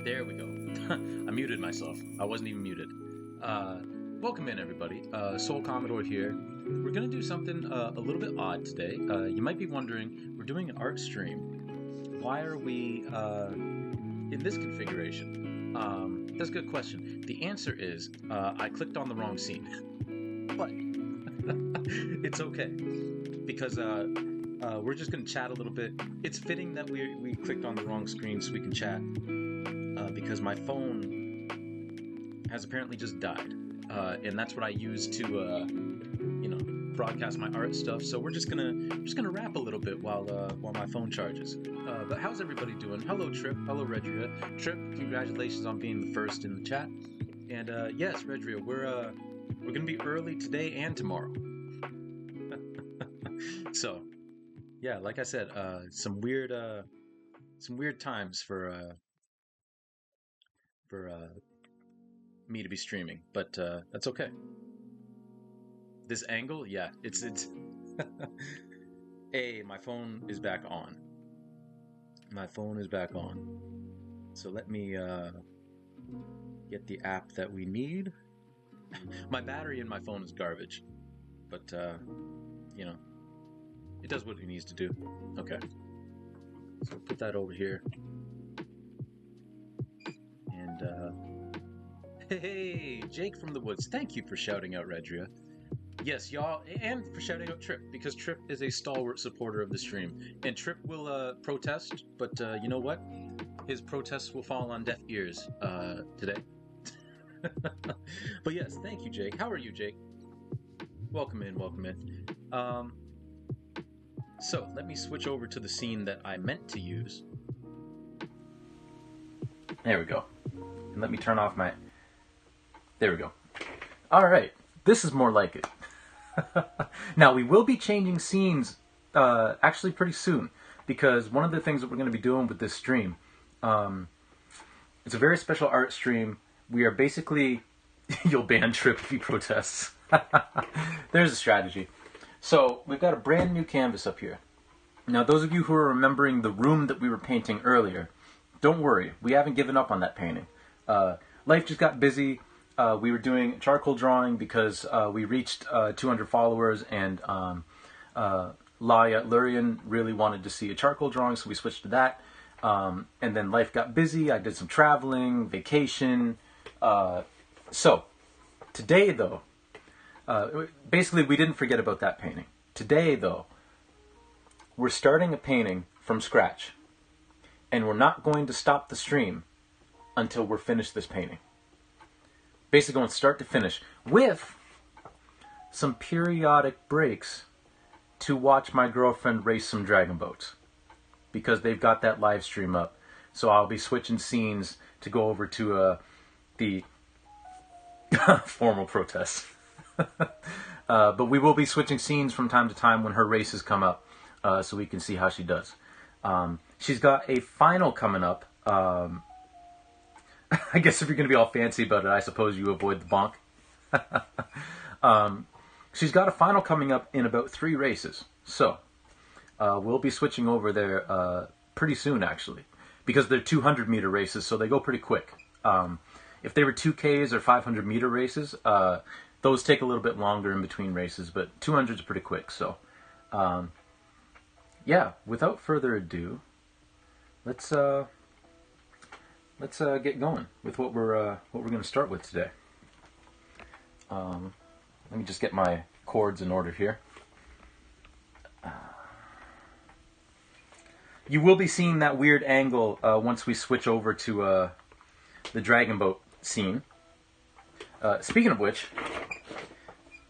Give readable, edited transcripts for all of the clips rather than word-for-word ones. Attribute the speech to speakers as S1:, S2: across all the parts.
S1: There we go. I muted myself. I wasn't even muted. Uh, Welcome in, everybody. Soul Commodore here. We're going to do something a little bit odd today. You might be wondering, we're doing an art stream. Why are we in this configuration? That's a good question. The answer is I clicked on the wrong scene. But it's okay because we're just going to chat a little bit. It's fitting that we clicked on the wrong screen so we can chat. Because my phone has apparently just died, and that's what I use to, broadcast my art stuff. So we're just gonna rap a little bit while my phone charges. But how's everybody doing? Hello, Trip. Hello, Redria. Trip, congratulations on being the first in the chat. And yes, Redria, we're gonna be early today and tomorrow. So yeah, like I said, some weird times for me to be streaming, but that's okay. This angle, yeah, it's Hey, my phone is back on. My phone is back on. So let me get the app that we need. My battery in my phone is garbage, but it does what it needs to do. Okay, so put that over here. And hey, Jake from the Woods, thank you for shouting out Redria. Yes, y'all, and for shouting out Trip, because Trip is a stalwart supporter of the stream. And Trip will protest, but you know what? His protests will fall on deaf ears today. But yes, thank you, Jake. How are you, Jake? Welcome in, welcome in. So, let me switch over to the scene that I meant to use. There we go. And let me turn off my... There we go. Alright, this is more like it. Now, we will be changing scenes actually pretty soon, because one of the things that we're going to be doing with this stream, it's a very special art stream. We are basically... You'll ban Trip if he protests. There's a strategy. So, we've got a brand new canvas up here. Now, those of you who are remembering the room that we were painting earlier, don't worry, we haven't given up on that painting. Life just got busy. We were doing charcoal drawing because we reached 200 followers, and Lurian really wanted to see a charcoal drawing, so we switched to that. And then life got busy. I did some traveling, vacation. So, today though, basically we didn't forget about that painting. Today though, we're starting a painting from scratch. And we're not going to stop the stream until we're finished this painting. Basically going start to finish, with some periodic breaks to watch my girlfriend race some dragon boats, because they've got that live stream up. So I'll be switching scenes to go over to the formal protests. But we will be switching scenes from time to time when her races come up, so we can see how she does. She's got a final coming up. I guess if you're going to be all fancy about it, I suppose you avoid the bonk. She's got a final coming up in about 3 races. So, we'll be switching over there pretty soon, actually. Because they're 200-meter races, so they go pretty quick. If they were 2Ks or 500-meter races, those take a little bit longer in between races, but 200 is pretty quick. So, yeah, without further ado, let's get going with what we're going to start with today. Let me just get my chords in order here. You will be seeing that weird angle once we switch over to the dragon boat scene. Speaking of which,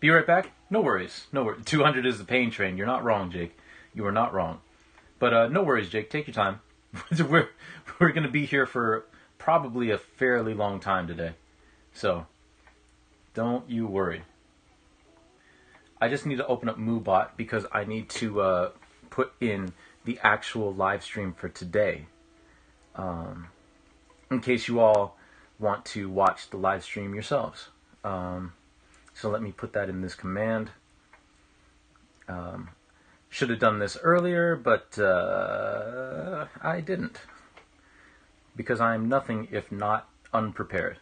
S1: be right back. No worries, no worries. 200 is the pain train. You're not wrong, Jake. You are not wrong. But no worries, Jake. Take your time. we're going to be here for probably a fairly long time today. So, don't you worry. I just need to open up MooBot because I need to put in the actual live stream for today. In case you all want to watch the live stream yourselves. So let me put that in this command. Should have done this earlier, but I didn't. because I am nothing if not unprepared.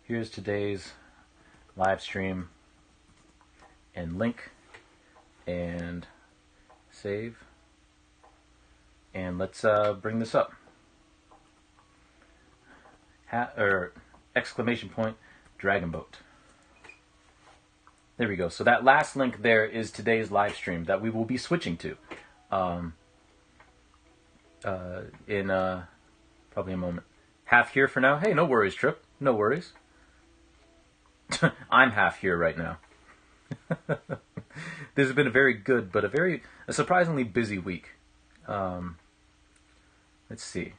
S1: Here's today's live stream and link, and save, and let's bring this up. Exclamation point, Dragon Boat. There we go. So that last link there is today's live stream that we will be switching to in probably a moment. Half here for now. Hey, no worries, Trip. No worries. I'm half here right now. This has been a very good, but a surprisingly busy week. Let's see.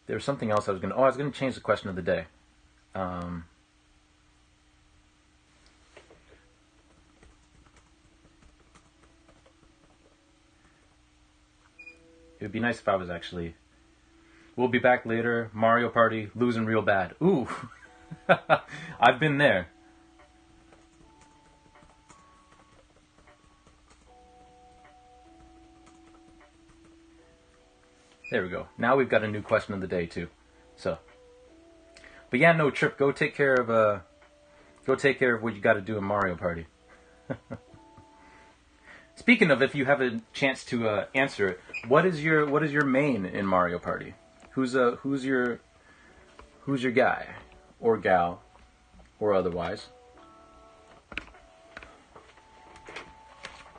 S1: There was something else I was going to change the question of the day. It would be nice if I was actually... We'll be back later. Mario Party, losing real bad. Ooh. I've been there. There we go. Now we've got a new question of the day too. So, but yeah, no, Trip. Go take care of what you got to do in Mario Party. Speaking of, if you have a chance to answer it, what is your main in Mario Party? Who's your guy or gal or otherwise?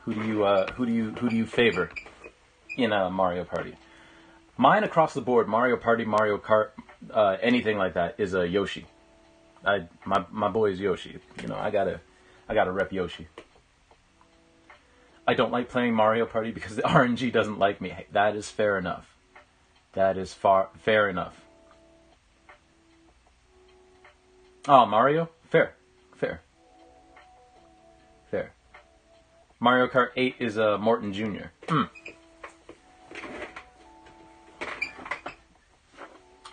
S1: Who do you favor in Mario Party? Mine across the board, Mario Party, Mario Kart, anything like that is a Yoshi. My boy is Yoshi. You know, I gotta rep Yoshi. I don't like playing Mario Party because the RNG doesn't like me. Hey, that is fair enough. That is fair enough. Oh, Mario? Fair. Mario Kart 8 is Morton Jr.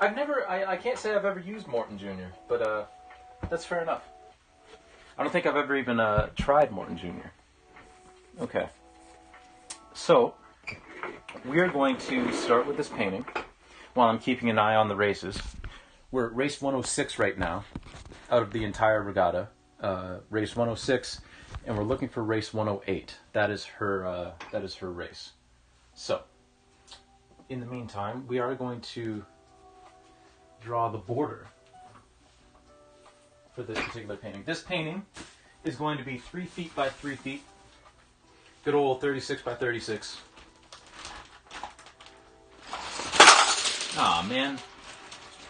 S1: I can't say I've ever used Morton Jr., but that's fair enough. I don't think I've ever even tried Morton Jr. Okay. So, we are going to start with this painting while I'm keeping an eye on the races. We're at race 106 right now, out of the entire regatta. Race 106, and we're looking for race 108. That is her race. So, in the meantime, we are going to draw the border for this particular painting. This painting is going to be 3 feet by 3 feet. Good old 36 by 36. Aw, man.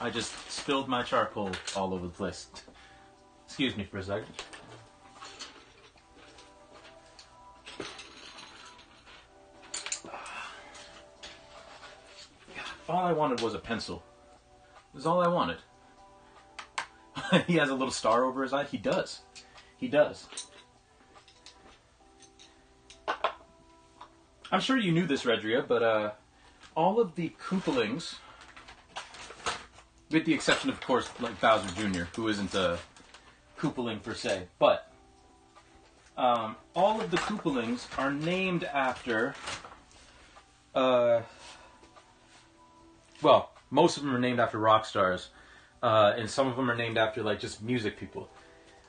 S1: I just spilled my charcoal all over the place. Excuse me for a second. All I wanted was a pencil. It was all I wanted. He has a little star over his eye. He does. I'm sure you knew this, Redria, but all of the Koopalings, with the exception of course, like Bowser Jr., who isn't a Koopaling per se, but all of the Koopalings are named after, well, most of them are named after rock stars, and some of them are named after like just music people.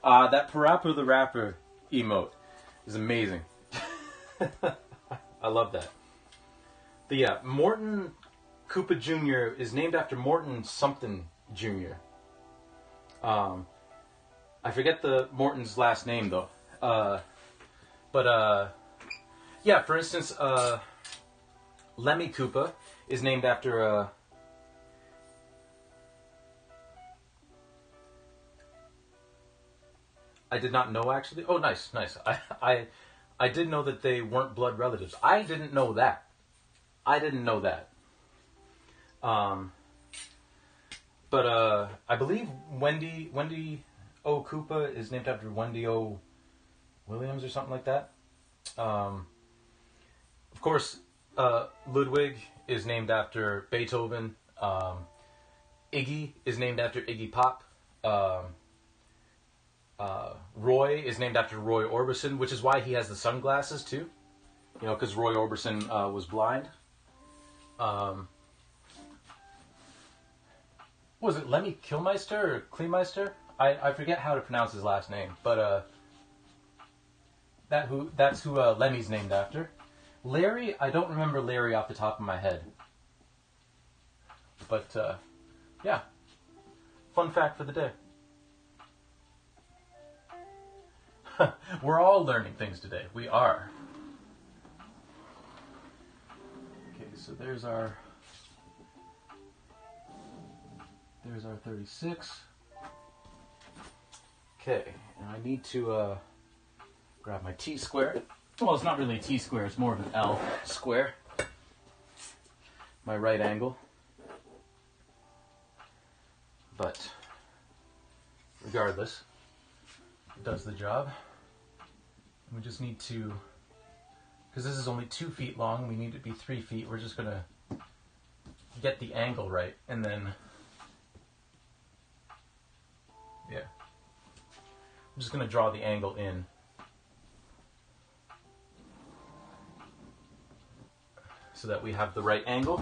S1: That Parappa the Rapper emote is amazing. I love that. But yeah, Morton Koopa Jr. is named after Morton something Jr. I forget the Morton's last name though. Yeah, for instance, Lemmy Koopa is named after I did not know actually. Oh, nice. I did know that they weren't blood relatives. I didn't know that. But I believe Wendy O. Koopa is named after Wendy O. Williams or something like that. Of course, Ludwig is named after Beethoven. Iggy is named after Iggy Pop. Roy is named after Roy Orbison, which is why he has the sunglasses too. You know, because Roy Orbison was blind. Was it Lemmy Kilmeister or Kleemeister? I forget how to pronounce his last name, but that's who Lemmy's named after. Larry, I don't remember Larry off the top of my head. But yeah, fun fact for the day. We're all learning things today. We are. Okay, so there's our 36. Okay, and I need to grab my T-square. Well, it's not really a T-square, it's more of an L square. My right angle. But regardless, it does the job. We just need to, because this is only 2 feet long, we need it to be 3 feet. We're just going to get the angle right, and then, yeah. I'm just going to draw the angle in. So that we have the right angle.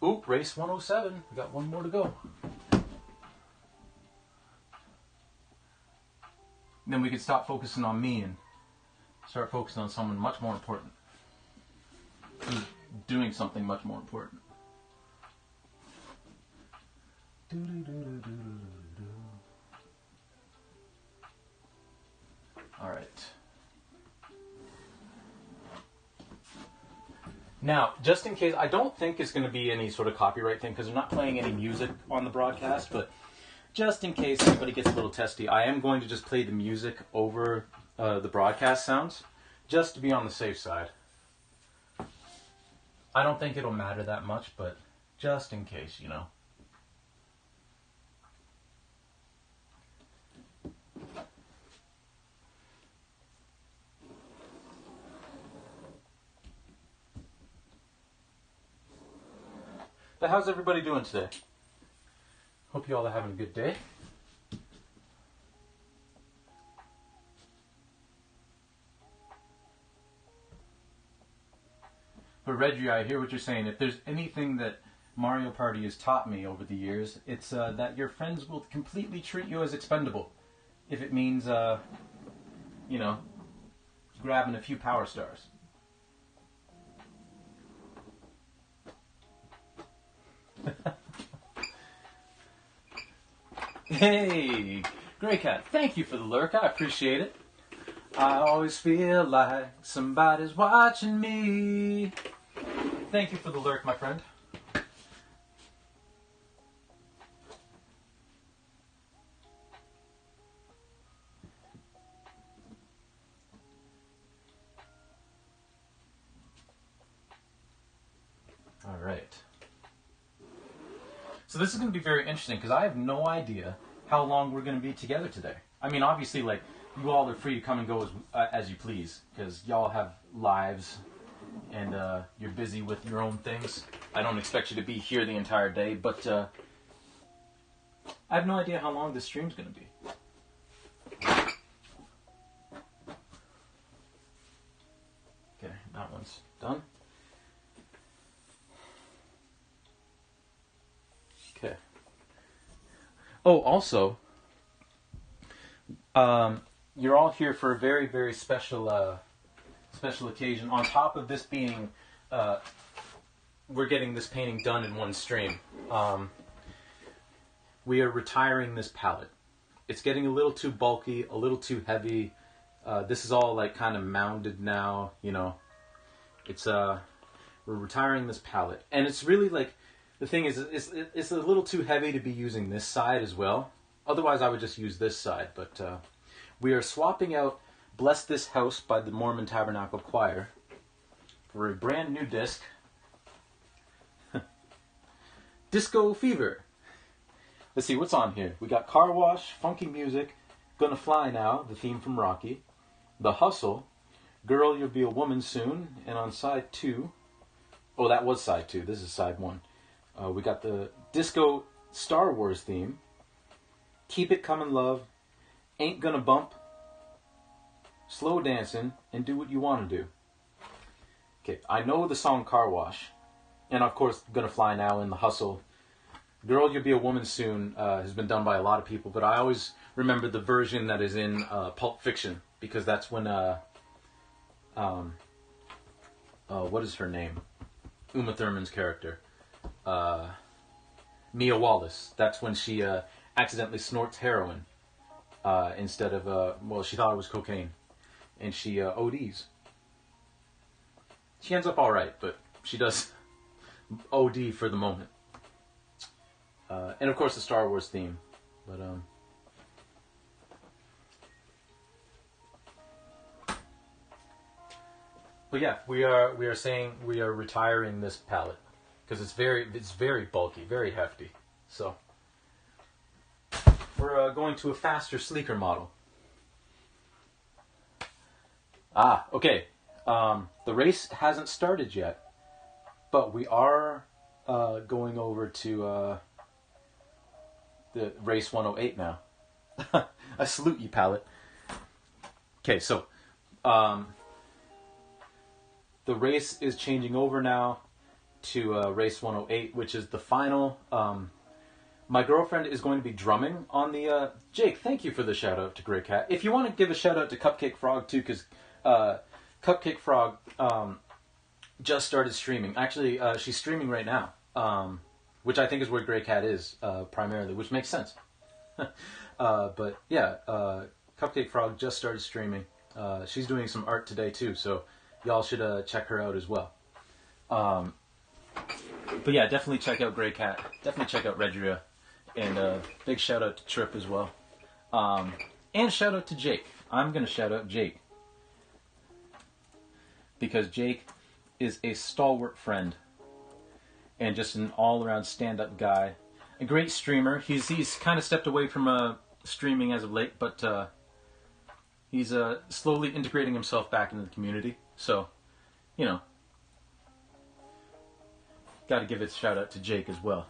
S1: Oop, race 107. We got one more to go. Then we could stop focusing on me and start focusing on someone much more important. Who's doing something much more important. All right. Now, just in case, I don't think it's going to be any sort of copyright thing because I'm not playing any music on the broadcast, but just in case anybody gets a little testy, I am going to just play the music over the broadcast sounds, just to be on the safe side. I don't think it'll matter that much, but just in case, you know. But how's everybody doing today? Hope you all are having a good day. But Reggie, I hear what you're saying. If there's anything that Mario Party has taught me over the years, it's that your friends will completely treat you as expendable. If it means, you know, grabbing a few power stars. Hey, Grey Cat, thank you for the lurk. I appreciate it. I always feel like somebody's watching me. Thank you for the lurk, my friend. All right. So this is going to be very interesting because I have no idea how long we're going to be together today. I mean, obviously, like, you all are free to come and go as you please because y'all have lives and you're busy with your own things. I don't expect you to be here the entire day, but I have no idea how long this stream's going to be. Okay, that one's done. Okay. Oh, also, you're all here for a very, very special special occasion. On top of this being, we're getting this painting done in one stream. We are retiring this palette. It's getting a little too bulky, a little too heavy. This is all like kind of mounded now, you know. It's we're retiring this palette, and it's really like the thing is it's a little too heavy to be using this side as well. Otherwise, I would just use this side. But we are swapping out "Bless This House" by the Mormon Tabernacle Choir for a brand new disc. Disco Fever. Let's see what's on here. We got Car Wash, Funky Music, Gonna Fly Now, the theme from Rocky, The Hustle, Girl You'll Be a Woman Soon, and on side 2, oh, that was side 2, this is side 1. We got the Disco Star Wars theme, Keep It Comin' Love, Ain't Gonna Bump, Slow Dancing, and Do What You Want to Do. Okay, I know the song Car Wash, and of course Gonna Fly Now and The Hustle. Girl, You'll Be a Woman Soon has been done by a lot of people, but I always remember the version that is in Pulp Fiction, because that's when, what is her name? Uma Thurman's character. Mia Wallace. That's when she accidentally snorts heroin instead of, she thought it was cocaine. And she ODs. She ends up alright, but she does OD for the moment. And of course the Star Wars theme. But yeah, we are saying we are retiring this palette because it's very bulky, very hefty. So we're going to a faster, sleeker model. Okay. The race hasn't started yet, but we are going over to the race 108 now. I salute you, palette. Okay, so the race is changing over now to race 108, which is the final. My girlfriend is going to be drumming on the... Jake, thank you for the shout out to Grey Cat. If you want to give a shout out to Cupcake Frog too, because Cupcake Frog just started streaming. Actually, she's streaming right now, which I think is where Grey Cat is primarily, which makes sense. But yeah, Cupcake Frog just started streaming. She's doing some art today too, so y'all should check her out as well. But yeah, definitely check out Grey Cat. Definitely check out Redria. And big shout out to Trip as well. And shout out to Jake. I'm going to shout out Jake. Because Jake is a stalwart friend. And just an all-around stand-up guy. A great streamer. He's kind of stepped away from streaming as of late, but he's slowly integrating himself back into the community. So, you know, got to give a shout out to Jake as well.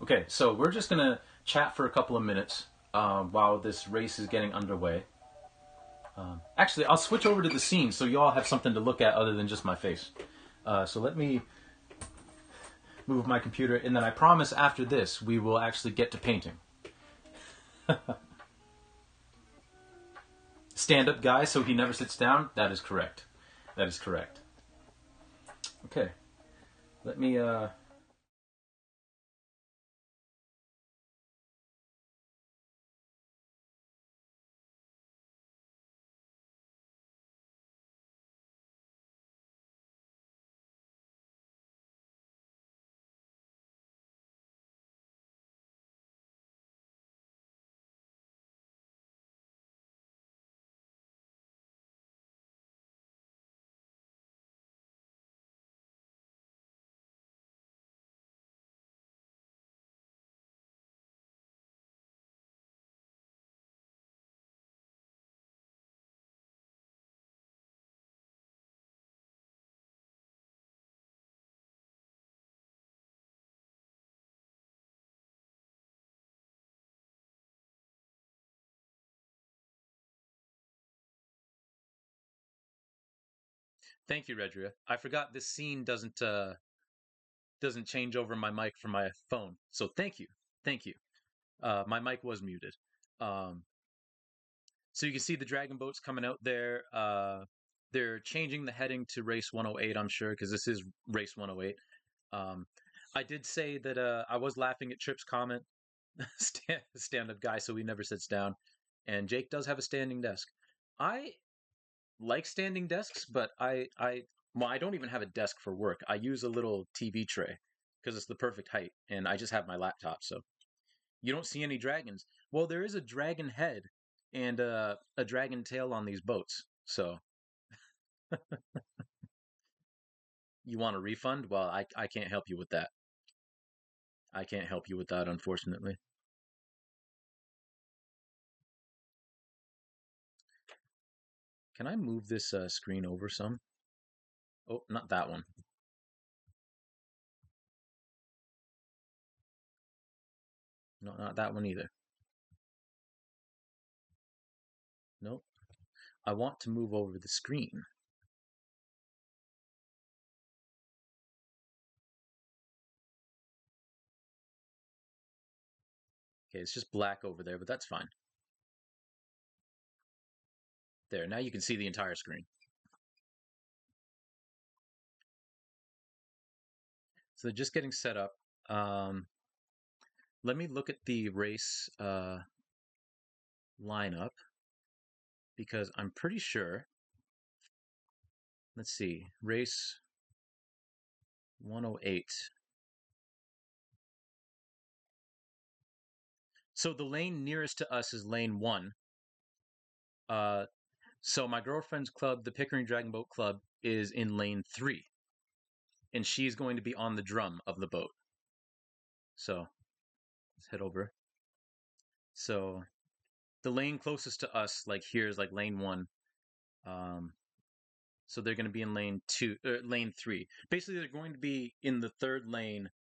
S1: Okay, so we're just going to chat for a couple of minutes while this race is getting underway. Actually, I'll switch over to the scene so you all have something to look at other than just my face. So let me move my computer, and then I promise after this we will actually get to painting. Stand-up guy, so he never sits down? That is correct. That is correct. Okay. Let me... Thank you, Redria. I forgot this scene doesn't change over my mic from my phone. So thank you. Thank you. My mic was muted. Um, so you can see the dragon boats coming out there. They're changing the heading to race 108, I'm sure, because this is race 108. I did say that I was laughing at Trip's comment, stand-up guy, so he never sits down. And Jake does have a standing desk. I like standing desks, but I don't even have a desk for work. I use a little TV tray because it's the perfect height, and I just have my laptop. So you don't see any dragons. Well, there is a dragon head and a dragon tail on these boats. So you want a refund? Well, I can't help you with that. I can't help you with that, unfortunately. Can I move this screen over some? Oh, not that one. No, not that one either. Nope. I want to move over the screen. Okay, it's just black over there, but that's fine. There, now you can see the entire screen. So just getting set up. Let me look at the race lineup because I'm pretty sure. Let's see, race 108. So the lane nearest to us is lane 1. So my girlfriend's club, the Pickering Dragon Boat Club, is in lane 3, and she's going to be on the drum of the boat. So let's head over. So the lane closest to us, like here, is like lane 1. So they're going to be in lane 3. Basically, they're going to be in the third lane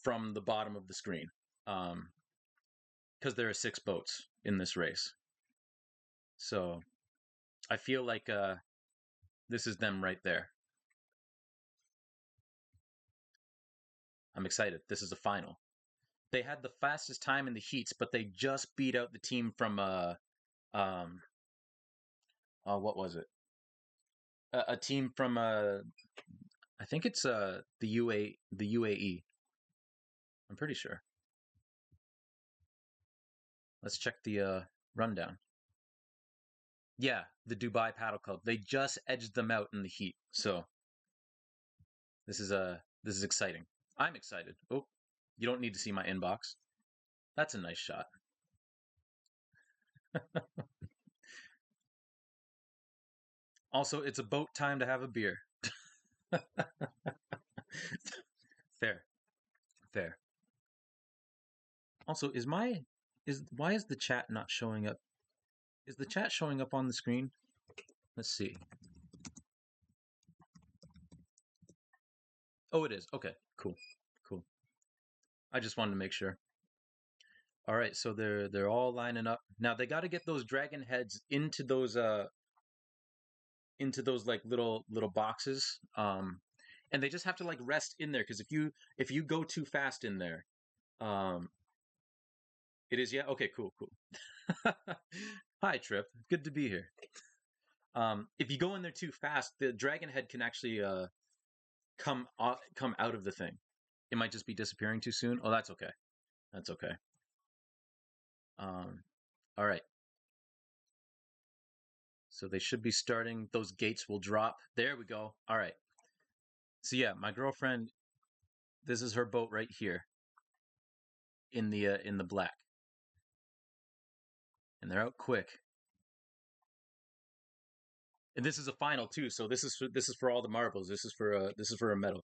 S1: from the bottom of the screen, because there are 6 boats in this race. So I feel like this is them right there. I'm excited. This is a final. They had the fastest time in the heats, but they just beat out the team from what was it? A team from I think it's the UAE. I'm pretty sure. Let's check the rundown. Yeah, the Dubai Paddle Club. They just edged them out in the heat. So this is exciting. I'm excited. Oh, you don't need to see my inbox. That's a nice shot. Also, it's about time to have a beer. Fair. Fair. Also, why is the chat not showing up? Is the chat showing up on the screen? Let's see. Oh, it is. Okay, cool. Cool. I just wanted to make sure. All right, so they're all lining up. Now they got to get those dragon heads into those like little boxes. And they just have to like rest in there because if you go too fast in there, um it is, yeah, okay, cool. Hi Trip, good to be here. If you go in there too fast, the dragon head can actually come out of the thing. It might just be disappearing too soon. Oh, that's okay. That's okay. All right. So they should be starting. Those gates will drop. There we go. All right. So yeah, my girlfriend, this is her boat right here in the black, and they're out quick. And this is a final too. So this is for all the marbles. This is for a medal.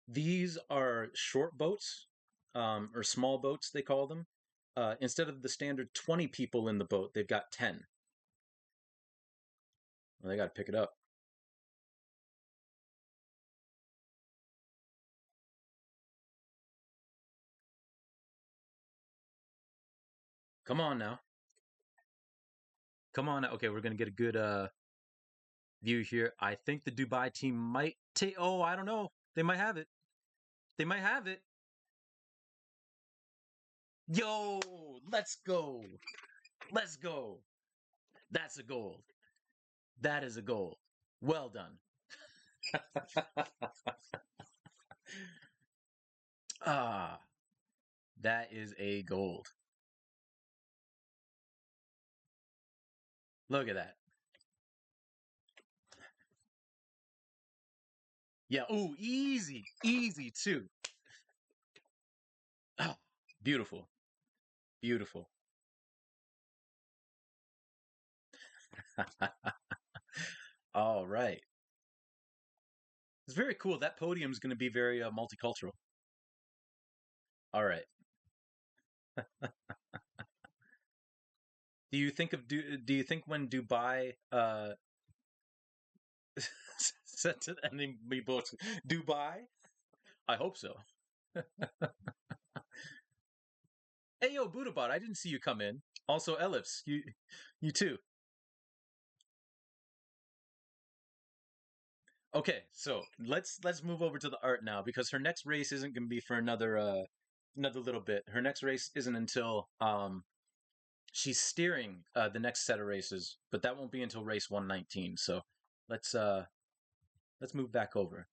S1: These are short boats, or small boats they call them. Instead of the standard 20 people in the boat, they've got 10. Well, they got to pick it up. Come on now. Come on now. Okay, we're gonna get a good view here. I think the Dubai team might take. Oh, I don't know. They might have it. They might have it. Yo, let's go. Let's go. That's a gold. That is a gold. Well done. Ah, that is a gold. Look at that. Yeah. Ooh, easy. Easy too. Oh, beautiful. Beautiful. All right. It's very cool. That podium is going to be very multicultural. All right. Do you think when Dubai said to enemy boats Dubai? I hope so. Hey yo, Budabot, I didn't see you come in. Also, Ellipse, you too. Okay, so let's move over to the art now because her next race isn't going to be for another little bit. Her next race isn't until she's steering the next set of races, but that won't be until race 119. So let's uh let's move back over.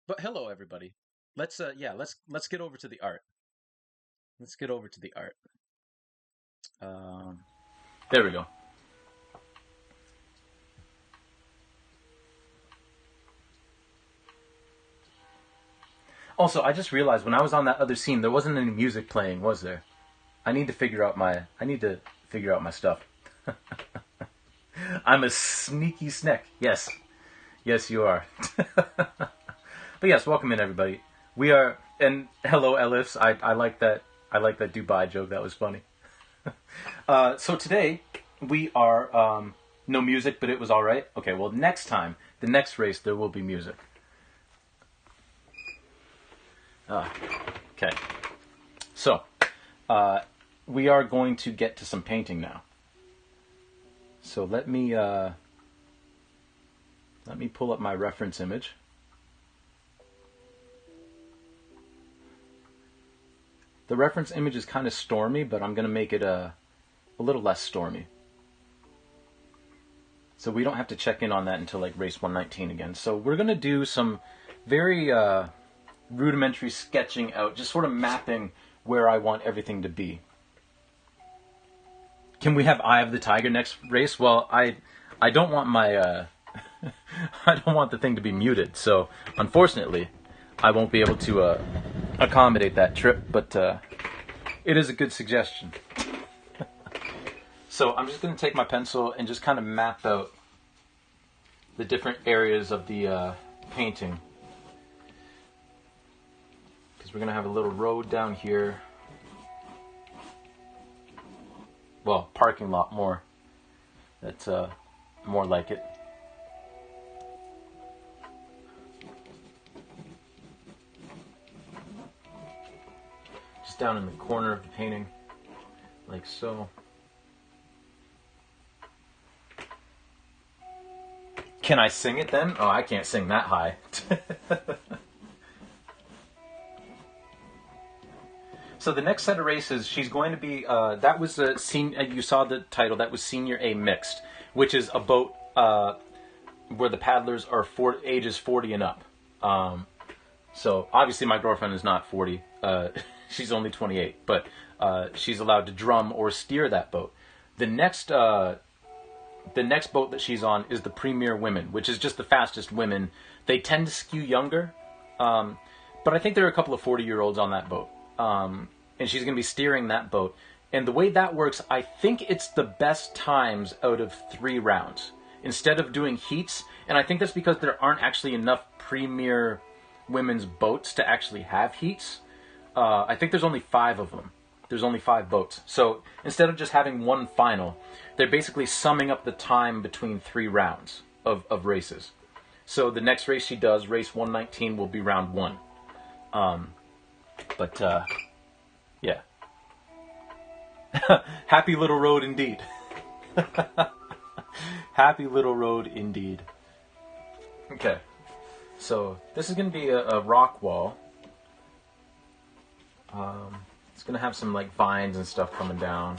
S1: But hello everybody. Let's get over to the art. Let's get over to the art. Um, there we go. Also, I just realized when I was on that other scene, there wasn't any music playing, was there? I need to figure out my stuff. I'm a sneaky snack. Yes. Yes, you are. But yes, welcome in everybody. We are and hello Ellis. I like that Dubai joke. That was funny. So today we are no music, but it was all right. Okay, well next time, the next race there will be music. Okay. So, we are going to get to some painting now. So let me pull up my reference image. The reference image is kind of stormy, but I'm going to make it a little less stormy. So we don't have to check in on that until like race 119 again. So we're going to do some very rudimentary sketching out, just sort of mapping where I want everything to be. Can we have Eye of the Tiger next race? Well, I don't want my I don't want the thing to be muted, so unfortunately I won't be able to accommodate that trip, but it is a good suggestion. So I'm just going to take my pencil and just kind of map out the different areas of the painting. Because we're going to have a little road down here. Well, parking lot more. That's more like it. Just down in the corner of the painting, like so. Can I sing it then? Oh, I can't sing that high. So the next set of races, she's going to be, that was a you saw the title, that was Senior A Mixed, which is a boat where the paddlers are ages 40 and up. So obviously my girlfriend is not 40, she's only 28, but she's allowed to drum or steer that boat. The next boat that she's on is the Premier Women, which is just the fastest women. They tend to skew younger, but I think there are a couple of 40-year-olds on that boat. And she's going to be steering that boat. And the way that works, I think it's the best times out of 3 rounds instead of doing heats. And I think that's because there aren't actually enough Premier Women's boats to actually have heats. I think there's only 5 of them. There's only 5 boats. So instead of just having one final, they're basically summing up the time between 3 rounds of races. So the next race she does, race 119, will be round 1. Yeah. Happy little road indeed. Happy little road indeed. Okay. So this is going to be a rock wall. It's going to have some like vines and stuff coming down.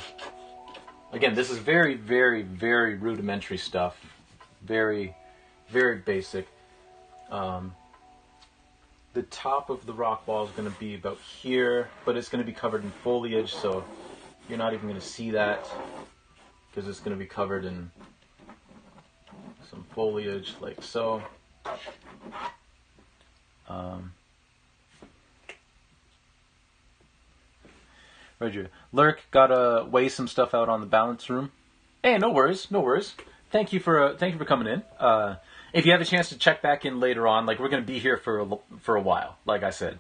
S1: Again, this is very, very, very rudimentary stuff. Very, very basic. The top of the rock wall is going to be about here, but it's going to be covered in foliage, so you're not even going to see that because it's going to be covered in some foliage like so. Roger. Lurk, gotta weigh some stuff out on the balance room. Hey, no worries, no worries. Thank you for coming in. If you have a chance to check back in later on, like we're going to be here for a while. Like I said,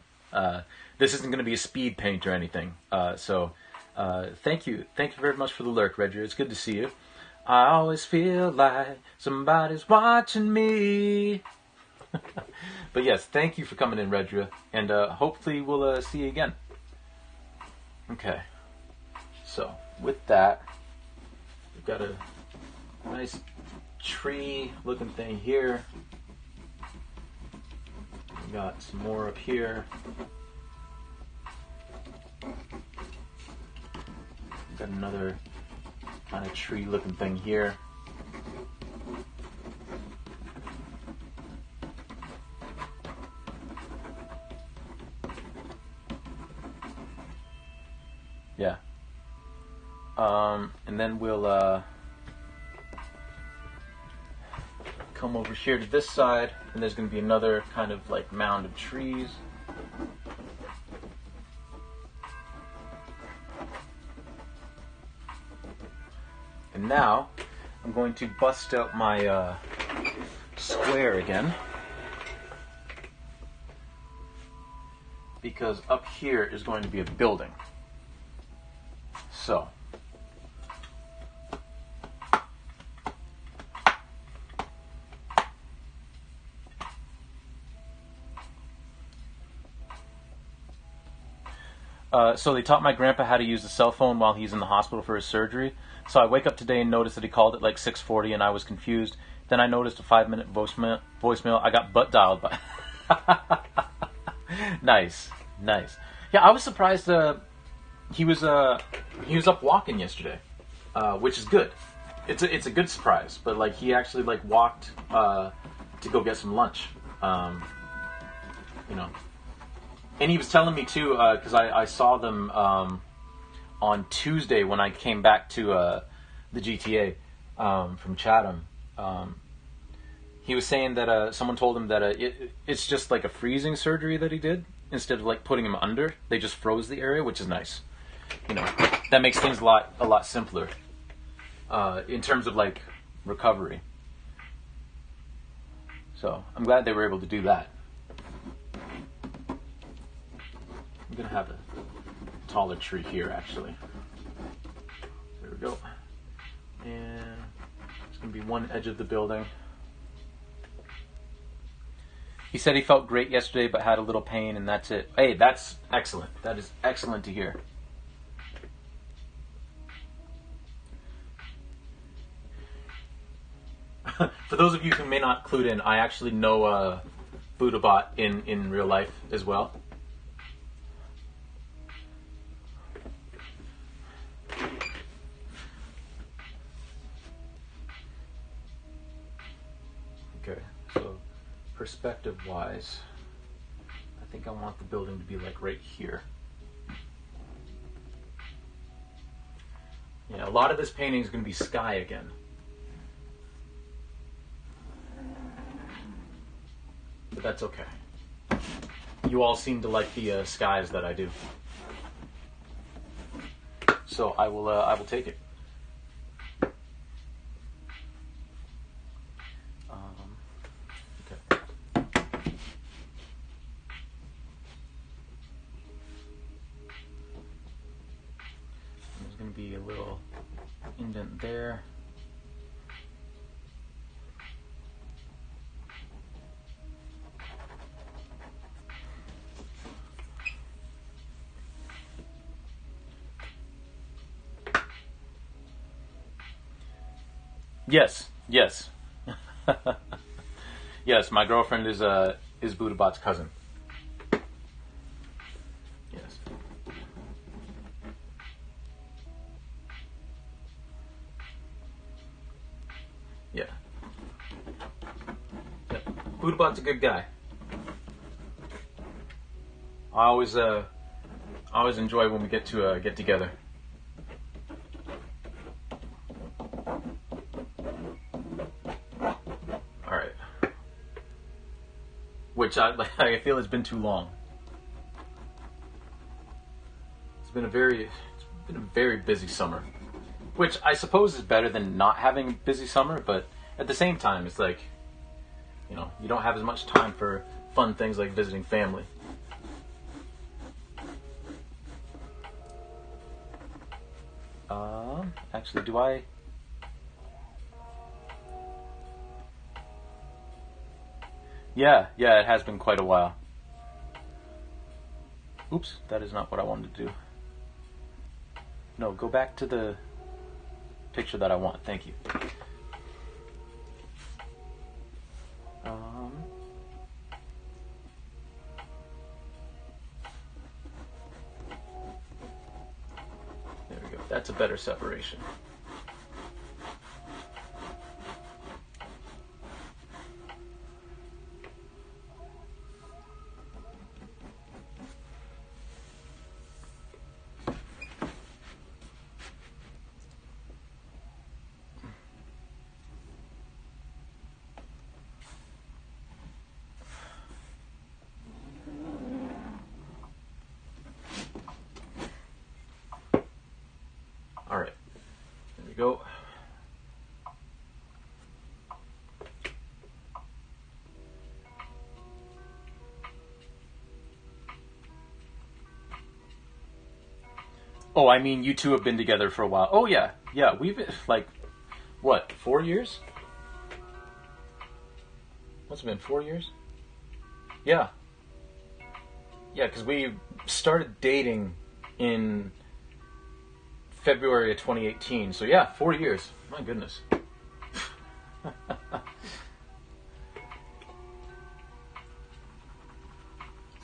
S1: this isn't going to be a speed paint or anything. So thank you very much for the lurk, Reggie. It's good to see you. I always feel like somebody's watching me. But yes, thank you for coming in, Reggie, and hopefully we'll see you again. Okay. So with that, we've got a nice tree looking thing here. got some more up here. Got another kind of tree-looking thing here. Yeah. And then we'll come over here to this side, and there's going to be another kind of like mound of trees. And now I'm going to bust out my square again, because up here is going to be a building. So so they taught my grandpa how to use the cell phone while he's in the hospital for his surgery. So I wake up today and notice that he called at like 6:40, and I was confused. Then I noticed a 5-minute voicemail. I got butt dialed by. Nice. Yeah, I was surprised. He was up walking yesterday, which is good. It's a good surprise. But like he actually like walked to go get some lunch. You know. And he was telling me too, because I saw them on Tuesday when I came back to the GTA from Chatham. He was saying that someone told him that it's just like a freezing surgery that he did. Instead of like putting him under, they just froze the area, which is nice. You know, that makes things a lot simpler in terms of like recovery. So I'm glad they were able to do that. I'm gonna have a taller tree here, actually. There we go. And it's gonna be one edge of the building. He said he felt great yesterday, but had a little pain, and that's it. Hey, that's excellent. That is excellent to hear. For those of you who may not clued in, I actually know Buddhabot in real life as well. Okay, so perspective-wise, I think I want the building to be like right here. Yeah, a lot of this painting is going to be sky again. But that's okay. You all seem to like the skies that I do. So I will take it. Okay. There's going to be a little indent there. Yes. Yes, my girlfriend is Buddhabot's cousin. Yes. Yeah. Buddhabot's a good guy. I always enjoy when we get to get together. Which I feel has been too long. It's been a very busy summer, which I suppose is better than not having a busy summer. But at the same time, it's like, you know, you don't have as much time for fun things like visiting family. Actually, do I? Yeah, it has been quite a while. Oops, that is not what I wanted to do. No, go back to the picture that I want. Thank you. better separation. All right, there we go. Oh, I mean, you two have been together for a while. Oh, yeah. Yeah, we've, like, what, 4 years? What's it been, 4 years? Yeah. Yeah, because we started dating in February of 2018. So, yeah, 4 years. My goodness. It's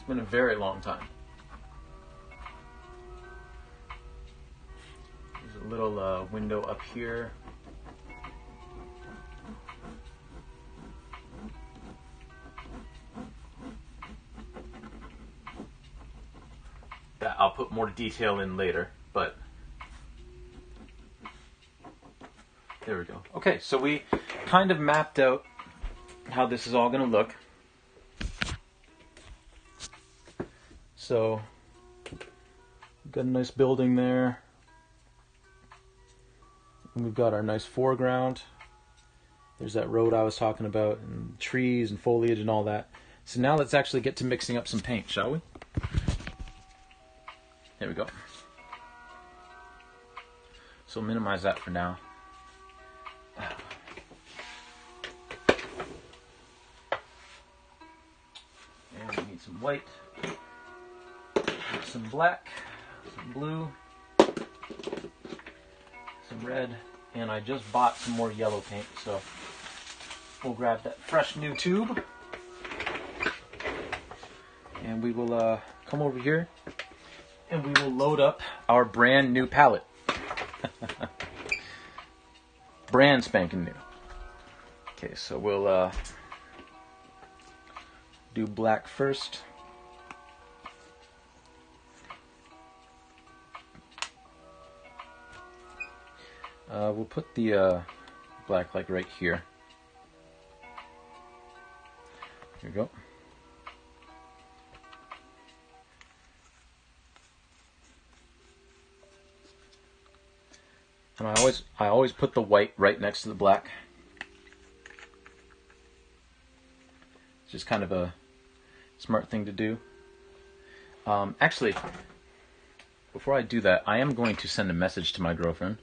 S1: been a very long time. There's a little window up here. That I'll put more detail in later, but there we go. Okay, so we kind of mapped out how this is all going to look. So, we've got a nice building there. And we've got our nice foreground. There's that road I was talking about, and trees and foliage and all that. So now let's actually get to mixing up some paint, shall we? There we go. So minimize that for now. And we need some white, some black, some blue, some red, and I just bought some more yellow paint, so we'll grab that fresh new tube and we will come over here and we will load up our brand new palette. Brand spanking new. Okay, so we'll do black first. We'll put the black like right here. Here we go. And I always put the white right next to the black. It's just kind of a smart thing to do. Actually, before I do that, I am going to send a message to my girlfriend.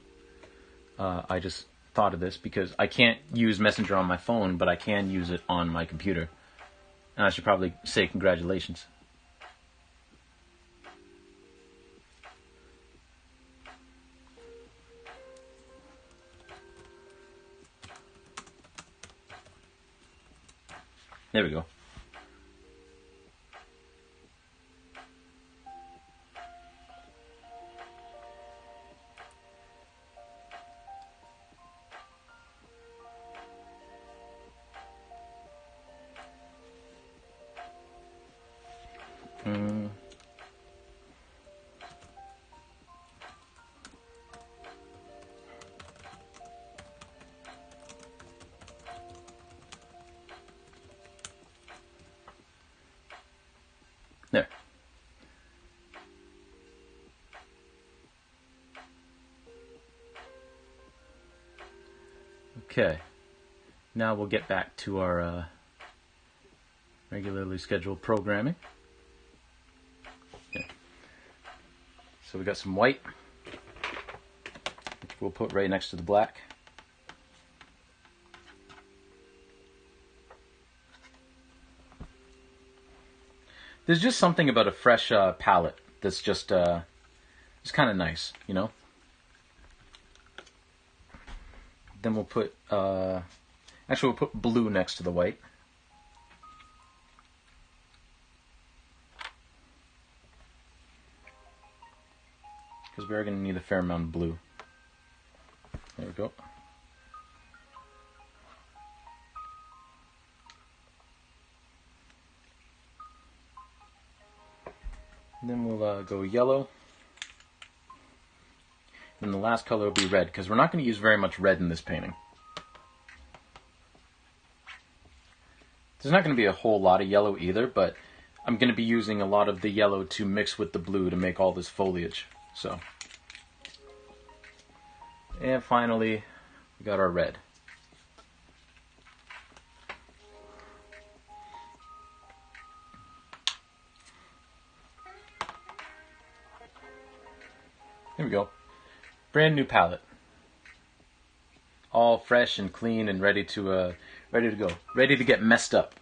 S1: I just thought of this because I can't use Messenger on my phone, but I can use it on my computer. And I should probably say congratulations. There we go. There. Okay. Now we'll get back to our regularly scheduled programming. Okay. So we got some white, which we'll put right next to the black. There's just something about a fresh palette that's just it's kind of nice, you know. Then we'll put actually we'll put blue next to the white. Because we're going to need a fair amount of blue. There we go. And then we'll go yellow. And the last color will be red, because we're not going to use very much red in this painting. There's not going to be a whole lot of yellow either, but I'm going to be using a lot of the yellow to mix with the blue to make all this foliage. So, and finally, we got our red. Here we go. Brand new palette. All fresh and clean and ready to go. Ready to get messed up.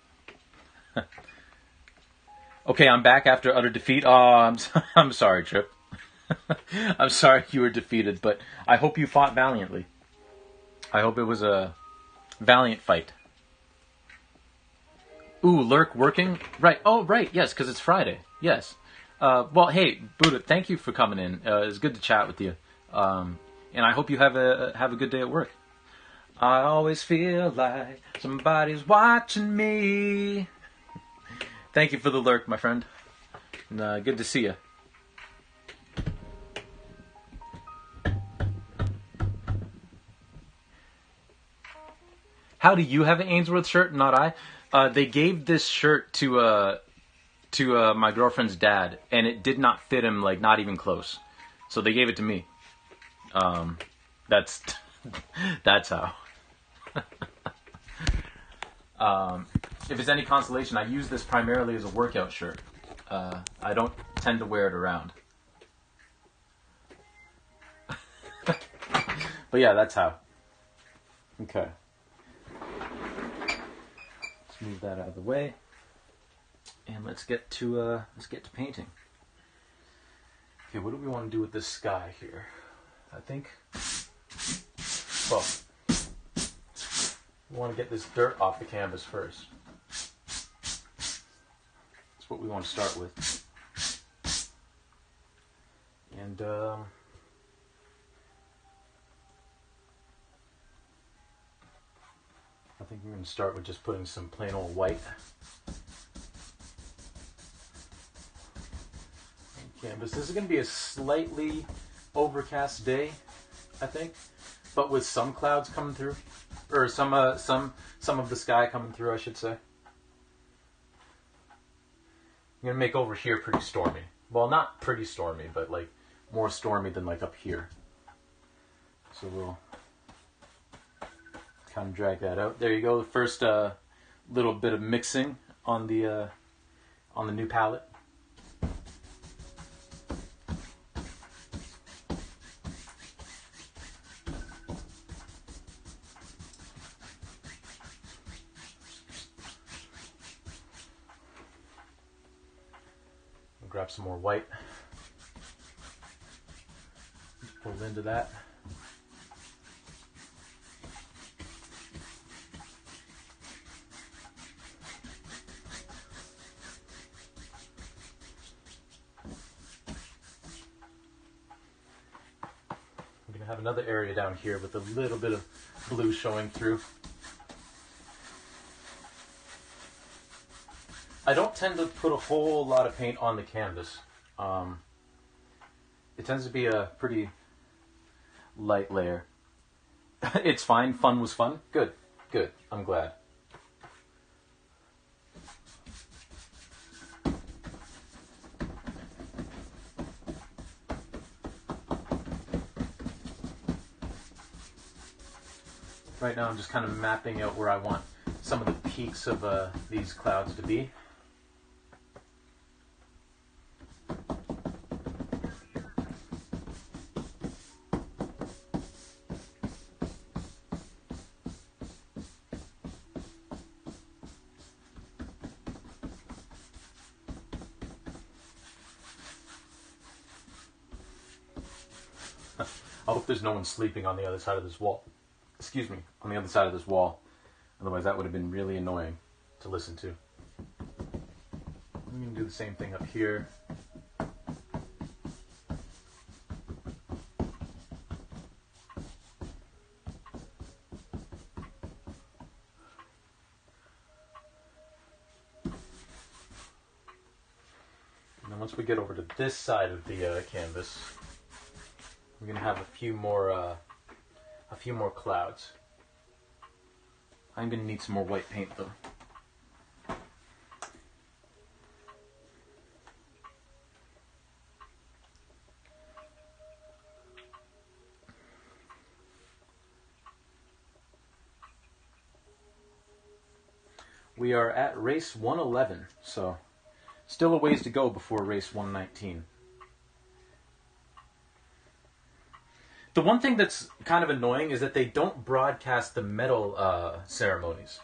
S1: Okay, I'm back after utter defeat. Oh, I'm sorry, Trip. I'm sorry you were defeated, but I hope you fought valiantly. I hope it was a valiant fight. Ooh, lurk working? Right. Oh, right. Yes, because it's Friday. Yes. Well, hey, Buddha, thank you for coming in. It's good to chat with you. And I hope you have a good day at work. I always feel like somebody's watching me. Thank you for the lurk, my friend. And, good to see you. How do you have an Ainsworth shirt, not I? They gave this shirt to my girlfriend's dad, and it did not fit him, like, not even close. So they gave it to me. That's how. If it's any consolation, I use this primarily as a workout shirt. I don't tend to wear it around. But yeah, that's how. Okay. Let's move that out of the way. And let's get to painting. Okay, what do we want to do with this sky here? I think, well, we want to get this dirt off the canvas first. That's what we want to start with. And I think we're going to start with just putting some plain old white on canvas. This is going to be a slightly overcast day, I think, but with some clouds coming through, or some of the sky coming through, I should say. I'm gonna make over here pretty stormy. Well, not pretty stormy, but like more stormy than like up here. So we'll kind of drag that out. There you go. The first little bit of mixing on the new palette. Grab some more white. Pull into that. We're going to have another area down here with a little bit of blue showing through. I don't tend to put a whole lot of paint on the canvas. It tends to be a pretty light layer. It's fine. Fun was fun. Good. Good. I'm glad. Right now I'm just kind of mapping out where I want some of the peaks of these clouds to be. I hope there's no one sleeping on the other side of this wall. Excuse me, on the other side of this wall. Otherwise that would have been really annoying to listen to. I'm going to do the same thing up here. once we get over to this side of the canvas, we're gonna have a few more clouds. I'm gonna need some more white paint though. We are at race 111, so still a ways to go before race 119. The one thing that's kind of annoying is that they don't broadcast the medal ceremonies,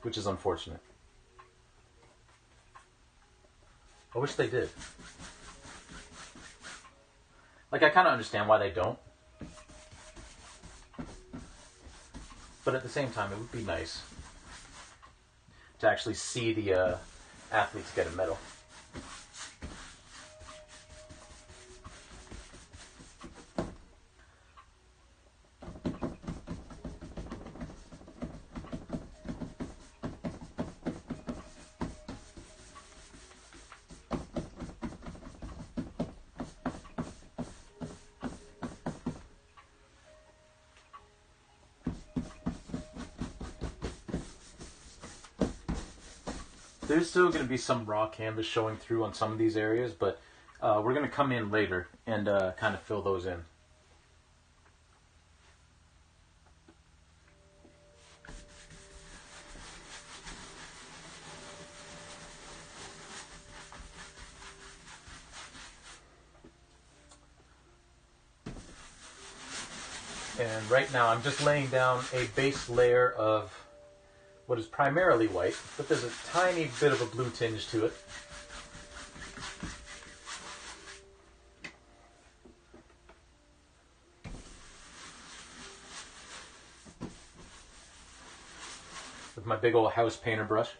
S1: which is unfortunate. I wish they did. Like, I kind of understand why they don't. But at the same time, it would be nice to actually see the athletes get a medal. There's still going to be some raw canvas showing through on some of these areas, but we're going to come in later and kind of fill those in. And right now I'm just laying down a base layer of what is primarily white, but there's a tiny bit of a blue tinge to it. With my big old house painter brush.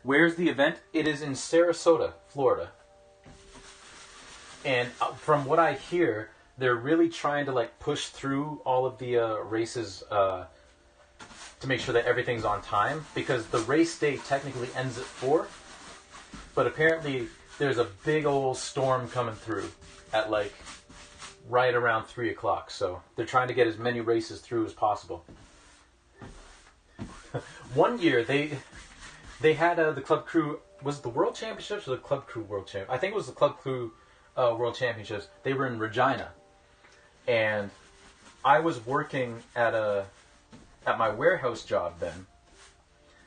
S1: Where's the event? It is in Sarasota, Florida. And from what I hear, they're really trying to like push through all of the races to make sure that everything's on time, because the race day technically ends at 4, but apparently there's a big old storm coming through at like right around 3 o'clock, so they're trying to get as many races through as possible. One year they had the Club Crew, was it the World Championships or the Club Crew World Championships? I think it was the Club Crew World Championships. They were in Regina, and I was working at my warehouse job then,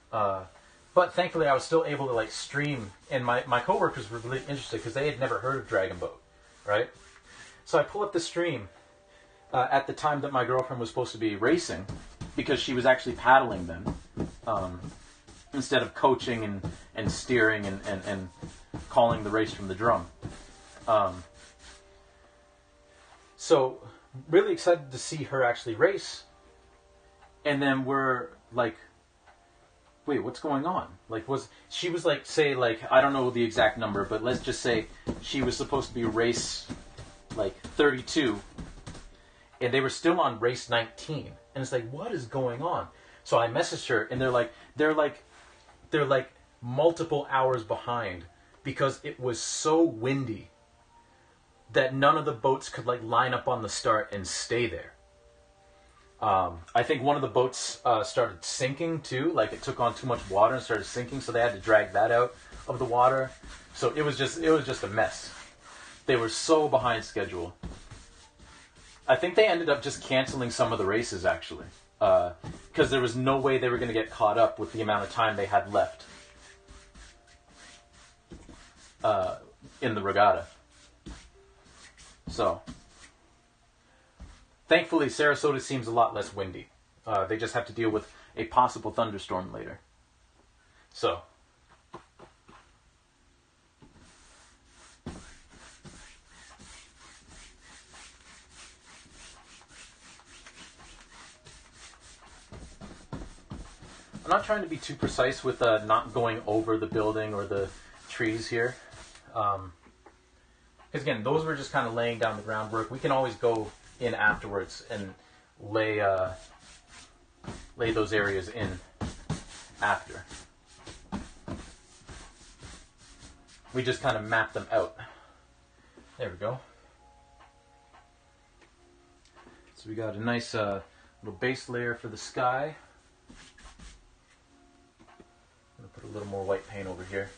S1: but thankfully I was still able to like stream, and my coworkers were really interested because they had never heard of Dragon Boat, right? So I pull up the stream at the time that my girlfriend was supposed to be racing, because she was actually paddling then, instead of coaching and steering and calling the race from the drum. So really excited to see her actually race. And then we're like, wait, what's going on? Like, she was like, say, like, I don't know the exact number, but let's just say she was supposed to be race, like, 32, and they were still on race 19. And it's like, what is going on? So I messaged her, and they're like multiple hours behind, because it was so windy that none of the boats could, like, line up on the start and stay there. I think one of the boats started sinking too, like it took on too much water and started sinking, so they had to drag that out of the water. So it was just a mess. They were so behind schedule. I think they ended up just canceling some of the races actually, because there was no way they were going to get caught up with the amount of time they had left in the regatta. So thankfully, Sarasota seems a lot less windy. They just have to deal with a possible thunderstorm later. So, I'm not trying to be too precise with not going over the building or the trees here. Because again, those were just kind of laying down the groundwork. We can always go in afterwards and lay those areas in after. we just kind of map them out. There we go. So we got a nice little base layer for the sky. I'm gonna put a little more white paint over here.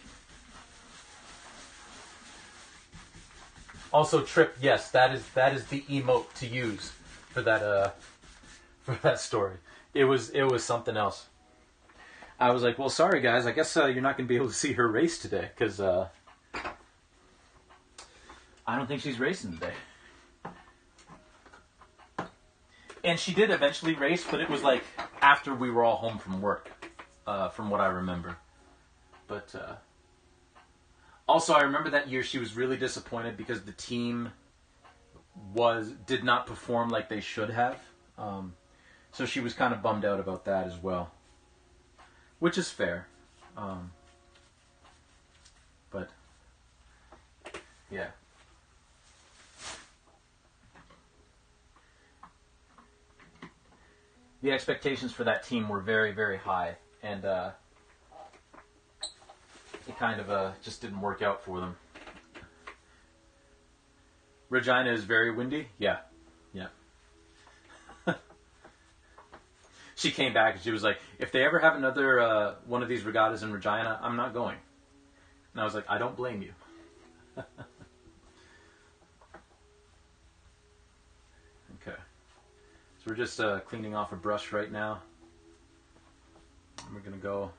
S1: Also, Trip, yes, that is the emote to use for that story. It was something else. I was like, well, sorry guys, I guess you're not gonna be able to see her race today because I don't think she's racing today. And she did eventually race, but it was like after we were all home from work, from what I remember. But also, I remember that year she was really disappointed because the team did not perform like they should have. So she was kind of bummed out about that as well, which is fair. But yeah. The expectations for that team were very, very high, and it kind of just didn't work out for them. Regina is very windy? Yeah. Yeah. She came back and she was like, if they ever have another one of these regattas in Regina, I'm not going. And I was like, I don't blame you. Okay. So we're just cleaning off a brush right now. And we're going to go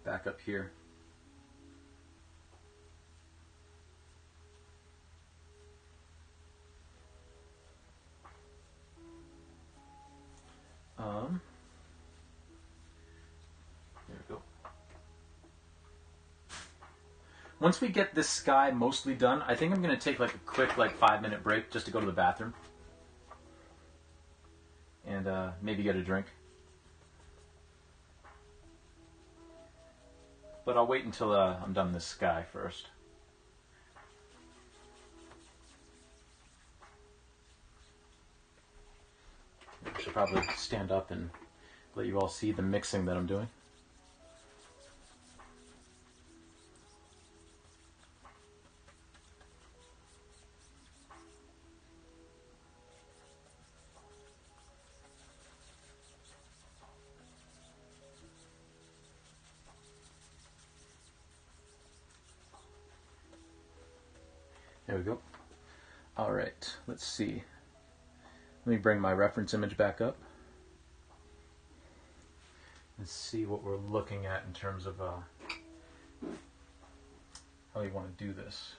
S1: back up here. There we go. Once we get this sky mostly done, I think I'm going to take like a quick 5-minute break just to go to the bathroom. And maybe get a drink. But I'll wait until I'm done this sky first. I should probably stand up and let you all see the mixing that I'm doing. There we go. All right, let's see. Let me bring my reference image back up. Let's see what we're looking at in terms of how you want to do this.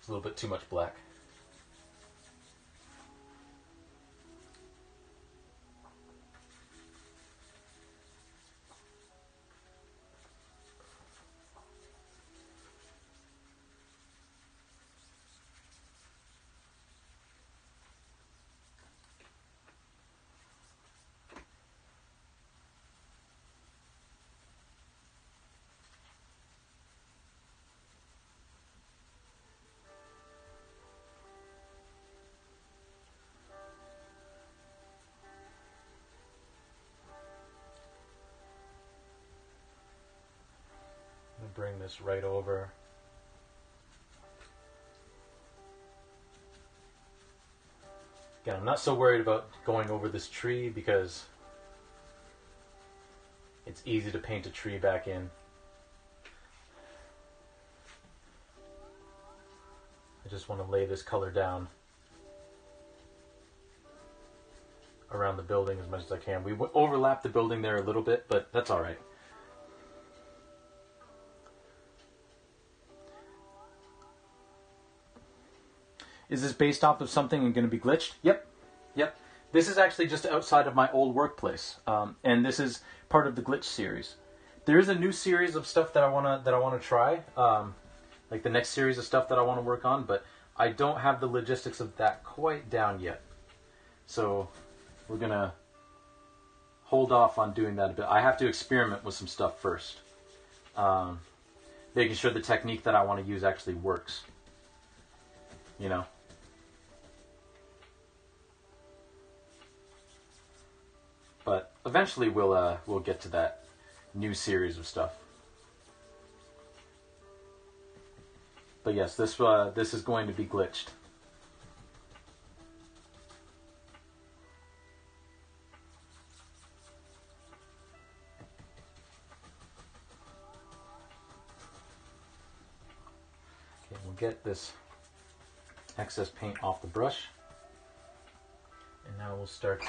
S1: It's a little bit too much black. Bring this right over. Again, I'm not so worried about going over this tree because it's easy to paint a tree back in. I just want to lay this color down around the building as much as I can. We overlapped the building there a little bit, but that's all right. Is this based off of something and going to be glitched? Yep. Yep. This is actually just outside of my old workplace, and this is part of the glitch series. There is a new series of stuff that I wanna try, like the next series of stuff that I want to work on, but I don't have the logistics of that quite down yet. So we're gonna hold off on doing that a bit. I have to experiment with some stuff first, making sure the technique that I want to use actually works. You know. But eventually we'll get to that new series of stuff. But yes, this is going to be glitched. Okay, we'll get this excess paint off the brush, and now we'll start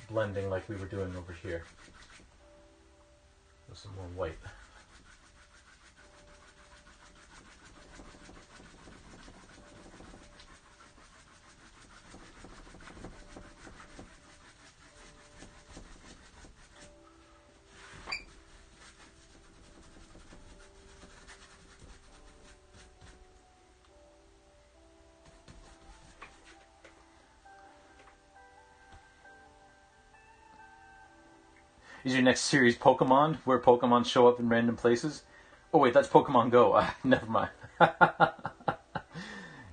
S1: blending like we were doing over here with some more white. Is your next series Pokemon, where Pokemon show up in random places? Oh wait, that's Pokemon Go. Never mind.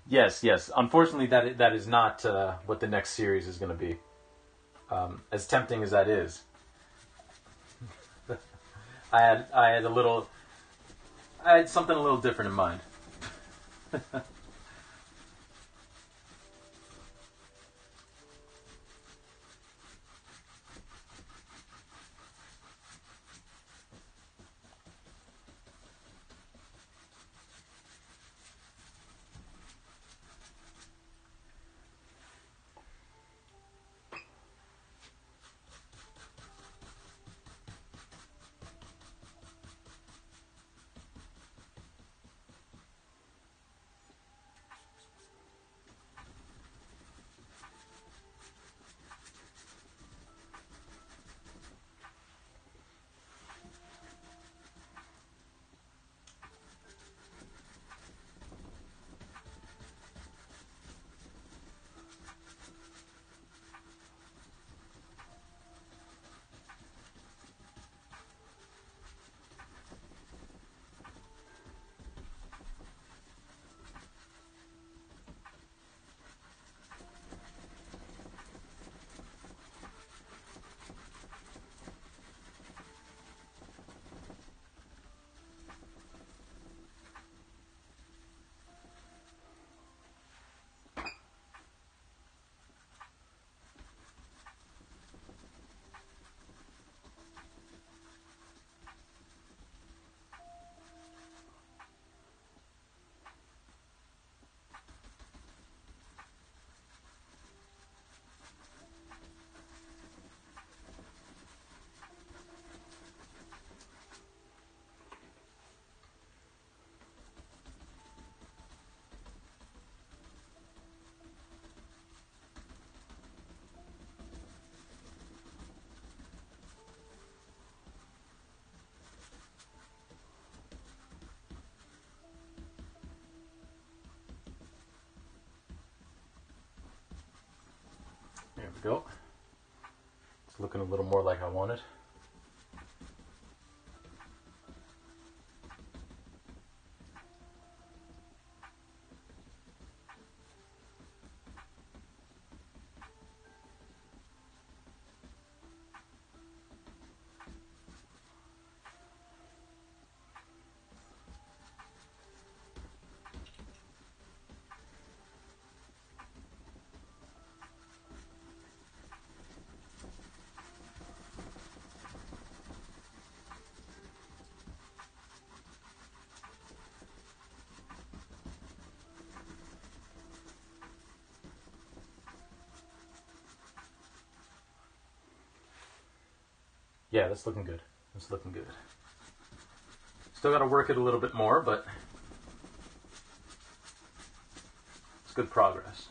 S1: Yes. Unfortunately, that is not what the next series is going to be. As tempting as that is, I had something a little different in mind. There we go. It's looking a little more like I wanted. Yeah, that's looking good. That's looking good. Still got to work it a little bit more, but it's good progress.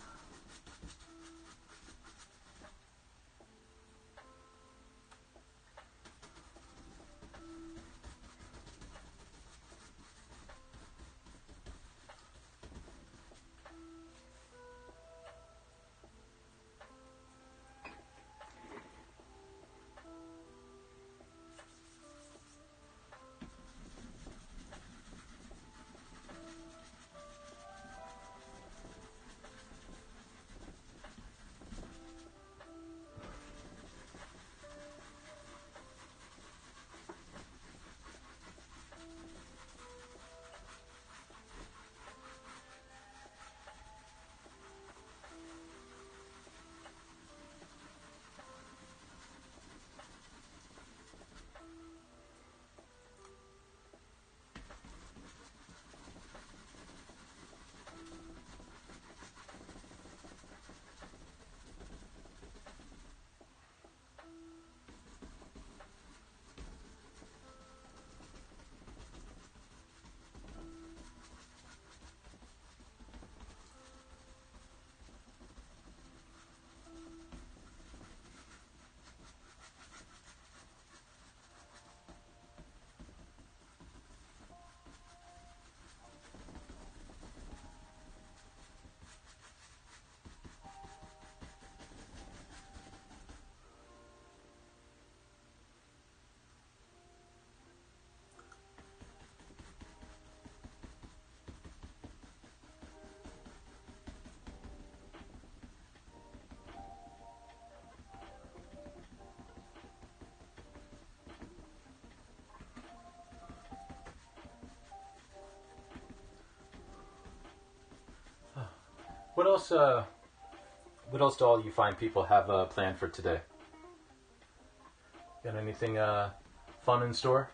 S1: What else? What else do all you fine people have planned for today? Got anything fun in store?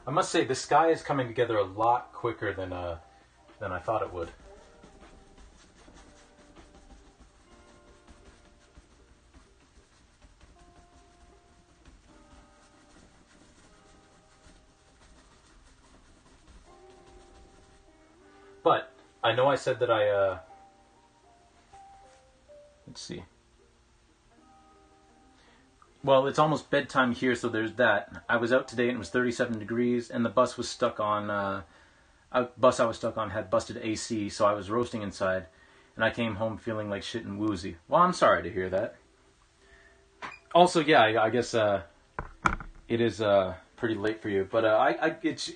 S1: I must say, the sky is coming together a lot quicker than I thought it would. But I know I said that let's see. Well, it's almost bedtime here, so there's that. I was out today and it was 37 degrees, and the bus was stuck on. Bus I was stuck on had busted AC, so I was roasting inside, and I came home feeling like shit and woozy. Well, I'm sorry to hear that. Also, yeah, I guess it is pretty late for you, but it's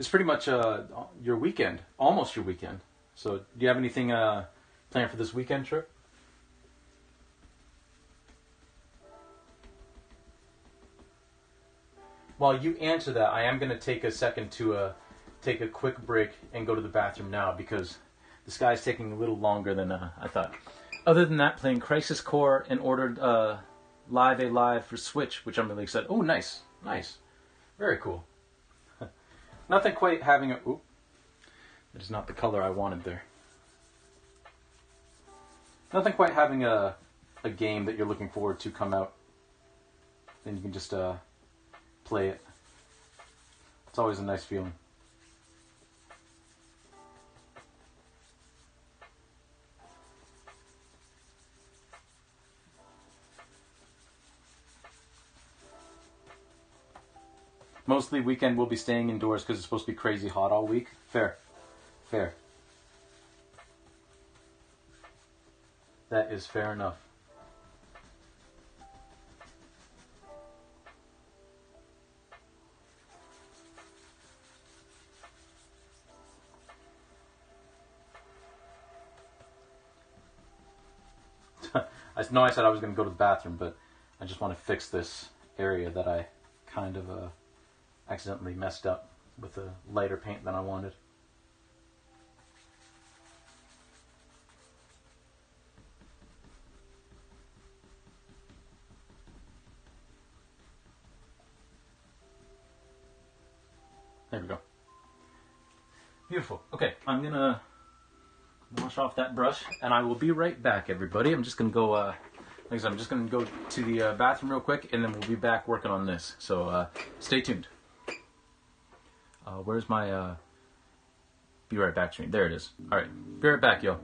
S1: pretty much your weekend, almost your weekend. So, do you have anything planned for this weekend trip? While you answer that, I am going to take a second to take a quick break and go to the bathroom now because this guy's taking a little longer than I thought. Other than that, playing Crisis Core and ordered Live A Live for Switch, which I'm really excited. Oh, nice, nice, very cool. Nothing quite having a. Oop, that is not the color I wanted there. Nothing quite having a game that you're looking forward to come out. Then you can just play it. It's always a nice feeling. Mostly weekend we'll be staying indoors because it's supposed to be crazy hot all week. Fair. Fair. That is fair enough. I know I said I was going to go to the bathroom, but I just want to fix this area that I kind of accidentally messed up with a lighter paint than I wanted. There we go. Beautiful. Okay, I'm gonna wash off that brush, and I will be right back, everybody. I'm just gonna go, like I said, I'm just gonna go to the bathroom real quick, and then we'll be back working on this. So stay tuned. Where's my be right back screen? There it is. All right, be right back, yo.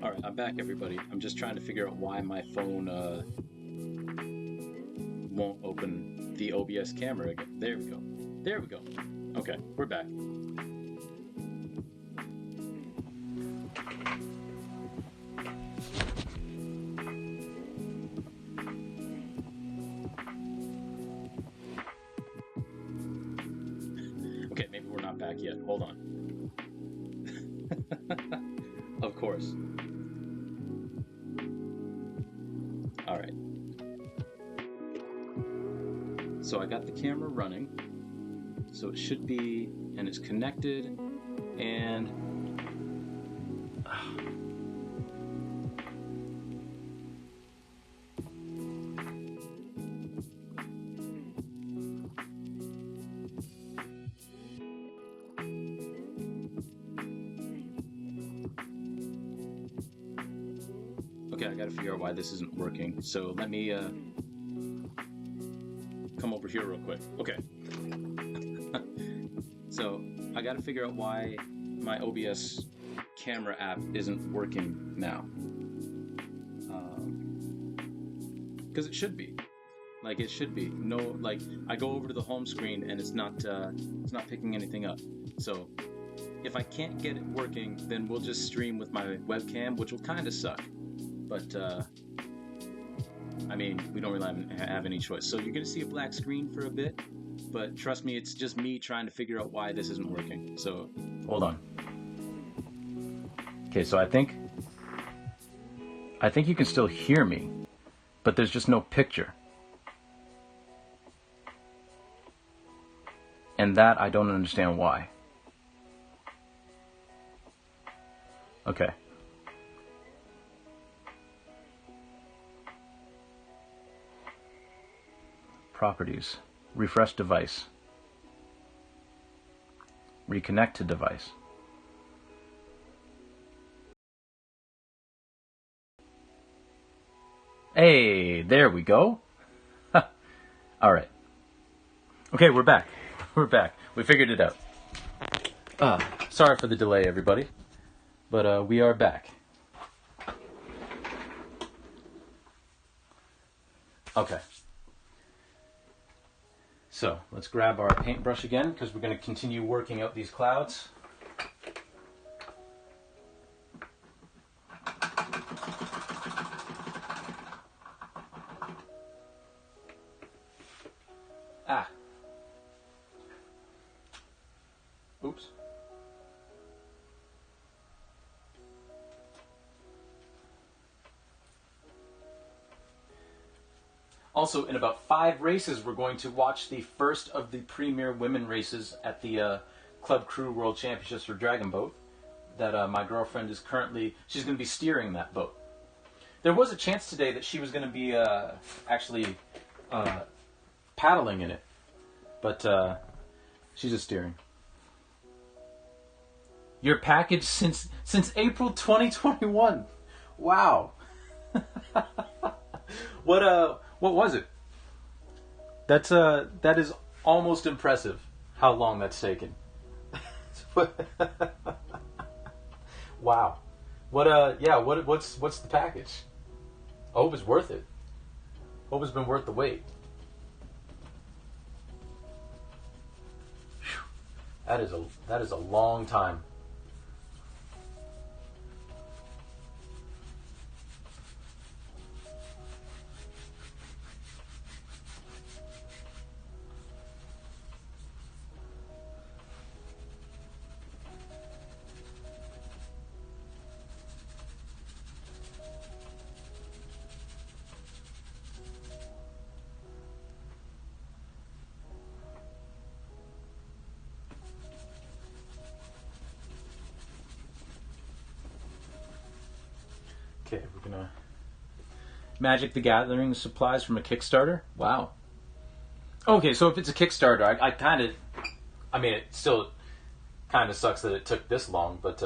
S1: All right, I'm back, everybody. I'm just trying to figure out why my phone won't open the OBS camera again. There we go. There we go. Okay, we're back. Okay, maybe we're not back yet. Hold on. Of course. All right. So I got the camera running. So it should be, and it's connected, and okay, I gotta figure out why this isn't working. So let me come over here real quick. Okay. So I gotta figure out why my OBS camera app isn't working now. Because it should be. Like it should be. No, like I go over to the home screen and it's not picking anything up. So if I can't get it working, then we'll just stream with my webcam, which will kind of suck. But I mean, we don't really have any choice. So you're gonna see a black screen for a bit, but trust me, it's just me trying to figure out why this isn't working. So hold on. Okay, so I think you can still hear me, but there's just no picture. And that I don't understand why. Okay. Properties. Refresh device. Reconnect to device. Hey, there we go. All right. Okay, we're back. We're back. We figured it out. Sorry for the delay, everybody. But we are back. Okay. So let's grab our paintbrush again because we're going to continue working out these clouds. Oops. Also, in about 5 races, we're going to watch the first of the premier women races at the Club Crew World Championships for Dragon Boat. That my girlfriend is currently, she's going to be steering that boat. There was a chance today that she was going to be actually paddling in it, but she's just steering. Your package since April 2021. Wow. What was it? That is almost impressive how long that's taken. Wow. What's the package? I hope it's worth it. Hope it's been worth the wait. Whew. That is a long time. Okay, we're gonna Magic the Gathering supplies from a Kickstarter. Wow. Okay, so if it's a Kickstarter, I mean, it still kind of sucks that it took this long, but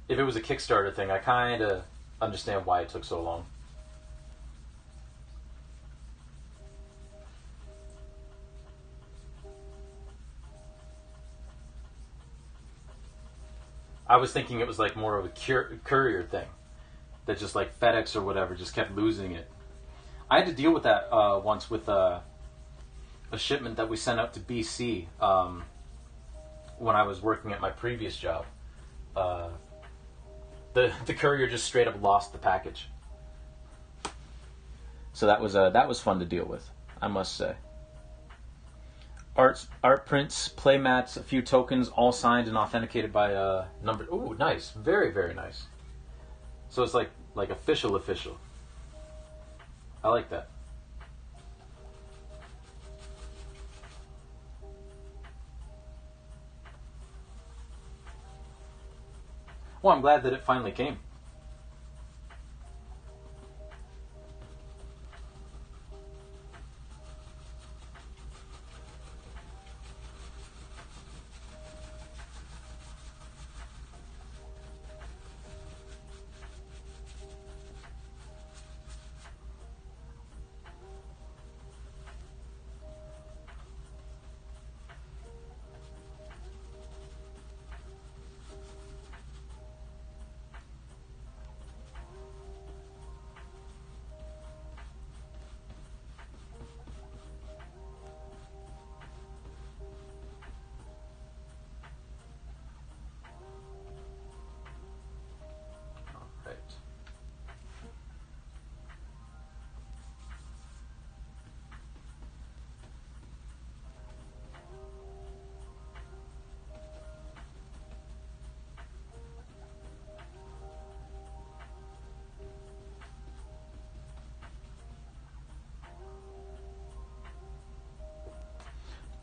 S1: if it was a Kickstarter thing, I kind of understand why it took so long. I was thinking it was like more of a courier thing that just like FedEx or whatever just kept losing it. I had to deal with that once with a shipment that we sent out to BC when I was working at my previous job. The courier just straight up lost the package. So that was fun to deal with, I must say. Art prints, play mats, a few tokens, all signed and authenticated by number. Ooh, nice, very very nice. So it's like official. I like that. Well, I'm glad that it finally came. Right.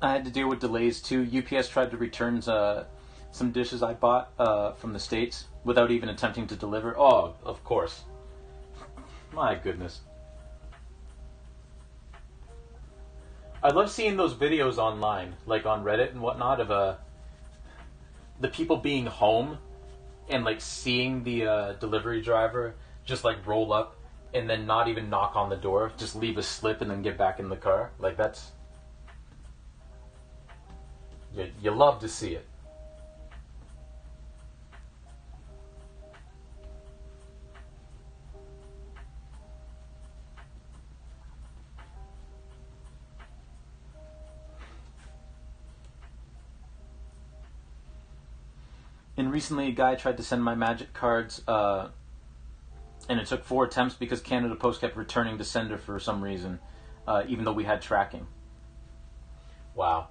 S1: I had to deal with delays too. UPS tried to return some dishes I bought from the States without even attempting to deliver. Oh, of course. My goodness. I love seeing those videos online, like on Reddit and whatnot, of the people being home and like seeing the delivery driver just like roll up and then not even knock on the door, just leave a slip and then get back in the car. Like that's you love to see it. And recently, a guy tried to send my magic cards, and it took 4 attempts because Canada Post kept returning to sender for some reason, even though we had tracking. Wow,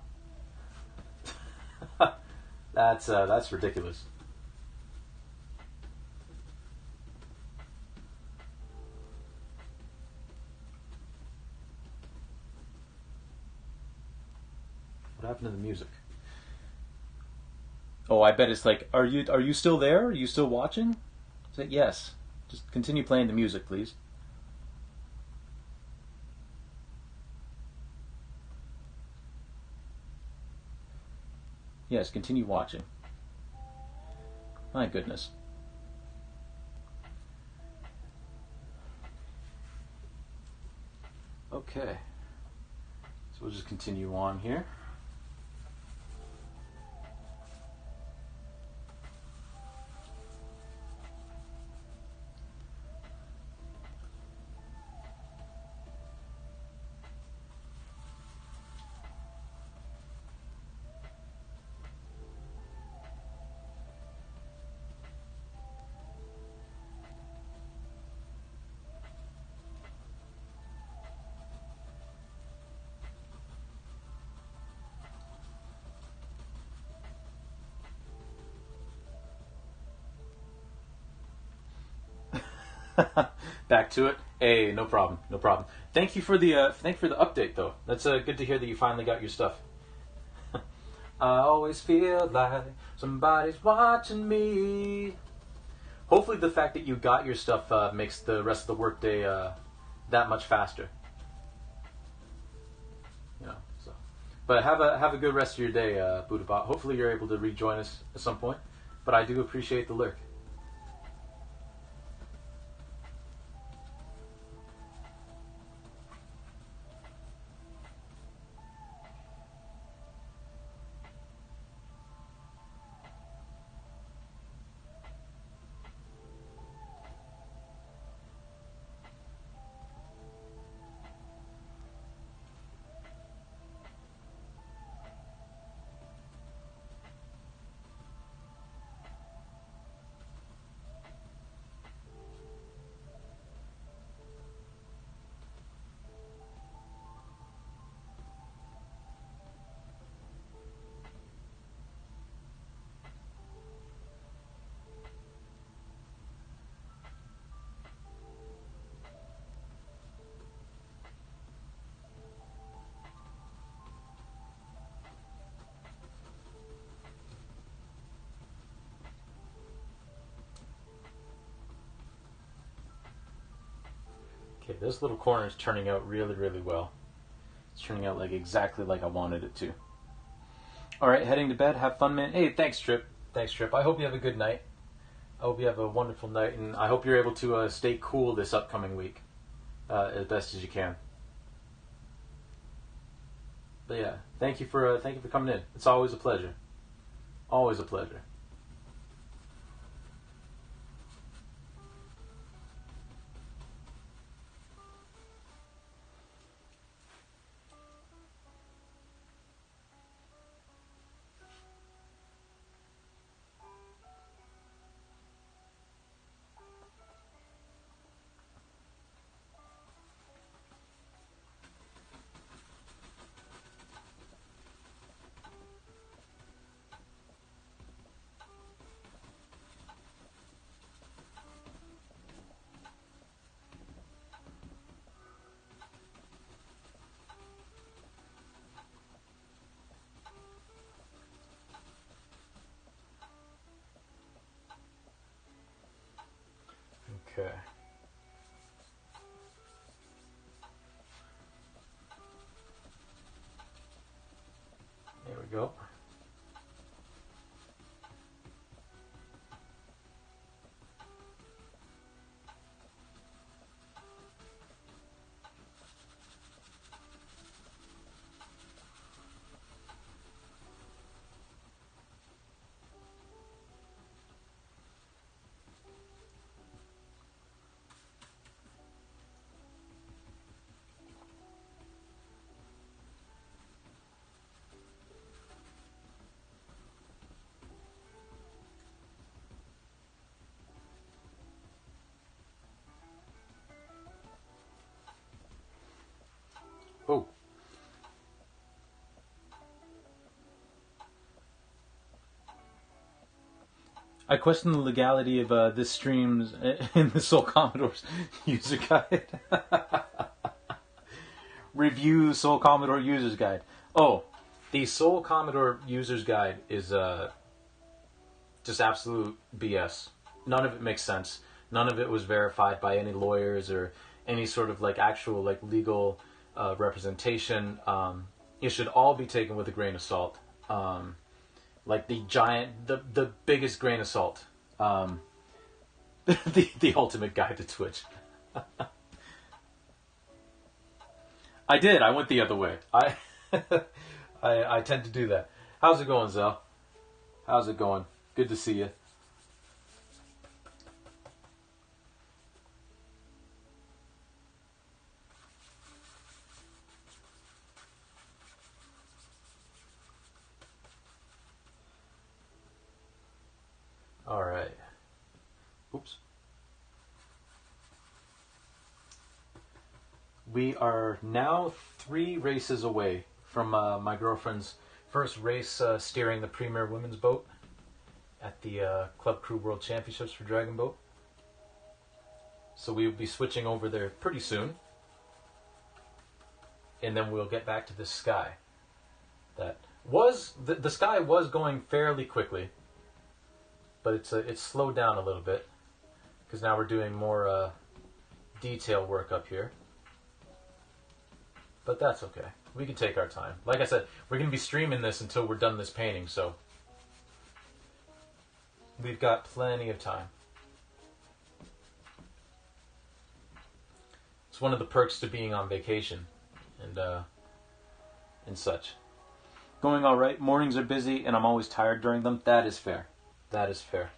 S1: that's ridiculous. What happened to the music? Oh, I bet it's like, are you still there? Are you still watching? It's like, yes. Just continue playing the music, please. Yes, continue watching. My goodness. Okay. So we'll just continue on here. Back to it. Hey, no problem, no problem. Thank you for the update, though. That's good to hear that you finally got your stuff. I always feel like somebody's watching me. Hopefully, the fact that you got your stuff makes the rest of the workday that much faster. You know. So, but have a good rest of your day, Buddhabot. Hopefully, you're able to rejoin us at some point. But I do appreciate the lurk. Okay, this little corner is turning out really, really well. It's turning out like exactly like I wanted it to. All right, heading to bed. Have fun, man. Hey, thanks, Trip. Thanks, Trip. I hope you have a good night. I hope you have a wonderful night, and I hope you're able to stay cool this upcoming week as best as you can. But yeah, thank you for coming in. It's always a pleasure. Always a pleasure. Okay. There we go. Oh. I question the legality of this stream's in the Soul Commodore's user guide. Review Soul Commodore user's guide. Oh, the Soul Commodore user's guide is just absolute BS. None of it makes sense. None of it was verified by any lawyers or any sort of like actual like legal representation. It should all be taken with a grain of salt. Like the biggest grain of salt. The ultimate guide to Twitch. I did. I went the other way. I tend to do that. How's it going, Zell? How's it going? Good to see you. All right. Oops. We are now 3 races away from my girlfriend's first race steering the Premier Women's Boat at the Club Crew World Championships for Dragon Boat. So we will be switching over there pretty soon. And then we'll get back to this sky. That was the sky was going fairly quickly, but it's slowed down a little bit because now we're doing more detail work up here. But that's okay. We can take our time. Like I said, we're going to be streaming this until we're done this painting, so we've got plenty of time. It's one of the perks to being on vacation and such. Going all right. Mornings are busy, and I'm always tired during them. That is fair. That is fair.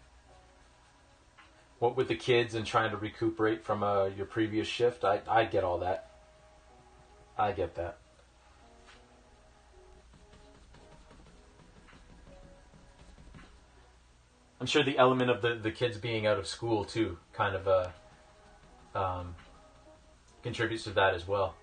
S1: What with the kids and trying to recuperate from your previous shift, I get all that. I get that. I'm sure the element of the kids being out of school too kind of contributes to that as well.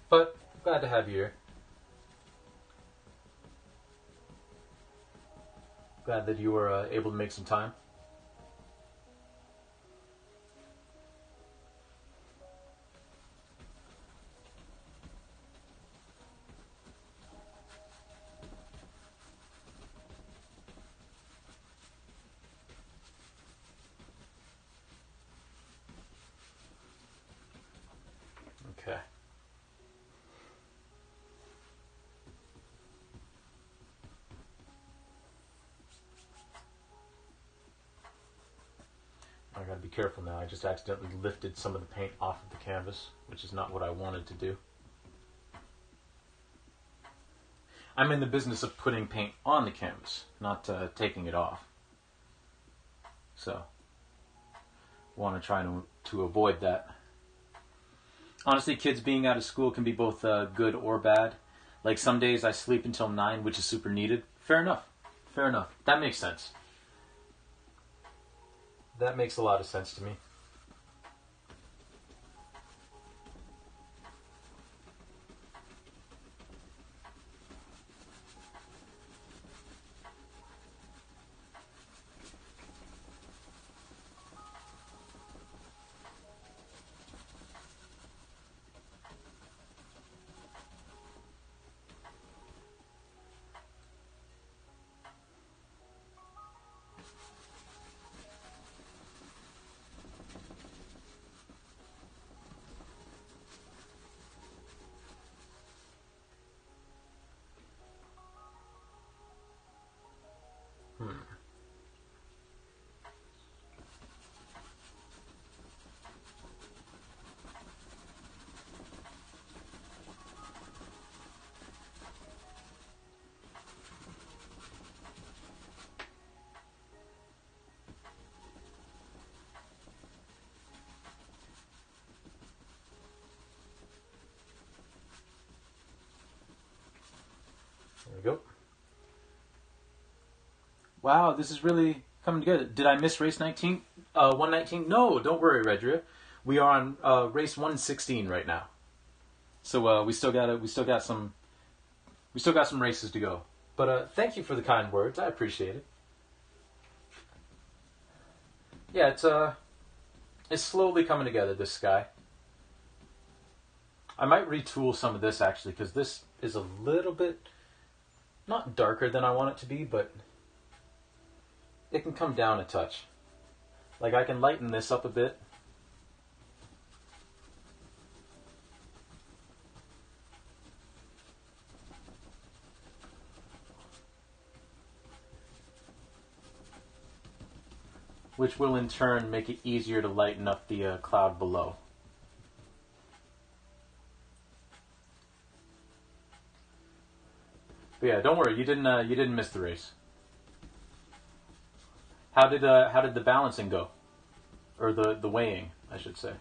S1: But glad to have you here. Glad that you were able to make some time. be careful now. I just accidentally lifted some of the paint off of the canvas, which is not what I wanted to do. I'm in the business of putting paint on the canvas, not taking it off. So, want to try to avoid that. Honestly, kids being out of school can be both good or bad. Like some days I sleep until 9, which is super needed. Fair enough. Fair enough. That makes sense. That makes a lot of sense to me. There we go. Wow, this is really coming together. Did I miss race 19? 119? No, don't worry, Redria. We are on race 116 right now. So we still got some races to go. But thank you for the kind words. I appreciate it. Yeah, it's slowly coming together, this sky. I might retool some of this actually, because this is a little bit not darker than I want it to be, but it can come down a touch. Like I can lighten this up a bit. Which will in turn make it easier to lighten up the cloud below. But yeah, don't worry, you didn't miss the race. How did the balancing go? Or the weighing, I should say.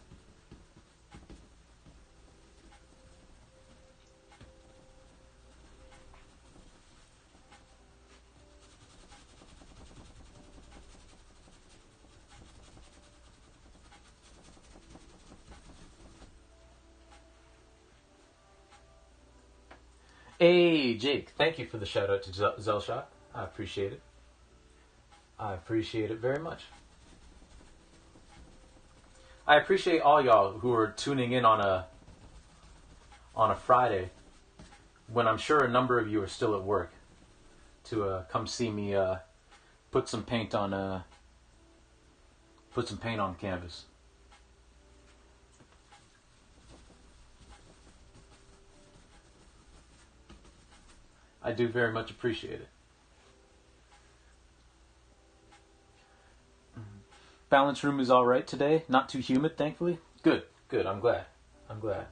S1: Hey, Jake, thank you for the shout out to Zelshot. I appreciate it. I appreciate it very much. I appreciate all y'all who are tuning in on a Friday when I'm sure a number of you are still at work to come see me put some paint on canvas. I do very much appreciate it. Balance room is all right today. Not too humid, thankfully. Good, good. I'm glad. I'm glad.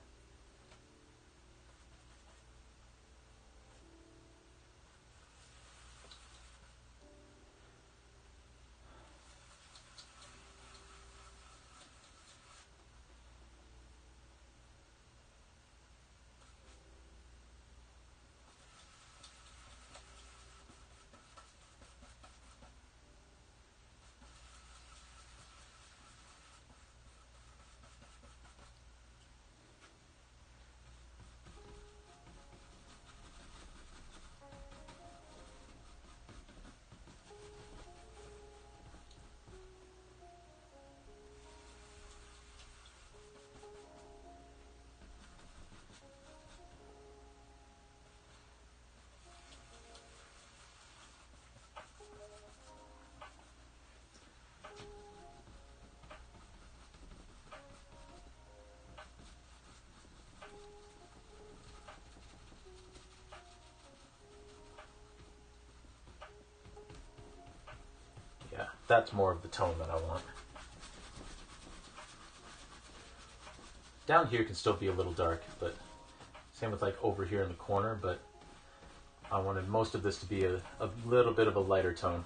S1: Yeah, that's more of the tone that I want. Down here can still be a little dark, but same with like over here in the corner, but I wanted most of this to be a little bit of a lighter tone.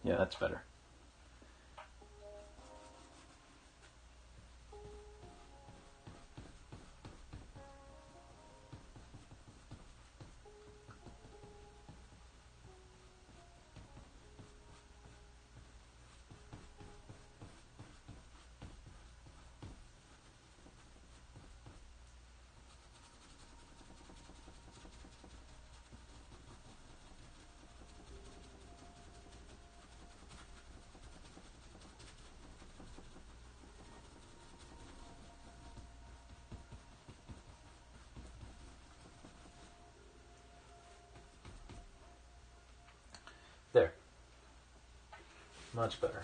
S1: Yeah, that's better. There. Much better.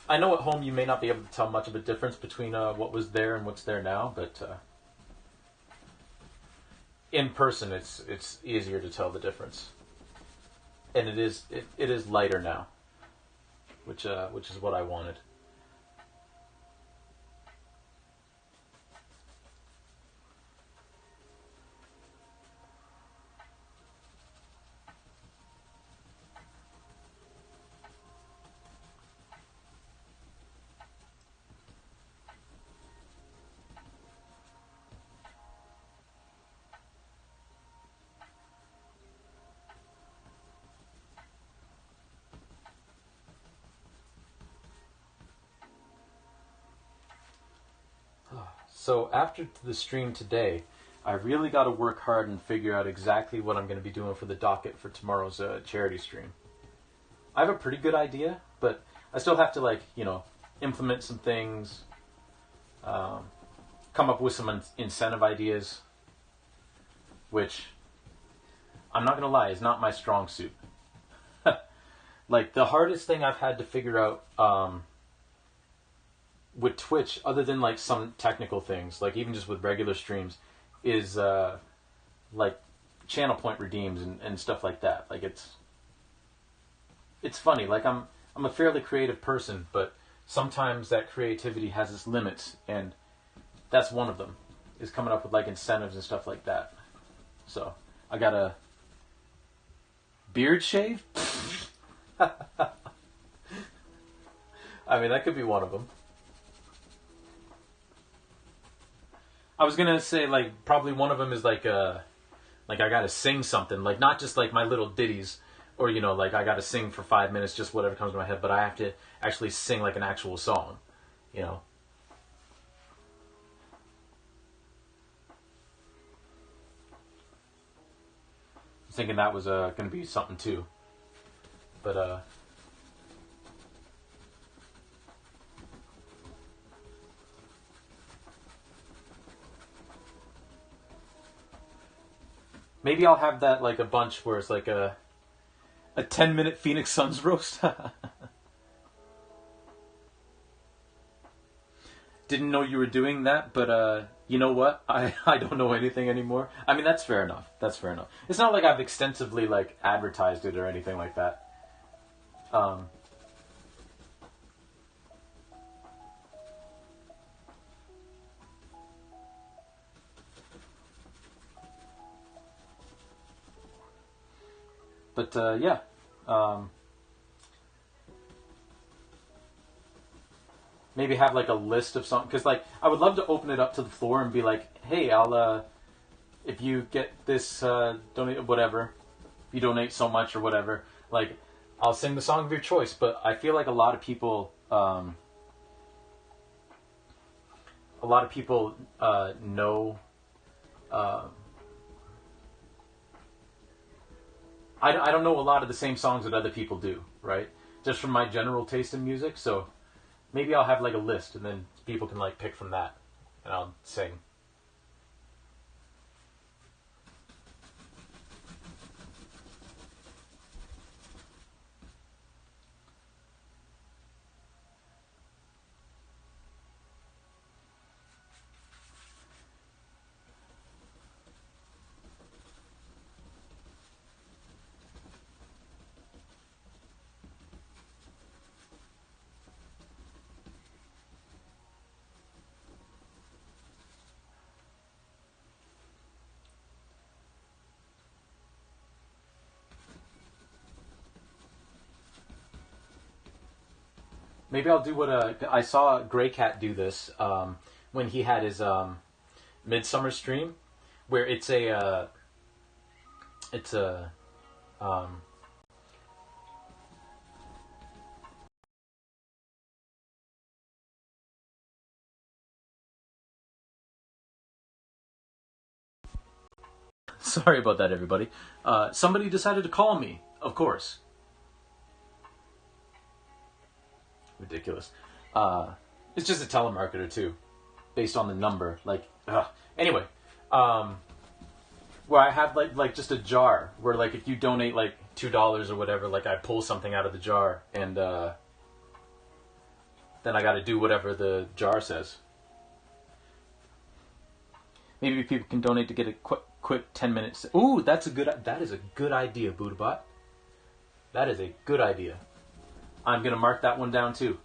S1: I know at home you may not be able to tell much of a difference between what was there and what's there now, but in person it's easier to tell the difference. And it is lighter now, which is what I wanted. So after the stream today, I really got to work hard and figure out exactly what I'm going to be doing for the docket for tomorrow's charity stream. I have a pretty good idea, but I still have to implement some things, come up with some incentive ideas, which I'm not going to lie is not my strong suit. Like the hardest thing I've had to figure out with Twitch, other than like some technical things, like even just with regular streams, is like channel point redeems and stuff like that. Like it's funny. Like I'm a fairly creative person, but sometimes that creativity has its limits, and that's one of them, is coming up with like incentives and stuff like that. So I got a beard shave. I mean, that could be one of them. I was gonna say like probably one of them is like I gotta sing something, like not just like my little ditties, or like I gotta sing for 5 minutes, just whatever comes to my head, but I have to actually sing like an actual song, I was thinking that was gonna be something too, but maybe I'll have that like a bunch where it's like a 10-minute Phoenix Suns roast. Didn't know you were doing that, but you know what? I don't know anything anymore. I mean, that's fair enough. That's fair enough. It's not like I've extensively like advertised it or anything like that. But yeah. Maybe have like a list of something, because like I would love to open it up to the floor and be like, hey, I'll if you get this donate whatever, if you donate so much or whatever, like I'll sing the song of your choice. But I feel like a lot of people know. I don't know a lot of the same songs that other people do, right? Just from my general taste in music. So maybe I'll have like a list, and then people can like pick from that, and I'll sing. Maybe I'll do what I saw Gray Cat do this when he had his midsummer stream, where it's a um, sorry about that, everybody. Somebody decided to call me, of course. Ridiculous. It's just a telemarketer too, based on the number. Like, anyway, where I have like just a jar where like if you donate like $2 or whatever, like I pull something out of the jar and then I got to do whatever the jar says. Maybe people can donate to get a quick 10 minutes. Ooh, that is a good idea, Buddhabot. That is a good idea. I'm gonna mark that one down too.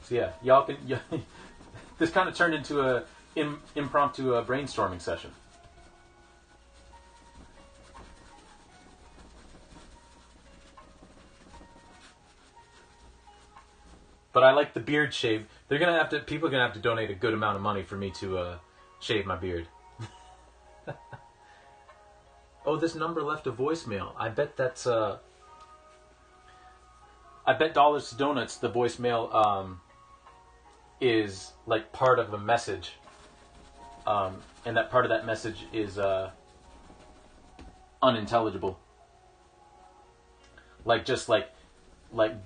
S1: So yeah, y'all can. Yeah, this kind of turned into a impromptu brainstorming session. But I like the beard shave. People are gonna have to donate a good amount of money for me to shave my beard. Oh, this number left a voicemail. I bet that's I bet Dollars to Donuts, the voicemail is like part of a message. And that part of that message is unintelligible. Like just like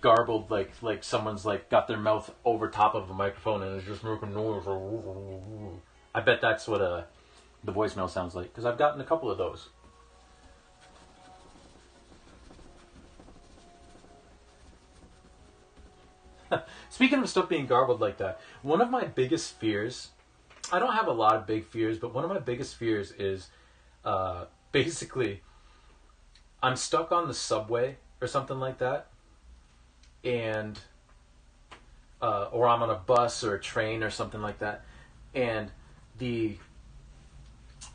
S1: garbled, like someone's like got their mouth over top of a microphone and is just making noise. I bet that's what the voicemail sounds like, because I've gotten a couple of those. Speaking of stuff being garbled like that, one of my biggest fears, I don't have a lot of big fears, but one of my biggest fears is basically I'm stuck on the subway or something like that, and or I'm on a bus or a train or something like that, and the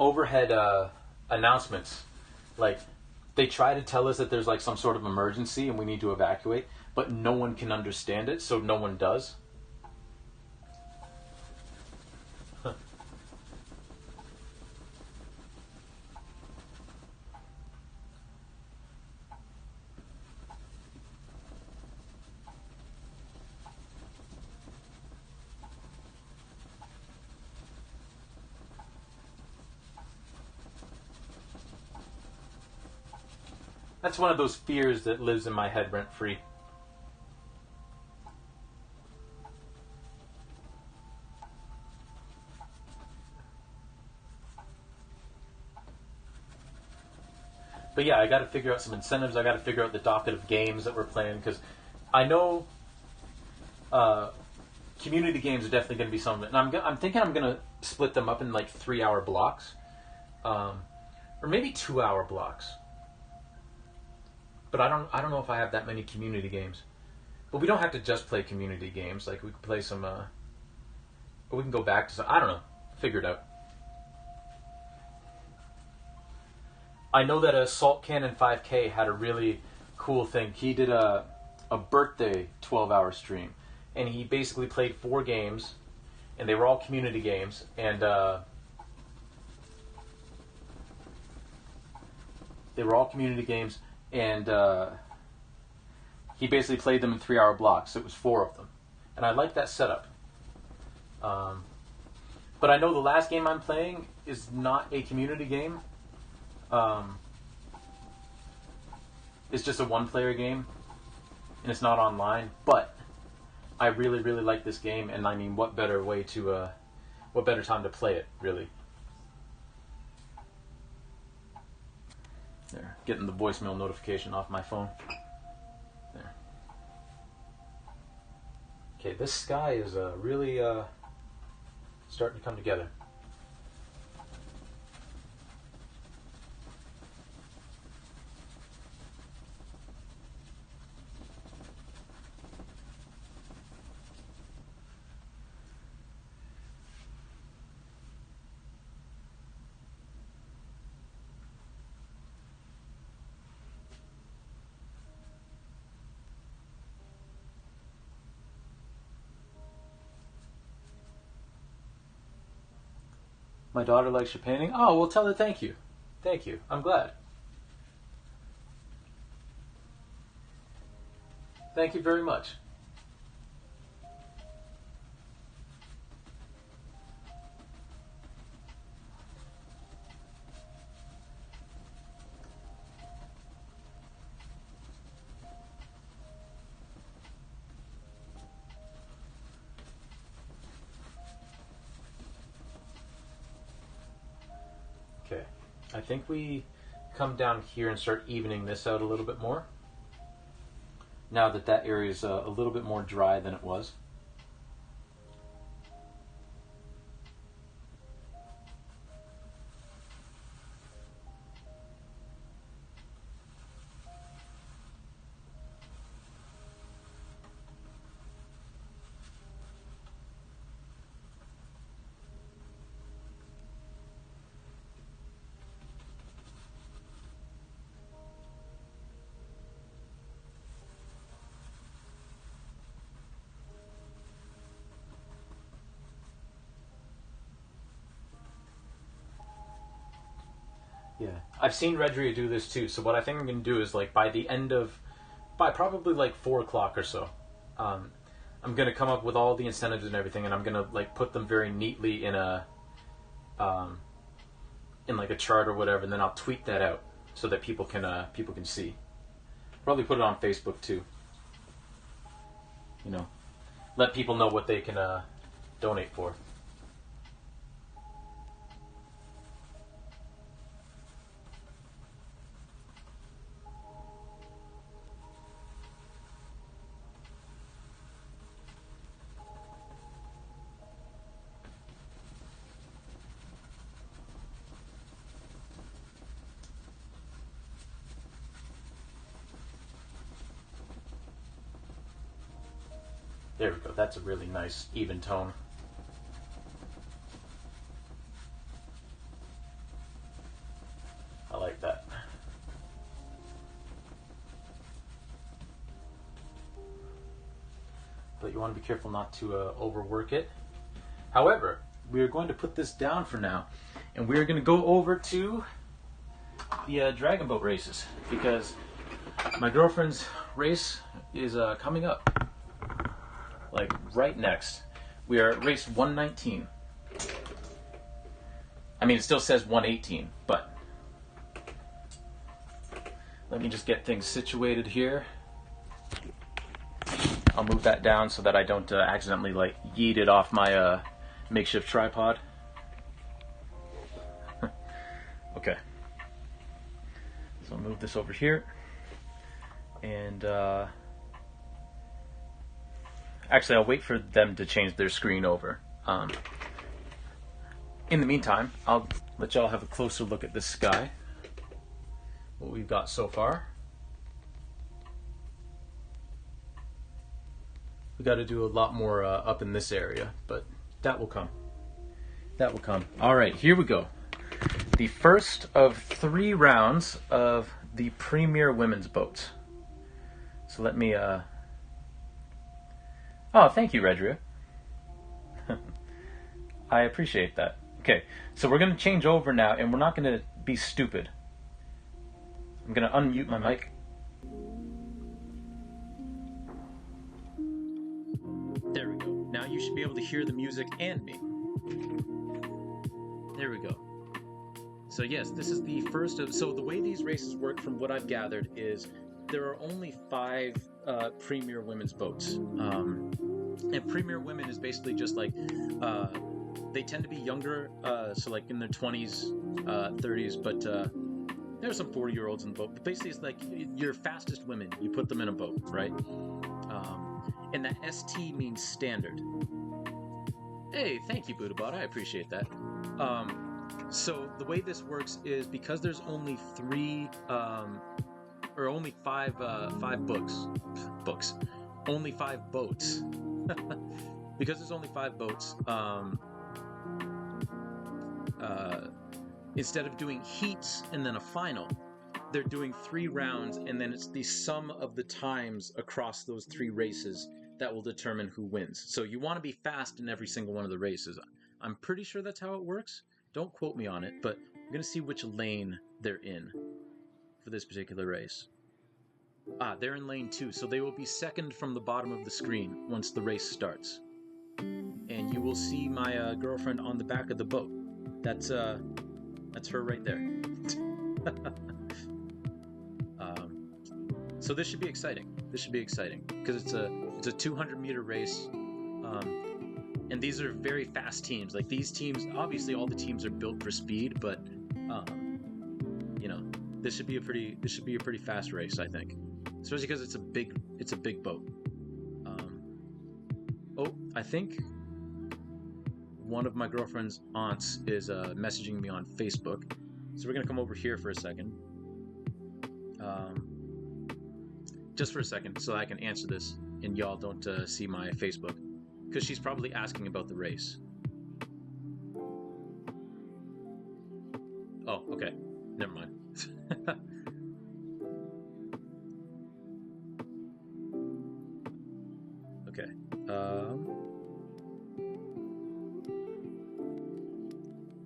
S1: overhead announcements, like, they try to tell us that there's like some sort of emergency and we need to evacuate, but no one can understand it, so no one does. That's one of those fears that lives in my head rent free. But yeah, I got to figure out some incentives. I got to figure out the docket of games that we're playing, because I know community games are definitely going to be something. And I'm thinking I'm going to split them up in like 3-hour blocks, or maybe 2-hour blocks. But I don't know if I have that many community games. But we don't have to just play community games. Like, we could play some. We can go back to some. I don't know. Figure it out. I know that Salt Cannon 5K had a really cool thing. He did a birthday 12-hour stream, and he basically played 4 games, and they were all community games, and he basically played them in 3-hour blocks. It was 4 of them, and I like that setup. But I know the last game I'm playing is not a community game. It's just a 1-player game, and it's not online. But I really, really like this game, and I mean, what better time to play it, really? There, getting the voicemail notification off my phone. There. Okay, this sky is really starting to come together. My daughter likes your painting. Oh, well, tell her thank you. Thank you. I'm glad. Thank you very much. Okay. I think we come down here and start evening this out a little bit more. Now that that area is a little bit more dry than it was. Yeah, I've seen Redria do this too. So what I think I'm going to do is like by probably like 4 o'clock or so, I'm going to come up with all the incentives and everything, and I'm going to like put them very neatly um, in like a chart or whatever, and then I'll tweet that out so that people can see. Probably put it on Facebook too. You know, let people know what they can donate for. There we go. That's a really nice even tone. I like that. But you want to be careful not to overwork it. However, we are going to put this down for now, and we're going to go over to the dragon boat races, because my girlfriend's race is coming up. Like right next. We are at race 119. I mean, it still says 118, but let me just get things situated here. I'll move that down so that I don't accidentally like yeet it off my makeshift tripod. Okay. So I'll move this over here. And actually, I'll wait for them to change their screen over. In the meantime, I'll let y'all have a closer look at this sky. What we've got so far. We got to do a lot more up in this area, but that will come. That will come. All right, here we go. The first of 3 rounds of the Premier Women's Boats. So let me... Oh, thank you, Redria. I appreciate that. Okay, so we're going to change over now, and we're not going to be stupid. I'm going to unmute my mic. There we go. Now you should be able to hear the music and me. There we go. So yes, this is the first of... So the way these races work, from what I've gathered, is there are only 5 Premier Women's Boats. And Premier Women is basically just like... they tend to be younger, so like in their 20s, 30s, but there's some 40-year-olds in the boat. But basically, it's like your fastest women, you put them in a boat, right? And that ST means standard. Hey, thank you, Buddhabot. I appreciate that. So the way this works is because there's only 3, or only 5 books, only 5 boats. Because there's only 5 boats, instead of doing heats and then a final, they're doing 3 rounds, and then it's the sum of the times across those 3 races that will determine who wins. So you want to be fast in every single one of the races. I'm pretty sure that's how it works. Don't quote me on it, but I'm going to see which lane they're in for this particular race. They're in lane 2, so they will be second from the bottom of the screen once the race starts. And you will see my girlfriend on the back of the boat. That's her right there. So this should be exciting. This should be exciting because it's a 200-meter race, and these are very fast teams. Like these teams, obviously, all the teams are built for speed, but you know, this should be a pretty fast race, I think, especially because it's a big boat. I think one of my girlfriend's aunts is messaging me on Facebook, so we're gonna come over here for a second. Just for a second, so I can answer this and y'all don't see my Facebook, because she's probably asking about the race. Oh, okay, never mind. Okay.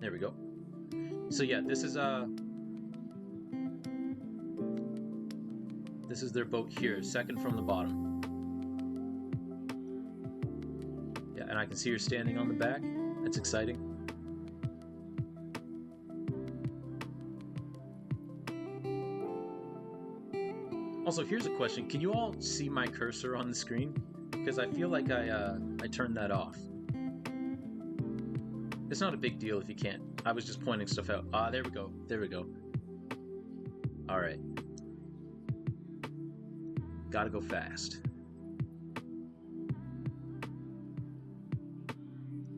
S1: There we go. So yeah, this is their boat here, second from the bottom. Yeah, and I can see her standing on the back. That's exciting. Also, here's a question. Can you all see my cursor on the screen? Because I feel like I turned that off. It's not a big deal if you can't. I was just pointing stuff out. There we go. There we go. All right. Gotta go fast.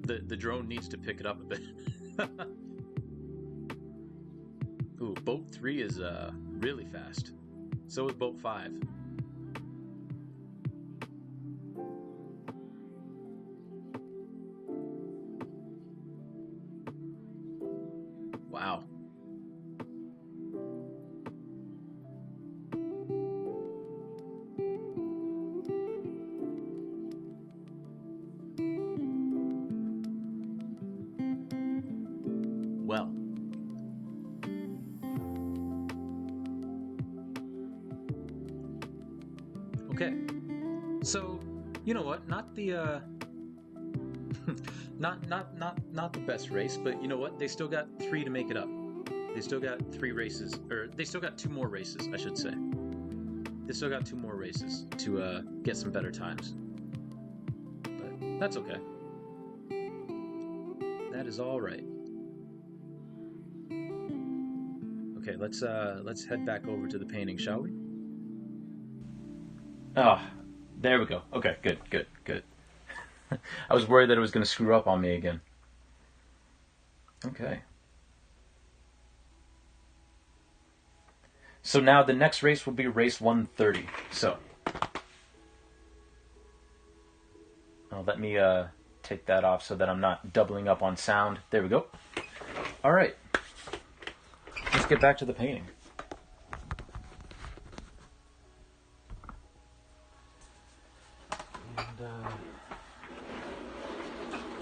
S1: The drone needs to pick it up a bit. Ooh, boat 3 is really fast. So is boat 5. Wow. Well. Okay. So, you know what? Not the not the best race, but you know what? They still got 3 to make it up. They still got 3 races, or they still got 2 more races, I should say. They still got 2 more races to get some better times. But that's okay. That is all right. Okay, let's head back over to the painting, shall we? There we go. Okay, good. I was worried that it was going to screw up on me again. Okay. So now the next race will be race 130. So, let me take that off so that I'm not doubling up on sound. There we go. All right. Let's get back to the painting.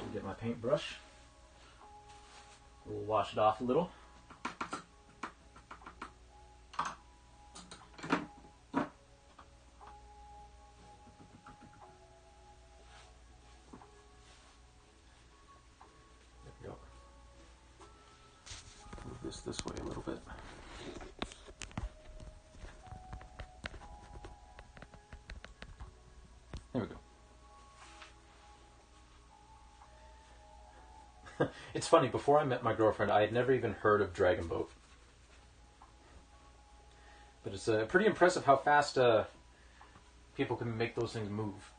S1: And get my paintbrush. We'll wash it off a little. There we go. Move this way a little bit. There we go. It's funny, before I met my girlfriend, I had never even heard of Dragon Boat. But it's pretty impressive how fast people can make those things move.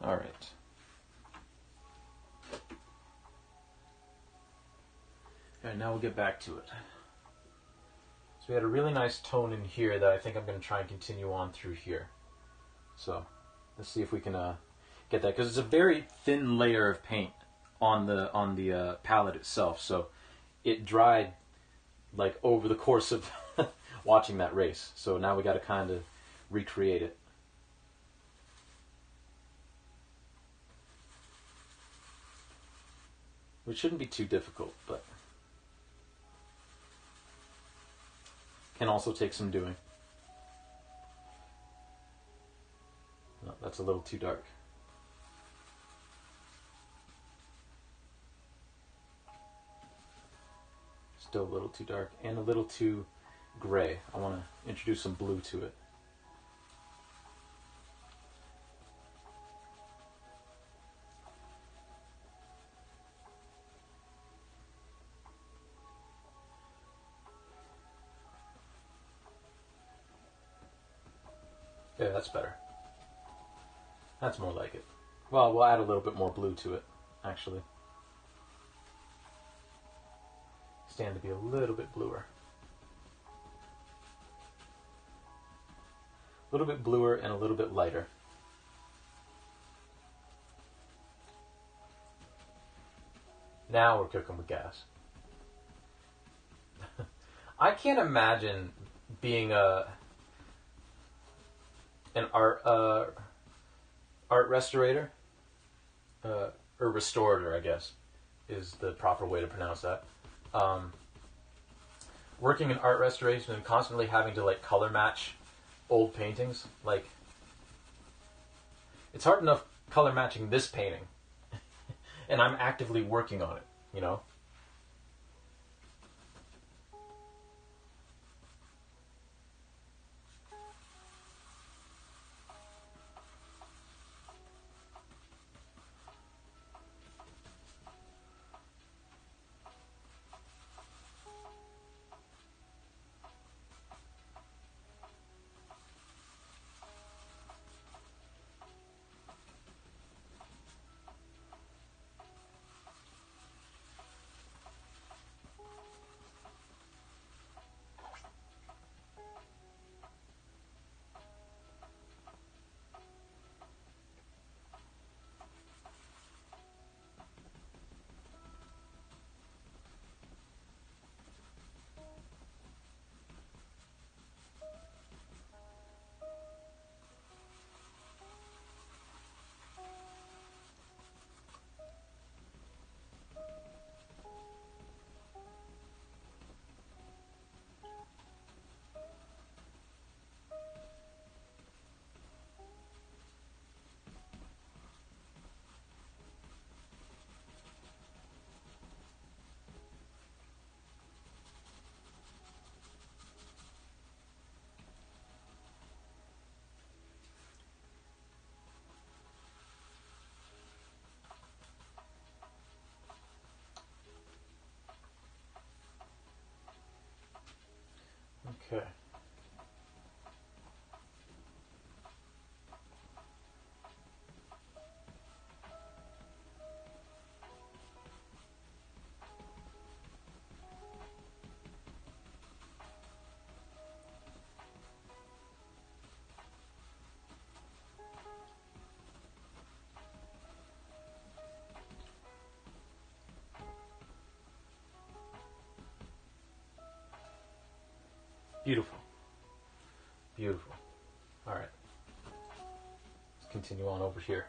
S1: All right. All right, now we'll get back to it. So we had a really nice tone in here that I think I'm going to try and continue on through here. So let's see if we can get that, because it's a very thin layer of paint on the palette itself. So it dried like over the course of watching that race. So now we got to kind of recreate it. which shouldn't be too difficult, but can also take some doing. No, that's a little too dark. Still a little too dark and a little too gray. I want to introduce some blue to it. Yeah, that's better. That's more like it. Well, we'll add a little bit more blue to it, actually. Stand to be a little bit bluer. A little bit bluer and a little bit lighter. Now we're cooking with gas. I can't imagine being an art restorator, or restorator, I guess, is the proper way to pronounce that. Working in art restoration and constantly having to like color match old paintings, like it's hard enough color matching this painting, and I'm actively working on it, you know? Okay. Beautiful. Beautiful. All right. Let's continue on over here.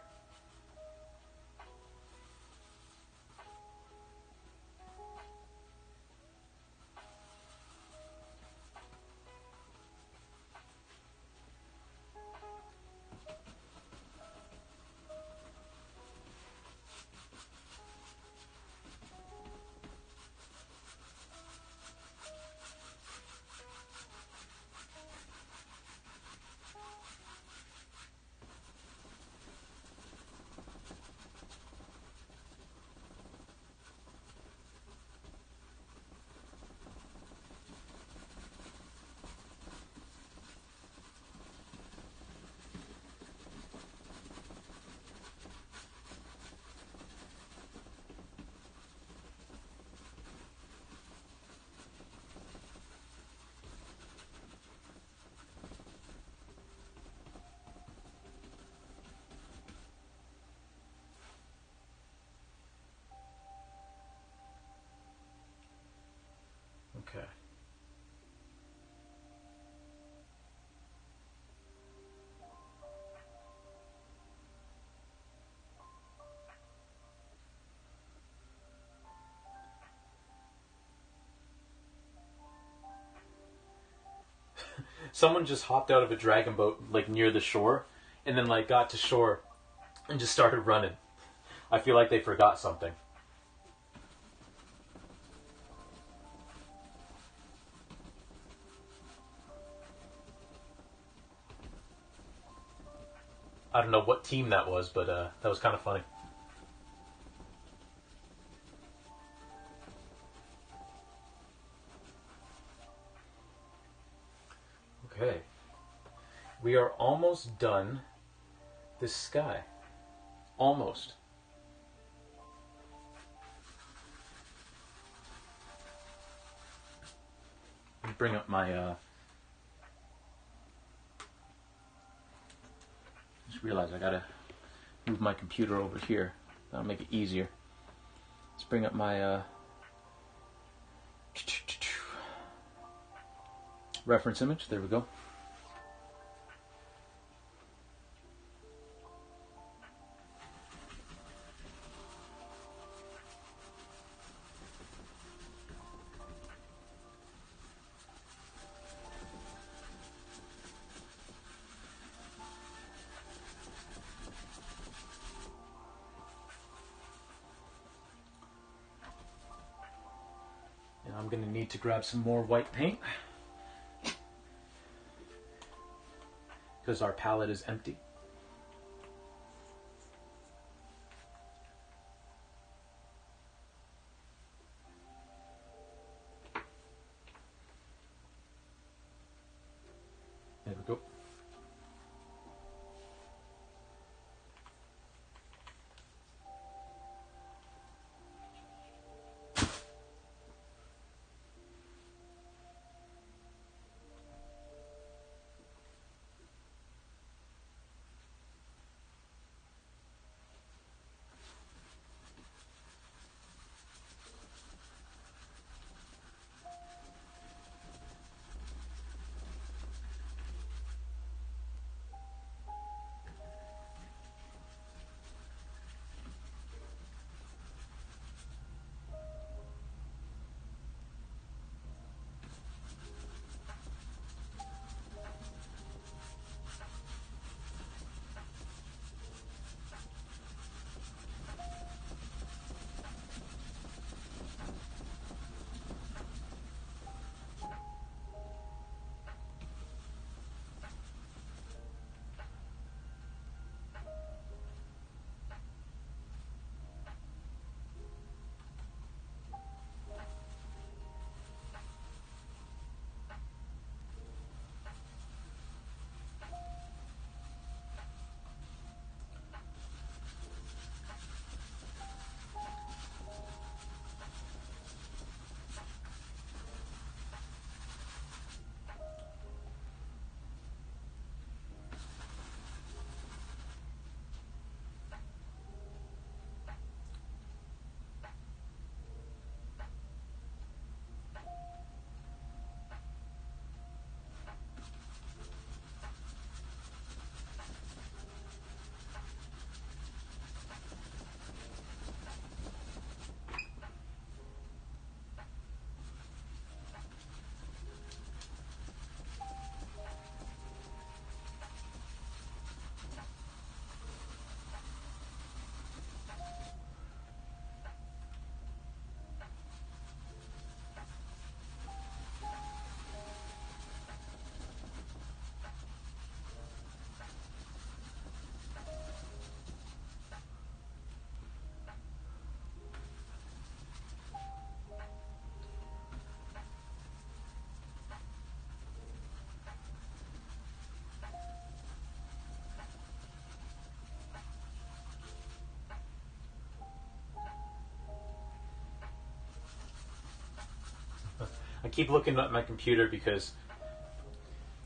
S1: Someone just hopped out of a dragon boat like near the shore, and then like got to shore, and just started running. I feel like they forgot something. I don't know what team that was, but that was kind of funny. Okay. We are almost done this sky. Almost. Let me bring up my... Just realized I gotta move my computer over here. That'll make it easier. Let's bring up my reference image. There we go. I'm going to need to grab some more white paint because our palette is empty. There we go. I keep looking at my computer because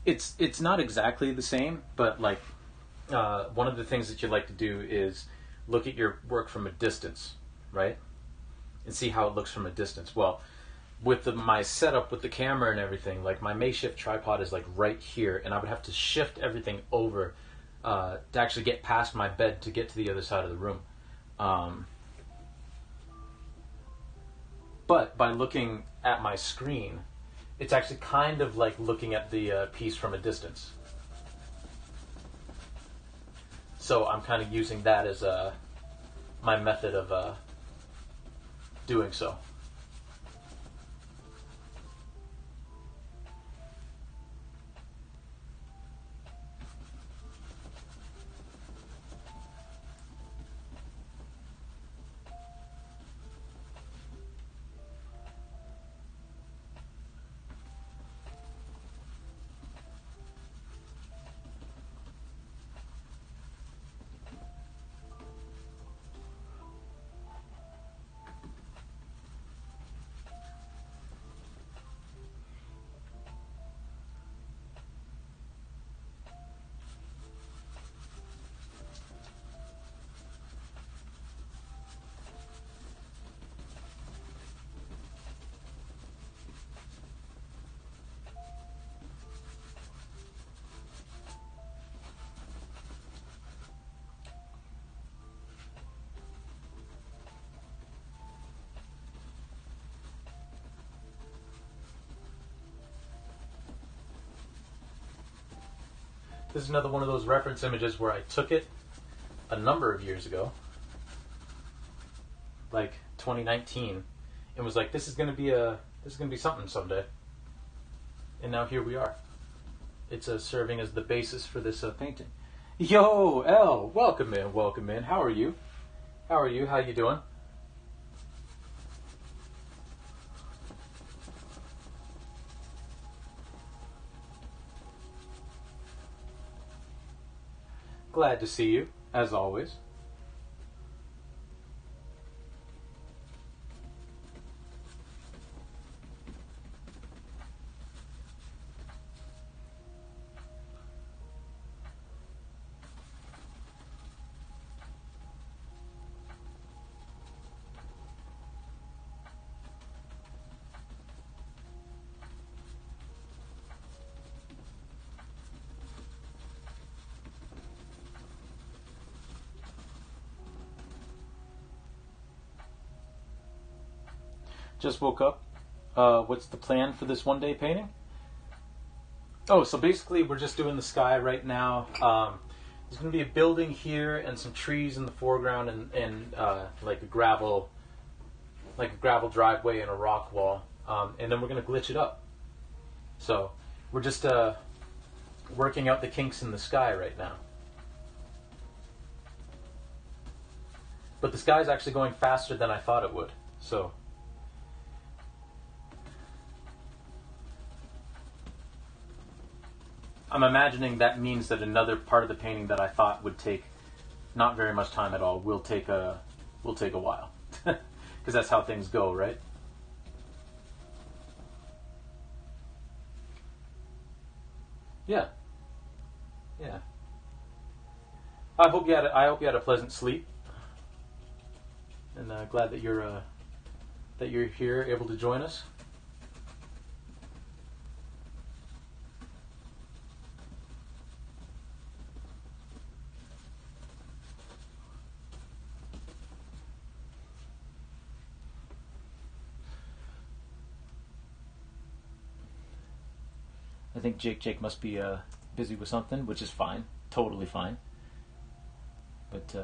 S1: it's not exactly the same, but like one of the things that you like to do is look at your work from a distance, right? And see how it looks from a distance. Well, with my setup with the camera and everything, like my makeshift tripod is like right here, and I would have to shift everything over to actually get past my bed to get to the other side of the room. But by looking at my screen it's actually kind of like looking at the piece from a distance. So I'm kind of using that as my method of doing so. This is another one of those reference images where I took it a number of years ago, like 2019, and was like, this is gonna be something someday. And now here we are. It's serving as the basis for this painting. Yo, Elle, welcome in, welcome in. How are you? How are you? How you doing? Glad to see you, as always. Just woke up. What's the plan for this one-day painting? Oh, so basically we're just doing the sky right now. There's going to be a building here and some trees in the foreground and like a gravel driveway and a rock wall. And then we're going to glitch it up. So we're just working out the kinks in the sky right now. But the sky's actually going faster than I thought it would. So I'm imagining that means that another part of the painting that I thought would take not very much time at all will take a while, because that's how things go, right? Yeah, yeah. I hope you had a pleasant sleep, and glad that you're here, able to join us. I think Jake must be busy with something, which is fine, totally fine. But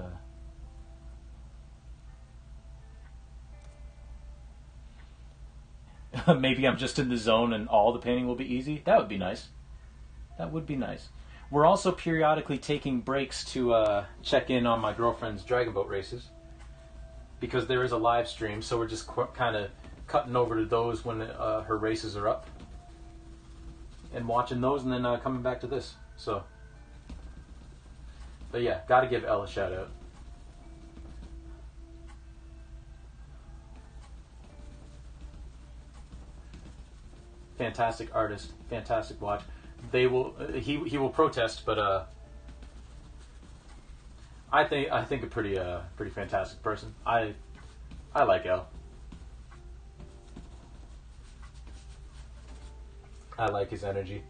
S1: maybe I'm just in the zone and all the painting will be easy. That would be nice. That would be nice. We're also periodically taking breaks to check in on my girlfriend's dragon boat races, because there is a live stream, so we're just kind of cutting over to those when her races are up, and watching those, and then coming back to this. So, but yeah, got to give Elle a shout out. Fantastic artist, fantastic watch. They will he will protest, but I think a pretty fantastic person. I like Elle. I like his energy.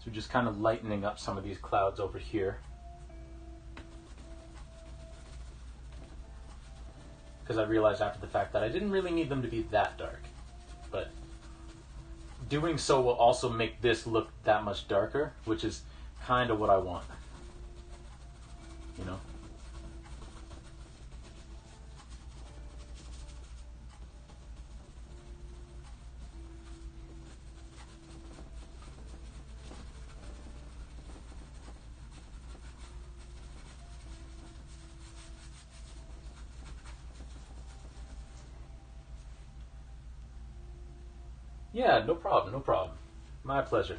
S1: So just kind of lightening up some of these clouds over here. Because I realized after the fact that I didn't really need them to be that dark. But doing so will also make this look that much darker, which is kind of what I want. You know? Yeah, no problem, no problem. My pleasure.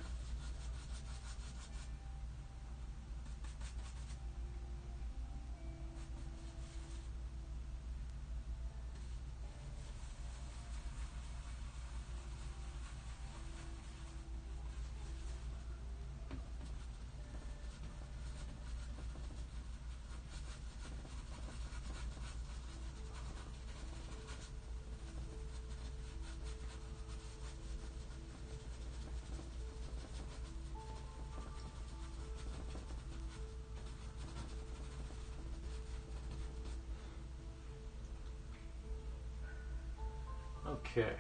S1: Okay.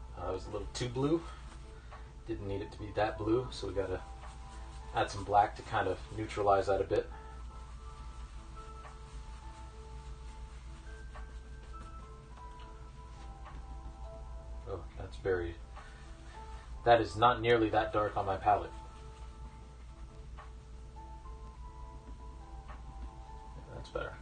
S1: It was a little too blue. Didn't need it to be that blue, so we gotta add some black to kind of neutralize that a bit. Oh, that's very... That is not nearly that dark on my palette. Yeah, that's better.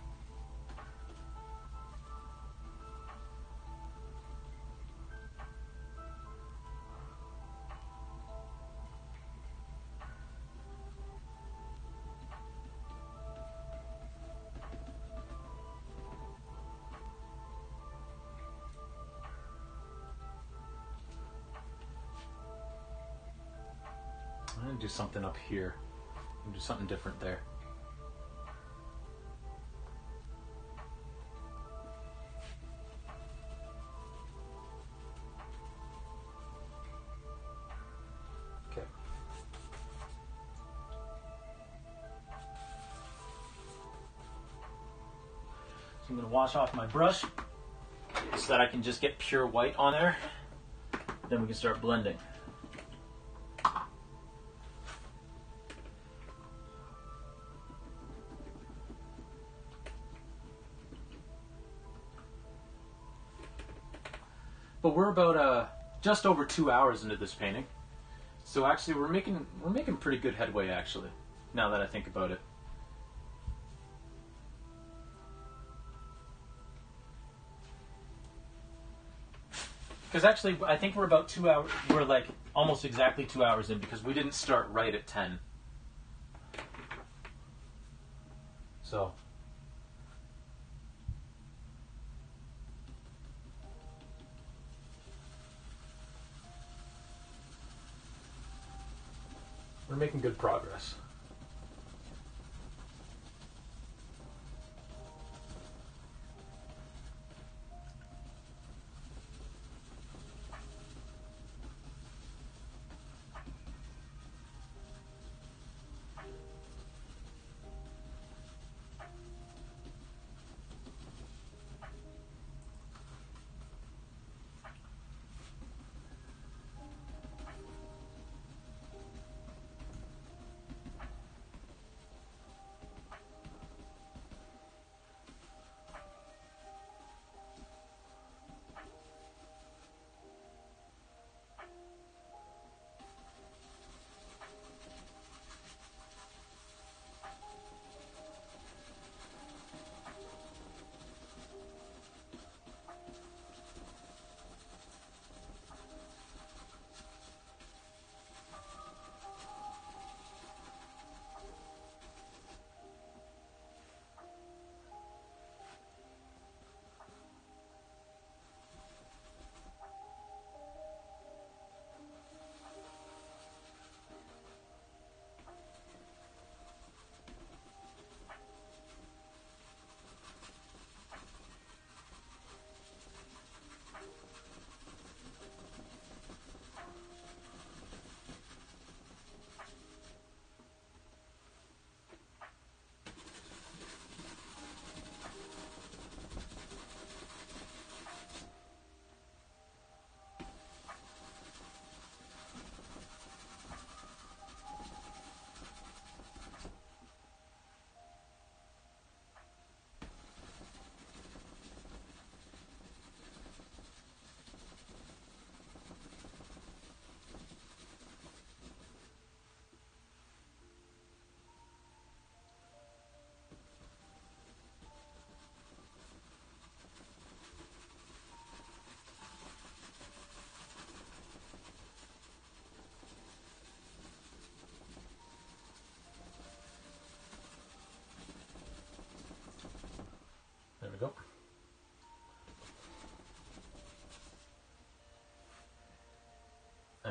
S1: I'm going to do something up here. I'm going to do something different there. Okay. So I'm going to wash off my brush so that I can just get pure white on there. Then we can start blending. But we're about just over 2 hours into this painting, so actually we're making pretty good headway actually. Now that I think about it, because actually I think we're about 2 hours. We're like almost exactly 2 hours in because we didn't start right at 10. So. We're making good progress.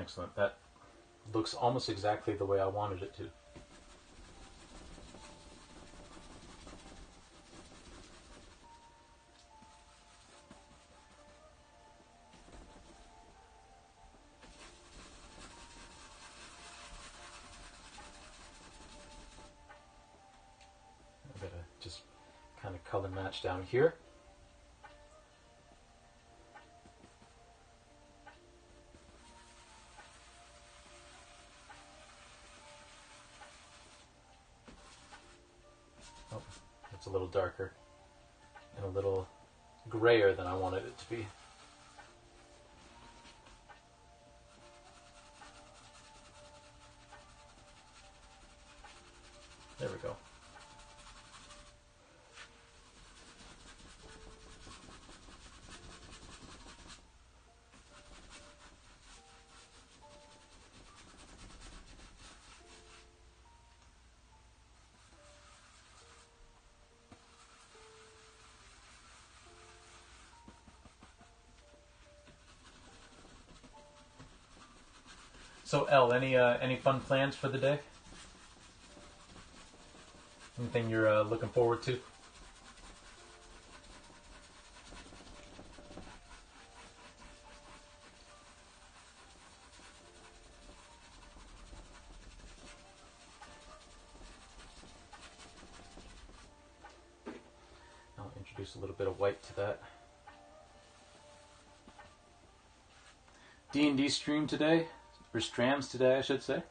S1: Excellent. That looks almost exactly the way I wanted it to. I'm gonna just kind of color match down here. Oh, it's a little darker and a little grayer than I wanted it to be. There we go. So, Elle, any fun plans for the day? Anything you're looking forward to? I'll introduce a little bit of white to that. D&D stream today, or strands today, I should say.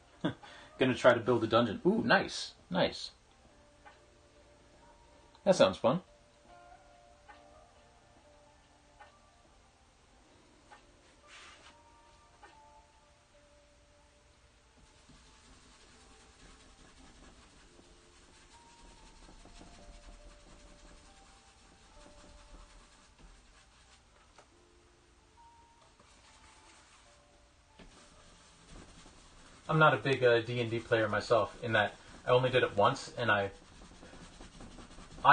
S1: Gonna try to build a dungeon. Ooh, nice, nice. That sounds fun. I'm not a big D&D player myself, in that I only did it once, and I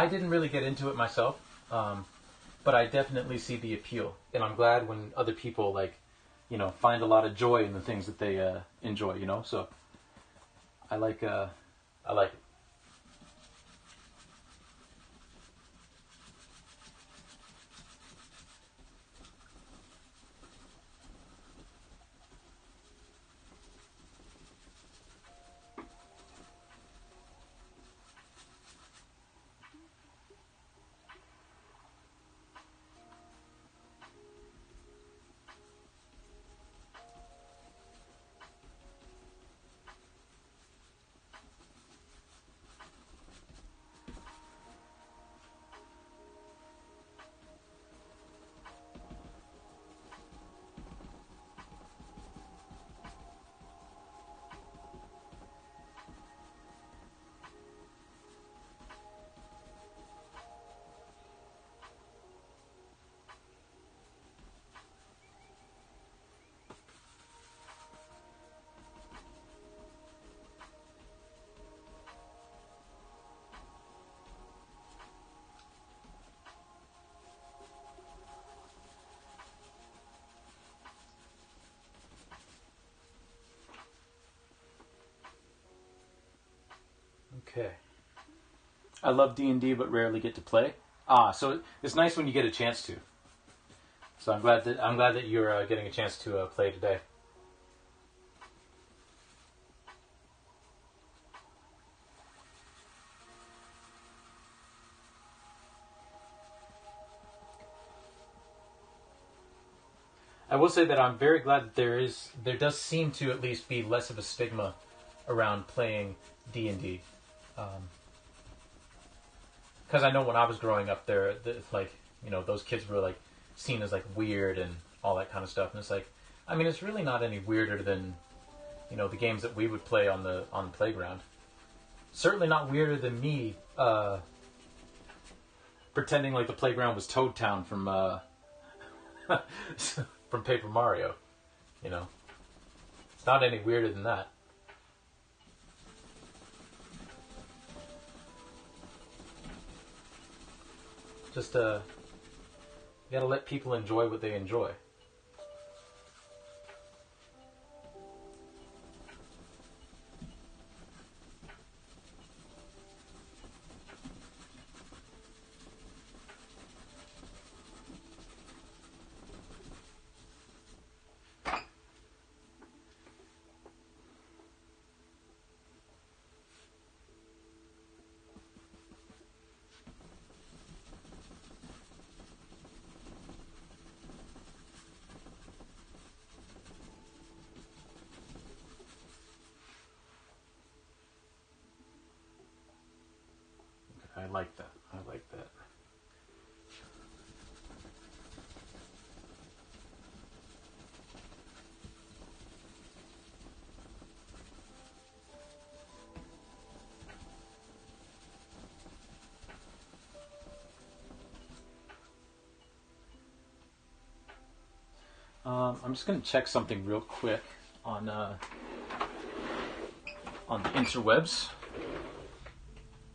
S1: didn't really get into it myself, but I definitely see the appeal, and I'm glad when other people find a lot of joy in the things that they enjoy. So I like it. Okay. I love D&D, but rarely get to play. So it's nice when you get a chance to. So I'm glad that you're getting a chance to play today. I will say that I'm very glad that there does seem to at least be less of a stigma around playing D&D. Because I know when I was growing up, those kids were seen as weird and all that kind of stuff, and it's really not any weirder than the games that we would play on the playground. Certainly not weirder than me pretending like the playground was Toad Town from from Paper Mario. It's not any weirder than that. Just you gotta let people enjoy what they enjoy. I like that. I like that. I'm just going to check something real quick on the interwebs.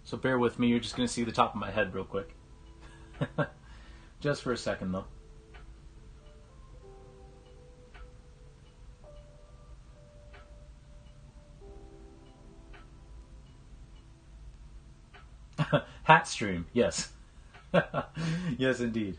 S1: So bear with me. You're just going to see the top of my head real quick. Just for a second, though. Hat stream, yes. Yes, indeed.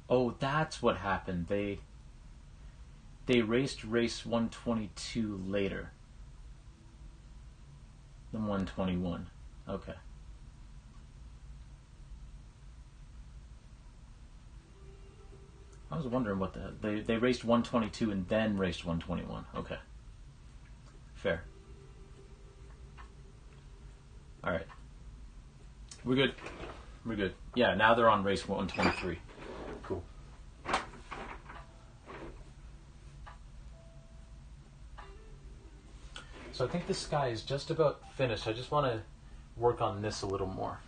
S1: Oh, that's what happened. They raced race 122 later than 121. Okay. I was wondering what they raced 122 and then raced 121. Okay. Fair. All right. We're good. We're good. Yeah, now they're on race 123. Cool. So I think this sky is just about finished. I just want to work on this a little more.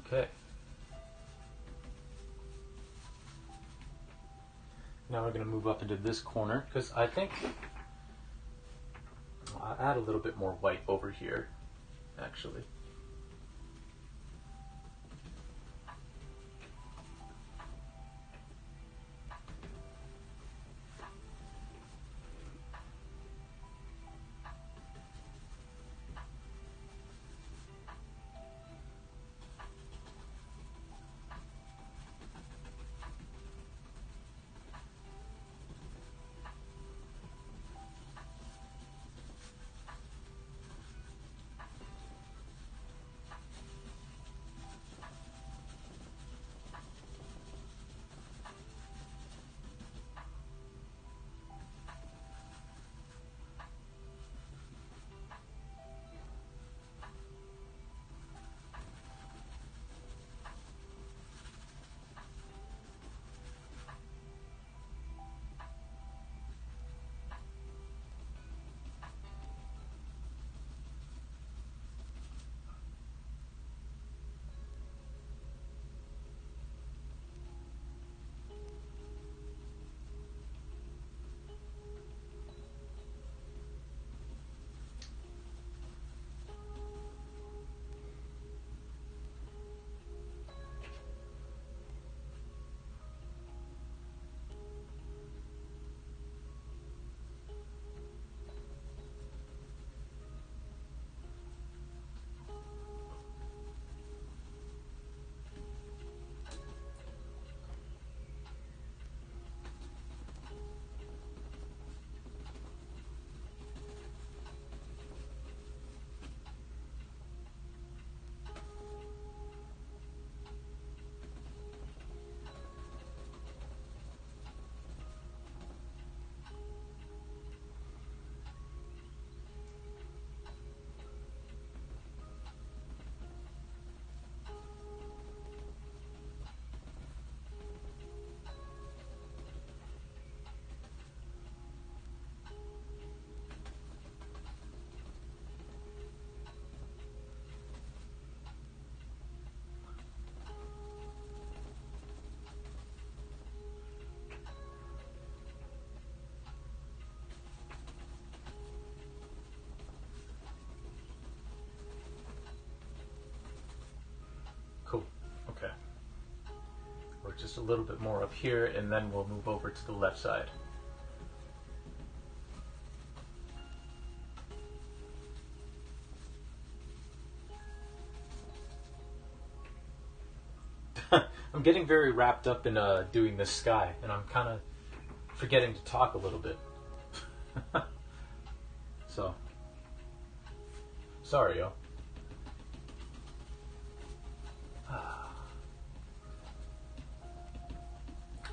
S1: Okay. Now we're going to move up into this corner because I think I'll add a little bit more white over here, actually. work just a little bit more up here, and then we'll move over to the left side. I'm getting very wrapped up in doing this sky, and I'm kind of forgetting to talk a little bit. So, sorry, yo.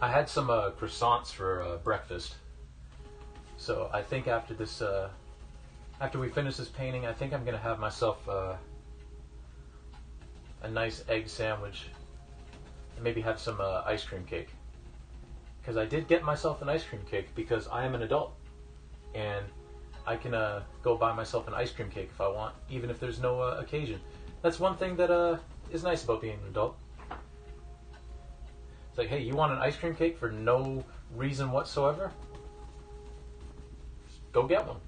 S1: I had some croissants for breakfast, so I think after this, after we finish this painting, I think I'm gonna have myself a nice egg sandwich, and maybe have some ice cream cake. Because I did get myself an ice cream cake because I am an adult, and I can go buy myself an ice cream cake if I want, even if there's no occasion. That's one thing that is nice about being an adult. It's like, hey, you want an ice cream cake for no reason whatsoever? Just go get one.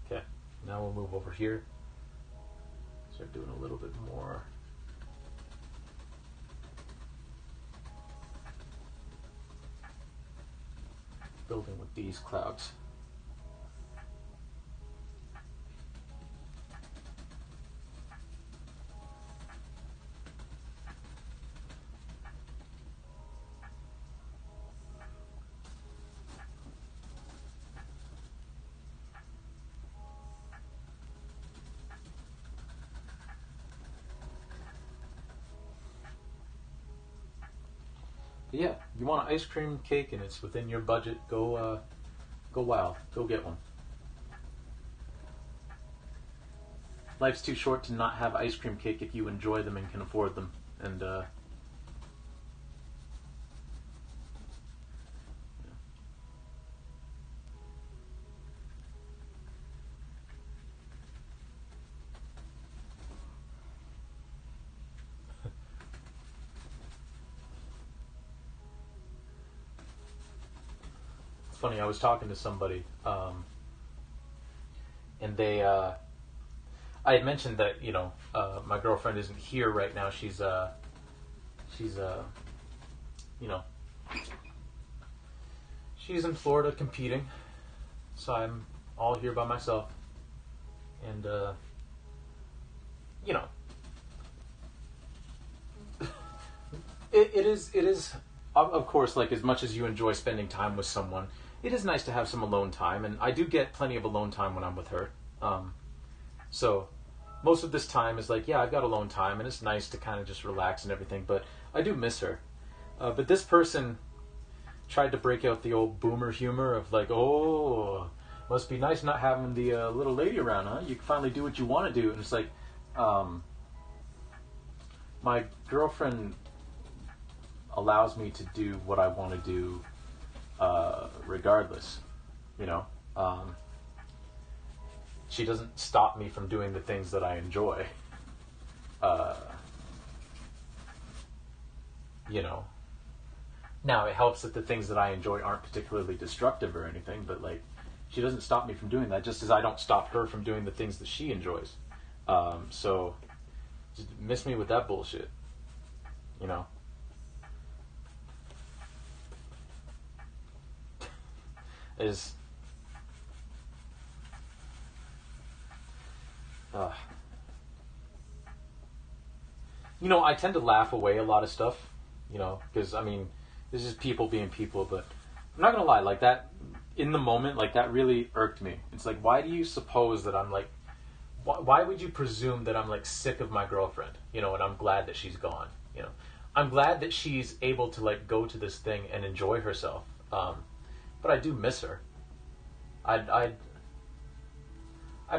S1: Okay, now we'll move over here. Start doing a little bit more. Building with these clouds. Yeah, you want an ice cream cake and it's within your budget, go wild. Go get one. Life's too short to not have ice cream cake if you enjoy them and can afford them. And it's funny, I was talking to somebody, and they I had mentioned that, you know, my girlfriend isn't here right now. She's you know, she's in Florida competing, so I'm all here by myself. And you know, it is of course, like, as much as you enjoy spending time with someone, it is nice to have some alone time, and I do get plenty of alone time when I'm with her. So most of this time is like, yeah, I've got alone time, and it's nice to kind of just relax and everything, but I do miss her. But this person tried to break out the old boomer humor of like, oh, must be nice not having the little lady around, huh? You can finally do what you want to do. And it's like, my girlfriend allows me to do what I want to do regardless, you know. She doesn't stop me from doing the things that I enjoy. You know. Now, it helps that the things that I enjoy aren't particularly destructive or anything, but, like, she doesn't stop me from doing that, just as I don't stop her from doing the things that she enjoys. So, just miss me with that bullshit, you know? Is... you know, I tend to laugh away a lot of stuff, you know, because, I mean, this is people being people, but I'm not gonna lie, like, that, in the moment, like, that really irked me. It's like, why do you suppose that I'm, like, why would you presume that I'm, like, sick of my girlfriend, you know, and I'm glad that she's gone, you know? I'm glad that she's able to, like, go to this thing and enjoy herself, but I do miss her. I'd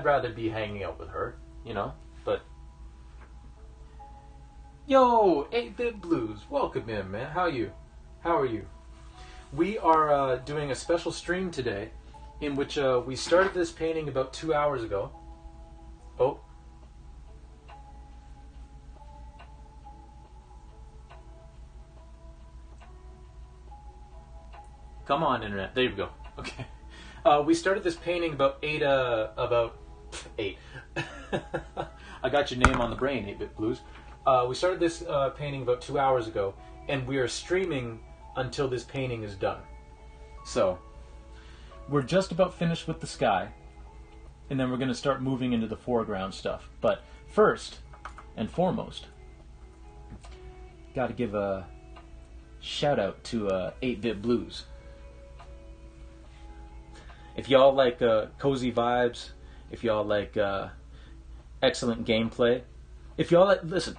S1: rather be hanging out with her, you know, but... Yo, 8-Bit Blues, welcome in, man. How are you? How are you? We are doing a special stream today in which we started this painting about 2 hours ago. Oh. Come on, internet. There you go. Okay. We started this painting about eight. I got your name on the brain, 8-Bit Blues. We started this painting about 2 hours ago, and we are streaming until this painting is done. So, we're just about finished with the sky, and then we're going to start moving into the foreground stuff. But first and foremost, got to give a shout out to 8-Bit Blues. If y'all like cozy vibes, if y'all like excellent gameplay, if y'all like, listen,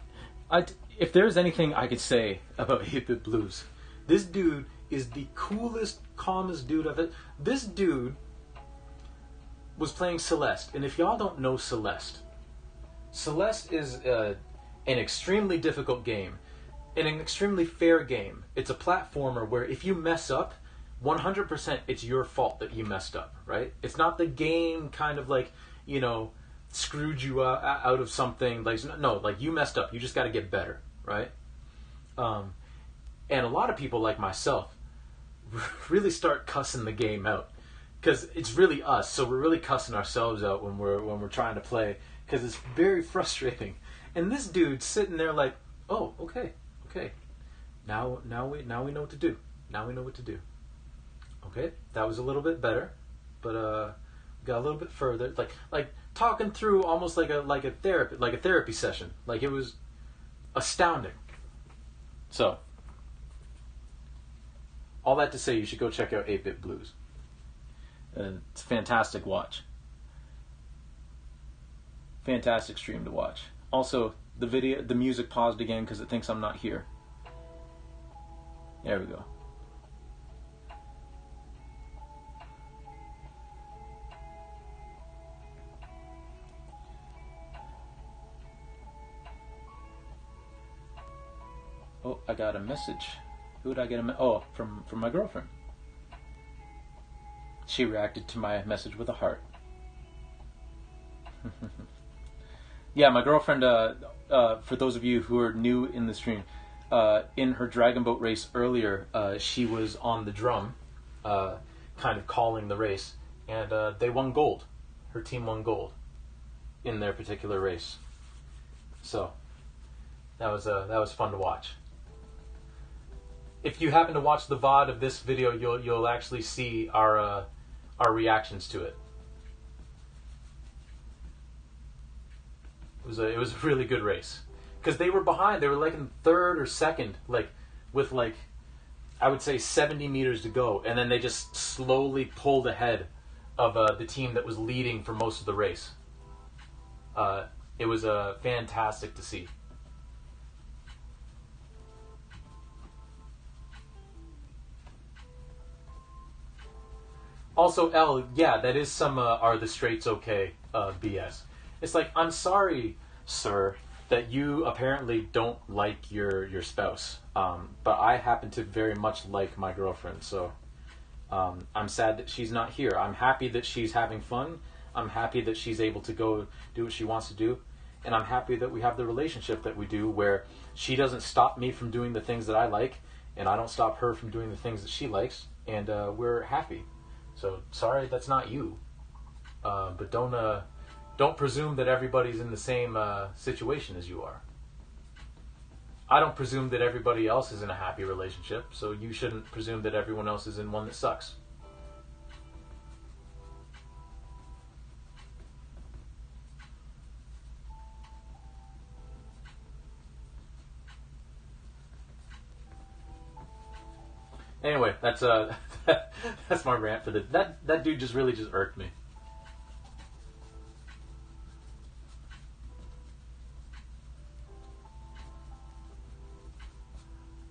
S1: if there's anything I could say about 8-Bit Blues, this dude is the coolest, calmest dude of it. This dude was playing Celeste, and if y'all don't know Celeste, Celeste is an extremely difficult game, and an extremely fair game. It's a platformer where if you mess up, 100% it's your fault that you messed up, right? It's not the game kind of like, you know, screwed you out of something. Like, no, like you messed up. You just got to get better, right? And a lot of people like myself really start cussing the game out because it's really us. So we're really cussing ourselves out when we're trying to play because it's very frustrating. And this dude's sitting there like, oh, okay. Now we know what to do. Now we know what to do. Okay, that was a little bit better, but got a little bit further. Like talking through almost like a therapy session. Like it was astounding. So, all that to say, you should go check out 8-Bit Blues. It's a fantastic watch. Fantastic stream to watch. Also, the music paused again because it thinks I'm not here. There we go. Oh, I got a message. Who did I get from my girlfriend. She reacted to my message with a heart. Yeah, my girlfriend, for those of you who are new in the stream, in her Dragon Boat race earlier, she was on the drum, kind of calling the race, and they won gold. Her team won gold in their particular race. So that was fun to watch. If you happen to watch the VOD of this video, you'll actually see our reactions to it. It was a really good race because they were behind. They were like in third or second, like with like I would say 70 meters to go, and then they just slowly pulled ahead of the team that was leading for most of the race. It was fantastic to see. Also, L, yeah, that is some are the straights okay BS. It's like, I'm sorry, sir, that you apparently don't like your spouse, but I happen to very much like my girlfriend, so I'm sad that she's not here. I'm happy that she's having fun. I'm happy that she's able to go do what she wants to do, and I'm happy that we have the relationship that we do where she doesn't stop me from doing the things that I like, and I don't stop her from doing the things that she likes, and we're happy. So sorry that's not you, but don't presume that everybody's in the same situation as you are. I don't presume that everybody else is in a happy relationship, so you shouldn't presume that everyone else is in one that sucks. Anyway, that's that's my rant for the that dude just really just irked me.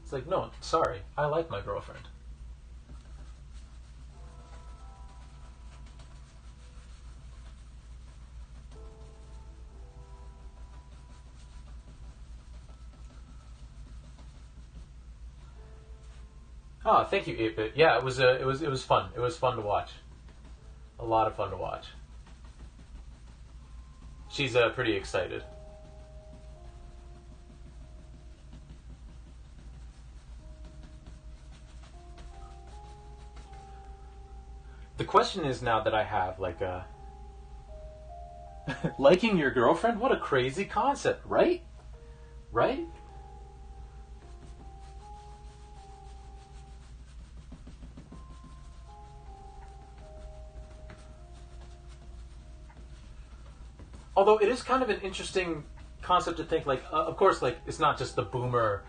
S1: It's like, no, sorry, I like my girlfriend. Oh, thank you, 8-Bit. Yeah, it was fun. It was fun to watch. A lot of fun to watch. She's pretty excited. The question is now that I have like liking your girlfriend. What a crazy concept, right? Right? Although it is kind of an interesting concept to think, like, of course, like it's not just the boomer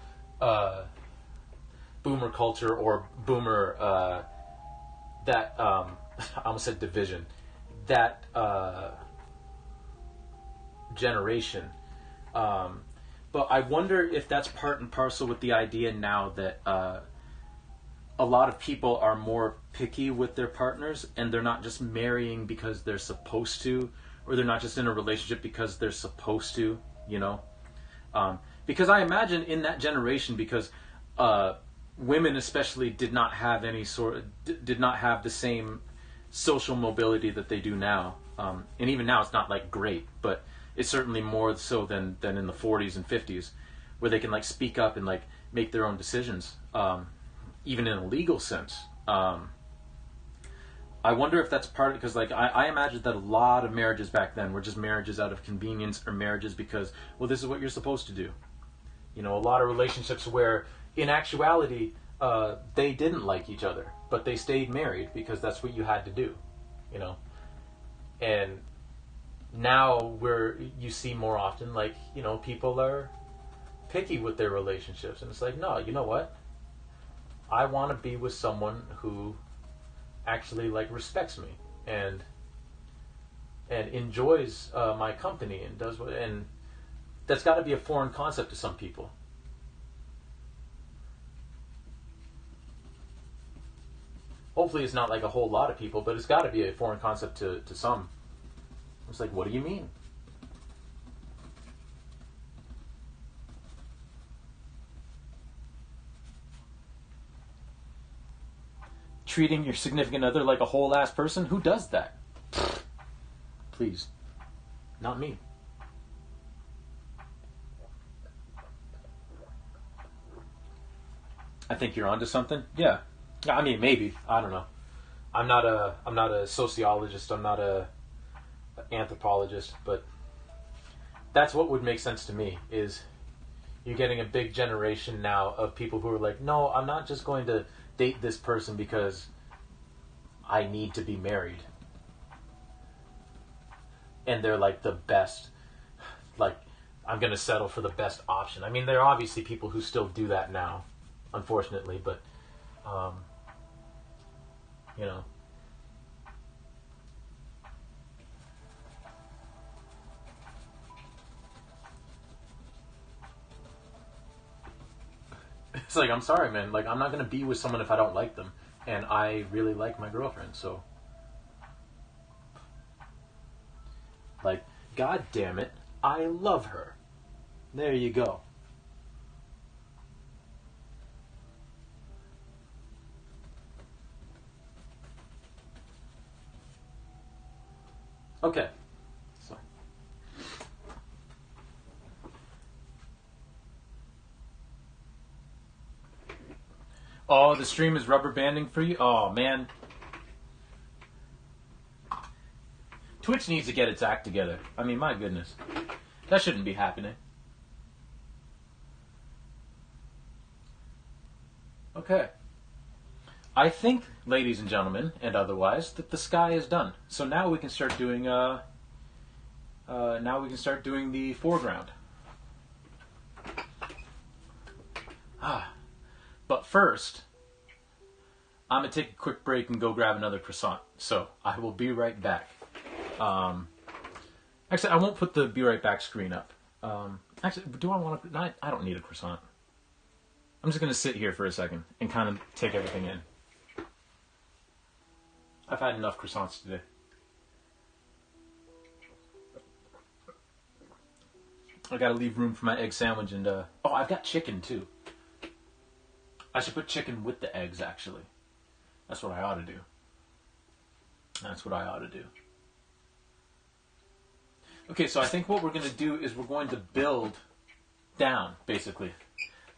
S1: culture or boomer that I almost said division, that generation. But I wonder if that's part and parcel with the idea now that a lot of people are more picky with their partners, and they're not just marrying because they're supposed to, or they're not just in a relationship because they're supposed to, you know? Because I imagine in that generation, because women especially did not have did not have the same social mobility that they do now. And even now it's not like great, but it's certainly more so than in the 40s and 50s, where they can like speak up and like make their own decisions, even in a legal sense. I wonder if that's part of it, because like I imagine that a lot of marriages back then were just marriages out of convenience, or marriages because, well, this is what you're supposed to do. You know, a lot of relationships where in actuality they didn't like each other, but they stayed married because that's what you had to do, you know. And now where you see more often, like, you know, people are picky with their relationships, and it's like, no, you know what, I want to be with someone who actually like respects me and enjoys my company and does what, and that's got to be a foreign concept to some people. Hopefully it's not like a whole lot of people, but it's got to be a foreign concept to some. It's like, what do you mean? Treating your significant other like a whole ass person? Who does that? Please. Not me. I think you're onto something. Yeah. I mean, maybe. I don't know. I'm not a sociologist. I'm not a anthropologist, but that's what would make sense to me. Is you're getting a big generation now of people who are like, no, I'm not just going to date this person because I need to be married, and they're like the best. Like, I'm going to settle for the best option. I mean, there are obviously people who still do that now, unfortunately, but you know. It's like, I'm sorry, man. Like, I'm not going to be with someone if I don't like them. And I really like my girlfriend, so. Like, god damn it, I love her. There you go. Okay. So. Oh, the stream is rubber banding for you? Oh, man. Twitch needs to get its act together. I mean, my goodness. That shouldn't be happening. Okay. I think, ladies and gentlemen, and otherwise, that the sky is done. So now we can start doing, the foreground. But first, I'm going to take a quick break and go grab another croissant. So I will be right back. Actually, I won't put the be right back screen up. Actually, do I want to? I don't need a croissant. I'm just going to sit here for a second and kind of take everything in. I've had enough croissants today. I got to leave room for my egg sandwich and, oh, I've got chicken too. I should put chicken with the eggs, actually. That's what I ought to do. That's what I ought to do. Okay, so I think what we're going to do is we're going to build down, basically,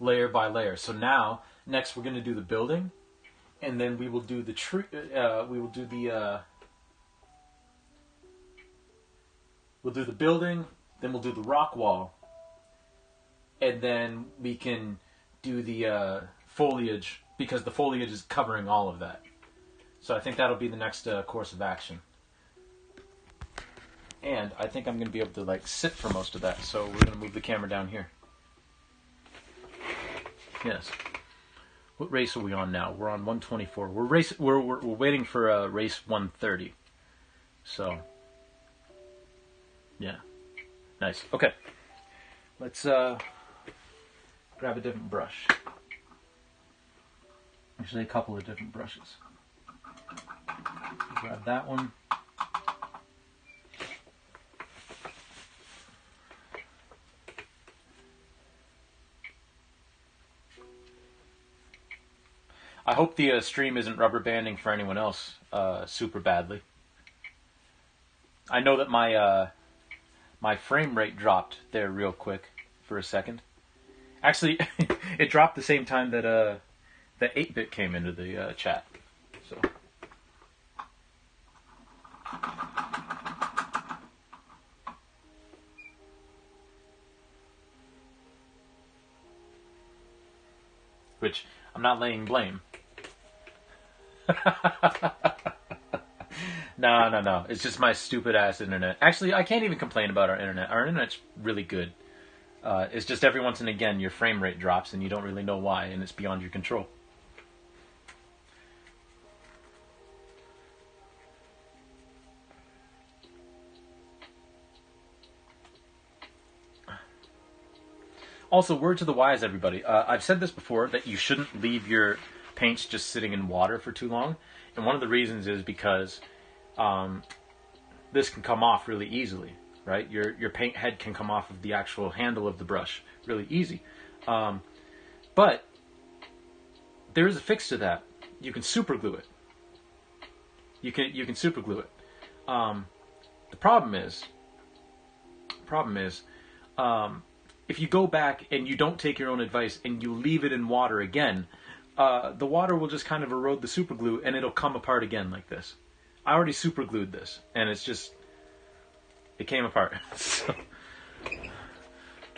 S1: layer by layer. So now, next we're going to do the building, and then we will do the we'll do the building, then we'll do the rock wall, and then we can do the foliage, because the foliage is covering all of that. So I think that'll be the next course of action. And I think I'm going to be able to like sit for most of that, so we're going to move the camera down here. Yes. What race are we on now? We're on 124. We're waiting for race 130. So, yeah. Nice. Okay. Let's grab a different brush. Actually, a couple of different brushes. Grab that one. I hope the stream isn't rubber banding for anyone else super badly. I know that my frame rate dropped there real quick for a second. Actually, it dropped the same time that the 8-bit came into the chat. So. Which I'm not laying blame. No. It's just my stupid ass internet. Actually, I can't even complain about our internet. Our internet's really good. It's just every once and again your frame rate drops and you don't really know why, and it's beyond your control. Also, word to the wise, everybody. I've said this before, that you shouldn't leave your paints just sitting in water for too long. And one of the reasons is because this can come off really easily, right? Your paint head can come off of the actual handle of the brush really easy. But there is a fix to that. You can super glue it. You can super glue it. The problem is, if you go back and you don't take your own advice and you leave it in water again, the water will just kind of erode the super glue and it'll come apart again like this. I already super glued this and it came apart. So.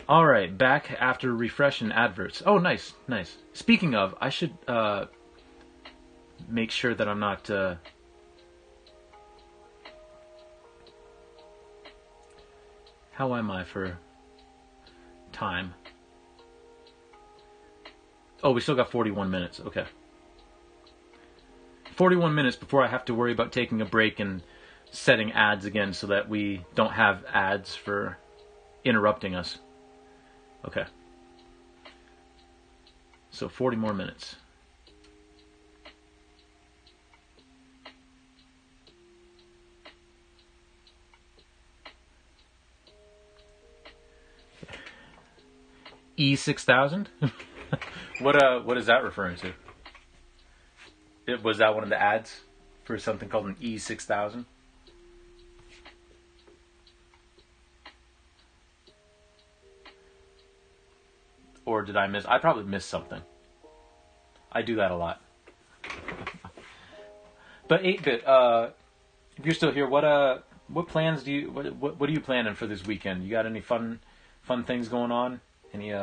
S1: All right, back after refresh and adverts. Oh, nice. Speaking of, I should make sure that I'm not... How am I for time? Oh, we still got 41 minutes. Okay. 41 minutes before I have to worry about taking a break and setting ads again so that we don't have ads for interrupting us. Okay. So 40 more minutes. E6000? What is that referring to? Was that one of the ads for something called an E6000? Or did I miss? I probably missed something. I do that a lot. But 8-bit, if you're still here, what plans do you what are you planning for this weekend? You got any fun things going on? Any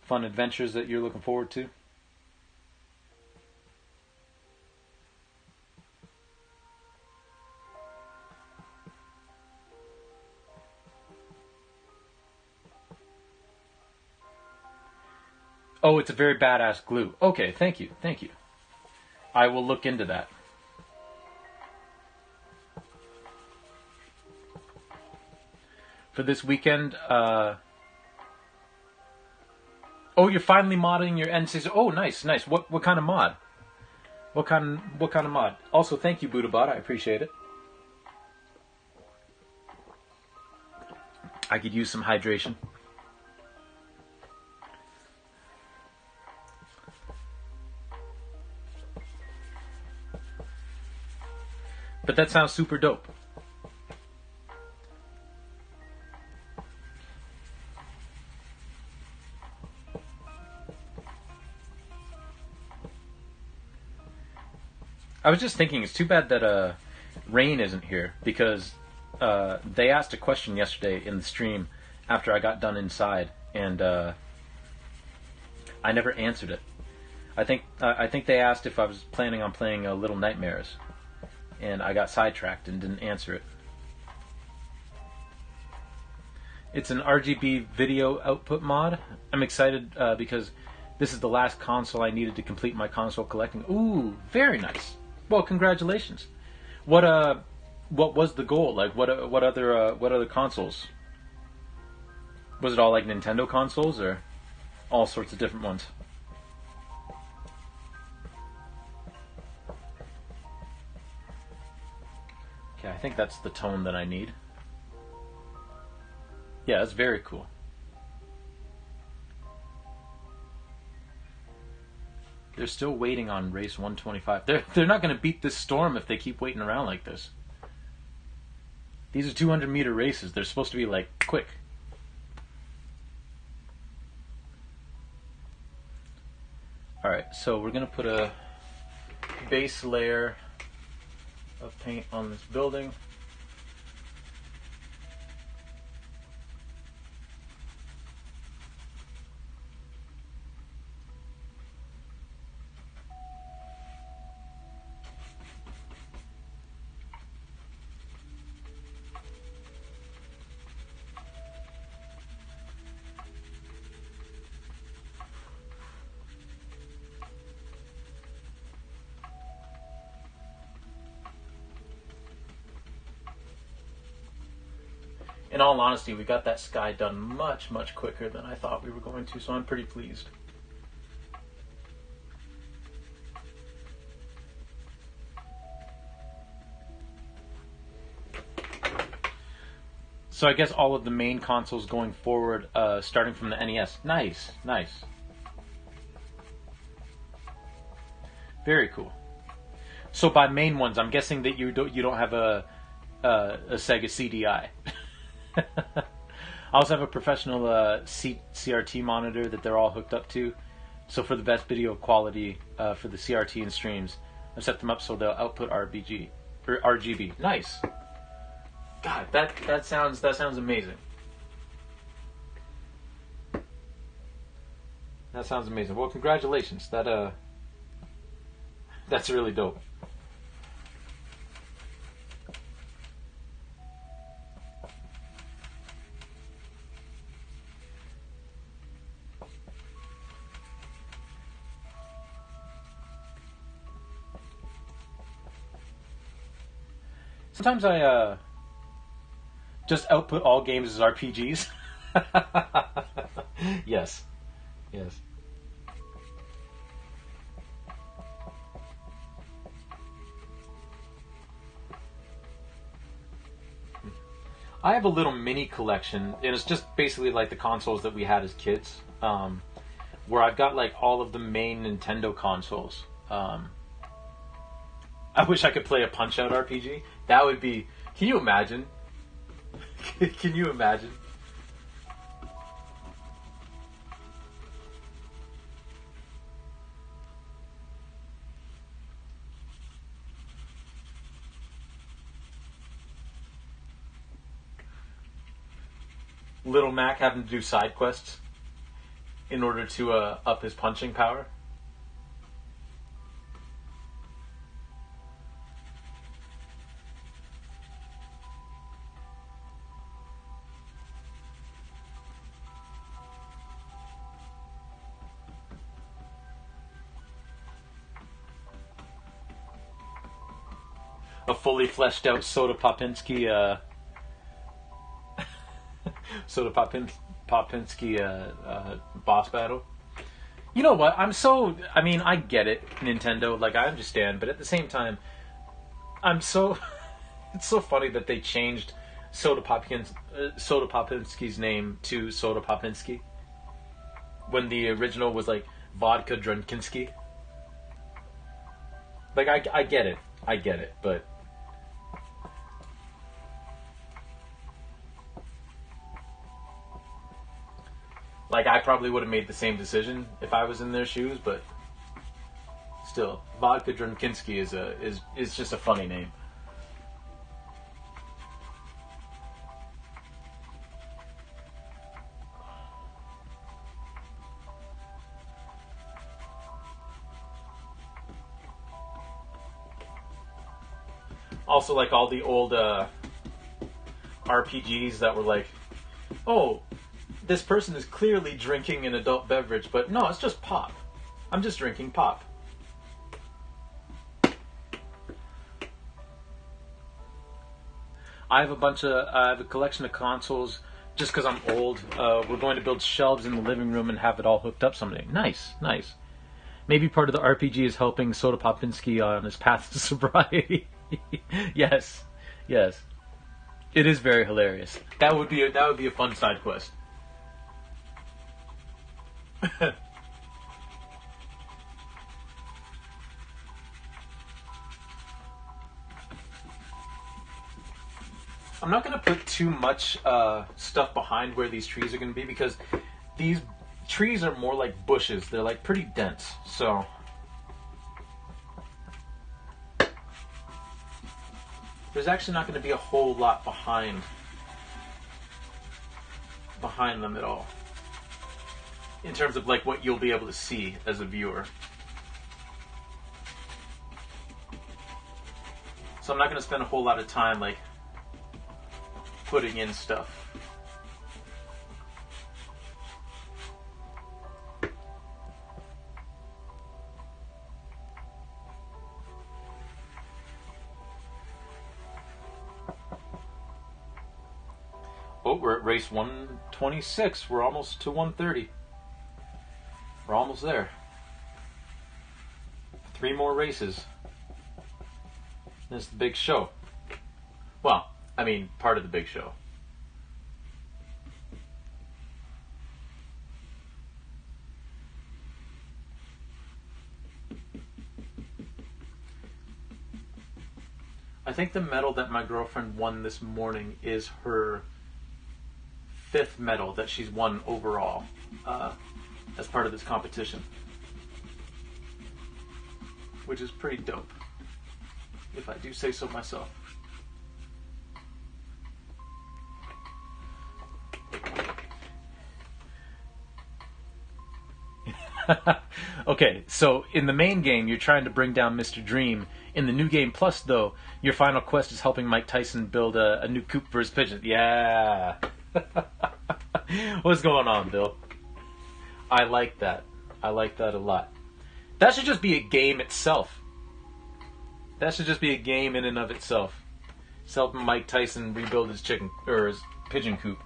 S1: fun adventures that you're looking forward to? Oh, it's a very badass glue. Okay, thank you. I will look into that. For this weekend, oh, you're finally modding your N6. Oh, nice. What kind of mod? What kind of mod? Also, thank you, BuddhaBot. I appreciate it. I could use some hydration. But that sounds super dope. I was just thinking, it's too bad that Rain isn't here, because they asked a question yesterday in the stream after I got done inside, and I never answered it. I think they asked if I was planning on playing Little Nightmares, and I got sidetracked and didn't answer it. It's an RGB video output mod. I'm excited because this is the last console I needed to complete my console collecting. Ooh, very nice. Well, congratulations. What was the goal? Like, what other consoles? Was it all like Nintendo consoles, or all sorts of different ones? Okay, I think that's the tone that I need. Yeah, that's very cool. They're still waiting on race 125. They're not going to beat this storm if they keep waiting around like this. These are 200-meter races. They're supposed to be, like, quick. Alright, so we're going to put a base layer of paint on this building. In all honesty, we got that sky done much, much quicker than I thought we were going to, so I'm pretty pleased. So I guess all of the main consoles going forward, starting from the NES. Nice, nice. Very cool. So by main ones, I'm guessing that you don't have a Sega CDI. I also have a professional CRT monitor that they're all hooked up to. So for the best video quality for the CRT and streams, I've set them up so they'll output RGB. Nice. God, that sounds amazing. That sounds amazing. Well, congratulations. That's really dope. Sometimes I just output all games as RPGs. Yes. Yes. I have a little mini collection, and it's just basically like the consoles that we had as kids, where I've got like all of the main Nintendo consoles. I wish I could play a Punch-Out RPG. That would be... Can you imagine? Can you imagine? Little Mac having to do side quests in order to up his punching power. A fully fleshed out Soda Popinski boss battle. You know what? I mean, I get it, Nintendo. Like, I understand, but at the same time, it's so funny that they changed Soda Popinski's name to Soda Popinski when the original was like Vodka Drunkinski. Like, I get it, but. Like, I probably would have made the same decision if I was in their shoes, but Still, vodka Drunkinski is just a funny name. Also, like all the old RPGs that were like, oh, this person is clearly drinking an adult beverage, but no, it's just pop. I'm just drinking pop. I have a collection of consoles just because I'm old. We're going to build shelves in the living room and have it all hooked up someday. Nice, nice. Maybe part of the RPG is helping Soda Popinski on his path to sobriety. Yes, yes. It is very hilarious. That would be a fun side quest. I'm not going to put too much stuff behind where these trees are going to be because these trees are more like bushes. They're like pretty dense. So there's actually not going to be a whole lot behind them at all in terms of like what you'll be able to see as a viewer. So I'm not going to spend a whole lot of time like putting in stuff. Oh, we're at race 126. We're almost to 130. We're almost there. 3 more races. This is the big show. Well, I mean, part of the big show. I think the medal that my girlfriend won this morning is her 5th medal that she's won overall as part of this competition, which is pretty dope, if I do say so myself. Okay, so in the main game, you're trying to bring down Mr. Dream. In the new game plus, though, your final quest is helping Mike Tyson build a new coop for his pigeon. Yeah. What's going on, Bill? I like that. I like that a lot. That should just be a game itself. That should just be a game in and of itself. It's helping Mike Tyson rebuild his chicken or his pigeon coop.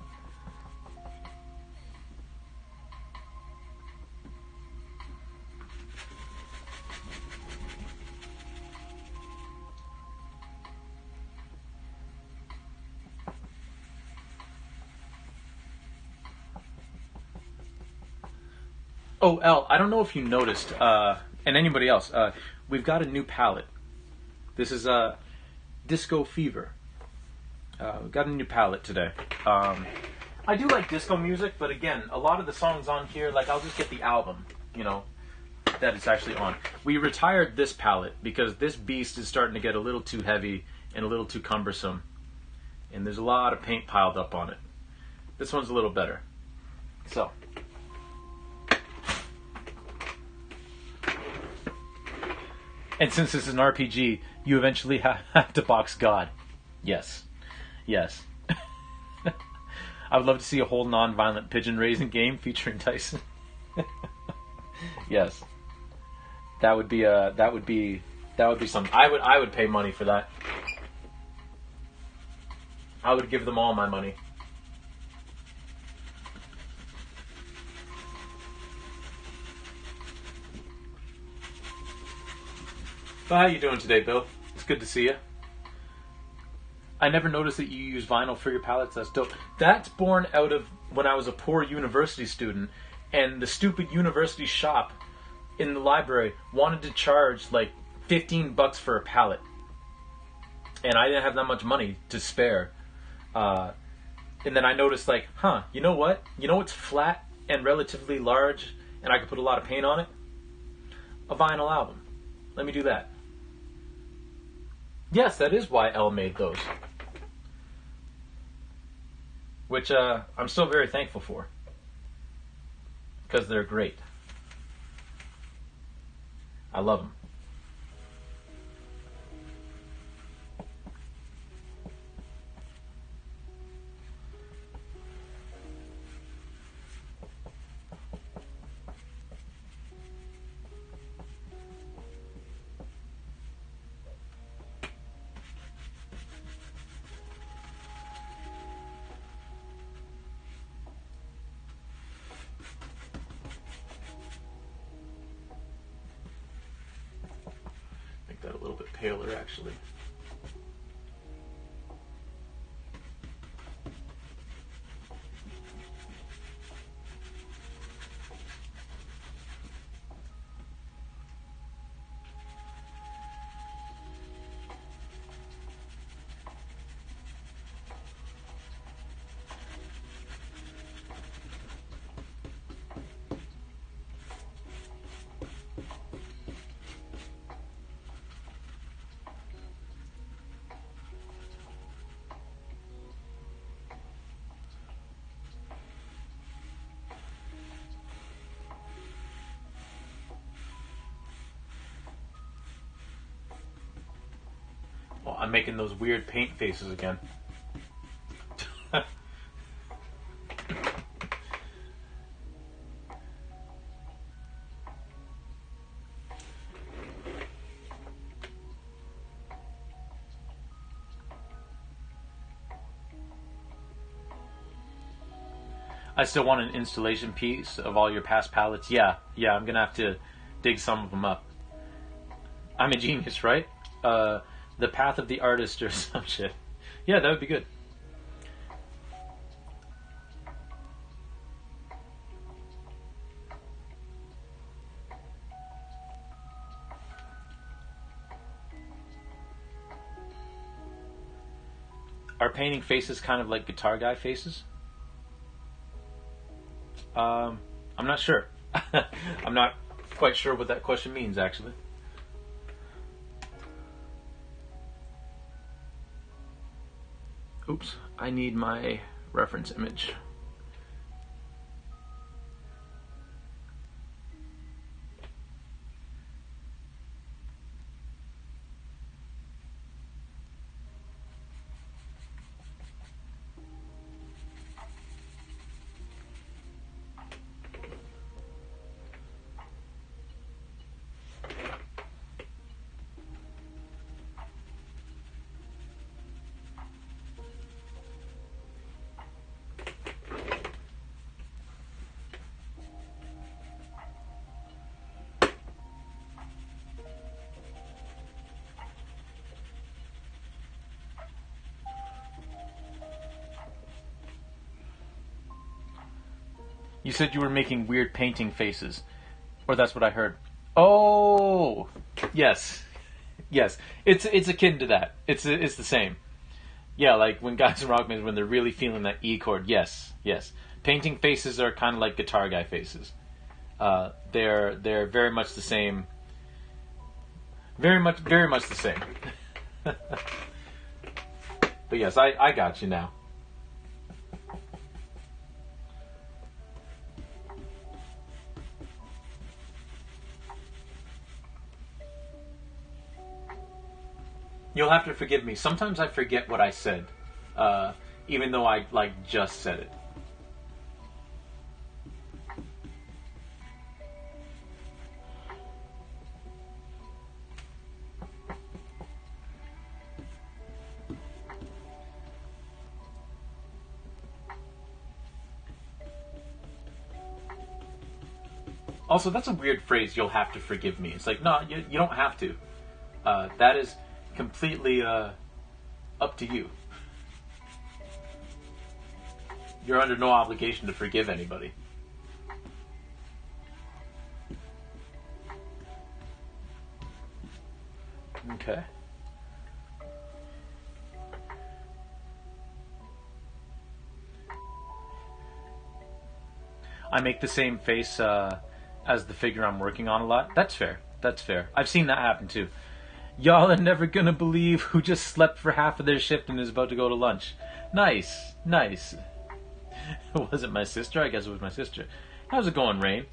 S1: Oh, El, I don't know if you noticed, and anybody else, we've got a new palette. This is Disco Fever. We've got a new palette today. I do like disco music, but again, a lot of the songs on here, like I'll just get the album, you know, that it's actually on. We retired this palette because this beast is starting to get a little too heavy and a little too cumbersome. And there's a lot of paint piled up on it. This one's a little better. So. And since this is an RPG, you eventually have to box God. Yes. Yes. I would love to see a whole non-violent pigeon raising game featuring Tyson. Yes. That would be something. I would pay money for that. I would give them all my money. So how you doing today, Bill? It's good to see you. I never noticed that you use vinyl for your palettes. That's dope. That's born out of when I was a poor university student, and the stupid university shop in the library wanted to charge like $15 for a palette, and I didn't have that much money to spare. And then I noticed, like, you know what? You know what's flat and relatively large, and I could put a lot of paint on it? A vinyl album. Let me do that. Yes, that is why Elle made those. Which I'm still very thankful for. Because they're great. I love them. Make that a little bit paler, actually. Well, I'm making those weird paint faces again. I still want an installation piece of all your past palettes. Yeah, I'm gonna have to dig some of them up. I'm a genius, right? The path of the artist or some shit. Yeah, that would be good. Are painting faces kind of like guitar guy faces? I'm not sure. I'm not quite sure what that question means, actually. Oops, I need my reference image. You said you were making weird painting faces. Or that's what I heard. Oh! Yes. Yes. It's akin to that. It's the same. Yeah, like when guys in rock bands, when they're really feeling that E chord. Yes. Painting faces are kind of like guitar guy faces. They're very much the same. Very much the same. But yes, I got you now. You'll have to forgive me. Sometimes I forget what I said, even though I just said it. Also, that's a weird phrase. You'll have to forgive me. It's like, no, you don't have to. That is completely up to you. You're under no obligation to forgive anybody. Okay. I make the same face as the figure I'm working on a lot. That's fair. That's fair. I've seen that happen too. Y'all are never gonna believe who just slept for half of their shift and is about to go to lunch. Nice, nice. Was it my sister? I guess it was my sister. How's it going, Rain?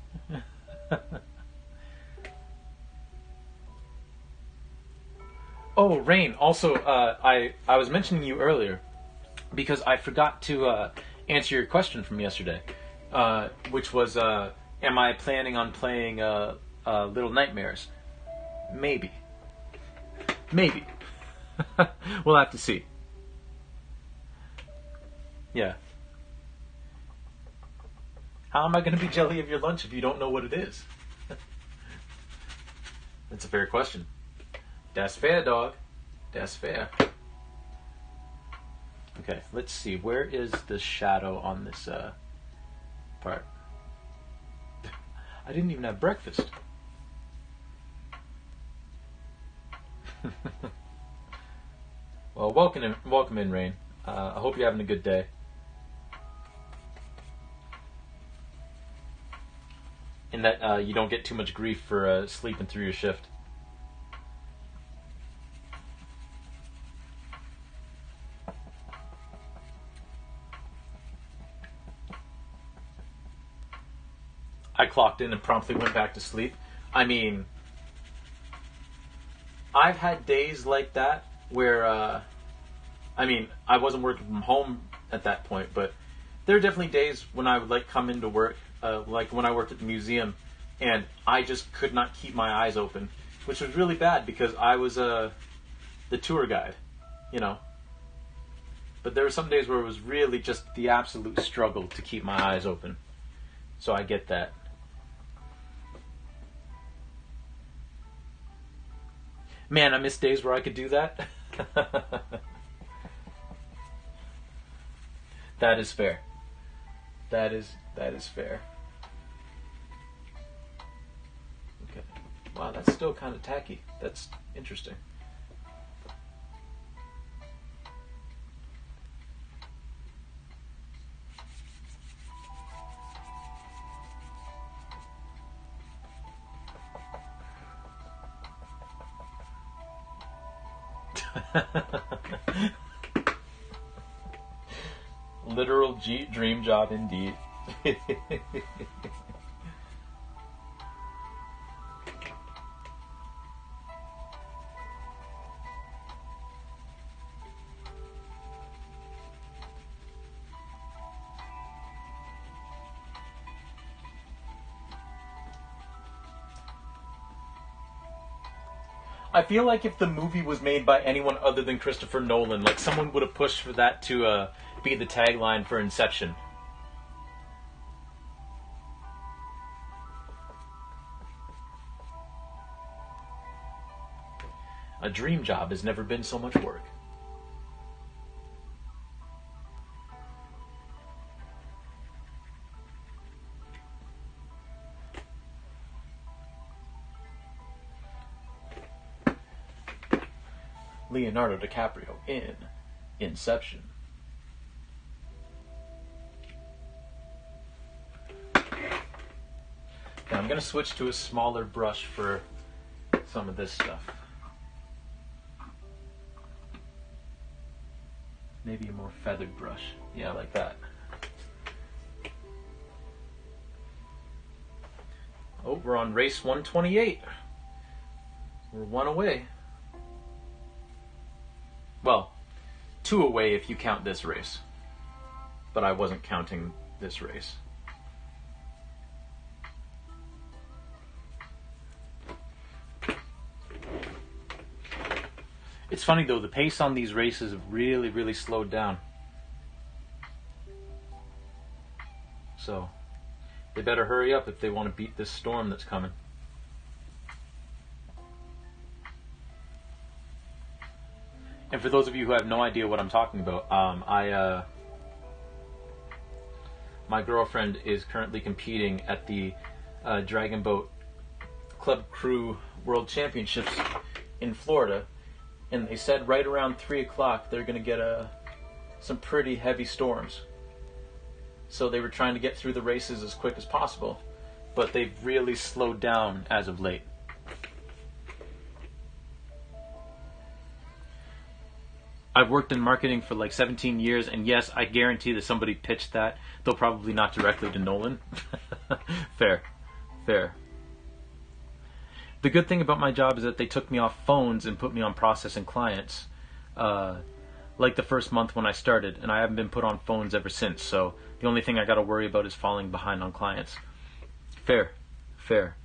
S1: Oh, Rain. Also, I was mentioning you earlier because I forgot to answer your question from yesterday, which was, am I planning on playing Little Nightmares? Maybe. Maybe. We'll have to see. Yeah. How am I going to be jelly of your lunch if you don't know what it is? That's a fair question. That's fair, dog. That's fair. Okay, let's see. Where is the shadow on this part? I didn't even have breakfast. Well, welcome in, Rain. I hope you're having a good day. And that you don't get too much grief for sleeping through your shift. I clocked in and promptly went back to sleep. I mean, I've had days like that where, I wasn't working from home at that point, but there are definitely days when I would like come into work, like when I worked at the museum, and I just could not keep my eyes open, which was really bad because I was the tour guide, you know. But there were some days where it was really just the absolute struggle to keep my eyes open. So I get that. Man, I miss days where I could do that. That is fair. That is fair. Okay. Wow, that's still kind of tacky. That's interesting. Literal dream job indeed. I feel like if the movie was made by anyone other than Christopher Nolan, like someone would have pushed for that to be the tagline for Inception. A dream job has never been so much work. Leonardo DiCaprio in Inception. Now I'm going to switch to a smaller brush for some of this stuff. Maybe a more feathered brush. Yeah, like that. Oh, we're on race 128. We're one away. Well, 2 away if you count this race. But I wasn't counting this race. It's funny though, the pace on these races have really, really slowed down. So, they better hurry up if they want to beat this storm that's coming. And for those of you who have no idea what I'm talking about, my girlfriend is currently competing at the Dragon Boat Club Crew World Championships in Florida, and they said right around 3 o'clock they're going to get some pretty heavy storms. So they were trying to get through the races as quick as possible, but they've really slowed down as of late. I've worked in marketing for like 17 years, and yes, I guarantee that somebody pitched that, though probably not directly to Nolan. Fair. Fair. The good thing about my job is that they took me off phones and put me on processing clients, like the first month when I started, and I haven't been put on phones ever since, so the only thing I gotta worry about is falling behind on clients. Fair. Fair.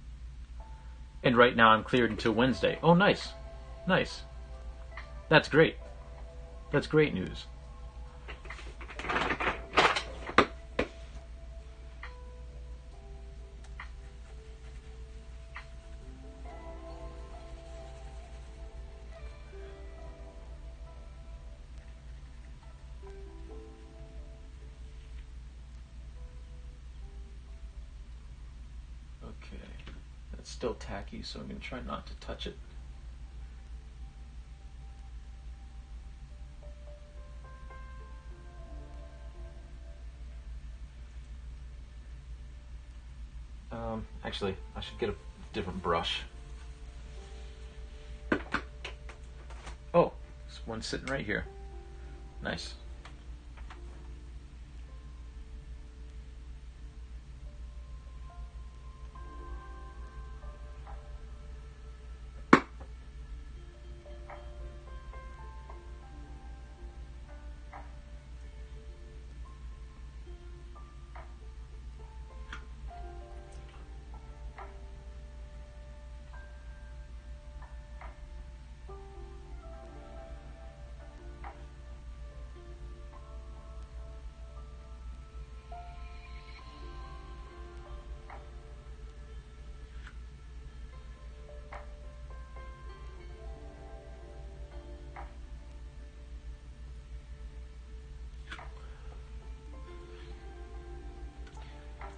S1: And right now I'm cleared until Wednesday. Oh, nice. Nice. That's great. That's great news. Okay. That's still tacky, so I'm going to try not to touch it. Actually, I should get a different brush. Oh, there's one sitting right here. Nice.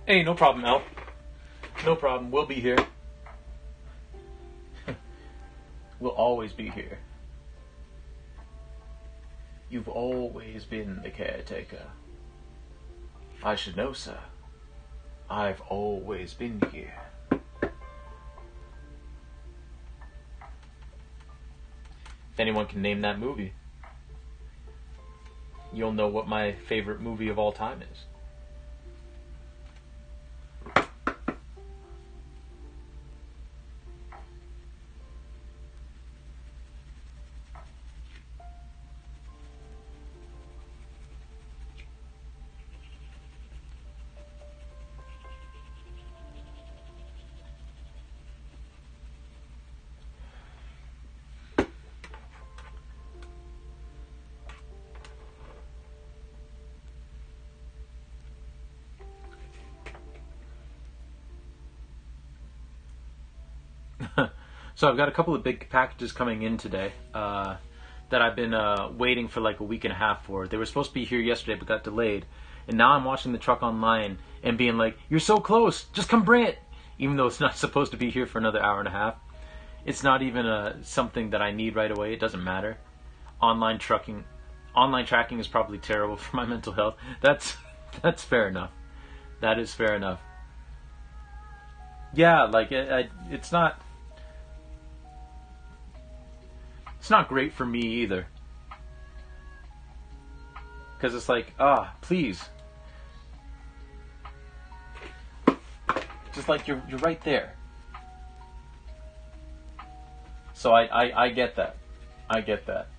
S1: Hey, no problem, Al. No problem. We'll be here. We'll always be here. You've always been the caretaker. I should know, sir. I've always been here. If anyone can name that movie, you'll know what my favorite movie of all time is. So I've got a couple of big packages coming in today that I've been waiting for like a week and a half for. They were supposed to be here yesterday but got delayed. And now I'm watching the truck online and being like, you're so close, just come bring it. Even though it's not supposed to be here for another hour and a half. It's not even something that I need right away. It doesn't matter. Online tracking is probably terrible for my mental health. That's fair enough. That is fair enough. Yeah, like it's not great for me either. Because it's like, please. Just like you're right there. So I get that. I get that.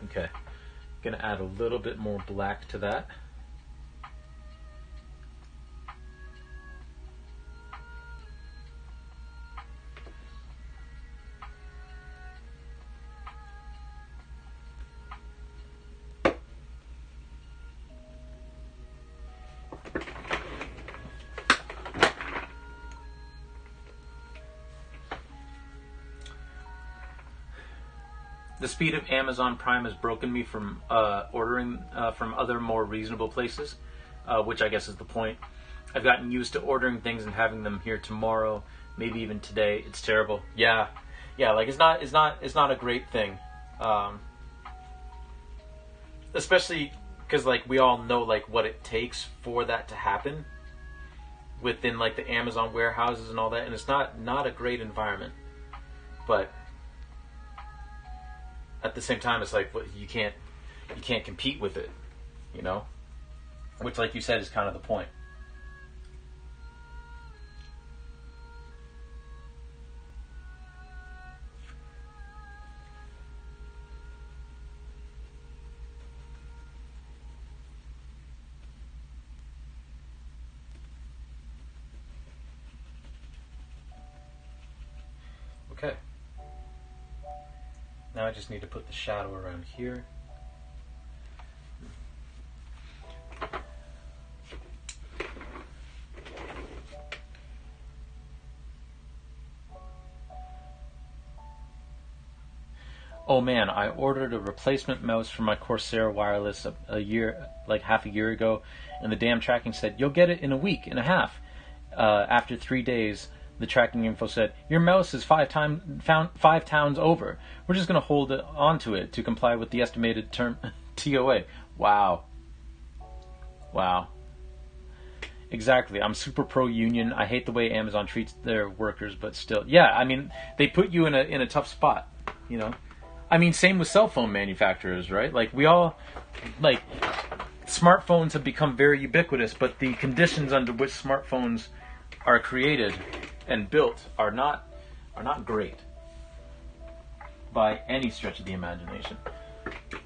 S1: Okay, gonna add a little bit more black to that. The speed of Amazon Prime has broken me from ordering from other more reasonable places, which I guess is the point. I've gotten used to ordering things and having them here tomorrow, maybe even today. It's terrible. Yeah, like it's not a great thing, especially because like we all know like what it takes for that to happen within like the Amazon warehouses and all that, and it's not a great environment. But at the same time, it's like you can't compete with it, you know, which, like you said, is kind of the point. Okay. Now I just need to put the shadow around here. Oh man, I ordered a replacement mouse for my Corsair wireless half a year ago, and the damn tracking said, you'll get it in a week and a half. After 3 days, the tracking info said, your mouse is 5 towns over. We're just going to hold on to it to comply with the estimated term TOA. Wow. Exactly. I'm super pro-union. I hate the way Amazon treats their workers, but still. Yeah, I mean, they put you in a tough spot, you know? I mean, same with cell phone manufacturers, right? Like, we all, like, smartphones have become very ubiquitous, but the conditions under which smartphones are created and built are not great by any stretch of the imagination.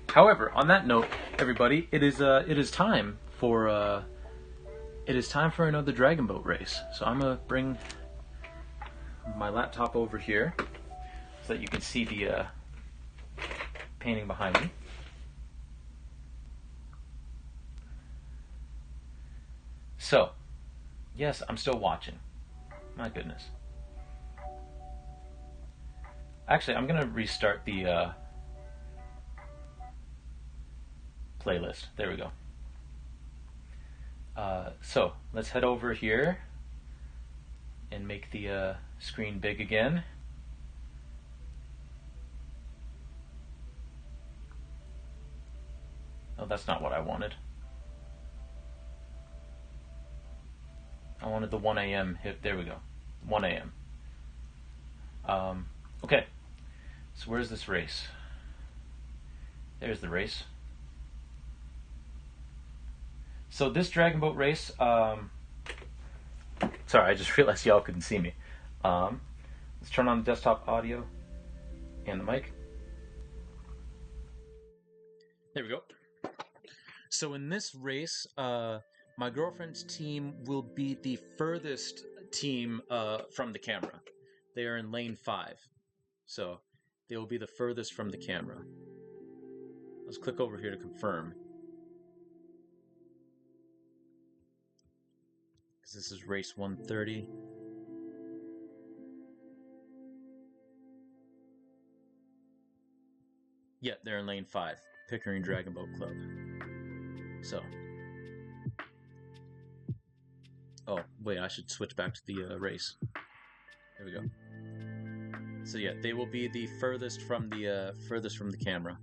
S1: However, on that note, everybody, it is time for another Dragon Boat race. So I'm gonna bring my laptop over here so that you can see the painting behind me. So, yes, I'm still watching. My goodness. Actually, I'm gonna restart the playlist. There we go. So let's head over here and make the screen big again. Oh, that's not what I wanted. I wanted the 1 a.m. hit. There we go. 1 a.m. Okay. So where's this race? There's the race. So this Dragon Boat race, sorry, I just realized y'all couldn't see me. Let's turn on the desktop audio and the mic. There we go. So in this race, my girlfriend's team will be the furthest team from the camera. They are in lane 5. So they will be the furthest from the camera. Let's click over here to confirm. Because this is race 130. Yeah, they're in lane 5. Pickering Dragon Boat Club. So. Oh, wait, I should switch back to the race. There we go. So yeah, they will be the furthest from the camera.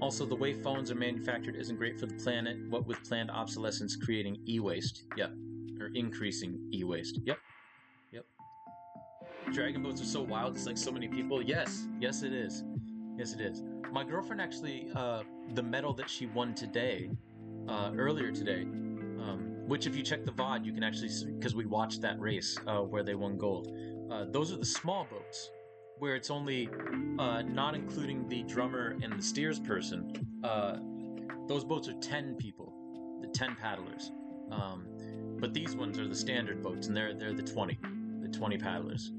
S1: Also, the way phones are manufactured isn't great for the planet, what with planned obsolescence creating e-waste. Yep. Or increasing e-waste. Yep. Dragon boats are so wild, it's like so many people. Yes it is. My girlfriend actually, the medal that she won today, earlier today, which if you check the VOD, you can actually see, because we watched that race where they won gold. Those are the small boats, where it's only, not including the drummer and the steers person, those boats are 10 people, the 10 paddlers. But these ones are the standard boats, and they're the 20 paddlers.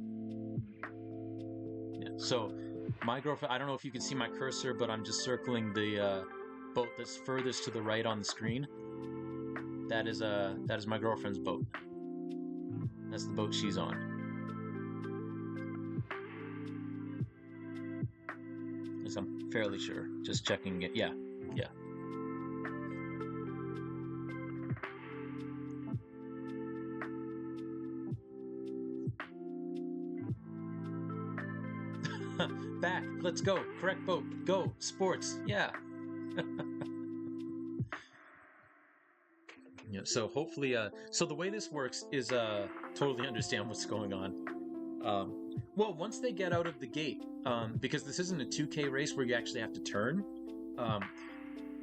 S1: Yeah, so my girlfriend, I don't know if you can see my cursor, but I'm just circling the boat that's furthest to the right on the screen. That is my girlfriend's boat. That's the boat she's on. race. I'm fairly sure. Just checking it. Yeah, yeah. Back. Let's go. Correct boat. Go. Sports. Yeah. Yeah. So hopefully, so the way this works is totally understand what's going on. Well, once they get out of the gate, because this isn't a 2K race where you actually have to turn. Um,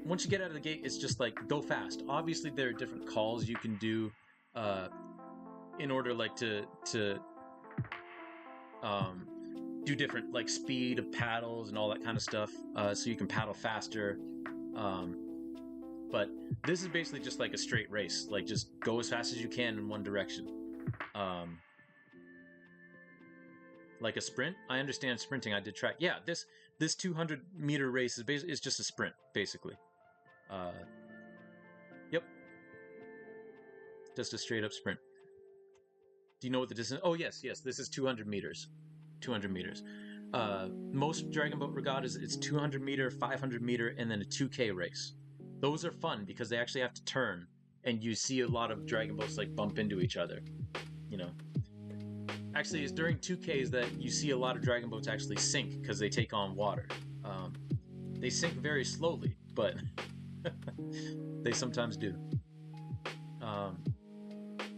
S1: Once you get out of the gate, it's just like go fast. Obviously, there are different calls you can do in order like to do different like speed of paddles and all that kind of stuff, so you can paddle faster. But this is basically just like a straight race, like just go as fast as you can in one direction. Like a sprint. I understand sprinting. I did track. Yeah, this 200-meter race is just a sprint basically. Yep, just a straight up sprint. Do you know what the distance? Oh yes, this is 200 meters. 200 meters. Most Dragon Boat regattas, it's 200 meter, 500 meter, and then a 2K race. Those are fun because they actually have to turn, and you see a lot of Dragon Boats like bump into each other. You know, actually, it's during 2Ks that you see a lot of Dragon Boats actually sink because they take on water. They sink very slowly, but they sometimes do.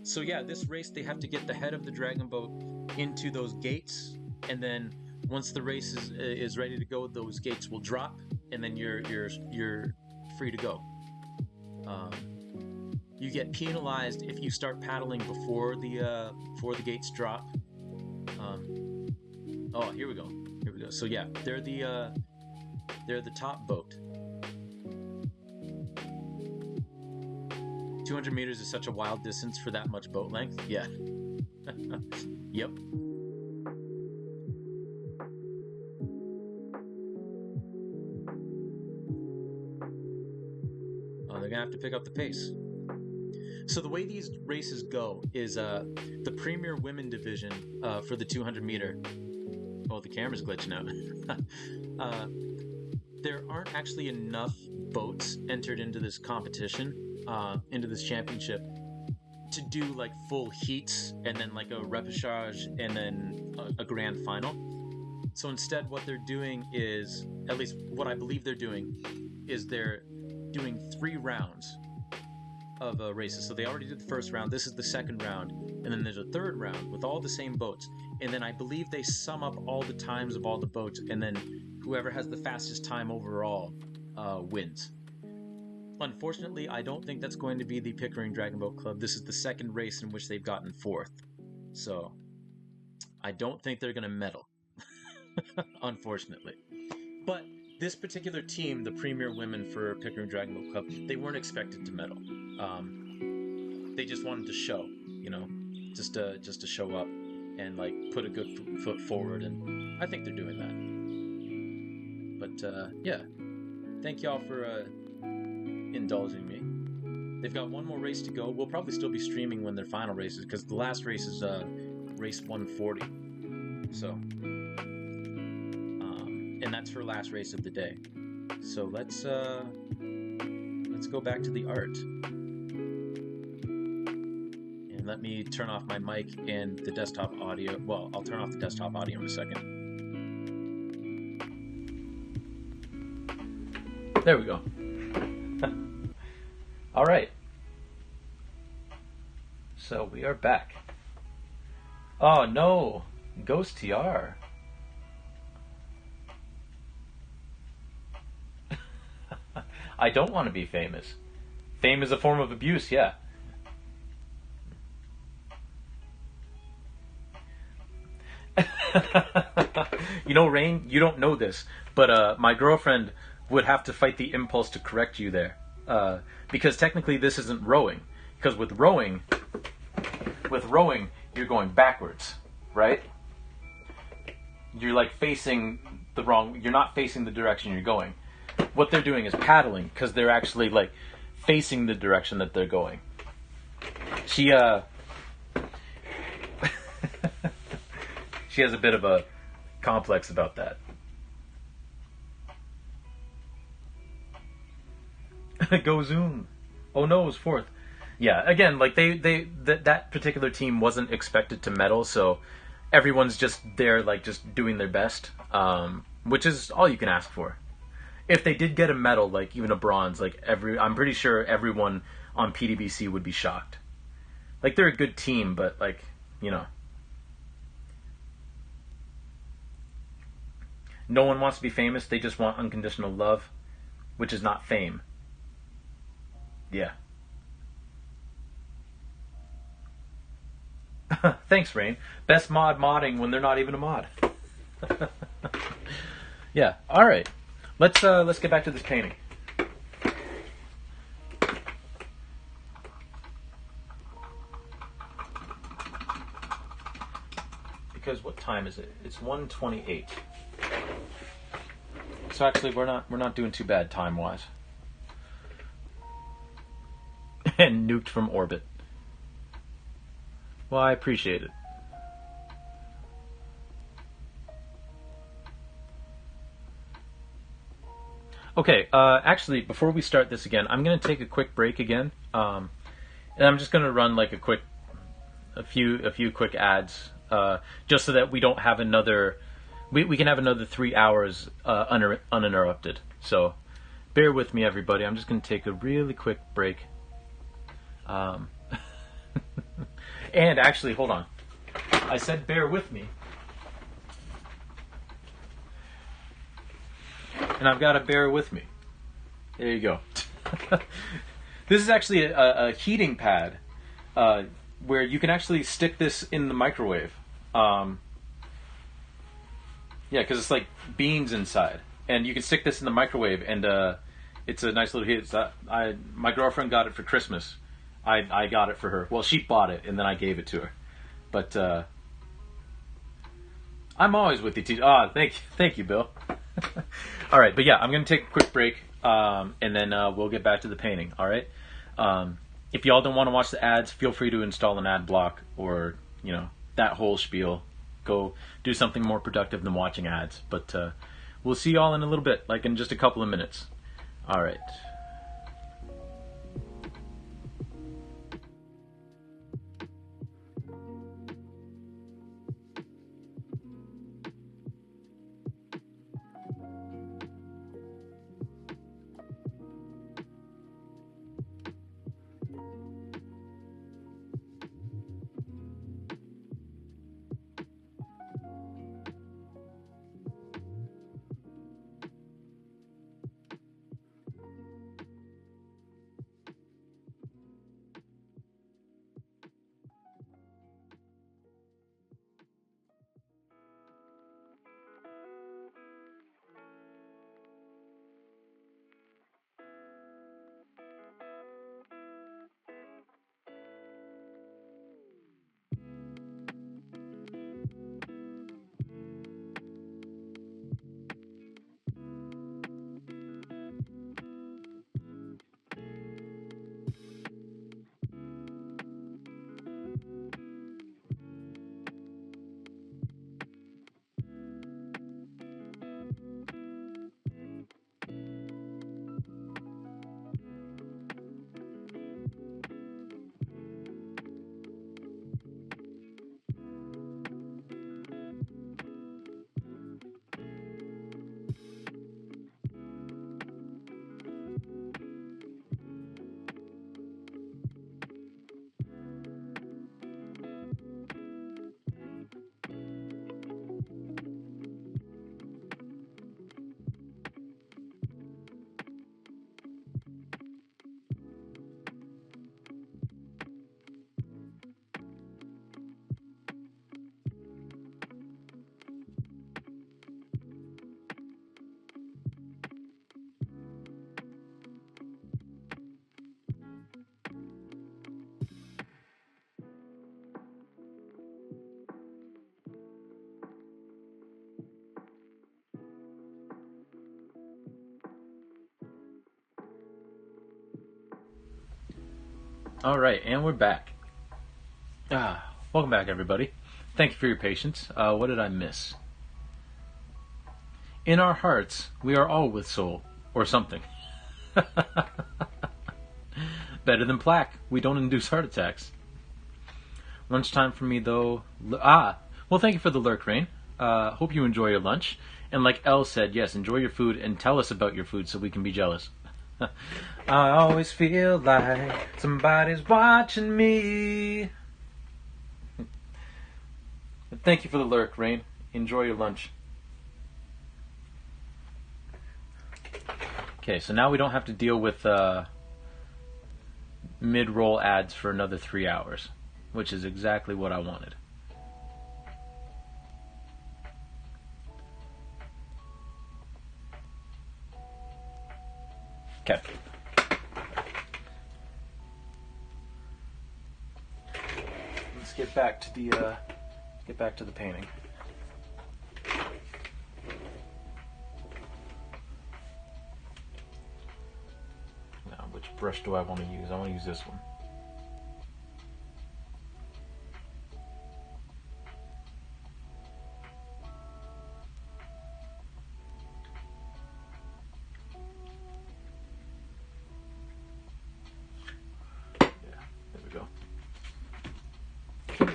S1: So yeah, this race they have to get the head of the Dragon Boat into those gates, and then once the race is ready to go, those gates will drop, and then you're free to go. You get penalized if you start paddling before the gates drop. Oh, here we go. So yeah, they're the top boat. 200 meters is such a wild distance for that much boat length. Yeah. Yep. Oh, they're gonna have to pick up the pace. So the way these races go is the Premier Women Division for the 200 meter. Oh, the camera's glitching out. There aren't actually enough boats entered into this competition, into this championship, to do like full heats and then like a repechage and then a grand final. So instead what they're doing is, at least what I believe they're doing, is they're doing 3 rounds of races. So they already did the first round, this is the second round, and then there's a third round with all the same boats, and then I believe they sum up all the times of all the boats, and then whoever has the fastest time overall wins. Unfortunately, I don't think that's going to be the Pickering Dragon Boat Club. This is the second race in which they've gotten 4th. So I don't think they're going to medal, unfortunately. But this particular team, the Premier Women for Pickering Dragon Boat Club, they weren't expected to medal. They just wanted to show, you know, just to show up and like put a good foot forward, and I think they're doing that. But yeah, thank y'all for indulging me. They've got one more race to go. We'll probably still be streaming when their final races, because the last race is race 140. So, and that's her last race of the day. So let's go back to the art. And let me turn off my mic and the desktop audio. Well, I'll turn off the desktop audio in a second. There we go. All right. So we are back. Oh no, Ghost TR. I don't want to be famous. Fame is a form of abuse, yeah. You know, Rain, you don't know this, but my girlfriend would have to fight the impulse to correct you there. Because technically this isn't rowing. Because with rowing, you're going backwards, right? You're like facing the wrong, you're not facing the direction you're going. What they're doing is paddling, because they're actually like facing the direction that they're going. She she has a bit of a complex about that. Go Zoom. Oh no, it was fourth. Yeah, again, like that particular team wasn't expected to medal, so everyone's just there, like just doing their best, which is all you can ask for. If they did get a medal, like even a bronze, like I'm pretty sure everyone on PDBC would be shocked. Like they're a good team, but like no one wants to be famous. They just want unconditional love, which is not fame. Yeah. Thanks, Rain. Best mod modding when they're not even a mod. Yeah. All right. Let's get back to this painting. Because what time is it? It's 1:28. So actually, we're not doing too bad time wise. And nuked from orbit. Well, I appreciate it. Okay, actually, before we start this again, I'm going to take a quick break again, and I'm just going to run like a few quick ads, just so that we don't have another, we can have another 3 hours uninterrupted. So, bear with me, everybody. I'm just going to take a really quick break. And actually, hold on. I said bear with me. And I've got to bear with me. There you go. This is actually a heating pad where you can actually stick this in the microwave. Yeah, because it's like beans inside. And you can stick this in the microwave, and it's a nice little heat. My girlfriend got it for Christmas. I got it for her. Well, she bought it, and then I gave it to her. But I'm always with you, T. Thank you, Bill. All right, but yeah, I'm going to take a quick break, and then we'll get back to the painting, all right? If y'all don't want to watch the ads, feel free to install an ad block or, that whole spiel. Go do something more productive than watching ads. But we'll see y'all in a little bit, like in just a couple of minutes. All right. All right, and we're back. Welcome back, everybody. Thank you for your patience. What did I miss? In our hearts, we are all with soul, or something. Better than plaque. We don't induce heart attacks. Lunchtime for me, though. Well, thank you for the lurk, Rain. Hope you enjoy your lunch. And like Elle said, yes, enjoy your food and tell us about your food so we can be jealous. I always feel like somebody's watching me. Thank you for the lurk, Rain. Enjoy your lunch. Okay, so now we don't have to deal with mid-roll ads for another 3 hours, which is exactly what I wanted. Okay. Let's get back to the painting. Now, which brush do I want to use? I want to use this one.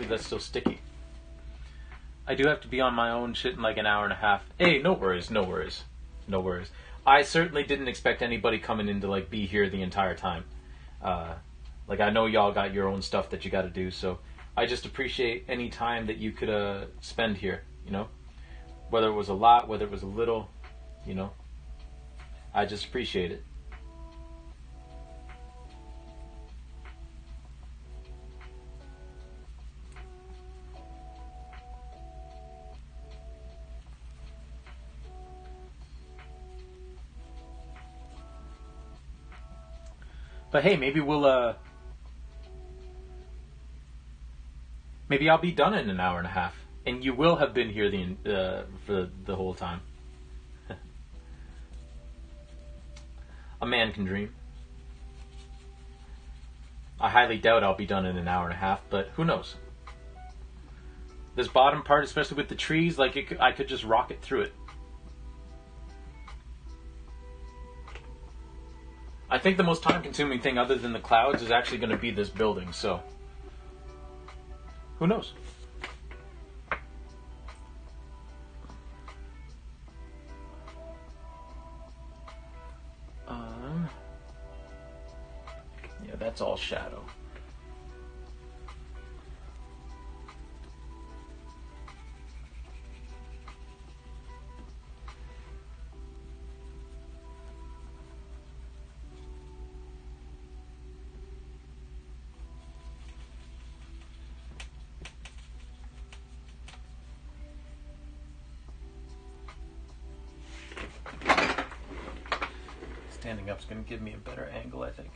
S1: That's still sticky. I do have to be on my own shit in like an hour and a half. Hey, no worries. I certainly didn't expect anybody coming in to like be here the entire time. Like I know y'all got your own stuff that you got to do, so I just appreciate any time that you could spend here. You know, whether it was a lot, whether it was a little, you know, I just appreciate it. But hey, maybe maybe I'll be done in an hour and a half, and you will have been here for the whole time. A man can dream. I highly doubt I'll be done in an hour and a half, but who knows? This bottom part, especially with the trees, like I could just rocket through it. I think the most time-consuming thing other than the clouds is actually going to be this building, so who knows? Yeah, that's all shadow. Standing up is going to give me a better angle, I think.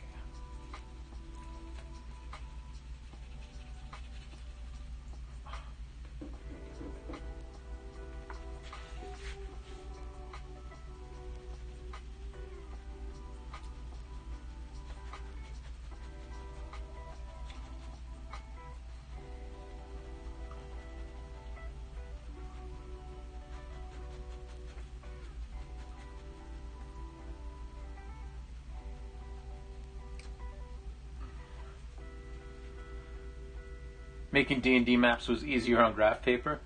S1: Making D&D maps was easier on graph paper.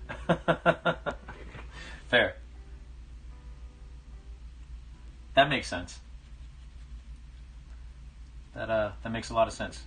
S1: Fair. That makes sense. That makes a lot of sense.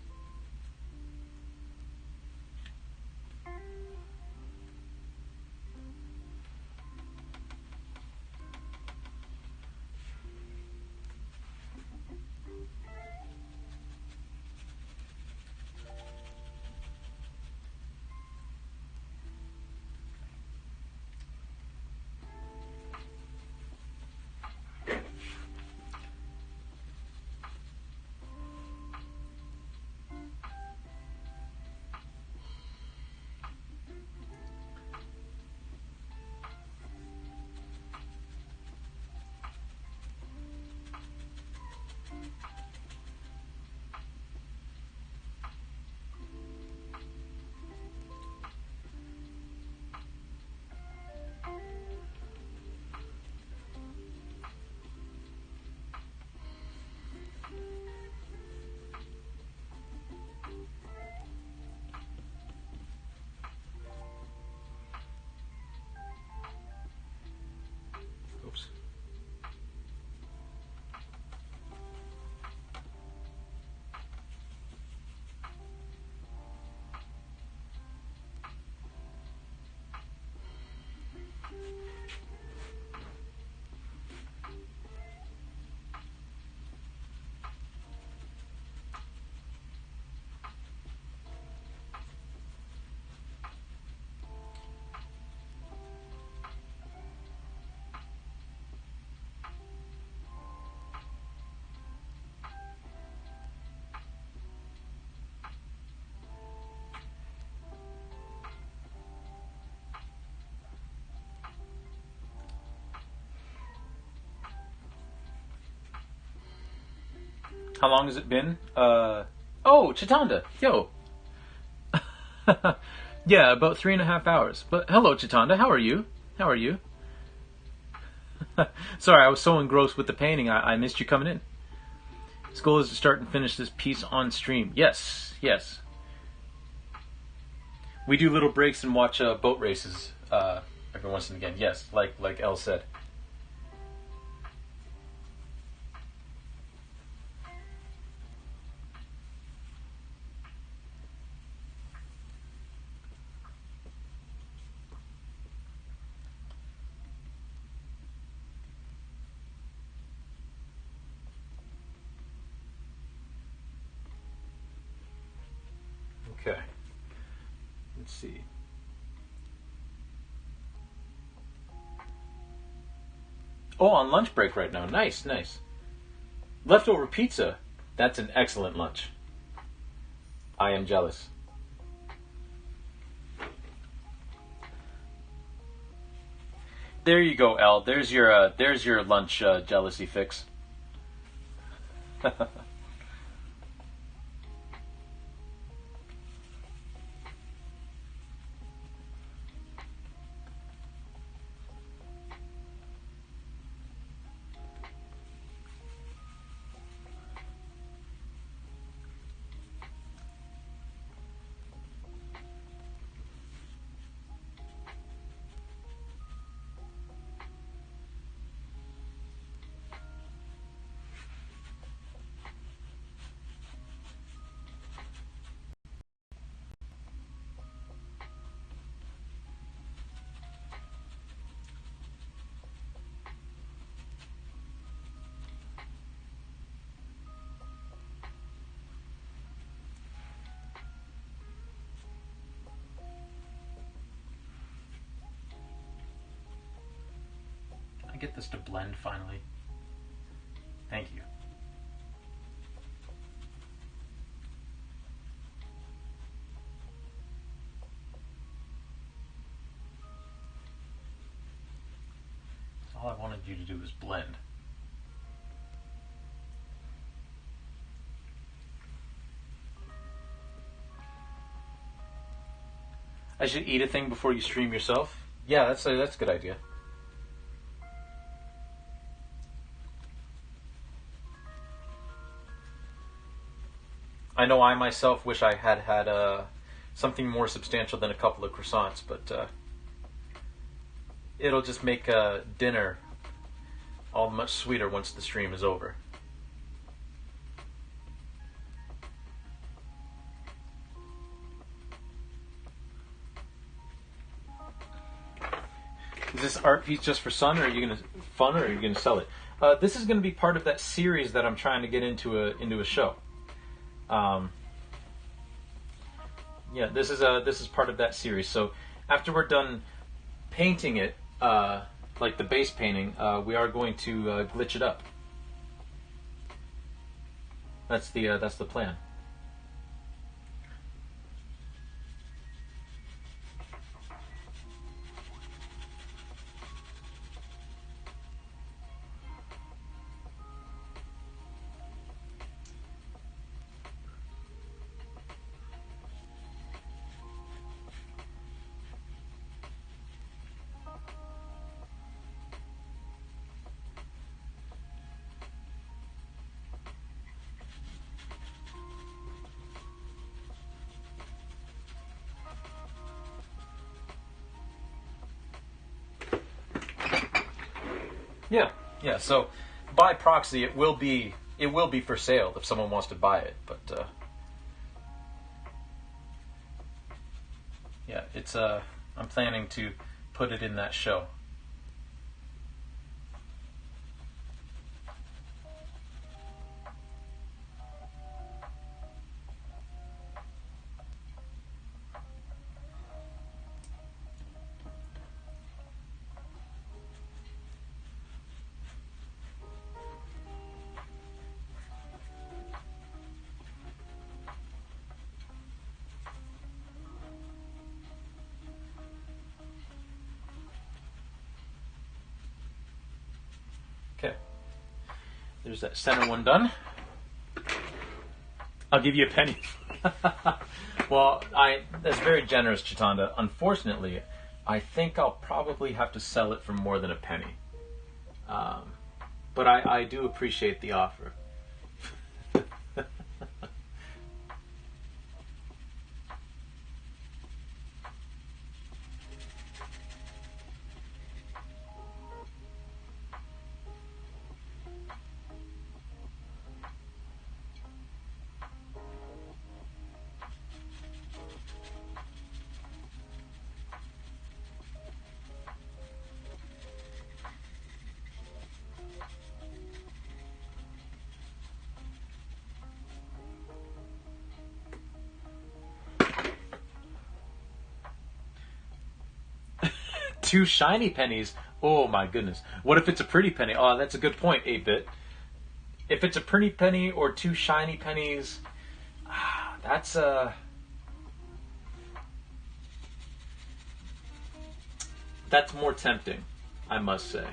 S1: How long has it been? Oh, Chitanda, yo. Yeah, about 3.5 hours. But hello, Chitanda, how are you? How are you? Sorry, I was so engrossed with the painting, I missed you coming in. School is to start and finish this piece on stream. Yes, yes. We do little breaks and watch boat races every once and again. Yes, like Elle said. Okay. Let's see. Oh, on lunch break right now. Nice, nice. Leftover pizza. That's an excellent lunch. I am jealous. There you go, Elle. There's your lunch jealousy fix. I get this to blend finally. Thank you. All I wanted you to do was blend. I should eat a thing before you stream yourself? Yeah, that's a good idea. I know I myself wish I had something more substantial than a couple of croissants, but it'll just make dinner all much sweeter once the stream is over. Is this art piece just for fun, or are you gonna sell it? This is gonna be part of that series that I'm trying to get into a show. Yeah, this is part of that series. So after we're done painting it, like the base painting, we are going to glitch it up. That's the plan. Yeah, yeah. So by proxy, it will be for sale if someone wants to buy it. But yeah, it's I'm planning to put it in that show. Okay, there's that center one done. I'll give you a penny. Well, that's very generous, Chitanda. Unfortunately, I think I'll probably have to sell it for more than a penny. But I do appreciate the offer. Two shiny pennies? Oh my goodness. What if it's a pretty penny? Oh, that's a good point, 8-bit. If it's a pretty penny or two shiny pennies, that's more tempting, I must say.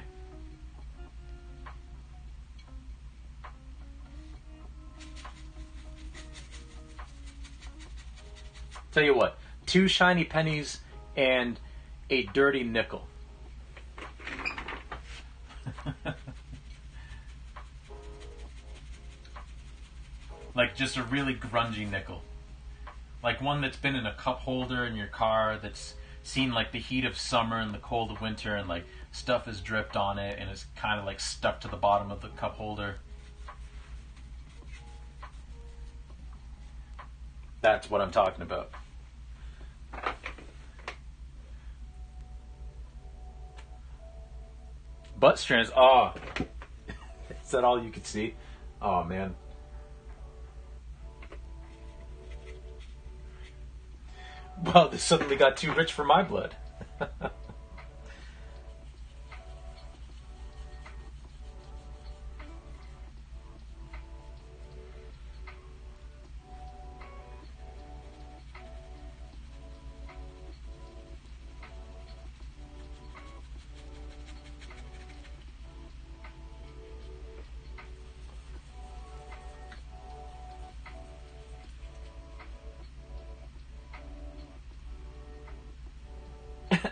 S1: Tell you what, two shiny pennies and a dirty nickel. Like just a really grungy nickel. Like one that's been in a cup holder in your car, that's seen like the heat of summer and the cold of winter, and like stuff has dripped on it and it's kind of like stuck to the bottom of the cup holder. That's what I'm talking about. Butt strands. Oh, is that all you could see? Oh man. Well, this suddenly got too rich for my blood.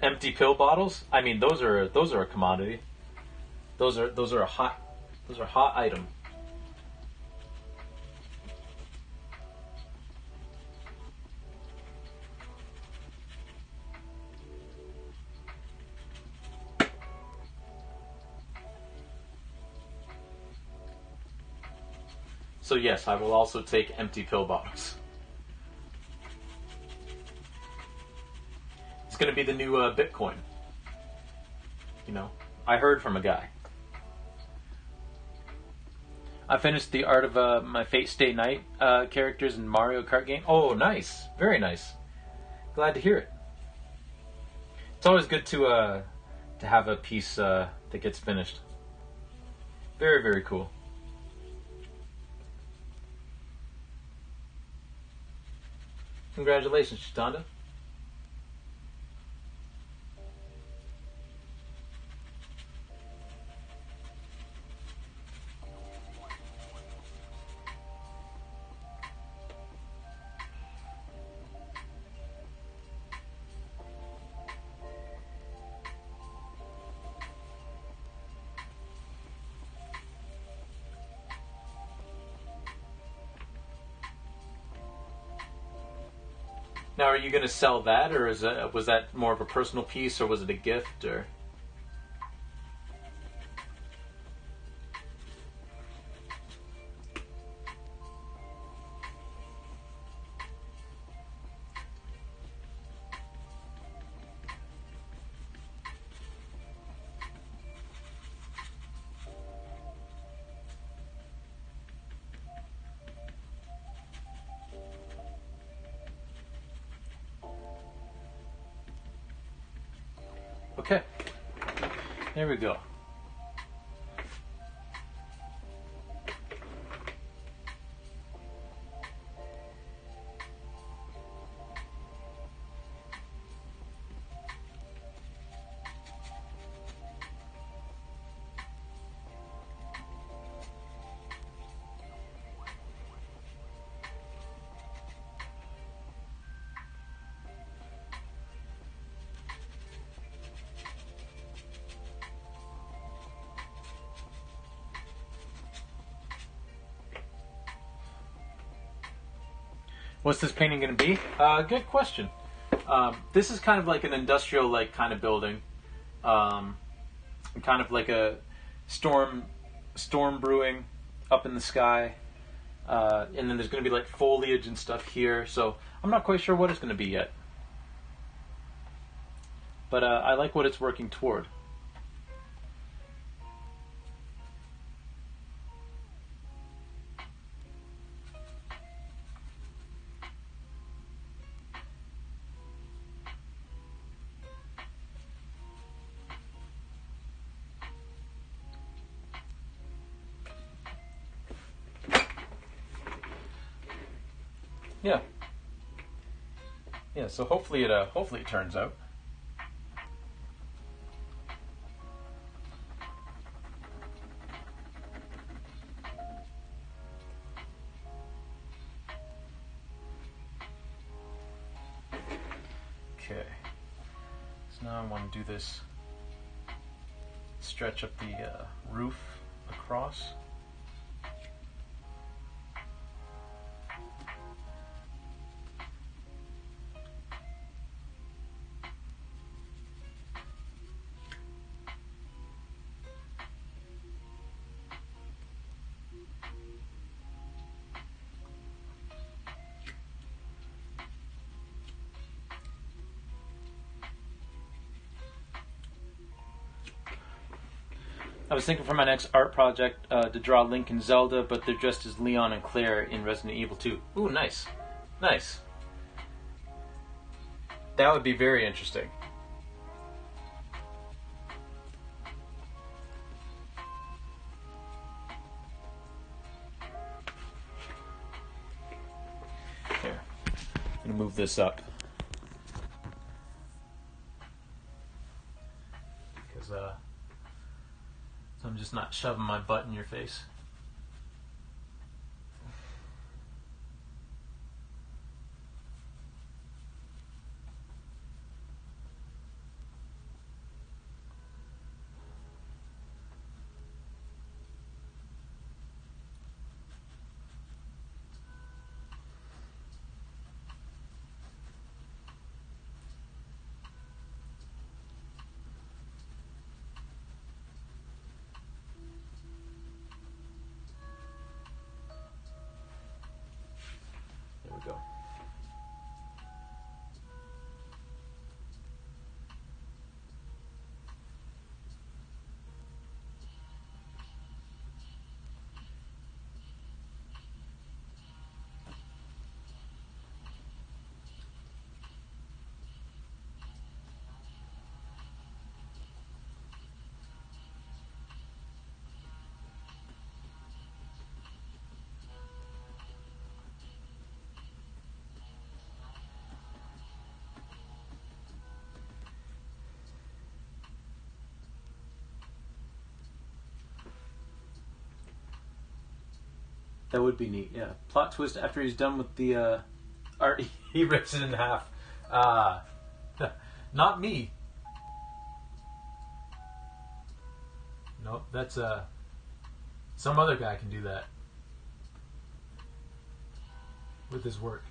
S1: Empty pill bottles? I mean, those are a commodity. Those are a hot item. So yes, I will also take empty pill bottles. It's going to be the new Bitcoin. You know, I heard from a guy. I finished the art of my Fate Stay Night characters in Mario Kart game. Oh, nice. Very nice. Glad to hear it. It's always good to have a piece that gets finished. Very, very cool. Congratulations, Chitanda. Now, are you going to sell that, or was that more of a personal piece, or was it a gift, or? Okay, there we go. What's this painting going to be? Good question. This is kind of like an industrial like kind of building, kind of like a storm brewing up in the sky, and then there's going to be like foliage and stuff here. So I'm not quite sure what it's going to be yet, but I like what it's working toward. Yeah. Yeah, so hopefully it turns out. Okay. So now I want to do this, stretch up the roof across. I was thinking for my next art project to draw Link and Zelda, but they're dressed as Leon and Claire in Resident Evil 2. Ooh, nice. Nice. That would be very interesting. Here. I'm going to move this up. Because, so I'm just not shoving my butt in your face. There we go. That would be neat, yeah. Plot twist after he's done with the art, he rips it in half. Not me. Nope, that's some other guy can do that with his work.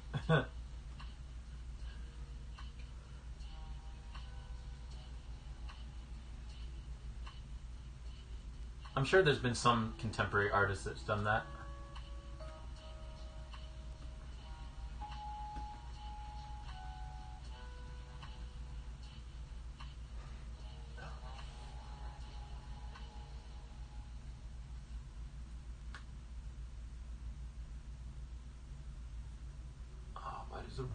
S1: I'm sure there's been some contemporary artist that's done that. Why does the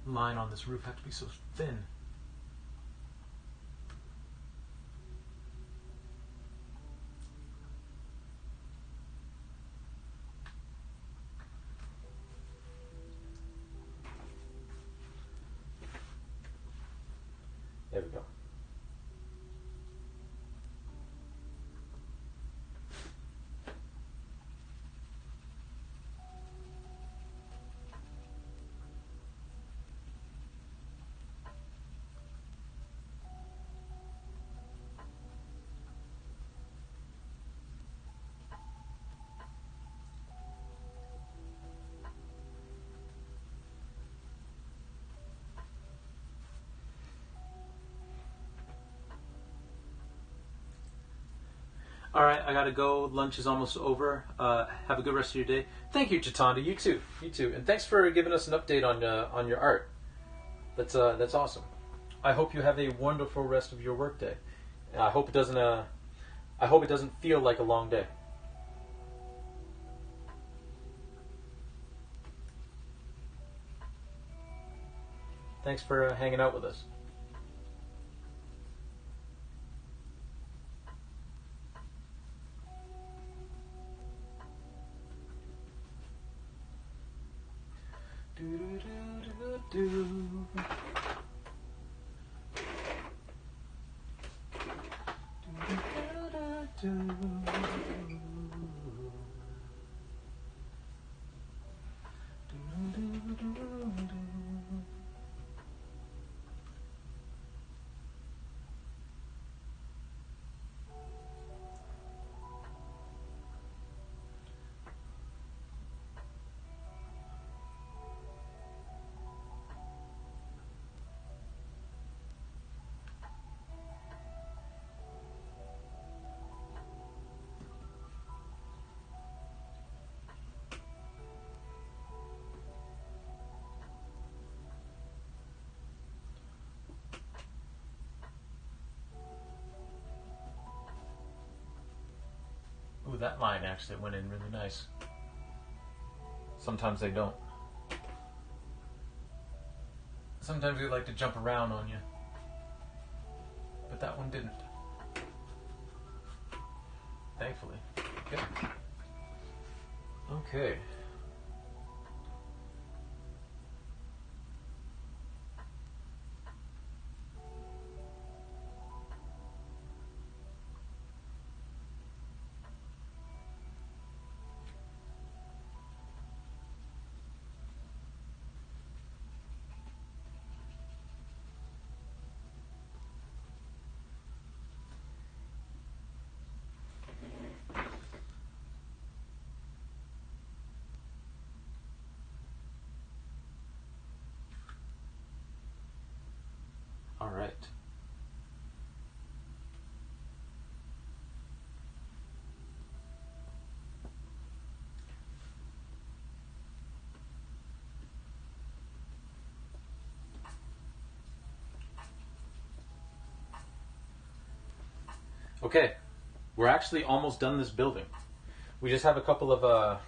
S1: line on this roof have to be so thin? There we go. All right, I gotta go. Lunch is almost over. Have a good rest of your day. Thank you, Chitanda. You too. You too. And thanks for giving us an update on your art. That's awesome. I hope you have a wonderful rest of your workday. I hope it doesn't feel like a long day. Thanks for hanging out with us. Ooh, that line actually went in really nice. Sometimes they don't. Sometimes they like to jump around on you. But that one didn't. Thankfully. Good. Okay. All right. Okay, we're actually almost done this building. We just have a couple of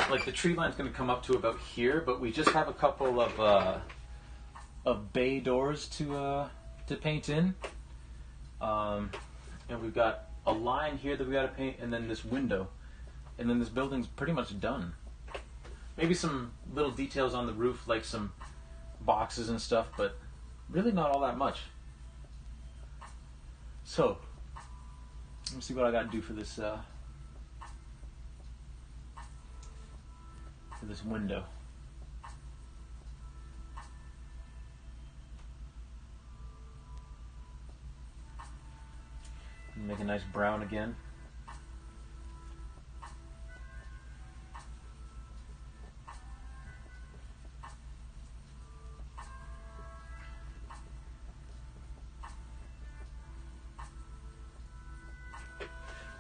S1: like the tree line's going to come up to about here, but we just have a couple of bay doors to paint in, and we've got a line here that we got to paint, and then this window, and then this building's pretty much done. Maybe some little details on the roof, like some boxes and stuff, but really not all that much. So, let me see what I got to do for this window. Make a nice brown again.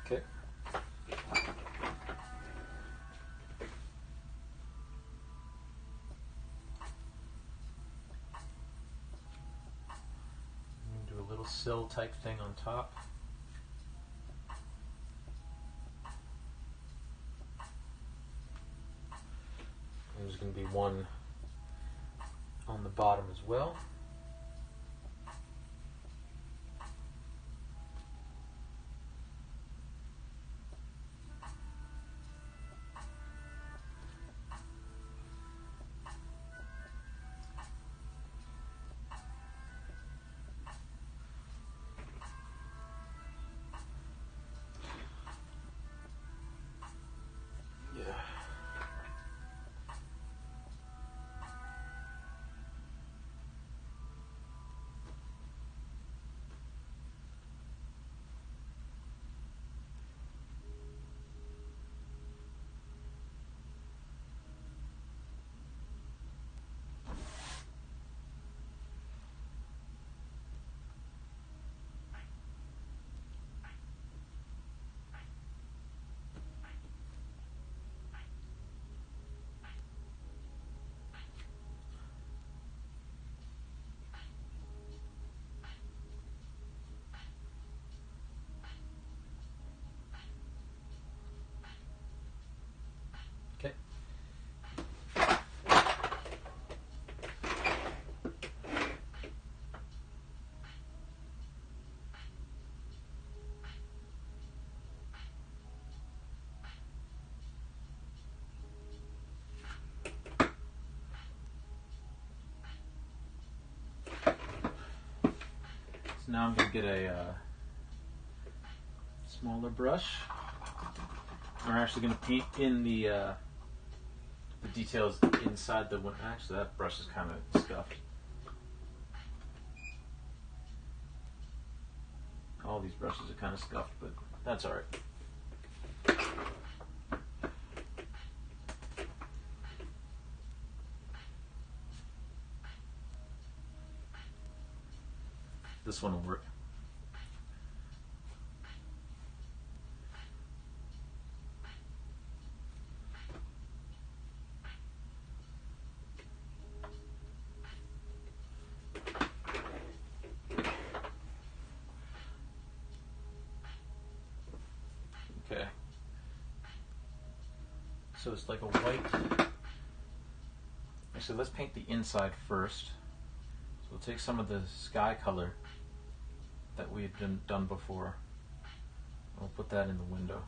S1: Okay. Do a little sill type thing on top. There's going to be one on the bottom as well. So now I'm going to get a smaller brush. We're actually going to paint in the details inside the window. Actually, that brush is kind of scuffed. All these brushes are kind of scuffed, but that's alright. This one will work. Okay. So it's like a white. Actually, let's paint the inside first. So we'll take some of the sky color that we had done before. We'll put that in the window.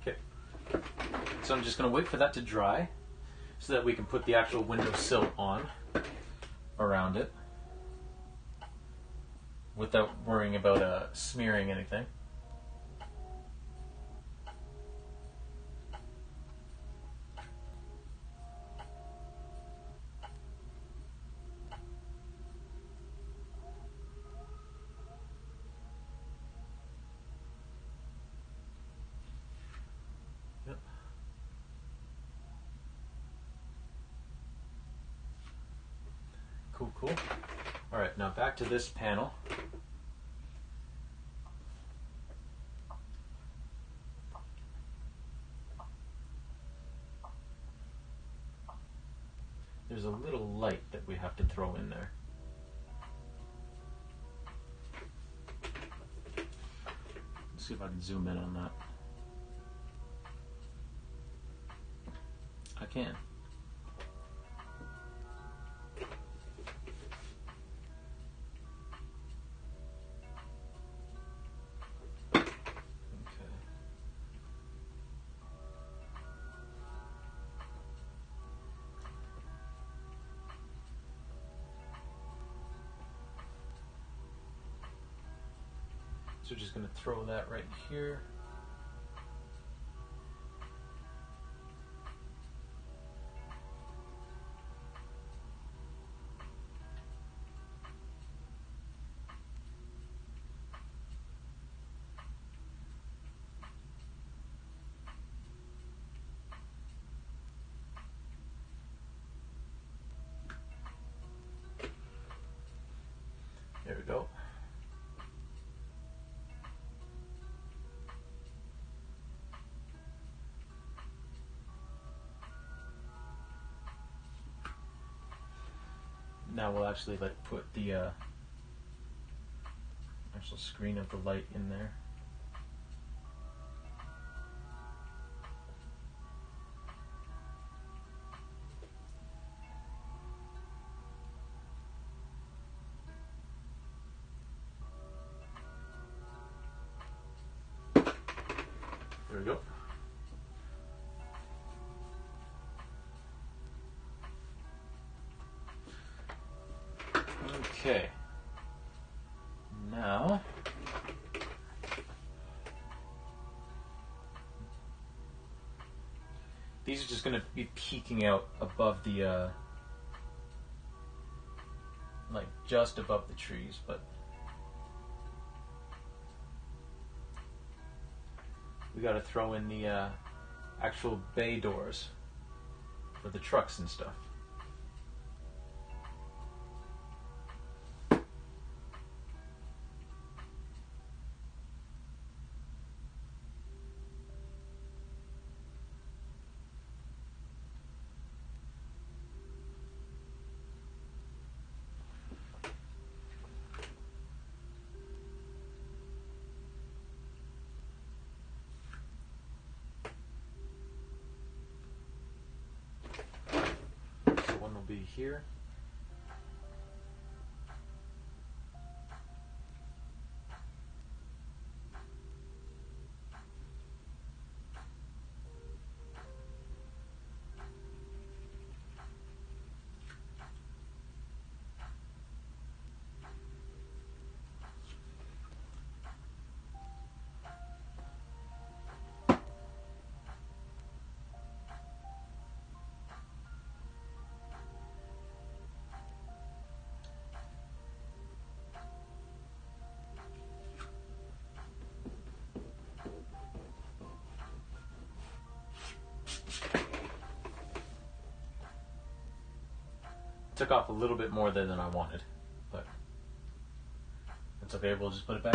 S1: Okay. So I'm just going to wait for that to dry so that we can put the actual windowsill on around it without worrying about smearing anything. Yep. Cool, cool. All right, now back to this panel. There's a little light that we have to throw in there. Let's see if I can zoom in on that. I can. So we're just going to throw that right here. There we go. Now we'll actually put the actual screen of the light in there. There we go. Okay. Now These are just going to be peeking out above the, like just above the trees, but we got to throw in the actual bay doors for the trucks and stuff. So one will be here. Took off a little bit more than I wanted, but it's okay. We'll just put it back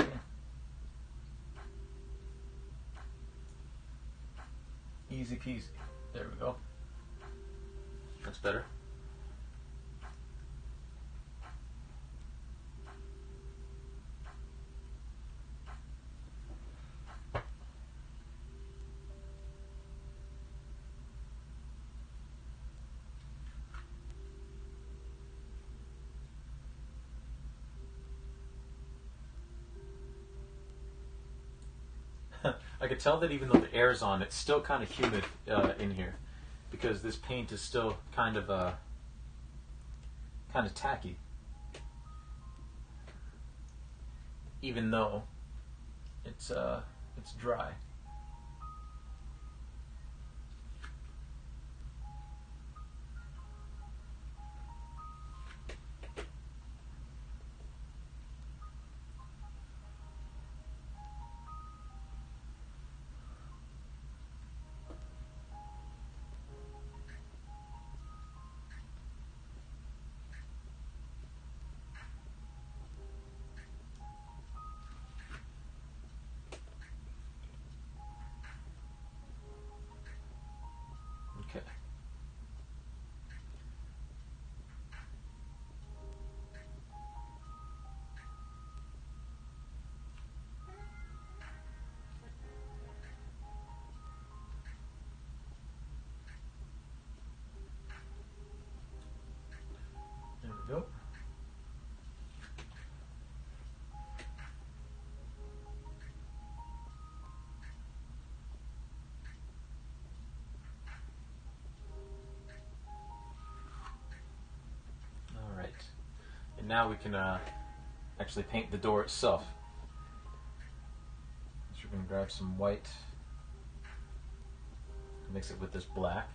S1: in. Easy peasy. There we go. That's better. I could tell that even though the air is on, it's still kind of humid in here because this paint is still kind of tacky, even though it's dry. Okay. There we go. All right. And now we can actually paint the door itself. So we're going to grab some white, mix it with this black.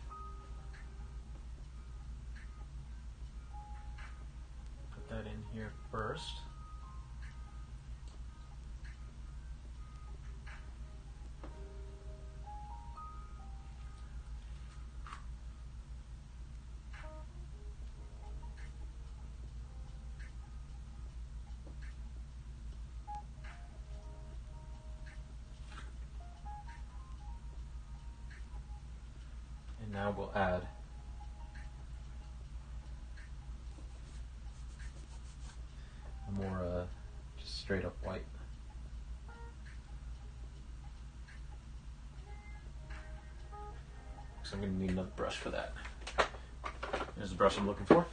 S1: Put that in here first. And now we'll add more just straight up white. So I'm going to need another brush for that. Here's the brush I'm looking for.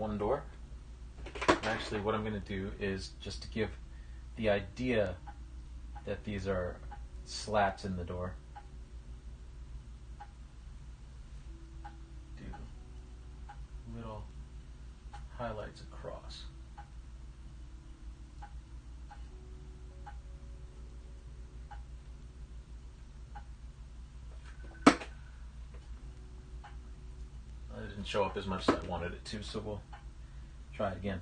S1: one door. Actually, what I'm going to do is, just to give the idea that these are slats in the door, do little highlights across. It didn't show up as much as I wanted it to, so we'll try it again.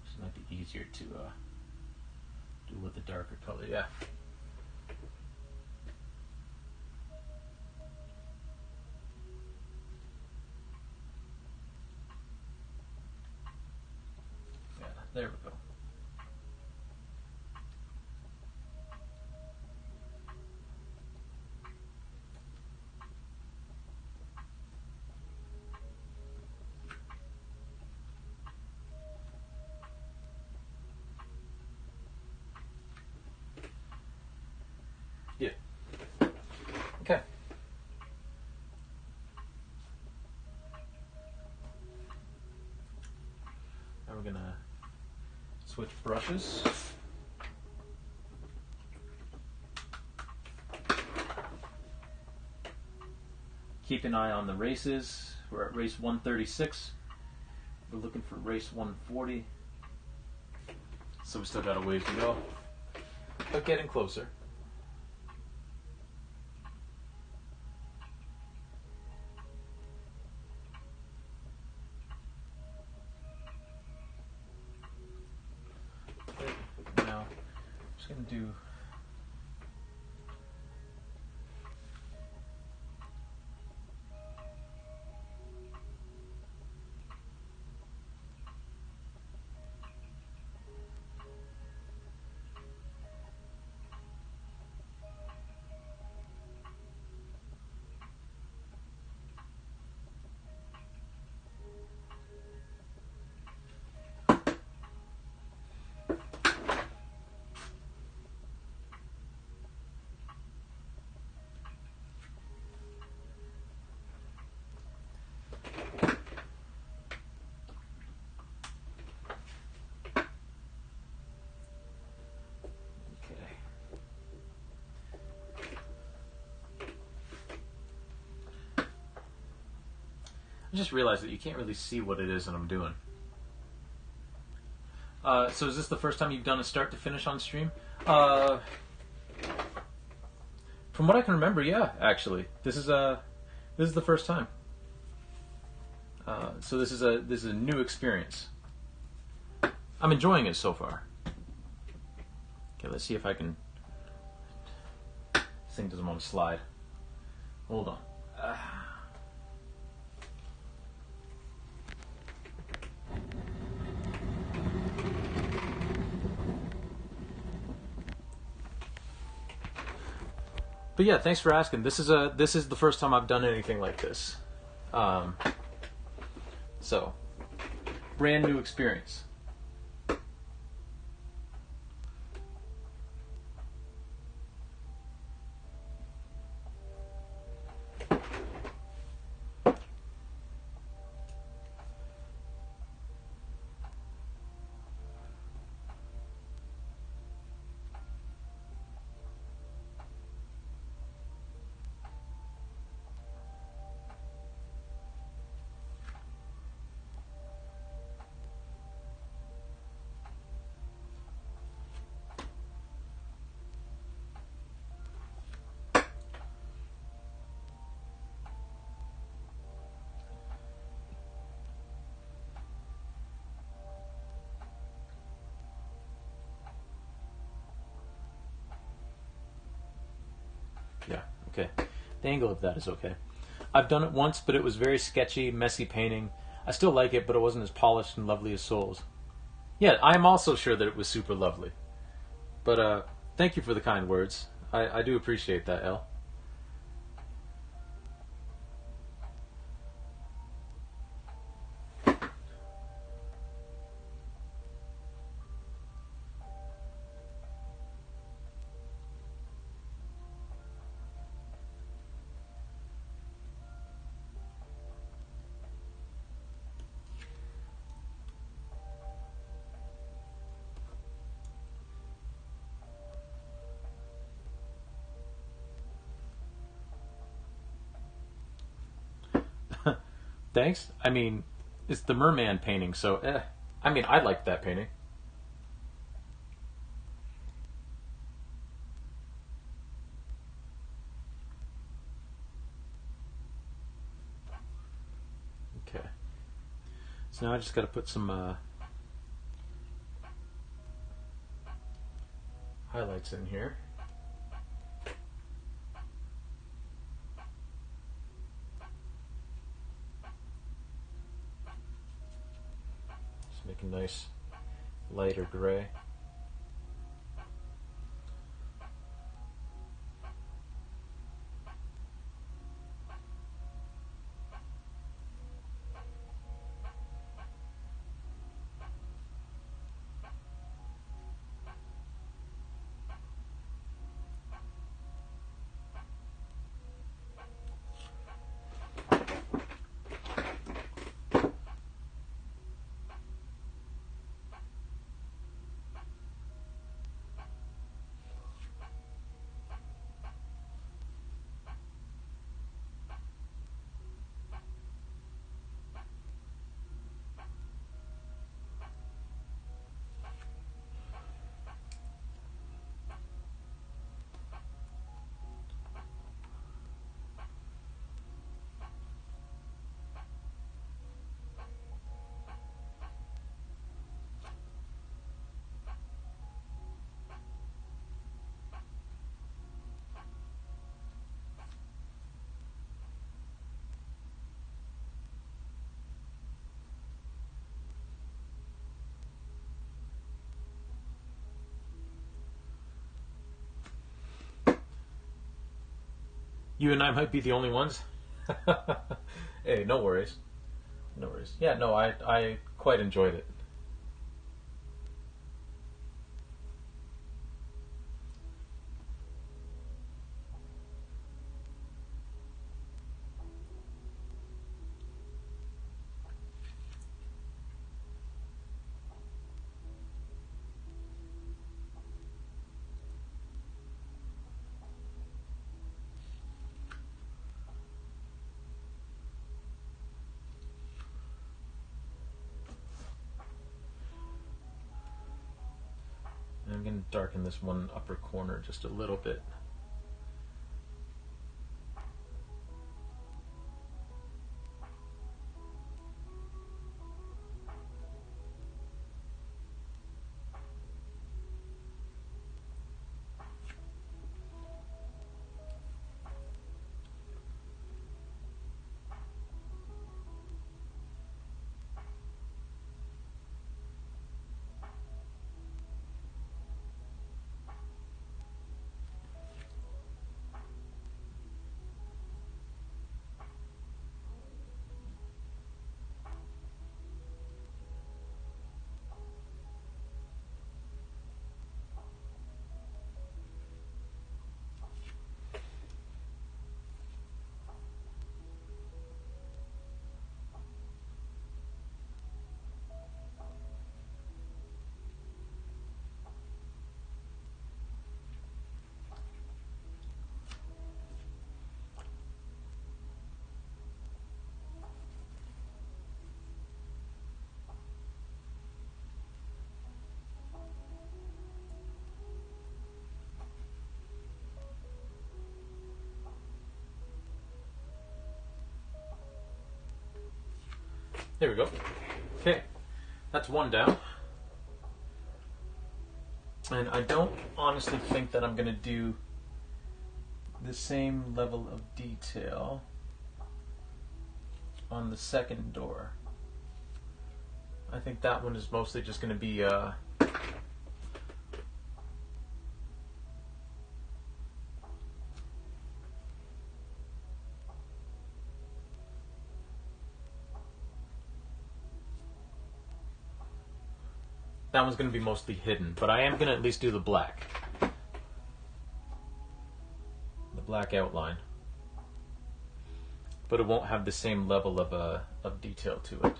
S1: This might be easier to do with the darker color. Yeah. Yeah, there we go. Yeah. Okay. Now we're gonna switch brushes. Keep an eye on the races. We're at race 136. We're looking for race 140. So we still got a ways to go, but getting closer. Okay. Now, I'm just gonna do I just realized that you can't really see what it is that I'm doing. So is this the first time you've done a start to finish on stream? From what I can remember, yeah, actually. This is the first time. So this is a new experience. I'm enjoying it so far. Okay, let's see if I can. This thing doesn't want to slide. Hold on. But yeah, thanks for asking. This is the first time I've done anything like this. So, brand new experience. Yeah, okay. The angle of that is okay. I've done it once, but it was very sketchy, messy painting. I still like it, but it wasn't as polished and lovely as Soul's. Yeah, I'm also sure that it was super lovely. But thank you for the kind words. I do appreciate that, El. Thanks. I mean, it's the merman painting, so I mean, I liked that painting. Okay. So now I just got to put some highlights in here. Just make a nice lighter gray. You and I might be the only ones. Hey, no worries. No worries. Yeah, no, I quite enjoyed it. And I'm going to darken this one upper corner just a little bit. There we go. Okay, that's one down. And I don't honestly think that I'm going to do the same level of detail on the second door. I think that one is mostly just going to be that one's going to be mostly hidden, but I am going to at least do the black. The black outline. But it won't have the same level of detail to it.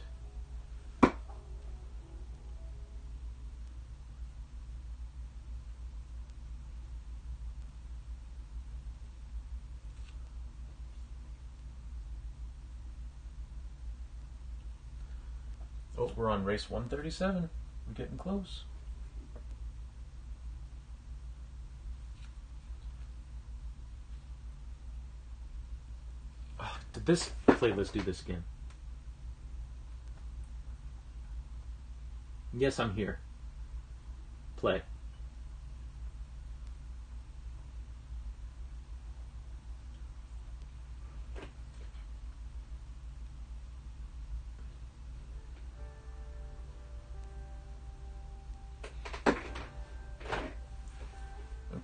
S1: Oh, we're on race 137. We're getting close. Oh, did this playlist do this again? Yes, I'm here. Play.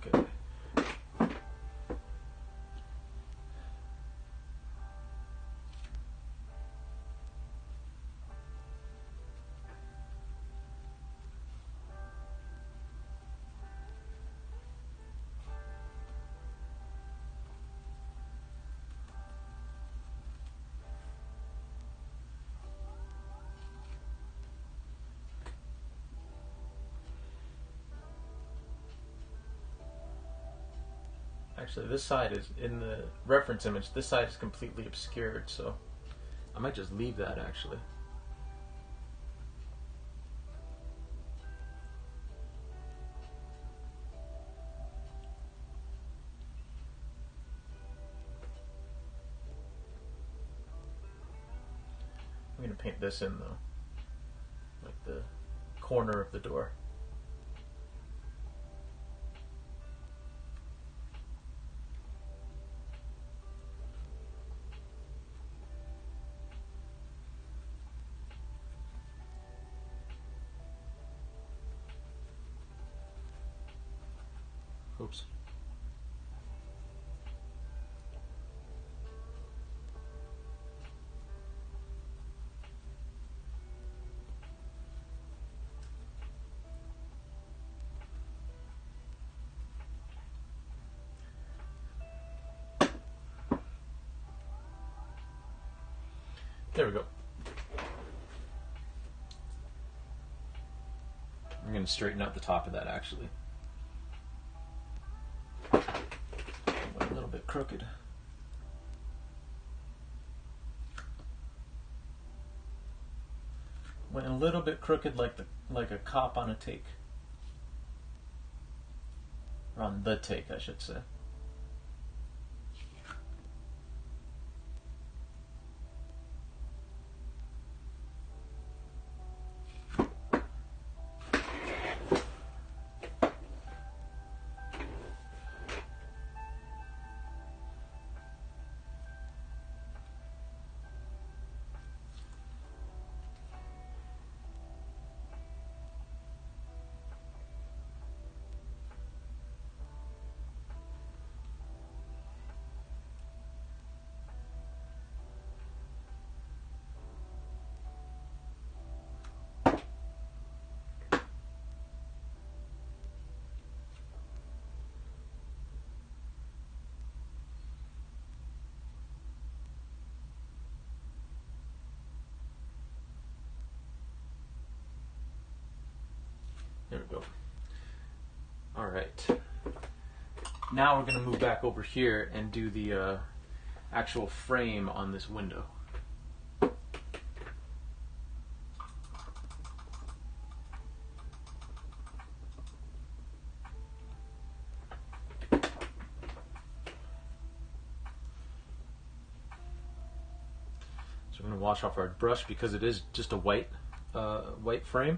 S1: Okay. Actually, this side is, in the reference image, this side is completely obscured, so I might just leave that actually. I'm going to paint this in though, like the corner of the door. Oops. There we go. I'm going to straighten out the top of that actually. Went a little bit crooked. Went a little bit crooked like a cop on a take. Or on the take, I should say. There we go. All right. Now we're going to move back over here and do the actual frame on this window. So we're going to wash off our brush because it is just a white frame.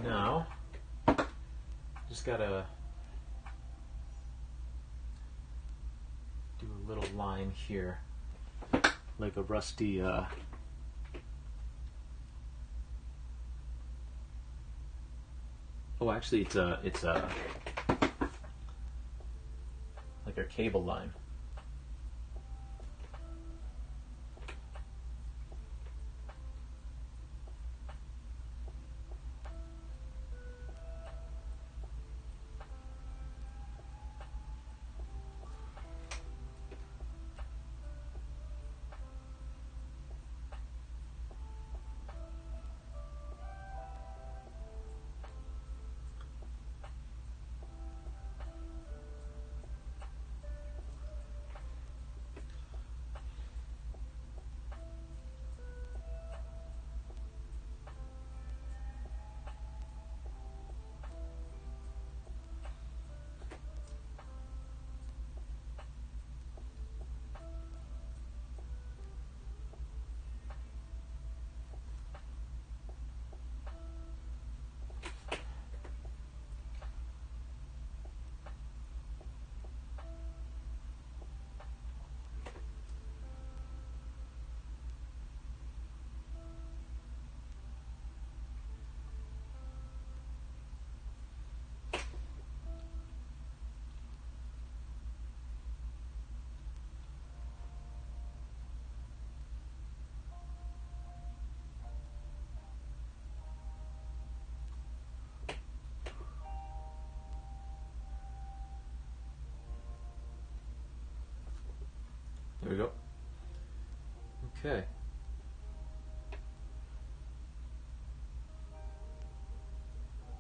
S1: Now, just gotta do a little line here, like a rusty oh, actually, it's a like a cable line. There we go. Okay.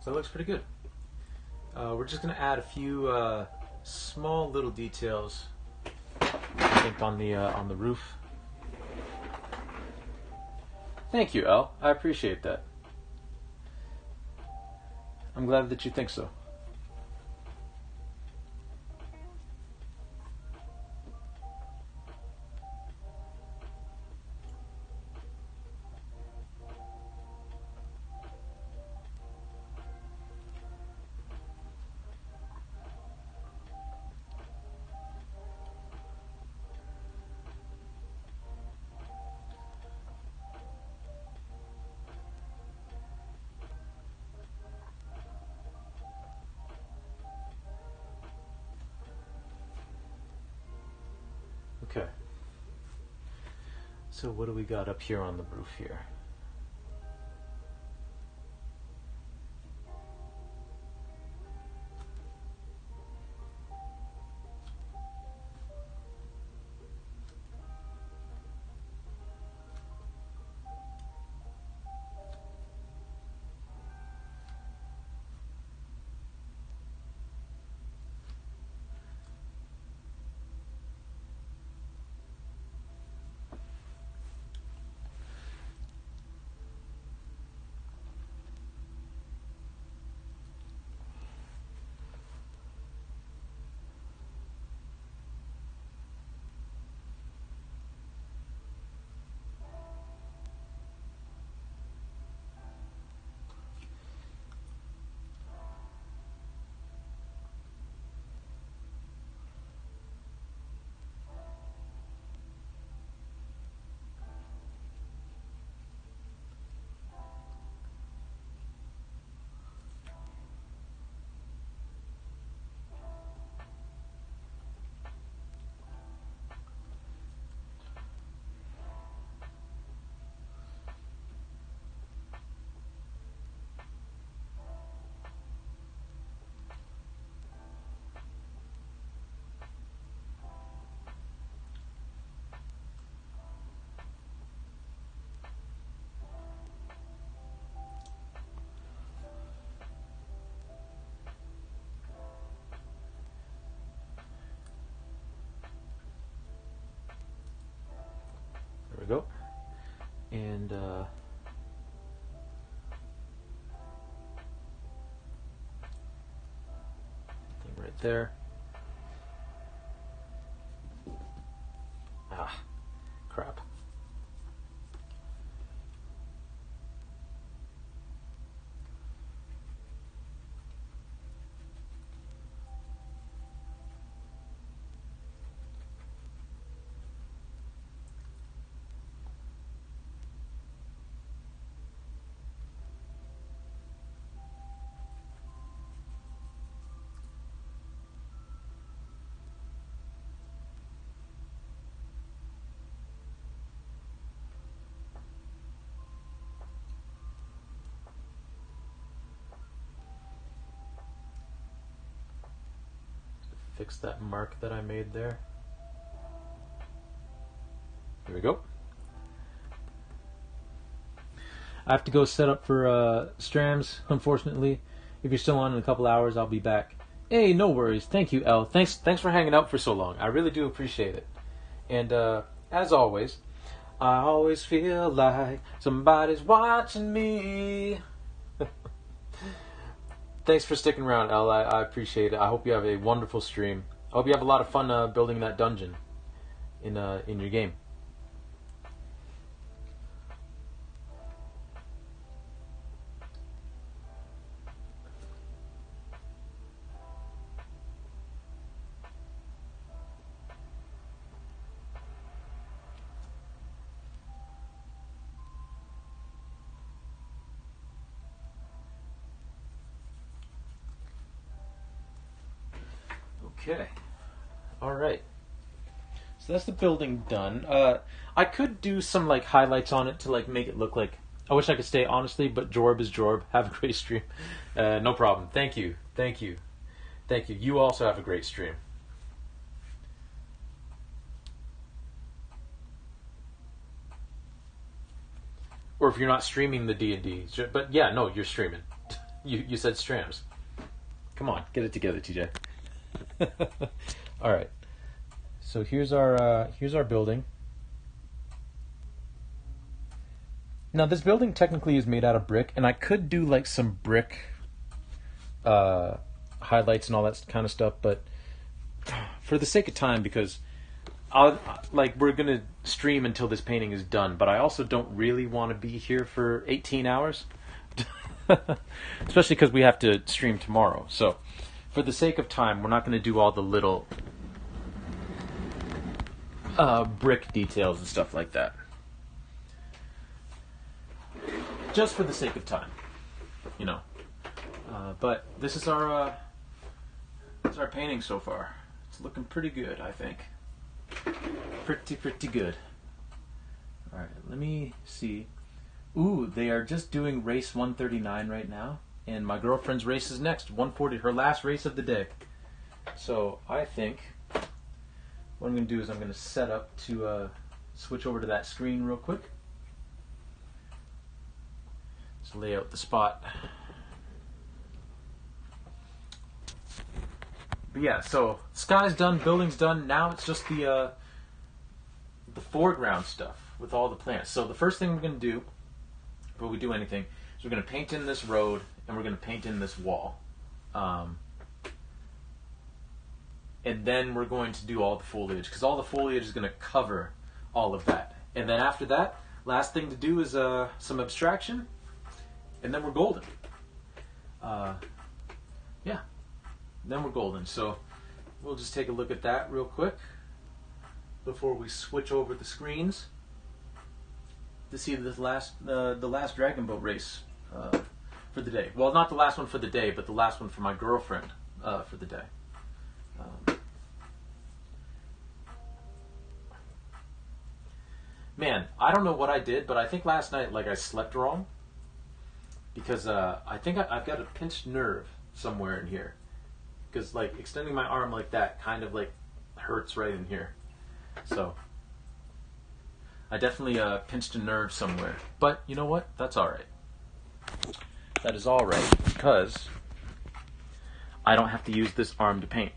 S1: So that looks pretty good. We're just going to add a few small little details, I think, on the roof. Thank you, Al. I appreciate that. I'm glad that you think so. Okay. So what do we got up here on the roof here? There we go. And right there. Ah, crap. fix that mark that I made there. Here we go. I have to go set up for Strams, unfortunately. If you're still on in a couple hours, I'll be back. Hey, no worries. Thank you, Elle. Thanks for hanging out for so long. I really do appreciate it. And as always, I always feel like somebody's watching me. Thanks for sticking around, Elle. I appreciate it. I hope you have a wonderful stream. I hope you have a lot of fun building that dungeon in your game. Okay. All right. So that's the building done. I could do some like highlights on it to like make it look like. I wish I could stay honestly, but Jorb is Jorb. Have a great stream. No problem. Thank you. Thank you. Thank you. You also have a great stream. Or if you're not streaming the D&D, but yeah, no, you're streaming. You said Strams. Come on, get it together, TJ. All right. So here's our building. Now this building technically is made out of brick, and I could do like some brick highlights and all that kind of stuff, but for the sake of time, because we're gonna stream until this painting is done, but I also don't really want to be here for 18 hours, especially because we have to stream tomorrow. So for the sake of time, we're not going to do all the little brick details and stuff like that. Just for the sake of time, you know. But this is our painting so far. It's looking pretty good, I think. Pretty good. All right, let me see. Ooh, they are just doing race 139 right now. And my girlfriend's race is next, 140, her last race of the day. So I think what I'm going to do is I'm going to set up to switch over to that screen real quick. Just lay out the spot. But yeah, so sky's done, building's done. Now it's just the foreground stuff with all the plants. So the first thing we're going to do before we do anything is we're going to paint in this road. And we're going to paint in this wall. And then we're going to do all the foliage, because all the foliage is going to cover all of that. And then after that, last thing to do is some abstraction, and then we're golden. Yeah, then we're golden. So we'll just take a look at that real quick before we switch over the screens to see the last Dragon Boat race. For the day. Well, not the last one for the day, but the last one for my girlfriend for the day. Man, I don't know what I did, but I think last night, like, I slept wrong. Because I think I've got a pinched nerve somewhere in here. Because, like, extending my arm like that kind of, like, hurts right in here. So, I definitely pinched a nerve somewhere. But, you know what? That's alright. That is all right, because I don't have to use this arm to paint.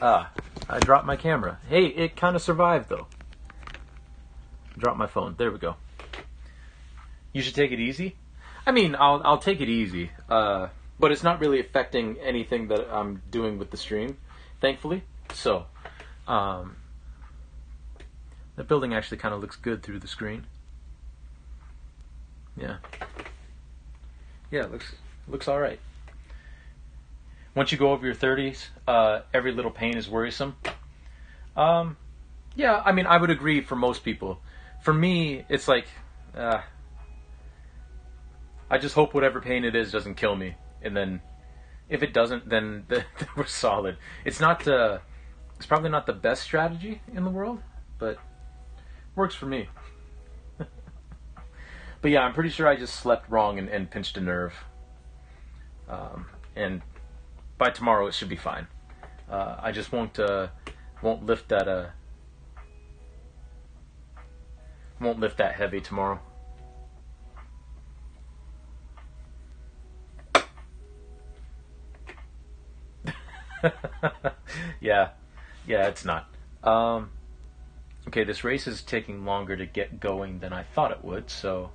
S1: I dropped my camera. Hey, it kind of survived, though. Dropped my phone. There we go. You should take it easy? I mean, I'll take it easy, but it's not really affecting anything that I'm doing with the stream, thankfully. So, the building actually kind of looks good through the screen. Yeah. Yeah, it looks all right. Once you go over your 30s, every little pain is worrisome. Yeah, I mean, I would agree for most people. For me, it's like, I just hope whatever pain it is doesn't kill me. And then, if it doesn't, then we're solid. It's probably not the best strategy in the world, but works for me. But yeah, I'm pretty sure I just slept wrong and pinched a nerve. And by tomorrow it should be fine. I just won't lift that won't lift that heavy tomorrow. Yeah, it's not. Okay, this race is taking longer to get going than I thought it would. So,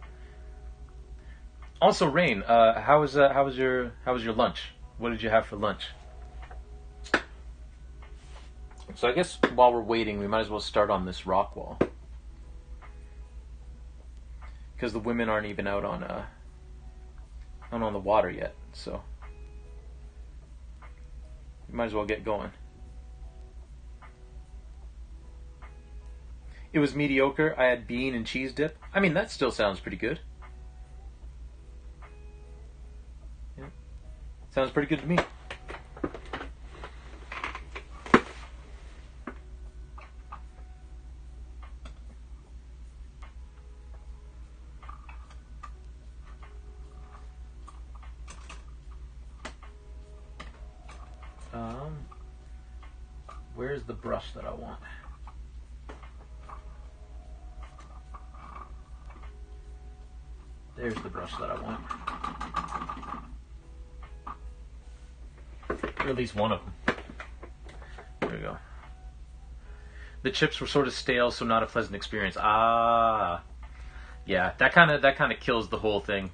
S1: also, Rain, how was your lunch? What did you have for lunch? So I guess while we're waiting, we might as well start on this rock wall because the women aren't even out on the water yet. So we might as well get going. It was mediocre. I had bean and cheese dip. I mean, that still sounds pretty good. Yeah. Sounds pretty good to me. Where's the brush that I want? There's the brush that I want. Or at least one of them. There we go. The chips were sort of stale, so not a pleasant experience. Ah, yeah, that kind of kills the whole thing.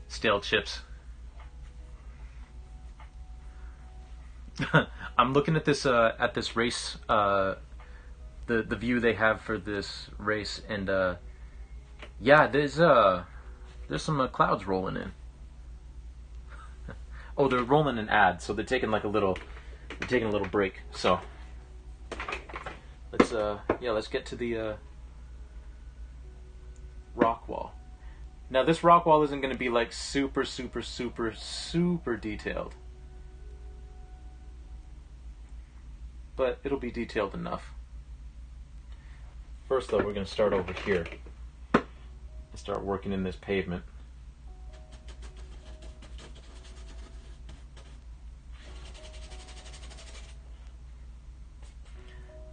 S1: Stale chips. I'm looking at this race, the view they have for this race, and yeah, there's some clouds rolling in. Oh, they're rolling an ad, so they're taking a little break. So let's get to the rock wall. Now this rock wall isn't going to be like super detailed, but it'll be detailed enough. First, though, we're going to start over here and start working in this pavement.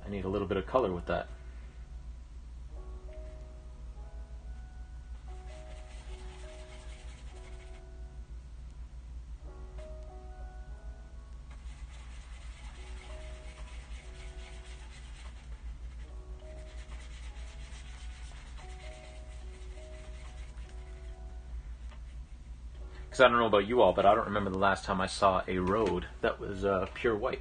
S1: I need a little bit of color with that. Because I don't know about you all, but I don't remember the last time I saw a road that was pure white.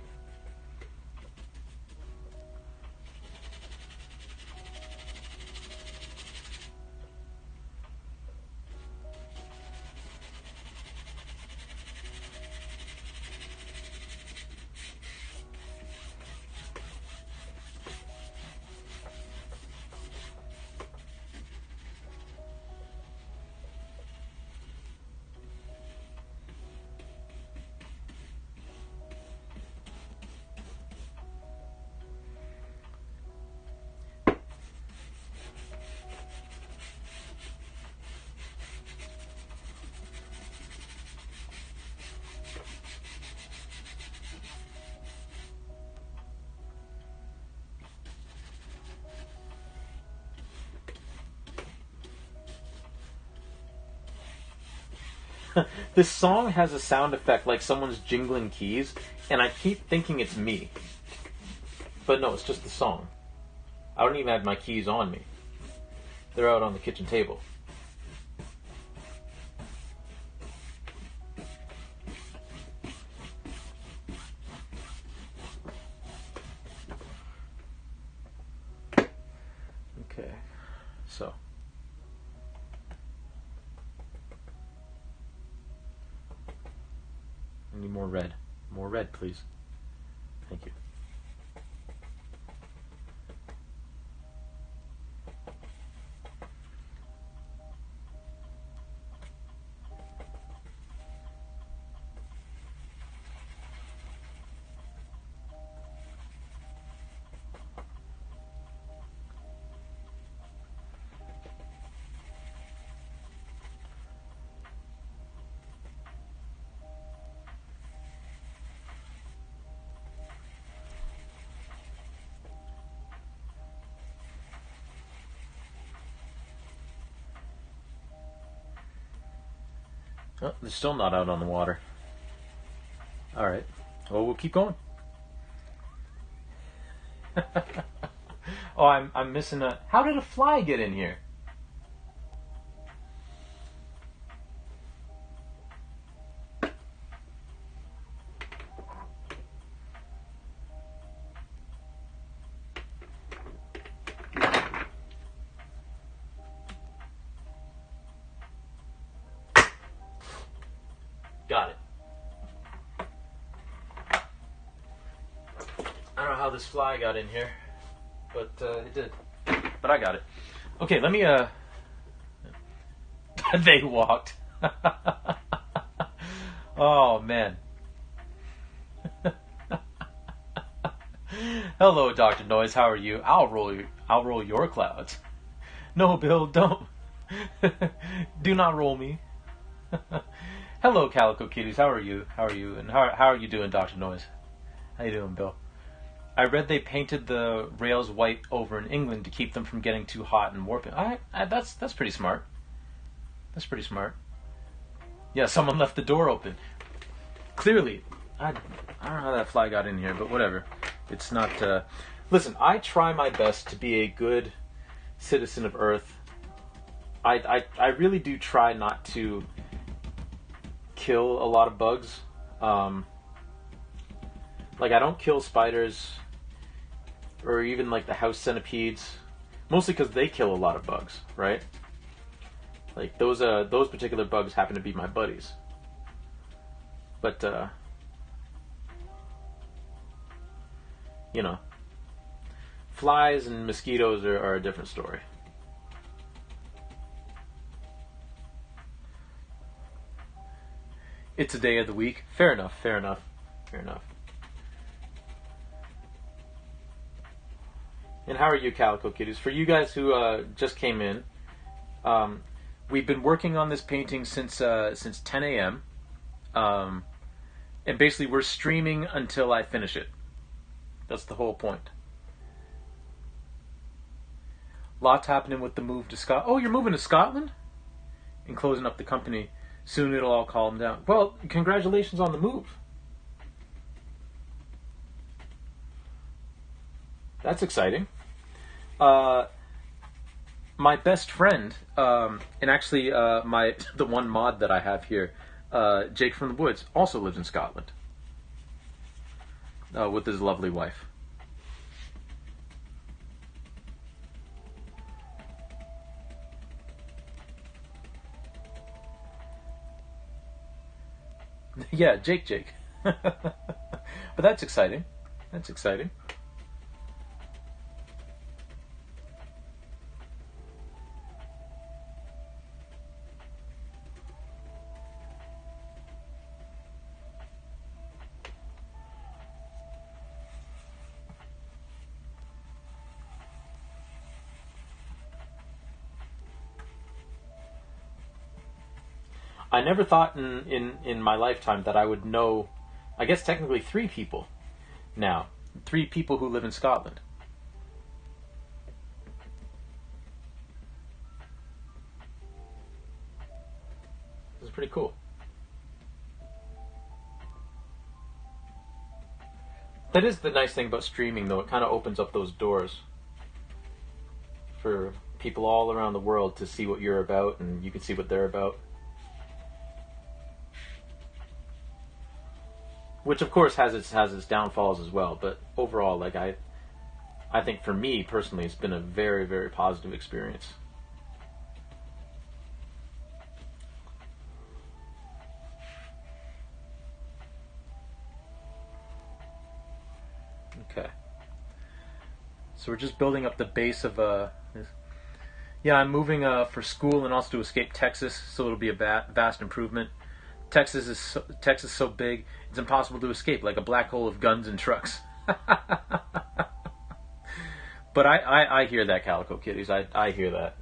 S1: This song has a sound effect like someone's jingling keys, and I keep thinking it's me. But no, it's just the song. I don't even have my keys on me. They're out on the kitchen table. Okay, so. I need more red. More red, please. Thank you. Oh, they're still not out on the water. All right. Well, we'll keep going. Oh, I'm missing a... How did a fly get in here? Got it. I don't know how this fly got in here, but it did. But I got it. Okay, let me, They walked. Oh, man. Hello, Dr. Noise, how are you? I'll roll your clouds. No, Bill, don't. Do not roll me. Hello, Calico Kitties, how are you? How are you? And how are you doing, Dr. Noise? How you doing, Bill? I read they painted the rails white over in England to keep them from getting too hot and warping. That's pretty smart. That's pretty smart. Yeah, someone left the door open. Clearly, I don't know how that fly got in here, but whatever. It's not. Listen, I try my best to be a good citizen of Earth. I really do try not to kill a lot of bugs. Like, I don't kill spiders or even like the house centipedes, mostly because they kill a lot of bugs, right? Like those particular bugs happen to be my buddies. But you know, flies and mosquitoes are a different story. It's a day of the week. Fair enough, fair enough, fair enough. And how are you, Calico Kitties? For you guys who just came in, we've been working on this painting since 10 a.m. And basically we're streaming until I finish it. That's the whole point. Lots happening with the move to Scotland. Oh, you're moving to Scotland? And closing up the company. Soon it'll all calm down. Well, congratulations on the move. That's exciting. My best friend, and actually the one mod that I have here, Jake from the Woods, also lives in Scotland with his lovely wife. Yeah, Jake. But that's exciting. That's exciting. I never thought in my lifetime that I would know, I guess technically 3 people now. 3 people who live in Scotland. This is pretty cool. That is the nice thing about streaming, though. It kind of opens up those doors for people all around the world to see what you're about, and you can see what they're about. Which of course has its downfalls as well, but overall, like I think for me personally, it's been a very, very positive experience. Okay. So we're just building up the base of yeah, I'm moving for school and also to escape Texas, so it'll be a vast improvement. Texas is so big, it's impossible to escape, like a black hole of guns and trucks. But I hear that, Calico Kitties. I hear that.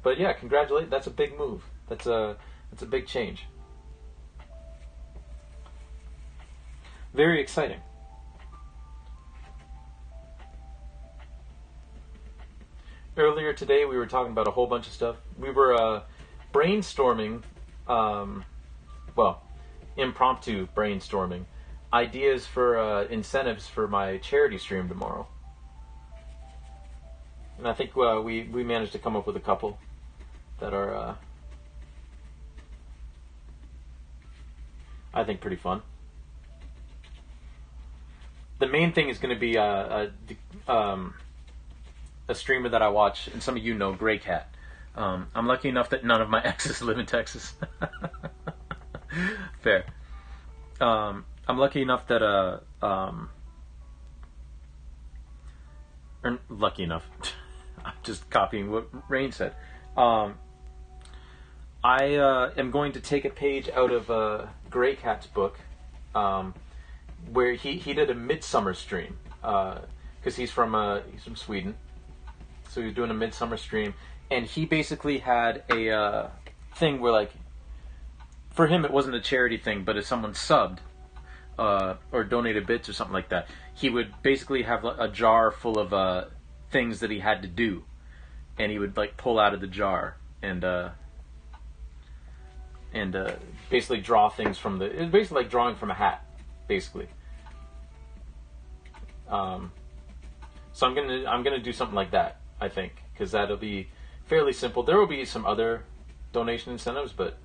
S1: But yeah, congratulations. That's a big move. That's a big change. Very exciting. Earlier today, we were talking about a whole bunch of stuff. We were brainstorming, well, impromptu brainstorming ideas for incentives for my charity stream tomorrow. And I think we managed to come up with a couple that are, I think, pretty fun. The main thing is going to be a streamer that I watch, and some of you know, Gray Cat. I'm lucky enough that none of my exes live in Texas. Fair. I'm lucky enough that or lucky enough. I'm just copying what Rain said. I am going to take a page out of Gray Cat's book, where he did a midsummer stream, because he's from Sweden, so he was doing a midsummer stream, and he basically had a thing where, like, for him it wasn't a charity thing, but if someone subbed or donated bits or something like that, he would basically have a jar full of things that he had to do, and he would, like, pull out of the jar and basically draw things from the. It was basically like drawing from a hat, basically. So I'm gonna do something like that, I think, because that'll be fairly simple. There will be some other donation incentives, but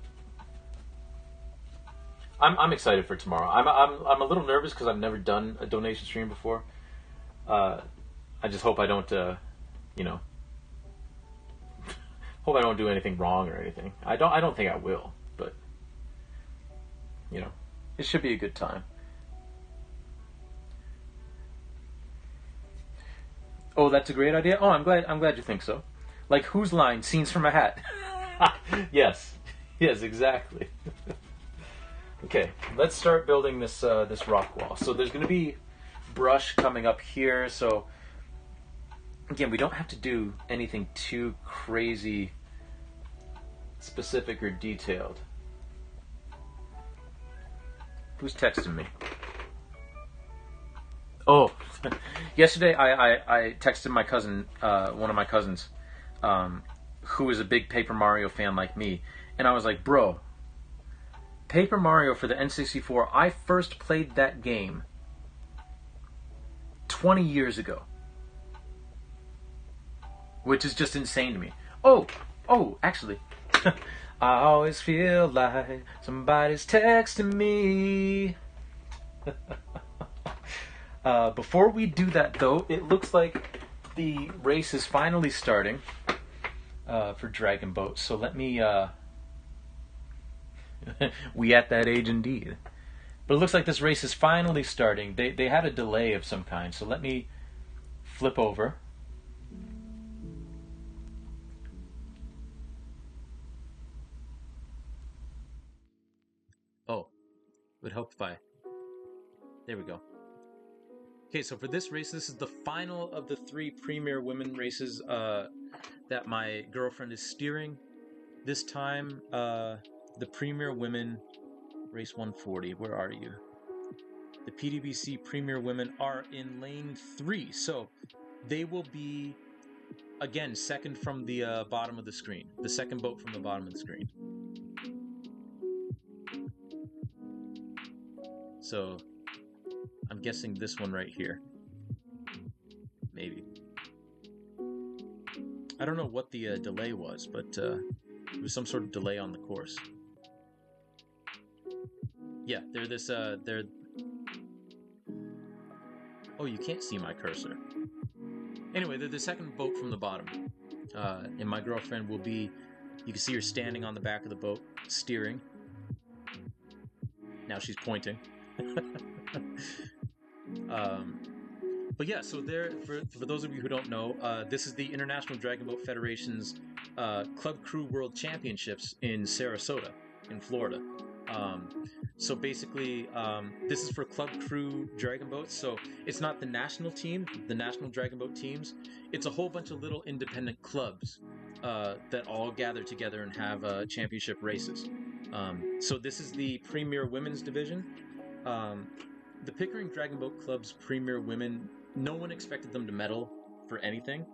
S1: I'm excited for tomorrow. I'm a little nervous because I've never done a donation stream before. I just hope I don't hope I don't do anything wrong or anything. I don't think I will, but it should be a good time. Oh, that's a great idea. Oh, I'm glad you think so. Like, whose line? Scenes from a hat. Yes, exactly. Okay, let's start building this rock wall. So there's going to be brush coming up here. So again, we don't have to do anything too crazy specific or detailed. Who's texting me? Oh, yesterday I texted my cousin, one of my cousins, who is a big Paper Mario fan like me, and I was like, bro, Paper Mario for the N64, I first played that game 20 years ago, which is just insane to me. Oh, actually, I always feel like somebody's texting me. Before we do that, though, it looks like the race is finally starting for Dragon Boat. So let me... we at that age indeed. But it looks like this race is finally starting. They had a delay of some kind. So let me flip over. Oh, it would help if I... There we go. Okay, so for this race, this is the final of the 3 Premier Women races that my girlfriend is steering. This time, the Premier Women race 140. Where are you? The PDBC Premier Women are in lane 3, so they will be, again, second from the bottom of the screen. The second boat from the bottom of the screen. So I'm guessing this one right here. Maybe. I don't know what the delay was, but there was some sort of delay on the course. Yeah, they're... Oh, you can't see my cursor. Anyway, they're the second boat from the bottom. And my girlfriend will be... You can see her standing on the back of the boat, steering. Now she's pointing. But yeah, so there, for those of you who don't know, this is the International Dragon Boat Federation's Club Crew World Championships in Sarasota, in Florida. So basically, this is for Club Crew Dragon Boats, so it's not the national team, the national Dragon Boat teams. It's a whole bunch of little independent clubs that all gather together and have championship races. So this is the Premier Women's Division. The Pickering Dragon Boat Club's Premier Women, no one expected them to medal for anything.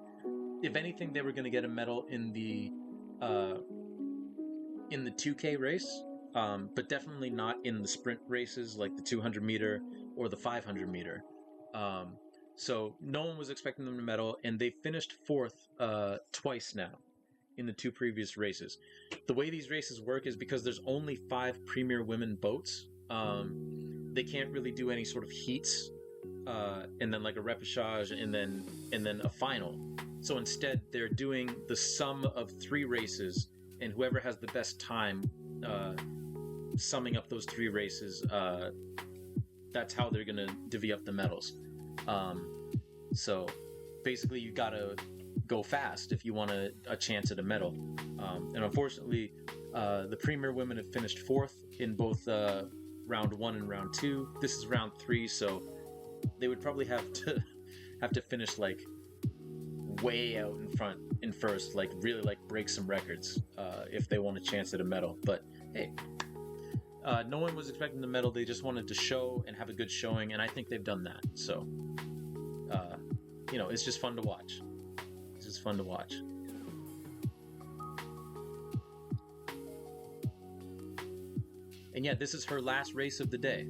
S1: If anything, they were going to get a medal in the in the 2K race, but definitely not in the sprint races like the 200 meter or the 500 meter. Um, so no one was expecting them to medal, and they finished fourth twice now in the two previous races. The way these races work is because there's only 5 premier women boats. They can't really do any sort of heats, and then like a repechage, and then a final. So instead, they're doing the sum of 3 races, and whoever has the best time, summing up those 3 races, that's how they're gonna divvy up the medals. So basically, you gotta go fast if you want a chance at a medal. And unfortunately, the premier women have finished fourth in both round 1 and round 2. This is round 3, so they would probably have to finish like way out in front in first, like really like break some records if they want a chance at a medal. But hey, no one was expecting the medal. They just wanted to show and have a good showing, and I think they've done that. So it's just fun to watch. It's just fun to watch. And yeah, this is her last race of the day.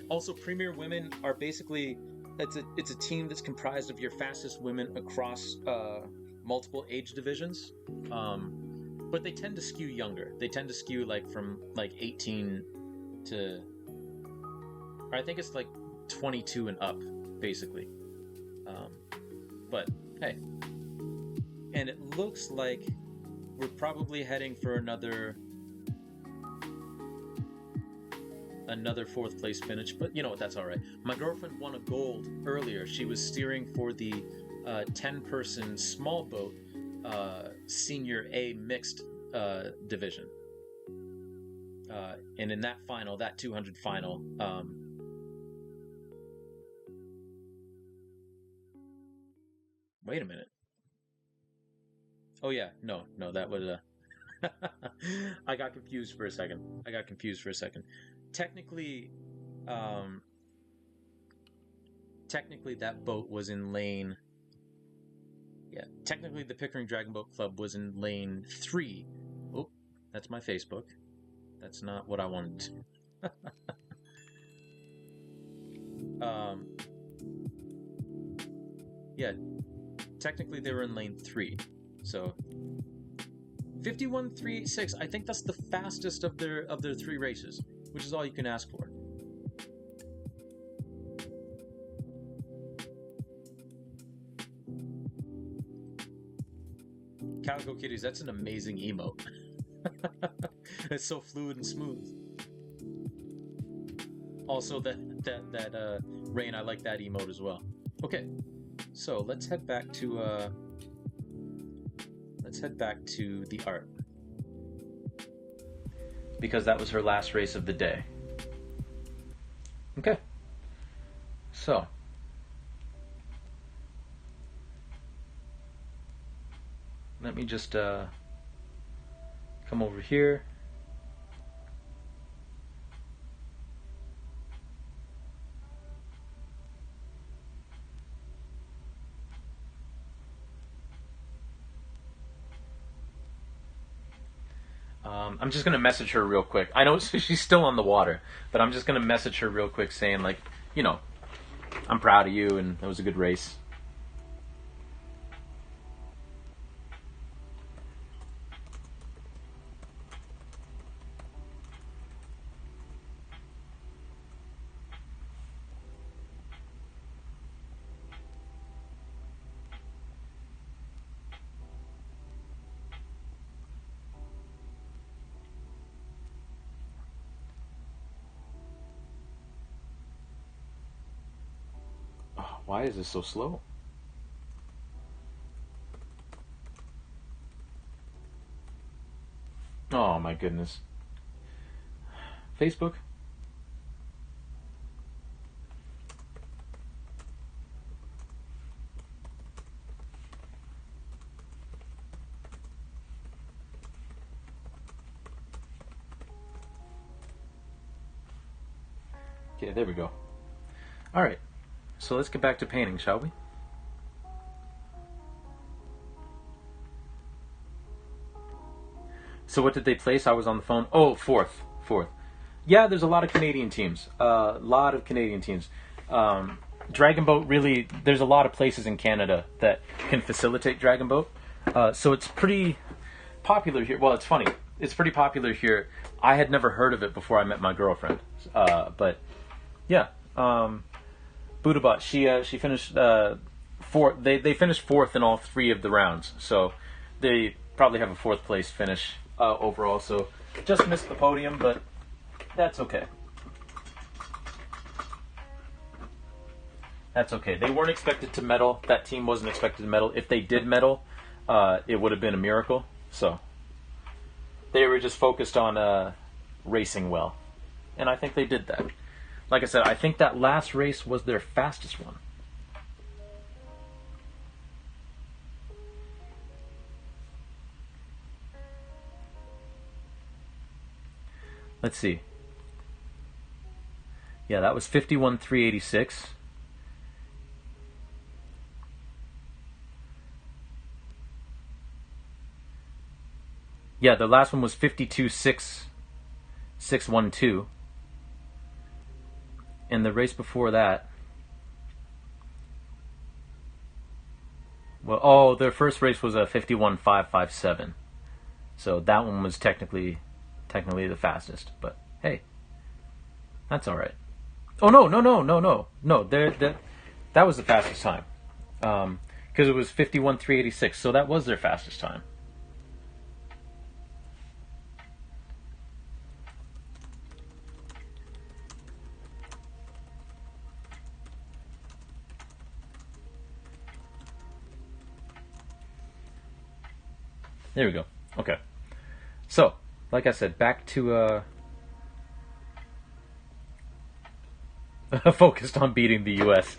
S1: Also, Premier Women are basically, it's a team that's comprised of your fastest women across multiple age divisions. But they tend to skew younger. They tend to skew like from like 18 to, or I think it's like 22 and up, basically. But hey, and it looks like we're probably heading for another 4th place finish, but you know what, that's all right. My girlfriend won a gold earlier. She was steering for the 10-person small boat senior A mixed division, and in that final, that 200 final, wait a minute. Oh yeah, no, that was I got confused for a second. Technically, that boat was in lane. Yeah, technically the Pickering Dragon Boat Club was in lane 3. Oh, that's my Facebook. That's not what I wanted to. Yeah, technically they were in lane 3. So 51.386. I think that's the fastest of their 3 races, which is all you can ask for. Calico Kitties, that's an amazing emote. It's so fluid and smooth. Also, that Rain, I like that emote as well. Okay, so let's head back to the art, because that was her last race of the day. Okay, so let me just come over here. I'm just going to message her real quick. I know she's still on the water, but I'm just going to message her real quick saying, like, I'm proud of you and that was a good race. Why is this so slow? Oh my goodness. Facebook? Okay, there we go. Alright, so let's get back to painting, shall we? So what did they place? I was on the phone. Oh, fourth. Yeah, there's a lot of Canadian teams. Dragon Boat, really, there's a lot of places in Canada that can facilitate Dragon Boat. So it's pretty popular here. Well, it's funny. It's pretty popular here. I had never heard of it before I met my girlfriend. But yeah, Budabot, she finished fourth. They finished fourth in all three of the rounds. So they probably have a fourth place finish overall. So just missed the podium, but that's okay. That's okay. They weren't expected to medal. That team wasn't expected to medal. If they did medal, it would have been a miracle. So they were just focused on racing well. And I think they did that. Like I said, I think that last race was their fastest one. Let's see. Yeah, that was 51.386. Yeah, the last one was 52.612. And the race before that, well, their first race was a 51.557. So that one was technically the fastest, but hey, that's all right. Oh no! That was the fastest time, because it was 51.386. So that was their fastest time. There we go. Okay. So, like I said, back to focused on beating the U.S.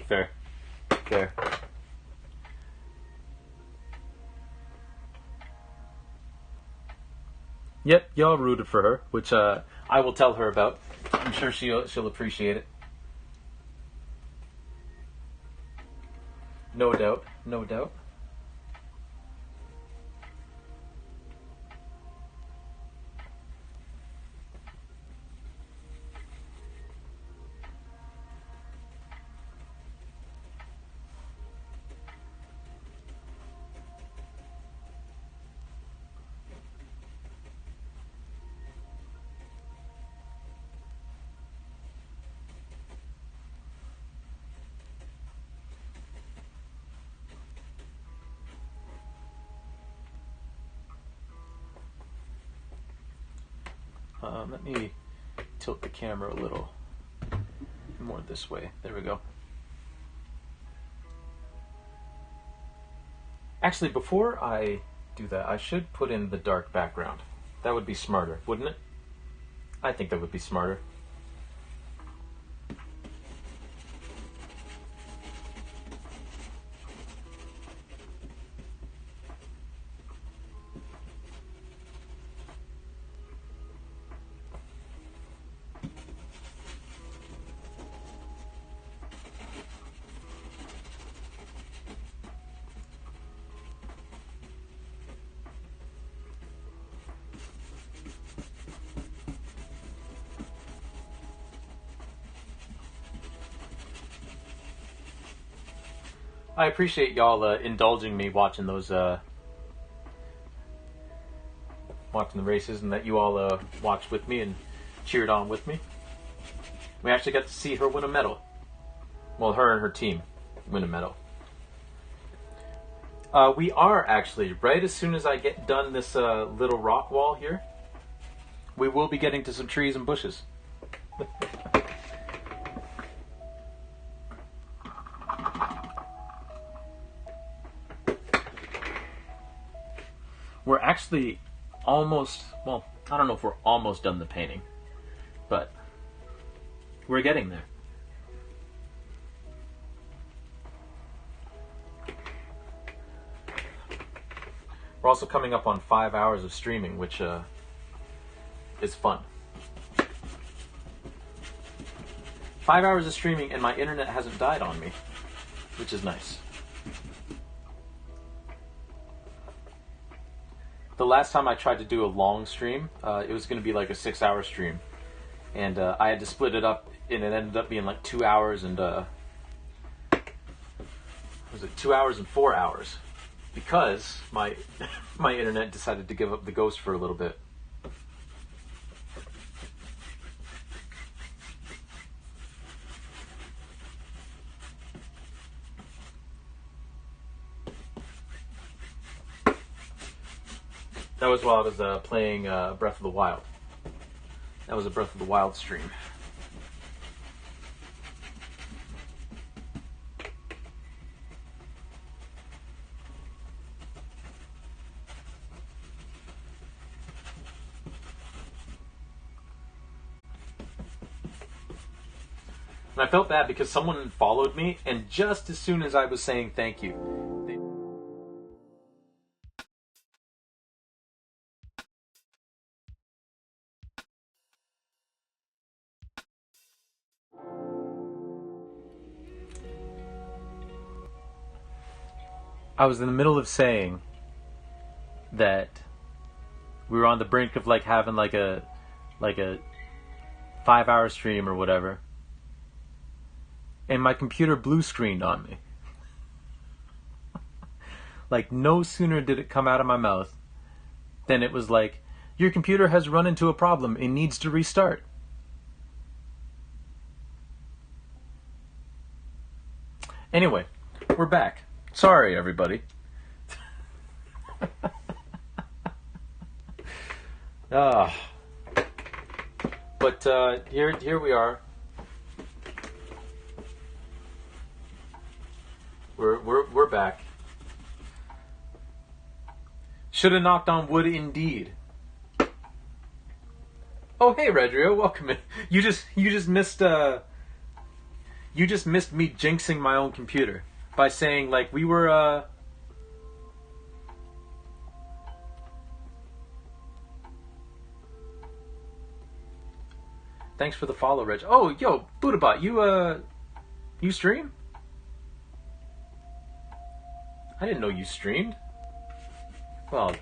S1: Fair. Yep, y'all rooted for her, which I will tell her about. I'm sure she'll appreciate it. No doubt. Let me tilt the camera a little more this way. There we go. Actually, before I do that, I should put in the dark background. That would be smarter, wouldn't it? I think that would be smarter. I appreciate y'all indulging me watching those watching the races, and that you all watched with me and cheered on with me. We actually got to see her win a medal. Well, her and her team win a medal. We are actually, right as soon as I get done this little rock wall here, we will be getting to some trees and bushes. We're actually almost, well, I don't know if we're almost done the painting, but we're getting there. We're also coming up on 5 hours of streaming, which is fun. 5 hours of streaming and my internet hasn't died on me, which is nice. the last time I tried to do a long stream, it was going to be like a 6-hour stream, and I had to split it up, and it ended up being like 2 hours and was it 2 hours and 4 hours, because my my internet decided to give up the ghost for a little bit. That was while I was playing Breath of the Wild. That was a Breath of the Wild stream. And I felt bad because someone followed me, and just as soon as I was saying thank you, I was in the middle of saying that we were on the brink of like having like a 5-hour stream or whatever, and my computer blue screened on me. Like, no sooner did it come out of my mouth than it was like, your computer has run into a problem, it needs to restart. Anyway, we're back. Sorry, everybody. But here we are. We're back. Should have knocked on wood, indeed. Oh, hey, Redrio, welcome in. You just missed me jinxing my own computer by saying, like, we were Thanks for the follow, Reg. Oh, yo, Buddhabot, you stream? I didn't know you streamed. Well,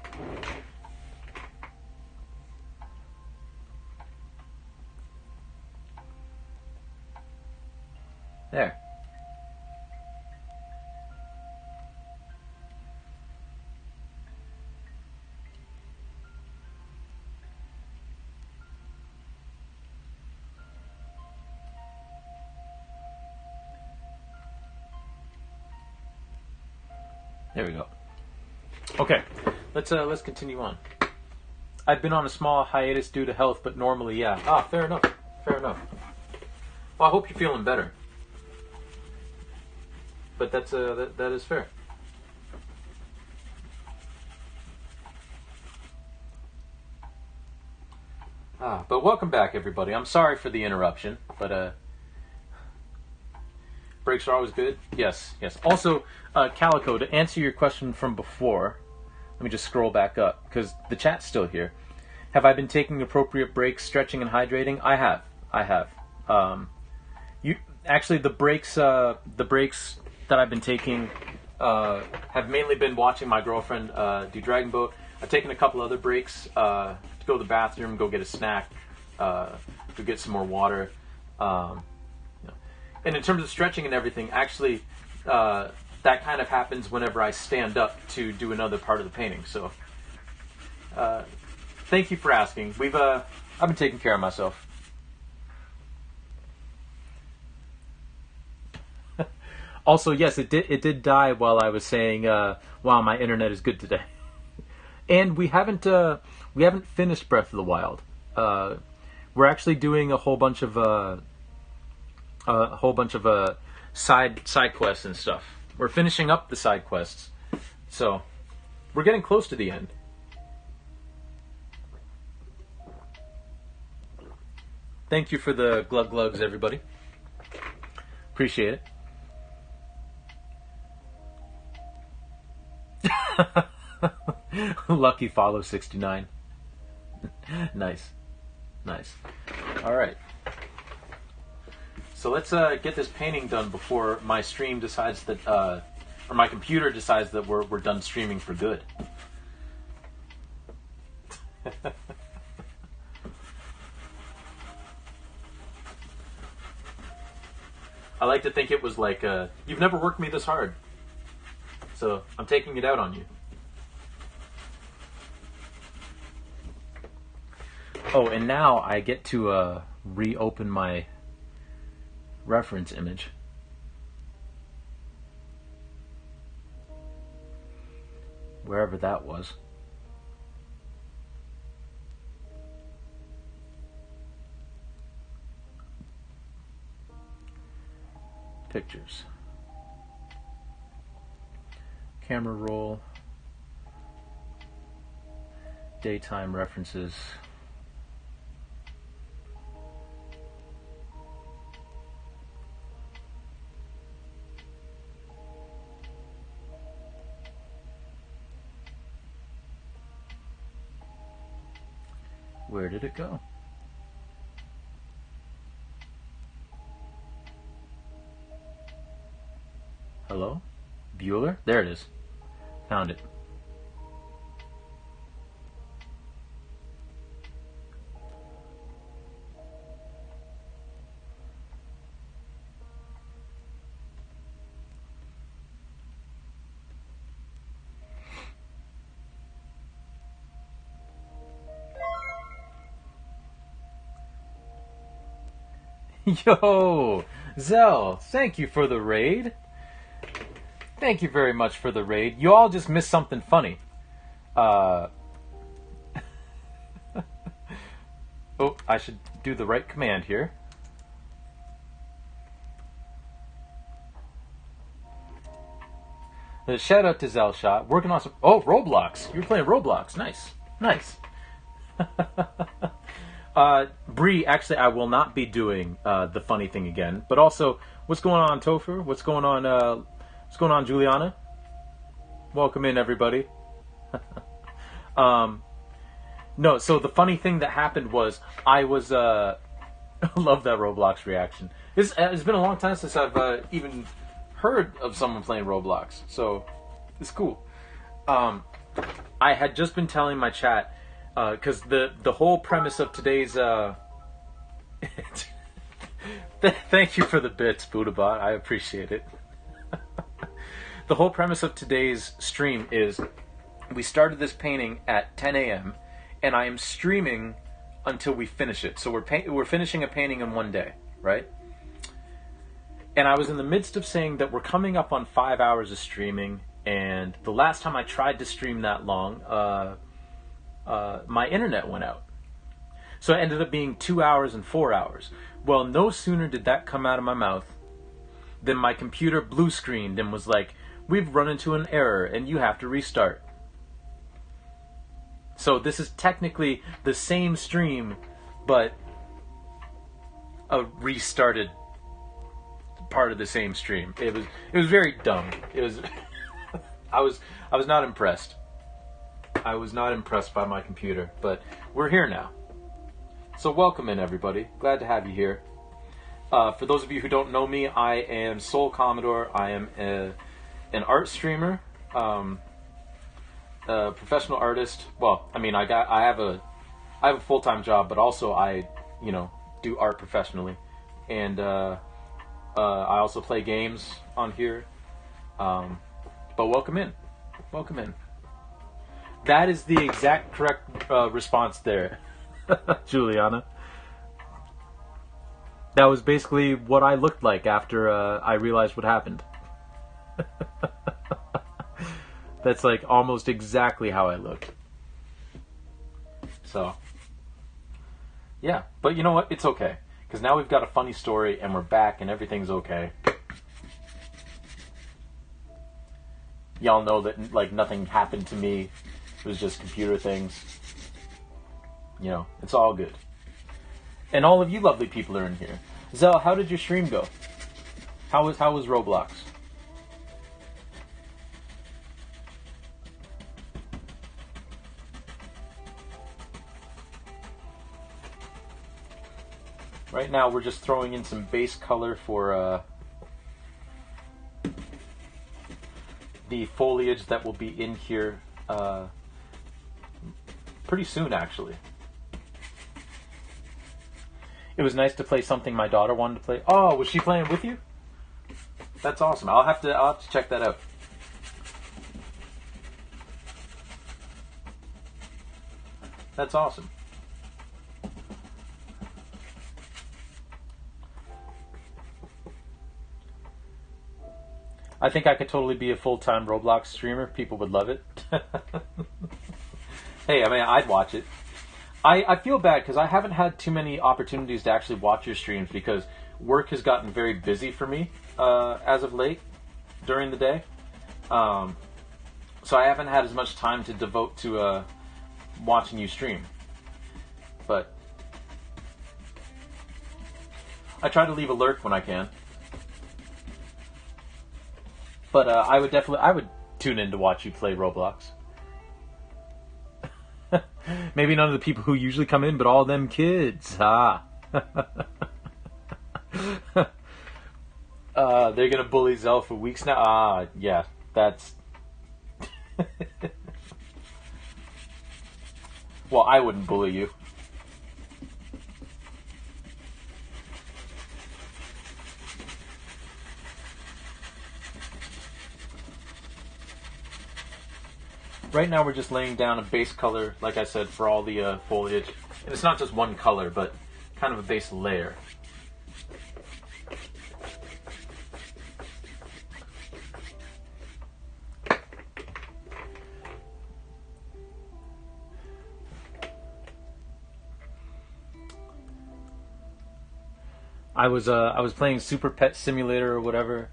S1: there. There we go. Okay, let's continue on. I've been on a small hiatus due to health, but normally, yeah. Ah, fair enough. Fair enough. Well, I hope you're feeling better. But that is fair. But welcome back, everybody. I'm sorry for the interruption, but breaks are always good. Yes. Also, Calico, to answer your question from before, let me just scroll back up because the chat's still here. Have I been taking appropriate breaks, stretching and hydrating? I have. The breaks that I've been taking have mainly been watching my girlfriend do Dragon Boat. I've taken a couple other breaks to go to the bathroom, go get a snack, go get some more water. And in terms of stretching and everything, actually, that kind of happens whenever I stand up to do another part of the painting. So, thank you for asking. I've been taking care of myself. Also, yes, it did die while I was saying, "Wow, my internet is good today." And we haven't finished Breath of the Wild. We're actually doing a whole bunch of side quests and stuff. We're finishing up the side quests, so we're getting close to the end. Thank you for the glug glugs, everybody. Appreciate it. Lucky follow 69. Nice. All right. So let's get this painting done before my stream decides that, or my computer decides that we're done streaming for good. I like to think it was like, you've never worked me this hard. So I'm taking it out on you. Oh, and now I get to reopen my reference image. Wherever that was. Pictures. Camera roll. Daytime references. Where did it go? Hello? Bueller? There it is. Found it. Yo! Zell, thank you for the raid. Thank you very much for the raid. You all just missed something funny. Oh, I should do the right command here. Shout out to Zellshot. Working on some... Oh, Roblox. You were playing Roblox. Nice. Nice. Bree, actually, I will not be doing the funny thing again. But also, what's going on, Topher? What's going on, Juliana? Welcome in, everybody. No, so the funny thing that happened was I was... I love that Roblox reaction. It's been a long time since I've even heard of someone playing Roblox. So, it's cool. I had just been telling my chat... because the whole premise of today's thank you for the bits, Buddhabot. I appreciate it. The whole premise of today's stream is we started this painting at 10 a.m. and I am streaming until we finish it. So we're finishing a painting in one day, right? And I was in the midst of saying that we're coming up on 5 hours of streaming, and the last time I tried to stream that long, my internet went out. So it ended up being 2 hours and 4 hours. Well, no sooner did that come out of my mouth than my computer blue screened and was like, we've run into an error and you have to restart. So this is technically the same stream, but a restarted part of the same stream. It was very dumb. It was I was not impressed. I was not impressed by my computer, but we're here now. So welcome in, everybody. Glad to have you here. For those of you who don't know me, I am Soul Commodore. I am an art streamer, a professional artist. Well, I mean, I have a full-time job, but also I do art professionally, and I also play games on here. But welcome in. Welcome in. That is the exact correct response there, Juliana. That was basically what I looked like after I realized what happened. That's like almost exactly how I look. So, yeah. But you know what? It's okay. Because now we've got a funny story and we're back and everything's okay. Y'all know that like nothing happened to me. It was just computer things. You know, it's all good. And all of you lovely people are in here. Zell, how did your stream go? How was Roblox? Right now we're just throwing in some base color for the foliage that will be in here pretty soon, actually. It was nice to play something my daughter wanted to play. Oh, was she playing with you? That's awesome. I'll have to check that out. That's awesome. I think I could totally be a full-time Roblox streamer. People would love it. Hey, I mean, I'd watch it. I feel bad because I haven't had too many opportunities to actually watch your streams because work has gotten very busy for me as of late during the day. So I haven't had as much time to devote to watching you stream. But I try to leave a lurk when I can. But I would tune in to watch you play Roblox. Maybe none of the people who usually come in, but all them kids. They're gonna bully Zell for weeks now. Yeah, that's. Well, I wouldn't bully you. Right now we're just laying down a base color, like I said, for all the foliage. And it's not just one color, but kind of a base layer. I was playing Super Pet Simulator or whatever,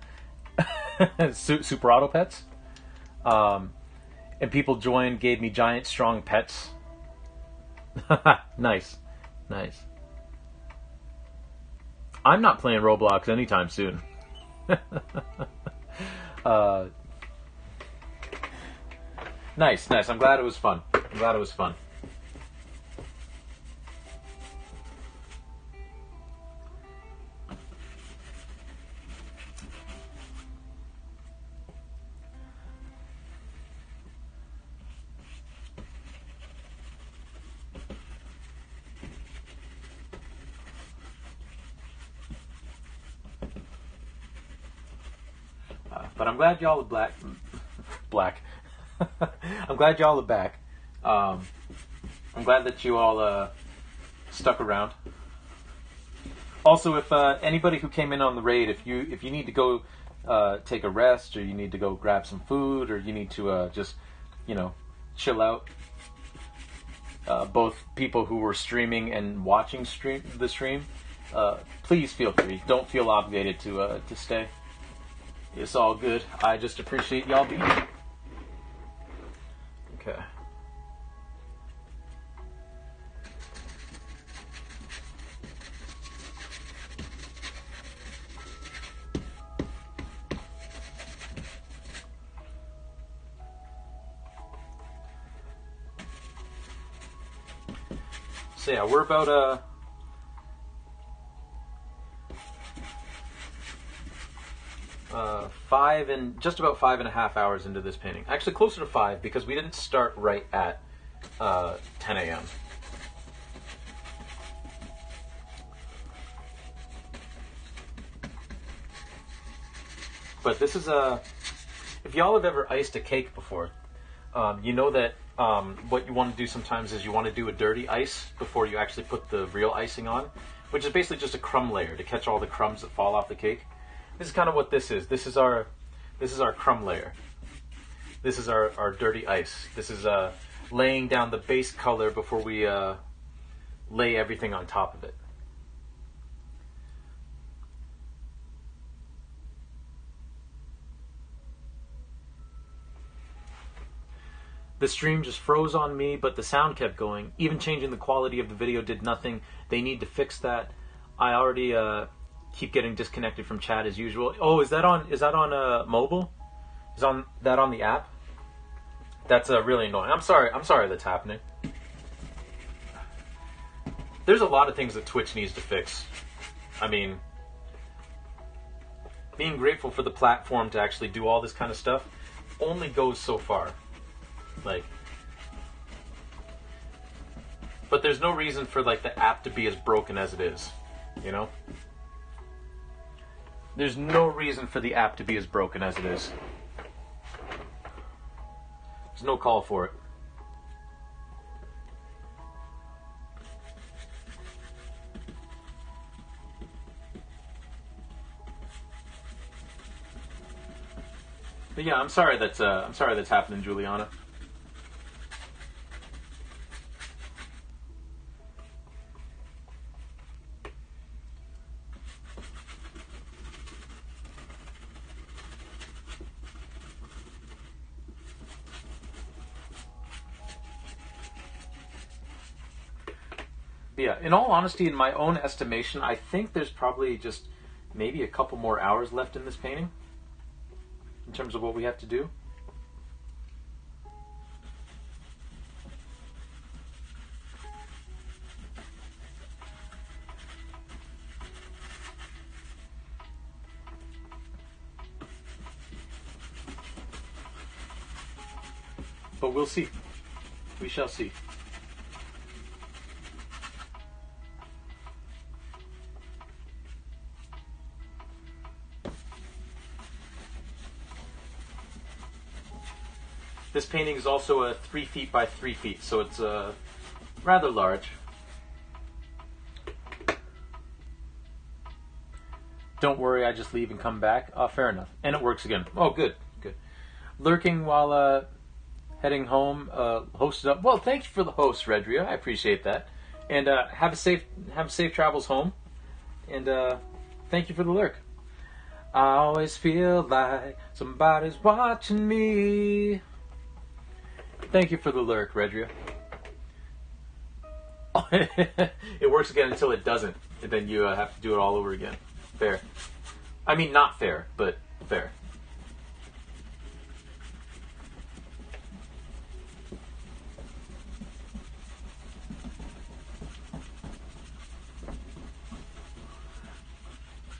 S1: Super Auto Pets. And people joined, gave me giant, strong pets. Nice. Nice. I'm not playing Roblox anytime soon. Nice, nice. I'm glad it was fun. I'm glad it was fun. But I'm glad y'all are black. I'm glad y'all are back. I'm glad that you all stuck around. Also, if anybody who came in on the raid, if you need to go take a rest, or you need to go grab some food, or you need to just chill out. Both people who were streaming and watching the stream, please feel free. Don't feel obligated to stay. It's all good. I just appreciate y'all being here. Okay. So yeah, we're about just about 5.5 hours into this painting. Actually, closer to 5 because we didn't start right at 10 a.m. But this is if y'all have ever iced a cake before, you know that what you want to do sometimes is you want to do a dirty ice before you actually put the real icing on, which is basically just a crumb layer to catch all the crumbs that fall off the cake. This is kind of what this is. This is our crumb layer. This is our dirty ice. This is laying down the base color before we lay everything on top of it. The stream just froze on me, but the sound kept going. Even changing the quality of the video did nothing. They need to fix that. I already keep getting disconnected from chat as usual. Oh, is that on mobile? Is that on the app? That's really annoying. I'm sorry that's happening. There's a lot of things that Twitch needs to fix. I mean, being grateful for the platform to actually do all this kind of stuff only goes so far. But there's no reason for the app to be as broken as it is, you know? There's no reason for the app to be as broken as it is. There's no call for it. But yeah, I'm sorry that's happening, Juliana. But yeah, in all honesty, in my own estimation, I think there's probably just maybe a couple more hours left in this painting in terms of what we have to do. But we'll see. We shall see. This painting is also a 3 feet by 3 feet, so it's rather large. Don't worry, I just leave and come back. Oh, fair enough. And it works again. Oh, good, good. Lurking while heading home, hosted up. Well, thank you for the host, Redria. I appreciate that. And have safe travels home. And thank you for the lurk. I always feel like somebody's watching me. Thank you for the lurk, Redria. It works again until it doesn't, and then you have to do it all over again. Fair. I mean, not fair, but fair.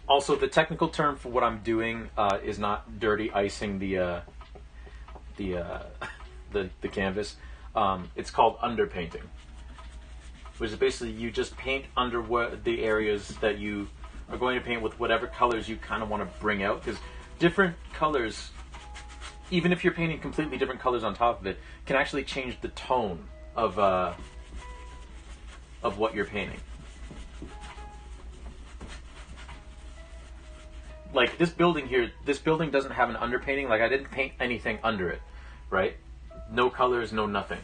S1: Also, the technical term for what I'm doing is not dirty icing the canvas. It's called underpainting, which is basically you just paint under the areas that you are going to paint with whatever colors you kind of want to bring out, because different colors, even if you're painting completely different colors on top of it, can actually change the tone of what you're painting. Like this building here, this building doesn't have an underpainting. Like I didn't paint anything under it, right? No colors, no nothing.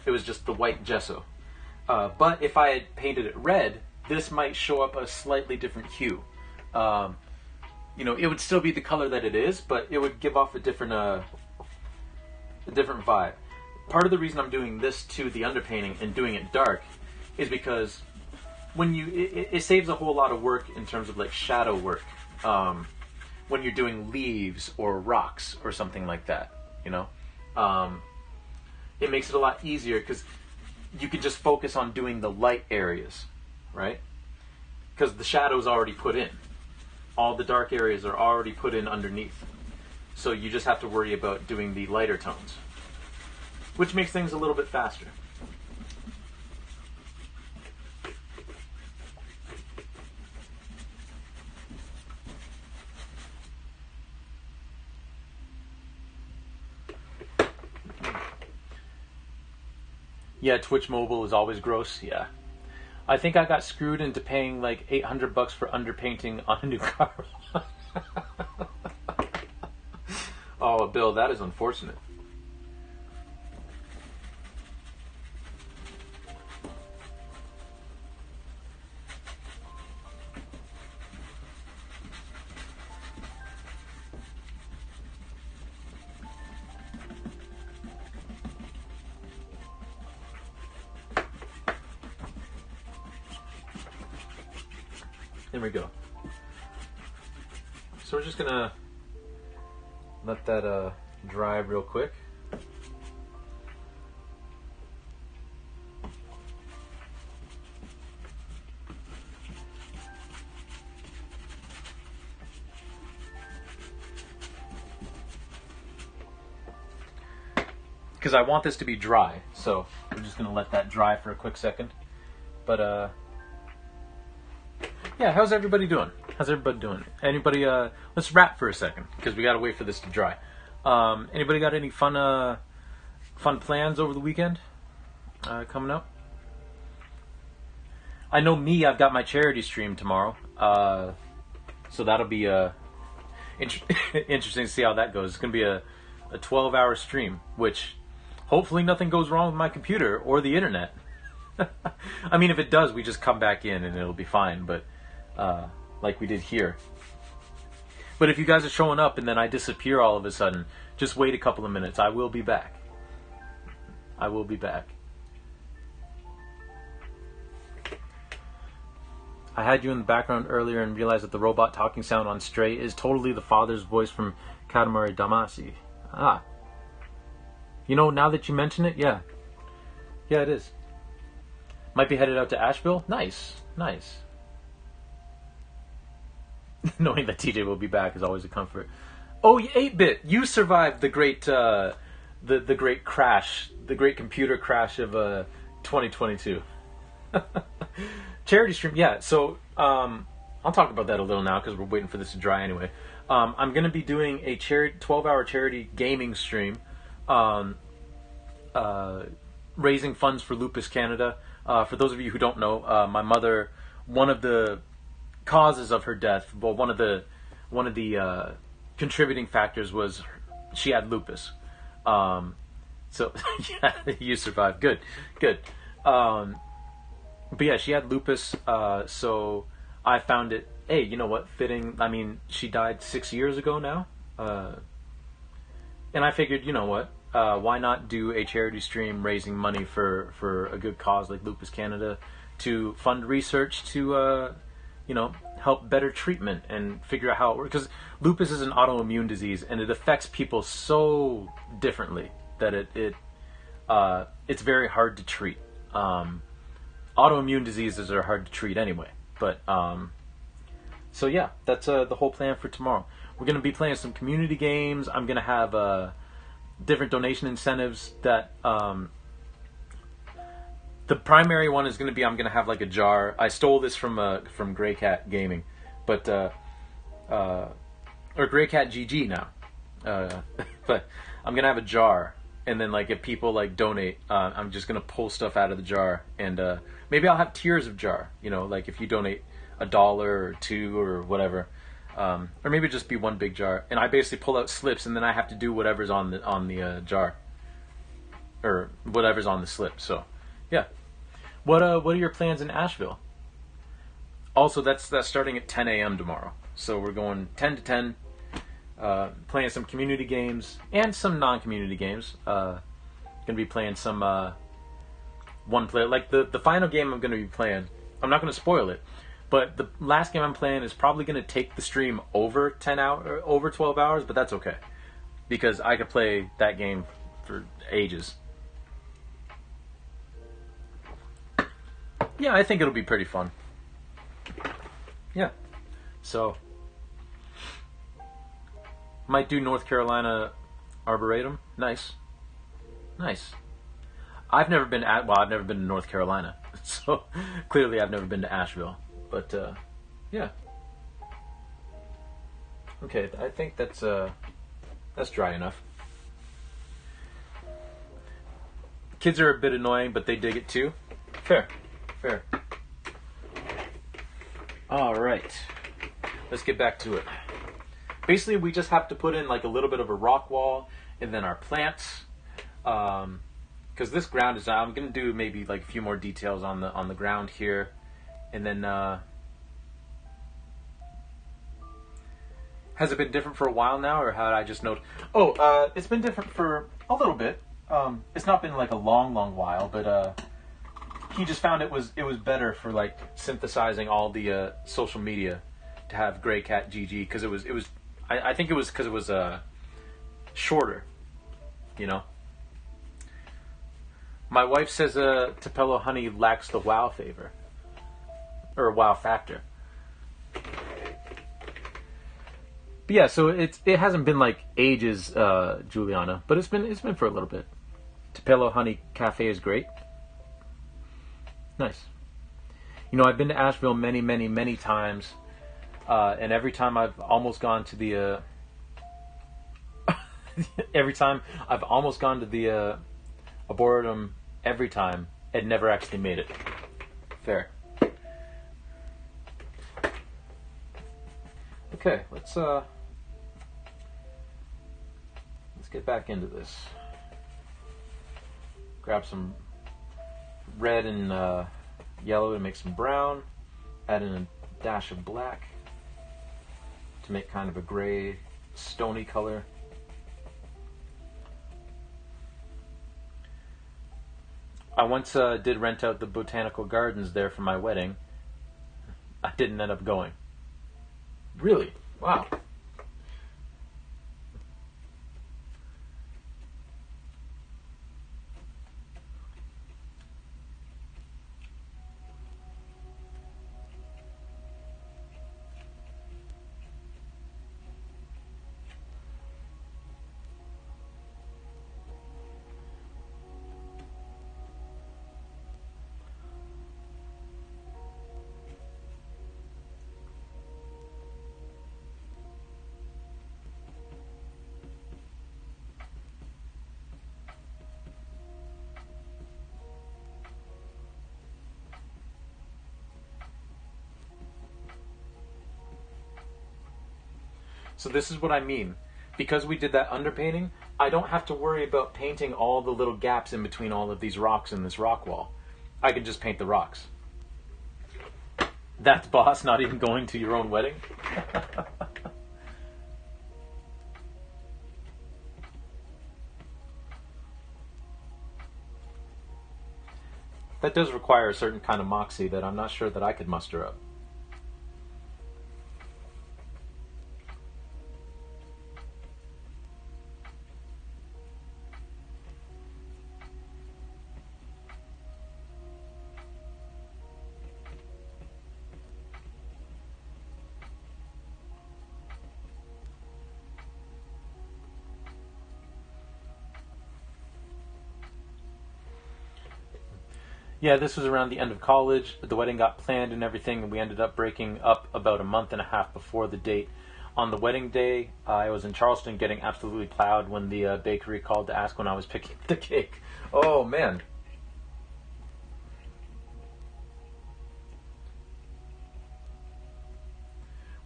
S1: It was just the white gesso. But if I had painted it red, this might show up a slightly different hue. You know, it would still be the color that it is, but it would give off a different vibe. Part of the reason I'm doing this to the underpainting and doing it dark is because when it saves a whole lot of work in terms of like shadow work. When you're doing leaves or rocks or something like that, you know, it makes it a lot easier because you can just focus on doing the light areas, right? Because the shadow's already put in. All the dark areas are already put in underneath. So you just have to worry about doing the lighter tones, which makes things a little bit faster. Yeah, Twitch Mobile is always gross. Yeah. I think I got screwed into paying like $800 for underpainting on a new car. Oh, Bill, that is unfortunate. There we go. So we're just gonna let that dry real quick. Because I want this to be dry, so I'm just gonna let that dry for a quick second. But yeah, how's everybody doing? How's everybody doing? Anybody? Let's wrap for a second because we gotta wait for this to dry. Anybody got any fun plans over the weekend coming up? I know me. I've got my charity stream tomorrow, so that'll be interesting to see how that goes. It's gonna be a 12-hour stream, which hopefully nothing goes wrong with my computer or the internet. I mean, if it does, we just come back in and it'll be fine. But like we did here. But if you guys are showing up and then I disappear all of a sudden, just wait a couple of minutes. I will be back. I will be back. I had you in the background earlier and realized that the robot talking sound on Stray is totally the father's voice from Katamari Damacy. Ah. You know, now that you mention it, yeah. Yeah, it is. Might be headed out to Asheville? Nice. Nice. Knowing that TJ will be back is always a comfort. Oh, 8-Bit, you survived the great, the great crash, the great computer crash of 2022. Charity stream, yeah. So I'll talk about that a little now because we're waiting for this to dry anyway. I'm going to be doing a 12-hour charity gaming stream, raising funds for Lupus Canada. For those of you who don't know, my mother, one of the causes of her death, well, one of the contributing factors was she had lupus. So yeah, you survived. Good. But yeah, she had lupus. So I found it. Hey, you know what? Fitting. I mean, she died 6 years ago now. And I figured, you know what? Why not do a charity stream raising money for a good cause like Lupus Canada to fund research to help better treatment and figure out how it works. Because lupus is an autoimmune disease and it affects people so differently that it's very hard to treat. Autoimmune diseases are hard to treat anyway. But so yeah, that's the whole plan for tomorrow. We're going to be playing some community games. I'm going to have different donation incentives that the primary one is going to be I'm going to have like a jar. I stole this from Grey Cat Gaming, but or Grey Cat GG now. But I'm going to have a jar, and then like if people like donate, I'm just going to pull stuff out of the jar, and maybe I'll have tiers of jar. You know, like if you donate $1 or $2 or whatever. Or maybe just be one big jar, and I basically pull out slips, and then I have to do whatever's on the jar, or whatever's on the slip. So, yeah. What are your plans in Asheville? Also, that's starting at 10 a.m. tomorrow. So we're going 10 to 10, playing some community games and some non-community games. Gonna be playing some one player, like the final game I'm gonna be playing. I'm not gonna spoil it. But the last game I'm playing is probably going to take the stream over 12 hours, but that's okay. Because I could play that game for ages. Yeah, I think it'll be pretty fun. Yeah. So, might do North Carolina Arboretum. Nice. I've never been to North Carolina. So, clearly I've never been to Asheville. But, yeah. Okay, I think that's dry enough. Kids are a bit annoying, but they dig it too. Fair. Alright. Let's get back to it. Basically, we just have to put in like a little bit of a rock wall, and then our plants. Because this ground is, I'm going to do maybe like a few more details on the ground here. And then, has it been different for a while now, or how did I just note? Oh, it's been different for a little bit. It's not been like a long while, but he just found it was better for like synthesizing all the social media to have Grey Cat GG, because it was I think it was because it was shorter, you know. My wife says Tupelo honey lacks the wow flavor. Or wow factor. But yeah, so it hasn't been like ages, Juliana, but it's been for a little bit. Tupelo Honey Cafe is great. Nice. You know, I've been to Asheville many times. And every time I've almost gone to the every time I've almost gone to the abortum, every time it never actually made it. Fair. Okay, let's get back into this. Grab some red and yellow to make some brown. Add in a dash of black to make kind of a gray, stony color. I once did rent out the botanical gardens there for my wedding. I didn't end up going. Really? Wow. So this is what I mean. Because we did that underpainting, I don't have to worry about painting all the little gaps in between all of these rocks in this rock wall. I can just paint the rocks. That's boss, not even going to your own wedding? That does require a certain kind of moxie that I'm not sure that I could muster up. Yeah, this was around the end of college. The wedding got planned and everything, and we ended up breaking up about a month and a half before the date. On the wedding day, I was in Charleston getting absolutely plowed when the bakery called to ask when I was picking up the cake. Oh, man.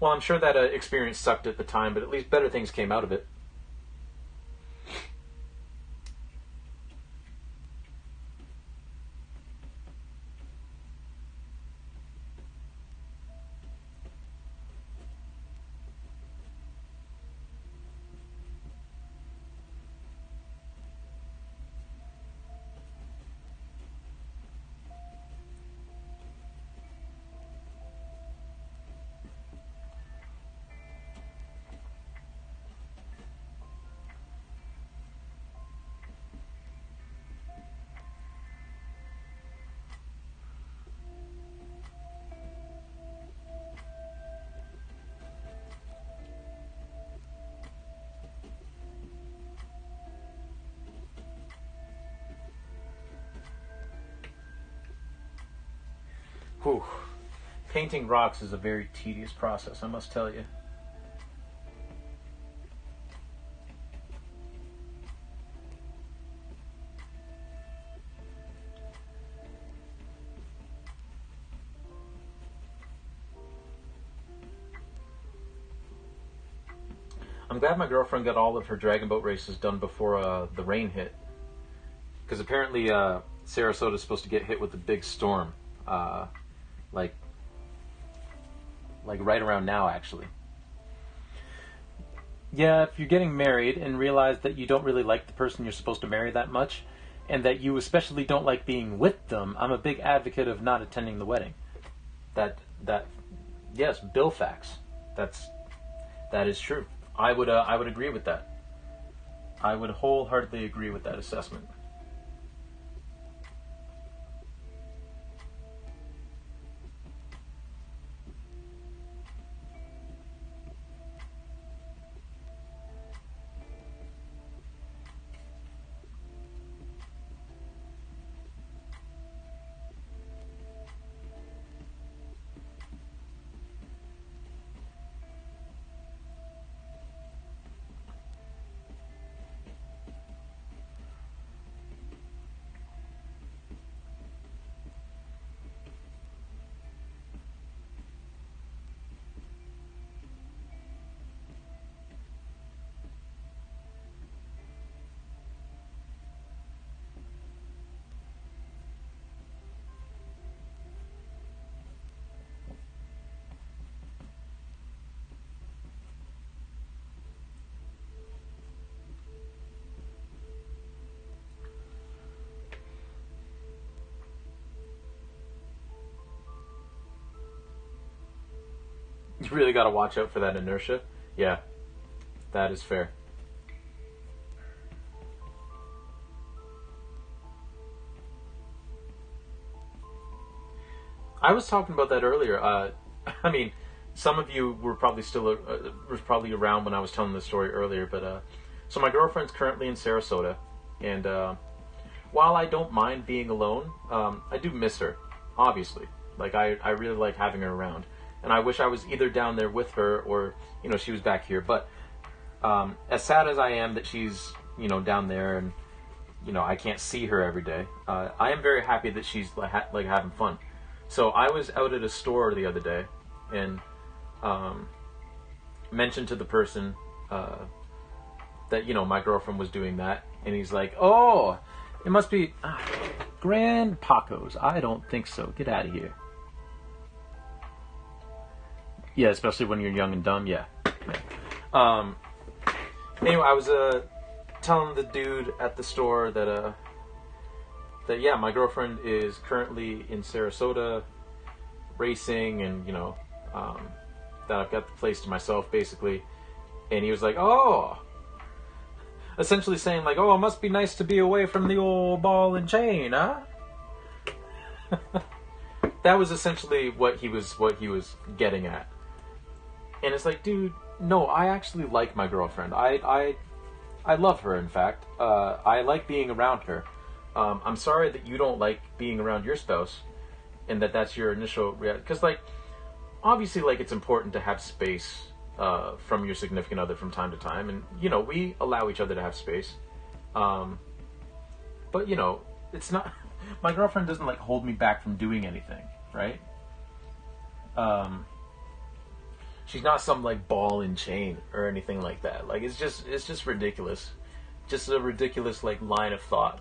S1: Well, I'm sure that experience sucked at the time, but at least better things came out of it. Whew. Painting rocks is a very tedious process, I must tell you. I'm glad my girlfriend got all of her dragon boat races done before the rain hit. Because apparently Sarasota is supposed to get hit with a big storm. Like right around now, actually. Yeah, if you're getting married and realize that you don't really like the person you're supposed to marry that much, and that you especially don't like being with them, I'm a big advocate of not attending the wedding. That yes, bill facts. That is true. I would agree with that. I would wholeheartedly agree with that assessment. really got to watch out for that inertia. Yeah, that is fair. I was talking about that earlier. I mean, some of you were probably was probably around when I was telling the story earlier. But so my girlfriend's currently in Sarasota, and while I don't mind being alone, I do miss her. Obviously, like I really like having her around, and I wish I was either down there with her or she was back here. But as sad as I am that she's down there and I can't see her every day, I am very happy that she's like having fun. So I was out at a store the other day and mentioned to the person that my girlfriend was doing that, and he's like, "Oh, it must be Grand Pacos." I don't think so. Get out of here. Yeah, especially when you're young and dumb. Yeah. Anyway, I was telling the dude at the store that yeah, my girlfriend is currently in Sarasota racing, and that I've got the place to myself basically. And he was like, "Oh," essentially saying like, "Oh, it must be nice to be away from the old ball and chain, huh?" That was essentially what he was getting at. And it's like, dude, no, I actually like my girlfriend. I love her. In fact, I like being around her. I'm sorry that you don't like being around your spouse, and that's your initial reaction. Because, like, obviously, like, it's important to have space from your significant other from time to time, and we allow each other to have space. But it's not. My girlfriend doesn't like hold me back from doing anything, right? She's not some like ball and chain or anything like that. Like it's just ridiculous, just a ridiculous like line of thought.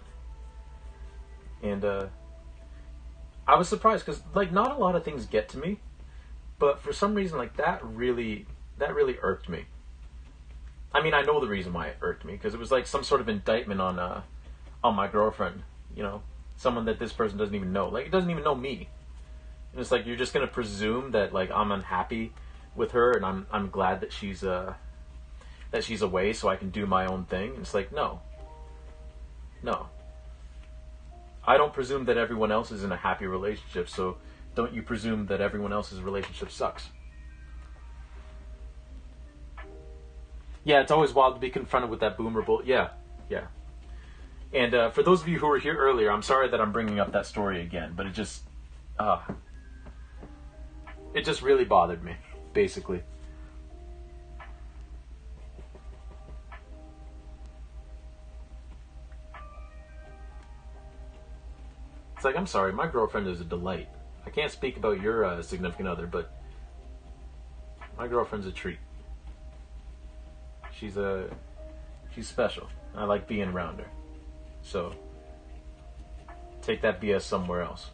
S1: And I was surprised because like not a lot of things get to me, but for some reason like that really irked me. I mean, I know the reason why it irked me, because it was like some sort of indictment on my girlfriend. Someone that this person doesn't even know. Like it doesn't even know me. And it's like you're just gonna presume that like I'm unhappy with her, and I'm glad that she's away so I can do my own thing. And it's like no. I don't presume that everyone else is in a happy relationship, so don't you presume that everyone else's relationship sucks. Yeah, it's always wild to be confronted with that boomer bull. Yeah. And for those of you who were here earlier, I'm sorry that I'm bringing up that story again, but it just really bothered me, basically. It's like, I'm sorry, my girlfriend is a delight. I can't speak about your significant other, but my girlfriend's a treat. She's special. I like being around her. So, take that BS somewhere else.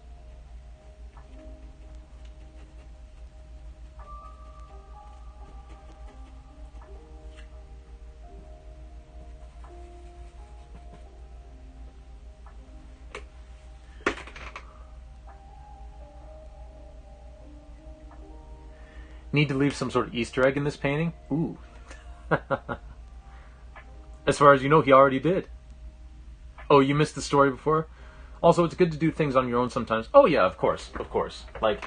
S1: Need to leave some sort of Easter egg in this painting? Ooh. As far as you know, he already did. Oh, you missed the story before? Also, it's good to do things on your own sometimes. Oh yeah, of course. Like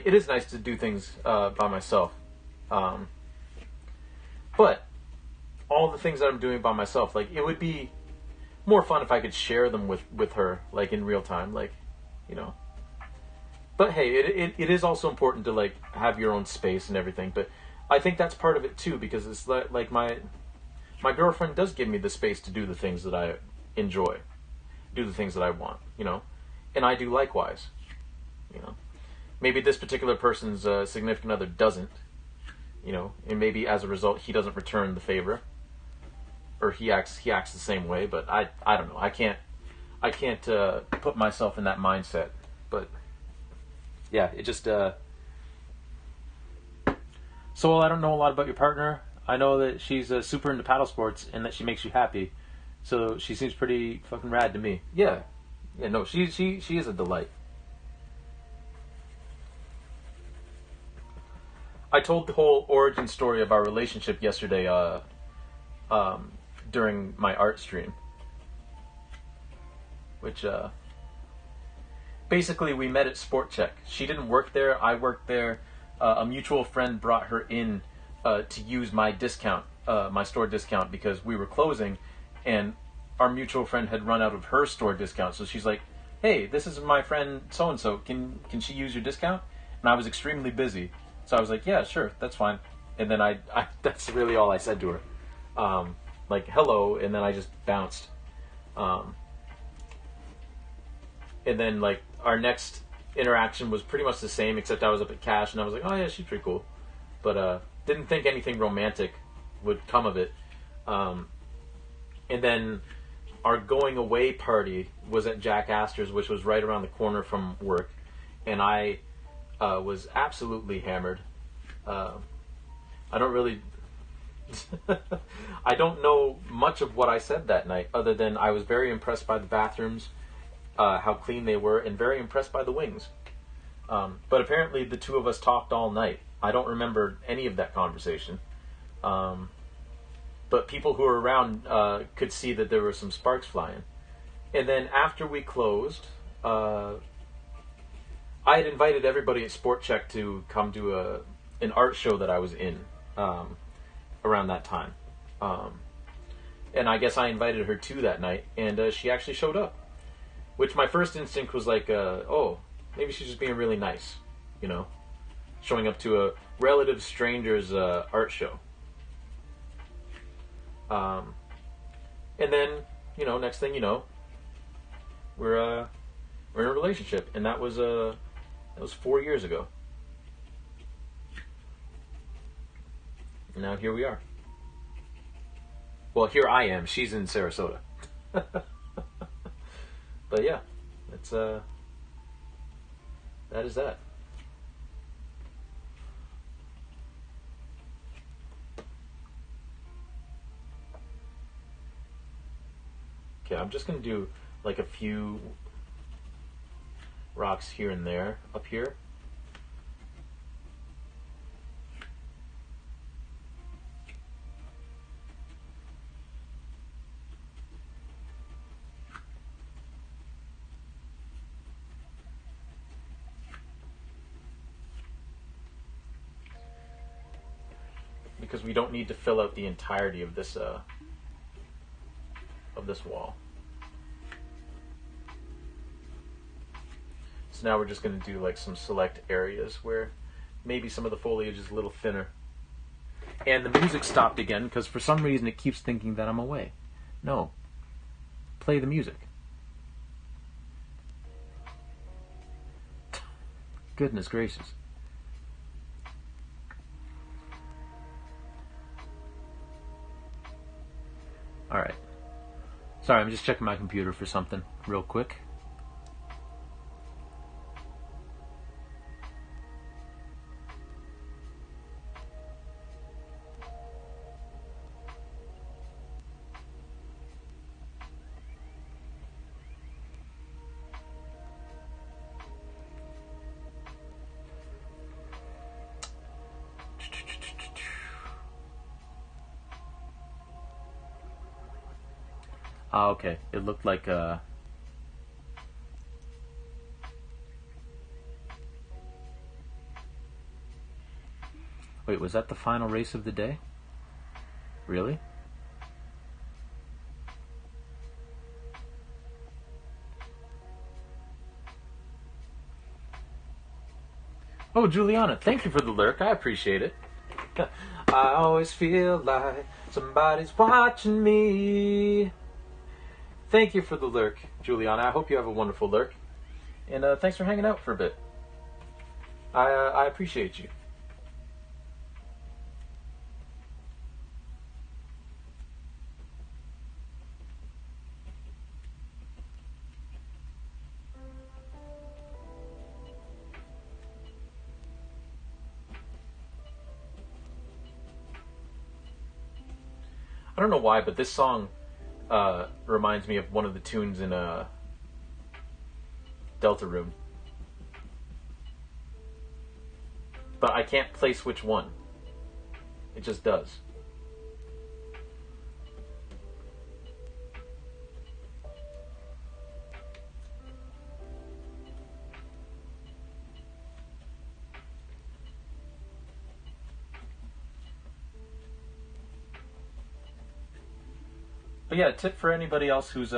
S1: it is nice to do things by myself. But all the things that I'm doing by myself, like it would be more fun if I could share them with her, like in real time, like But hey, it is also important to like have your own space and everything. But I think that's part of it too, because it's like my girlfriend does give me the space to do the things that I enjoy, do the things that I want, and I do likewise, Maybe this particular person's significant other doesn't, and maybe as a result he doesn't return the favor, or he acts the same way. But I don't know. I can't put myself in that mindset. But yeah, it just So I don't know a lot about your partner. I know that she's super into paddle sports and that she makes you happy. So she seems pretty fucking rad to me. Yeah, no, she is a delight. told the whole origin story of our relationship yesterday during my art stream, which basically we met at Sport Check. She didn't work there. I worked there. A mutual friend brought her in to use my discount, my store discount, because we were closing, and our mutual friend had run out of her store discount. So she's like, "Hey, this is my friend so and so. Can she use your discount?" And I was extremely busy, so I was like, "Yeah, sure, that's fine." And then I that's really all I said to her, like hello, and then I just bounced. And then like our next interaction was pretty much the same, except I was up at cash, and I was like, "Oh yeah, she's pretty cool," but didn't think anything romantic would come of it. And then our going away party was at Jack Astor's, which was right around the corner from work, and I was absolutely hammered. I don't really, I don't know much of what I said that night, other than I was very impressed by the bathrooms, how clean they were, and very impressed by the wings. But apparently the two of us talked all night. I don't remember any of that conversation. But people who were around could see that there were some sparks flying. And then after we closed, I had invited everybody at Sport Check to come to an art show that I was in around that time. And I guess I invited her to that night, and she actually showed up. Which my first instinct was like, oh, maybe she's just being really nice, you know, showing up to a relative stranger's art show. And then, you know, next thing you know, we're in a relationship, and that was 4 years ago. And now here we are. Well, here I am. She's in Sarasota. But yeah, it's that is that. Okay, I'm just gonna do like a few rocks here and there up here. Because we don't need to fill out the entirety of this wall. So now we're just going to do like some select areas where maybe some of the foliage is a little thinner. And the music stopped again because for some reason it keeps thinking that I'm away. No. Play the music. Goodness gracious. Alright. Sorry, I'm just checking my computer for something real quick. Ah, okay. It looked like Wait, was that the final race of the day? Really? Oh, Juliana, thank you for the lurk. I appreciate it. I always feel like somebody's watching me. Thank you for the lurk, Juliana. I hope you have a wonderful lurk. And thanks for hanging out for a bit. I appreciate you. I don't know why, but this song reminds me of one of the tunes in Delta Room. but I can't place which one. It just does. But yeah, a tip for anybody else who's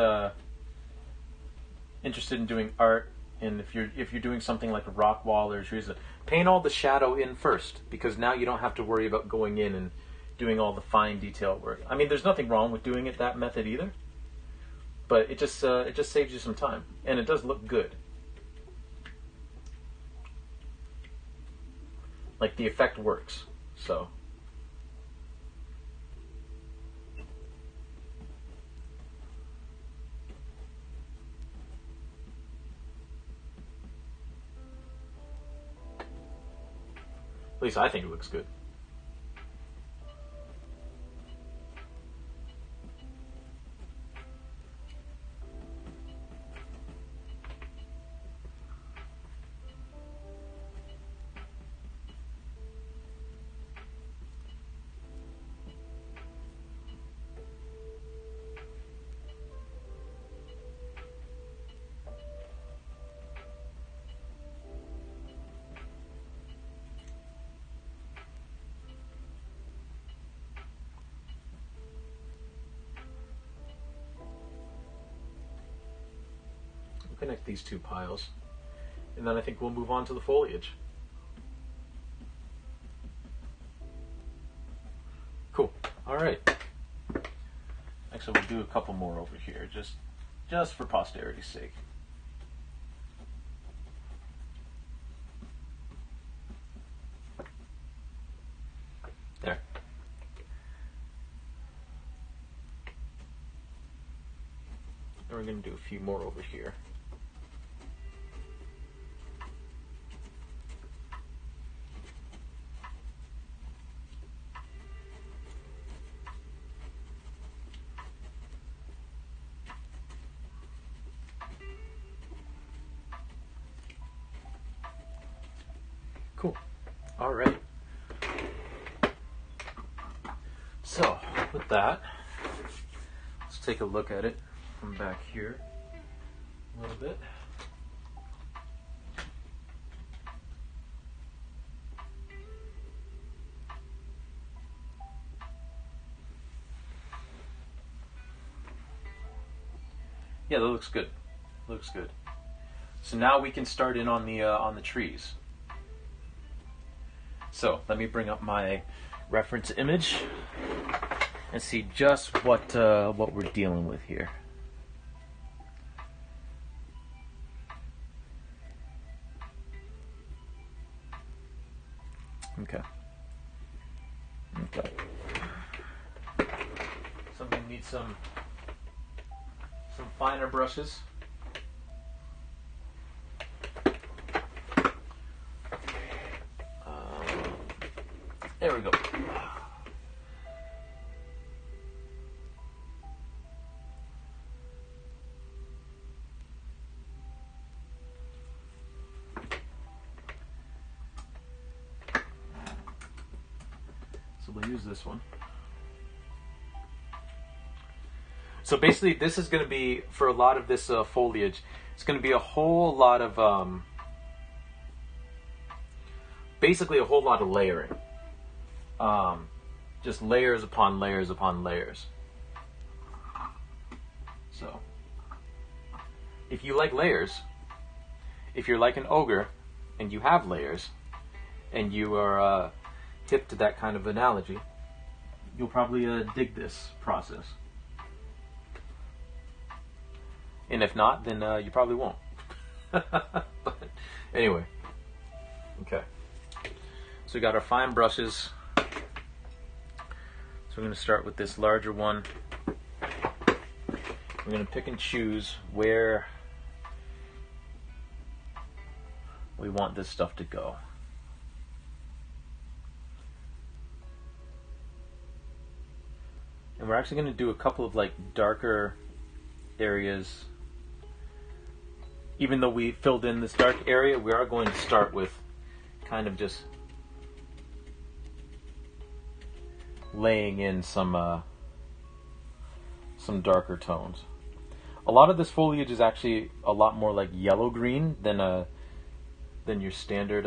S1: interested in doing art, and if you're doing something like a rock wall or trees, paint all the shadow in first, because now you don't have to worry about going in and doing all the fine detail work. I mean, there's nothing wrong with doing it that method either, but it just saves you some time, and it does look good. Like, the effect works, so. At least I think it looks good. Connect these two piles, and then I think we'll move on to the foliage. Cool. All right. Actually, we'll do a couple more over here, just for posterity's sake. There. And we're going to do a few more over here. Cool. All right. So, with that, let's take a look at it from back here a little bit. Yeah, that looks good. Looks good. So now we can start in on the trees. So let me bring up my reference image and see just what we're dealing with here. Okay. Okay. Somebody needs some finer brushes. There we go. So we'll use this one. So basically this is going to be, for a lot of this foliage, it's going to be a whole lot of, basically a whole lot of layering. Just layers upon layers upon layers. So, if you like layers, if you're like an ogre and you have layers, and you are hip to that kind of analogy, you'll probably dig this process. And if not, then you probably won't. But anyway, okay. So we got our fine brushes. So we're going to start with this larger one. We're going to pick and choose where we want this stuff to go. And we're actually going to do a couple of like darker areas. Even though we filled in this dark area, we are going to start with kind of just laying in some darker tones. A lot of this foliage is actually a lot more like yellow green than your standard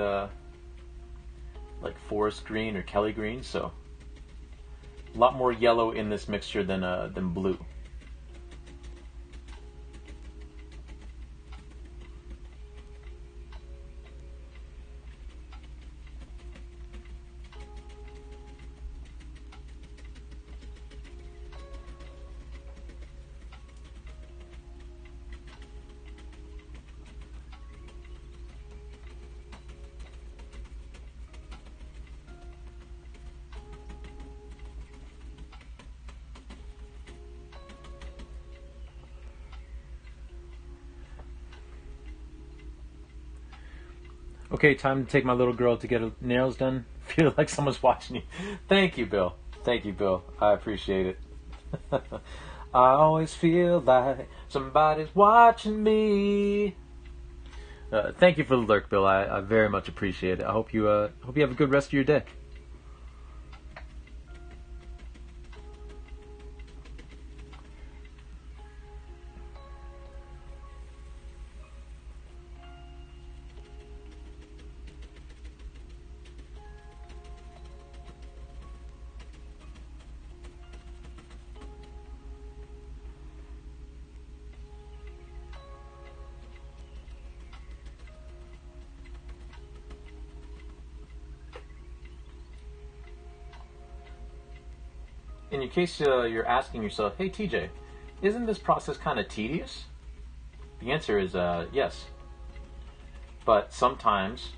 S1: like forest green or Kelly green. So a lot more yellow in this mixture than blue. Okay, time to take my little girl to get her nails done. Feel like someone's watching you. Thank you, Bill. Thank you, Bill. I appreciate it. I always feel like somebody's watching me. Thank you for the lurk, Bill. I very much appreciate it. I hope you have a good rest of your day. In case you're asking yourself, hey TJ, isn't this process kind of tedious? The answer is yes. But sometimes,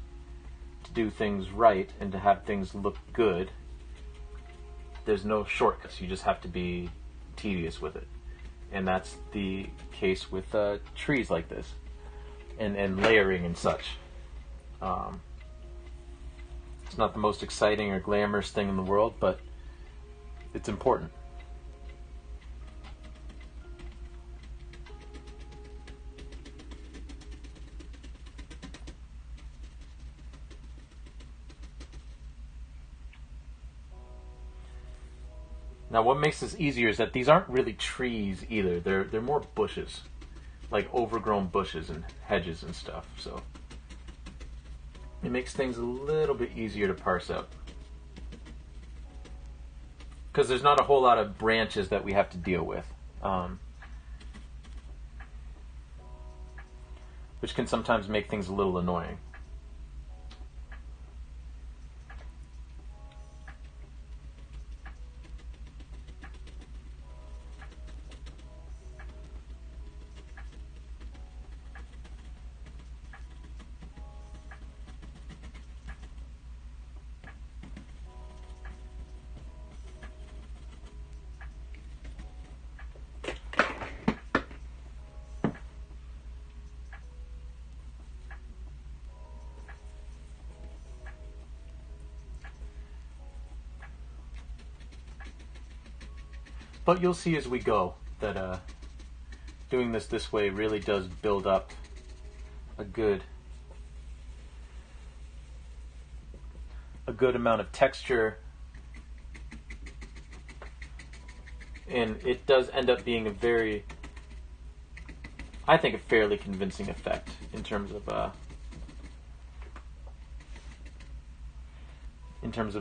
S1: to do things right and to have things look good, there's no shortcuts. You just have to be tedious with it. And that's the case with trees like this and layering and such. It's not the most exciting or glamorous thing in the world, but it's important. Now, what makes this easier is that these aren't really trees either. They're more bushes, like overgrown bushes and hedges and stuff. So it makes things a little bit easier to parse out. Because there's not a whole lot of branches that we have to deal with, which can sometimes make things a little annoying. But you'll see as we go that doing this way really does build up a good amount of texture, and it does end up being a fairly convincing effect in terms of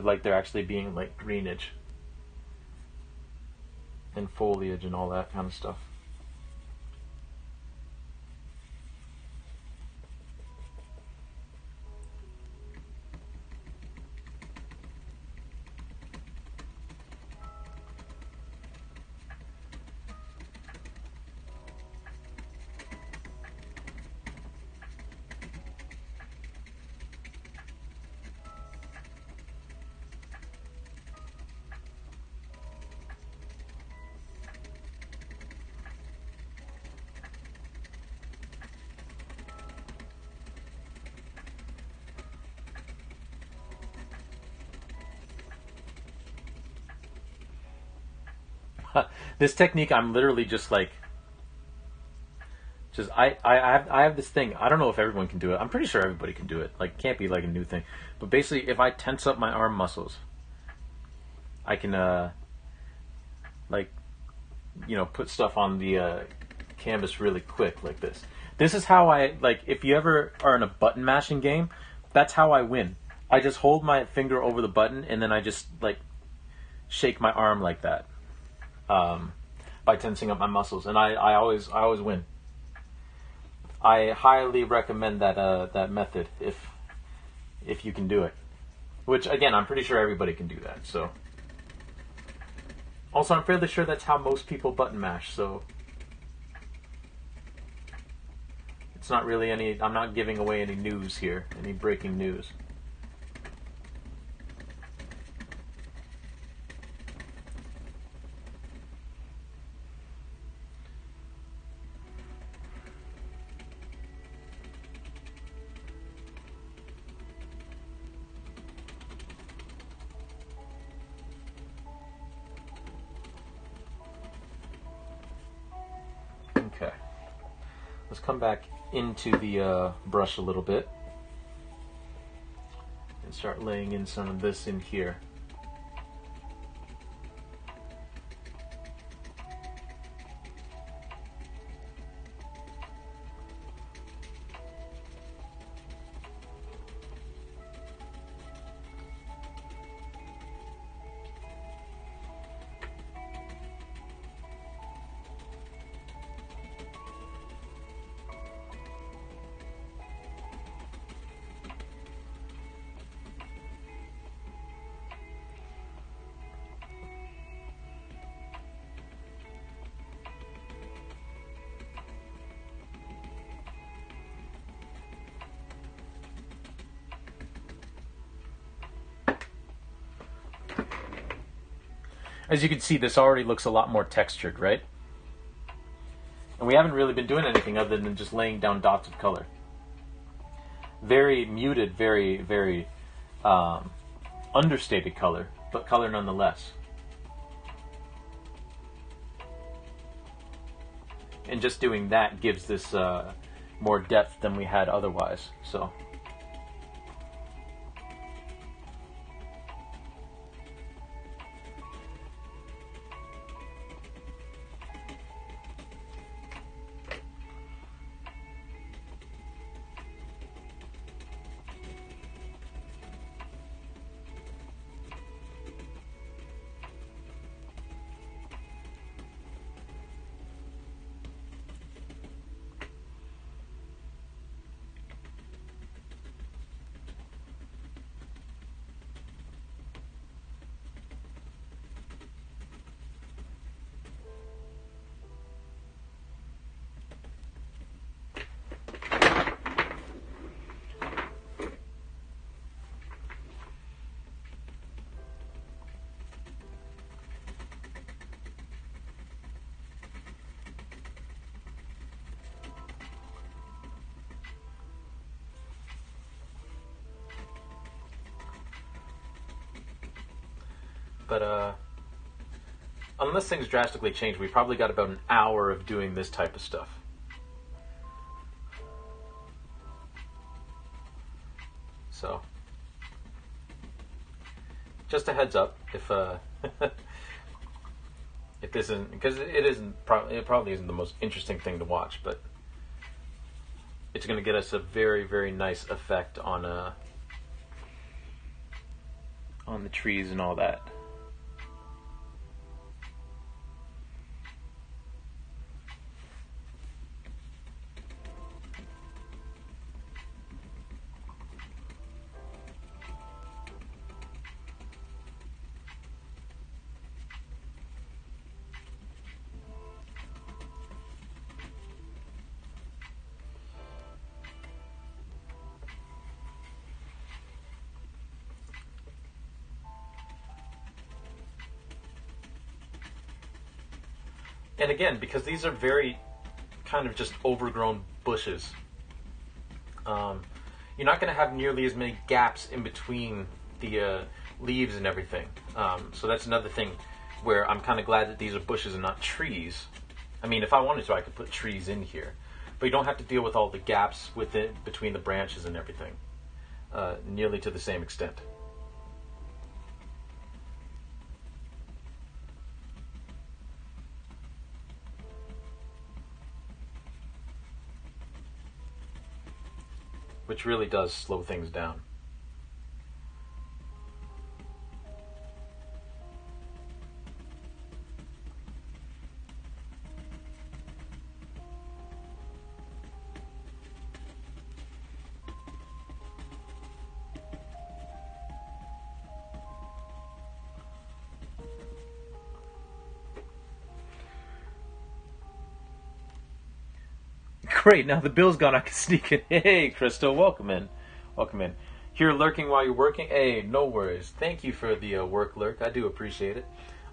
S1: like there actually being like greenage and foliage and all that kind of stuff. This technique, I'm literally just like, I have this thing. I don't know if everyone can do it. I'm pretty sure everybody can do it. Like, it can't be like a new thing. But basically, if I tense up my arm muscles, I can like, you know, put stuff on the canvas really quick like this. This is how I, like, if you ever are in a button mashing game, that's how I win. I just hold my finger over the button and then I just like shake my arm like that, by tensing up my muscles, and I always win. I highly recommend that method if you can do it. Which again, I'm pretty sure everybody can do that. So also, I'm fairly sure that's how most people button mash. So it's not really any. I'm not giving away any news here, any breaking news. Okay, let's come back into the brush a little bit and start laying in some of this in here. As you can see, this already looks a lot more textured, right? And we haven't really been doing anything other than just laying down dots of color. Very muted, very understated color, but color nonetheless. And just doing that gives this more depth than we had otherwise. So. But unless things drastically change, we probably got about an hour of doing this type of stuff. So, just a heads up, if if this isn't, because it probably isn't the most interesting thing to watch, but it's going to get us a very nice effect on the trees and all that. And again, because these are very kind of just overgrown bushes, you're not going to have nearly as many gaps in between the leaves and everything. So that's another thing where I'm kind of glad that these are bushes and not trees. I mean, if I wanted to, I could put trees in here. But you don't have to deal with all the gaps between the branches and everything, nearly to the same extent. which really does slow things down. Great, now the bill's gone, I can sneak in. Hey, Crystal, welcome in. Welcome in. Here lurking while you're working? Hey, no worries. Thank you for the work lurk. I do appreciate it.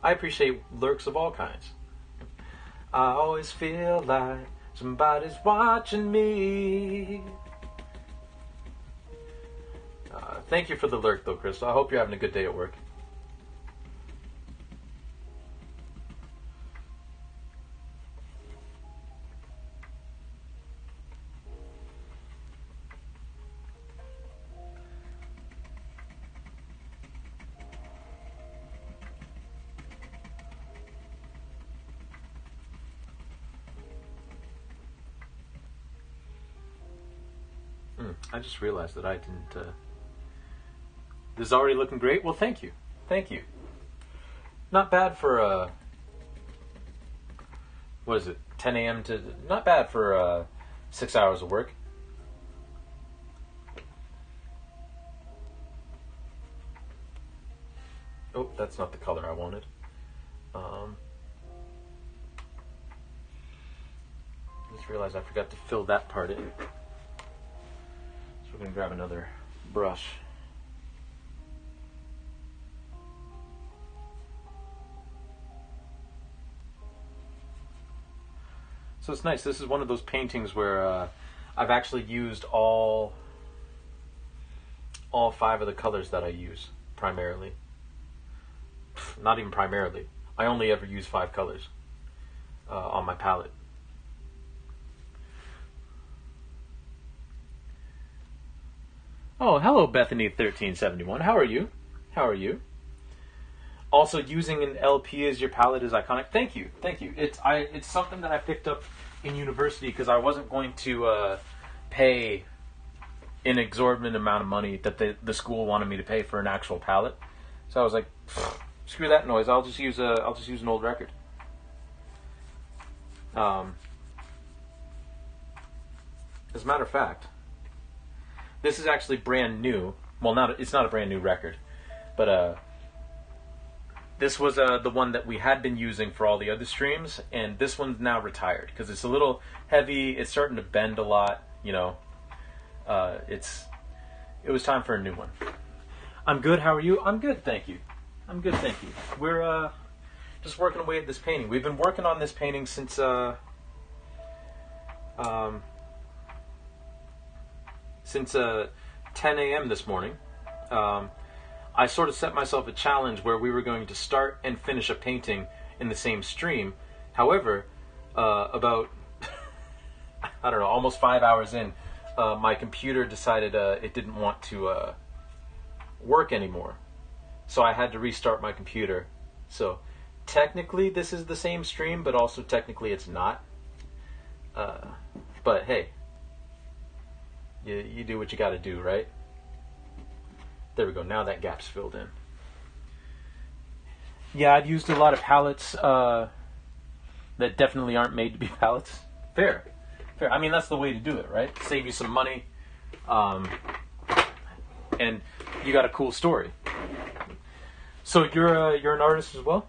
S1: I appreciate lurks of all kinds. I always feel like somebody's watching me. Thank you for the lurk, though, Crystal. I hope you're having a good day at work. I just realized that I didn't... This is already looking great? Well, thank you. Thank you. Not bad for... what is it? 10 a.m. to... Not bad for 6 hours of work. Oh, that's not the color I wanted. Just realized I forgot to fill that part in. So we're going to grab another brush. So it's nice. This is one of those paintings where I've actually used all 5 of the colors that I use, primarily. Not even primarily. I only ever use 5 colors on my palette. Oh, hello, Bethany1371. How are you? How are you? Also, using an LP as your palette is iconic. Thank you, thank you. It's something that I picked up in university because I wasn't going to pay an exorbitant amount of money that the school wanted me to pay for an actual palette. So I was like, screw that noise. I'll just use an old record. As a matter of fact, this is actually brand new. Well, it's not a brand new record, but this was the one that we had been using for all the other streams, and this one's now retired because it's a little heavy. It's starting to bend a lot. You know, it was time for a new one. I'm good. How are you? I'm good, thank you. I'm good, thank you. We're just working away at this painting. We've been working on this painting since 10 a.m. this morning. I sort of set myself a challenge where we were going to start and finish a painting in the same stream. However, about I don't know, almost 5 hours in, my computer decided it didn't want to work anymore. So I had to restart my computer. So technically this is the same stream, but also technically it's not. But hey, you do what you gotta do, right? There we go, now that gap's filled in. Yeah, I've used a lot of palettes that definitely aren't made to be palettes. Fair. I mean, that's the way to do it, right? Save you some money, and you got a cool story. So you're an artist as well?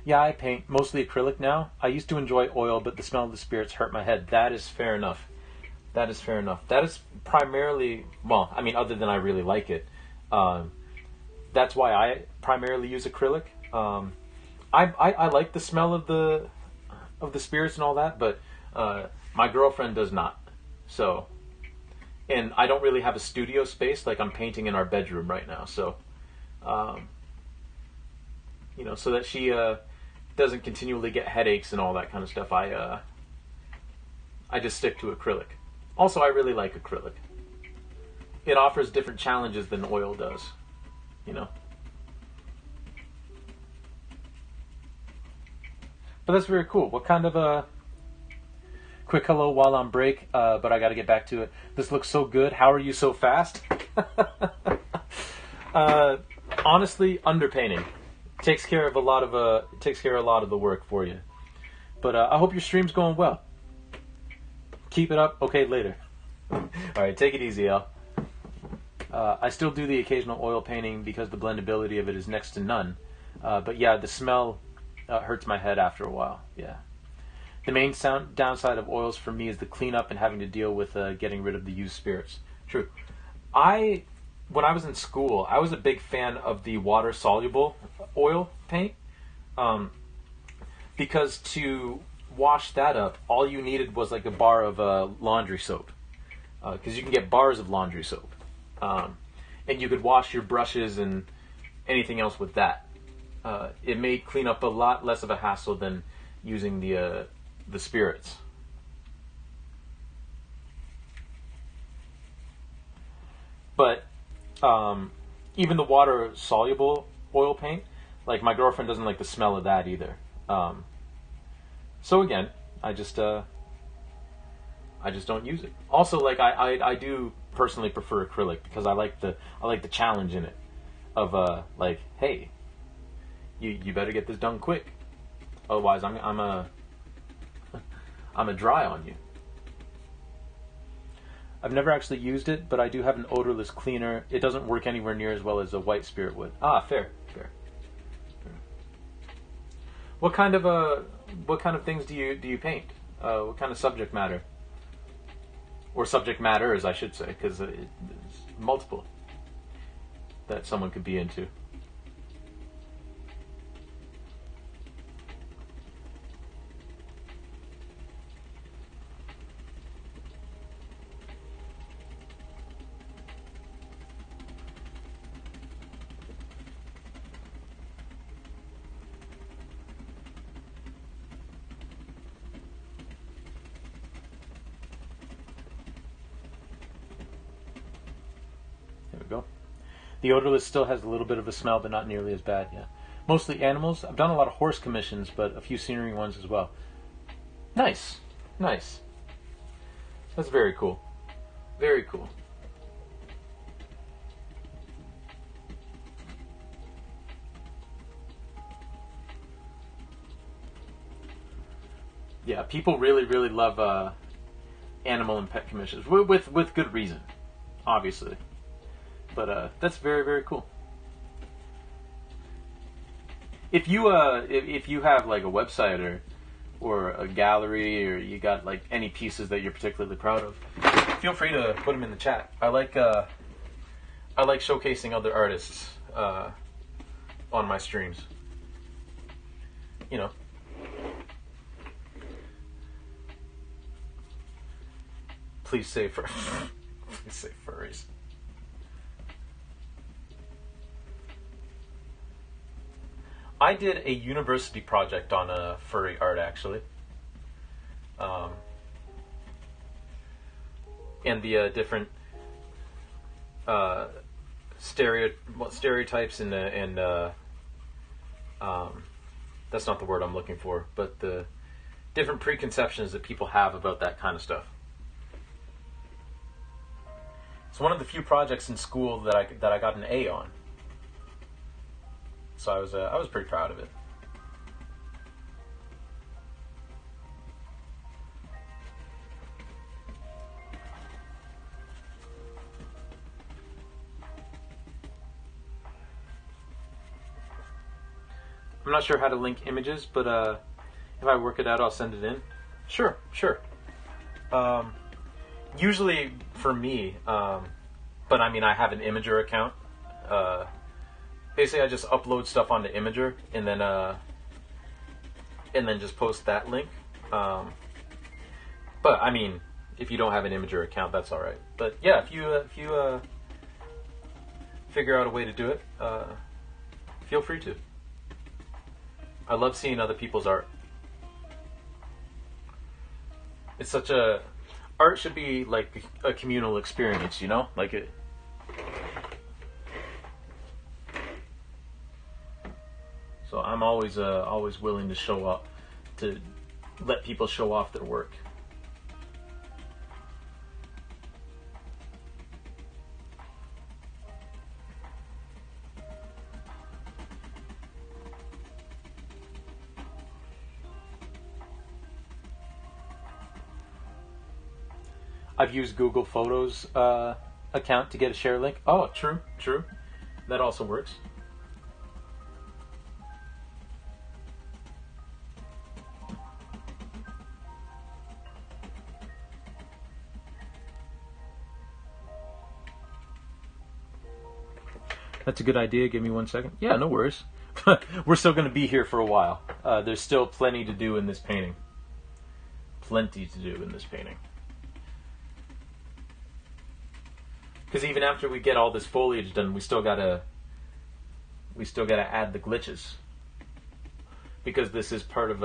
S1: Yeah, I paint mostly acrylic now. I used to enjoy oil, but the smell of the spirits hurt my head. That is fair enough. That is fair enough. That is primarily, well, I mean, other than I really like it. That's why I primarily use acrylic. I like the smell of the spirits and all that, but my girlfriend does not. So, and I don't really have a studio space. Like I'm painting in our bedroom right now. So, you know, so that she doesn't continually get headaches and all that kind of stuff, I just stick to acrylic. Also, I really like acrylic. It offers different challenges than oil does, you know. But that's very cool. What kind of a quick hello while on break? But I got to get back to it. This looks so good. How are you so fast? Honestly, underpainting takes care of a lot of the work for you. But I hope your stream's going well. Keep it up. Okay, later. All right, take it easy, Al. I still do the occasional oil painting because the blendability of it is next to none. But yeah, the smell hurts my head after a while. Yeah. The main downside of oils for me is the cleanup and having to deal with getting rid of the used spirits. True. When I was in school, I was a big fan of the water-soluble oil paint. Because to wash that up, all you needed was like a bar of laundry soap. Because you can get bars of laundry soap. And you could wash your brushes and anything else with that. It made cleanup a lot less of a hassle than using the spirits. But even the water-soluble oil paint, like my girlfriend doesn't like the smell of that either. So again, I just don't use it. Also, like I do personally prefer acrylic because I like the challenge in it of like, hey, you better get this done quick, otherwise I'm a dry on you. I've never actually used it, but I do have an odorless cleaner. It doesn't work anywhere near as well as a white spirit would. Ah, fair. What kind of things do you paint? What kind of subject matter? Or subject matters, I should say, because it's multiple that someone could be into. There we go. The odorless still has a little bit of a smell, but not nearly as bad, yeah. Mostly animals. I've done a lot of horse commissions, but a few scenery ones as well. Nice. That's very cool. Very cool. Yeah, people really love animal and pet commissions with good reason, obviously. But that's very cool. If you have like a website or a gallery, or you got like any pieces that you're particularly proud of, feel free to put them in the chat. I like showcasing other artists on my streams. You know. Please say please say furries. I did a university project on furry art, actually. And the different stereotypes and that's not the word I'm looking for, but the different preconceptions that people have about that kind of stuff. It's one of the few projects in school that I got an A on. So I was pretty proud of it. I'm not sure how to link images, but if I work it out, I'll send it in. Sure. Usually for me, but I mean, I have an Imager account. Basically, I just upload stuff onto Imager and then just post that link. But I mean, If you don't have an Imager account, that's all right. But yeah, if you figure out a way to do it, feel free to. I love seeing other people's art. It's such a art should be like a communal experience, you know, like it. So I'm always willing to show up, to let people show off their work. I've used Google Photos account to get a share link. Oh, true. That also works. That's a good idea. Give me 1 second. Yeah, no worries. We're still going to be here for a while. There's still plenty to do in this painting. Plenty to do in this painting. Because even after we get all this foliage done, we still gotta add the glitches. Because this is part of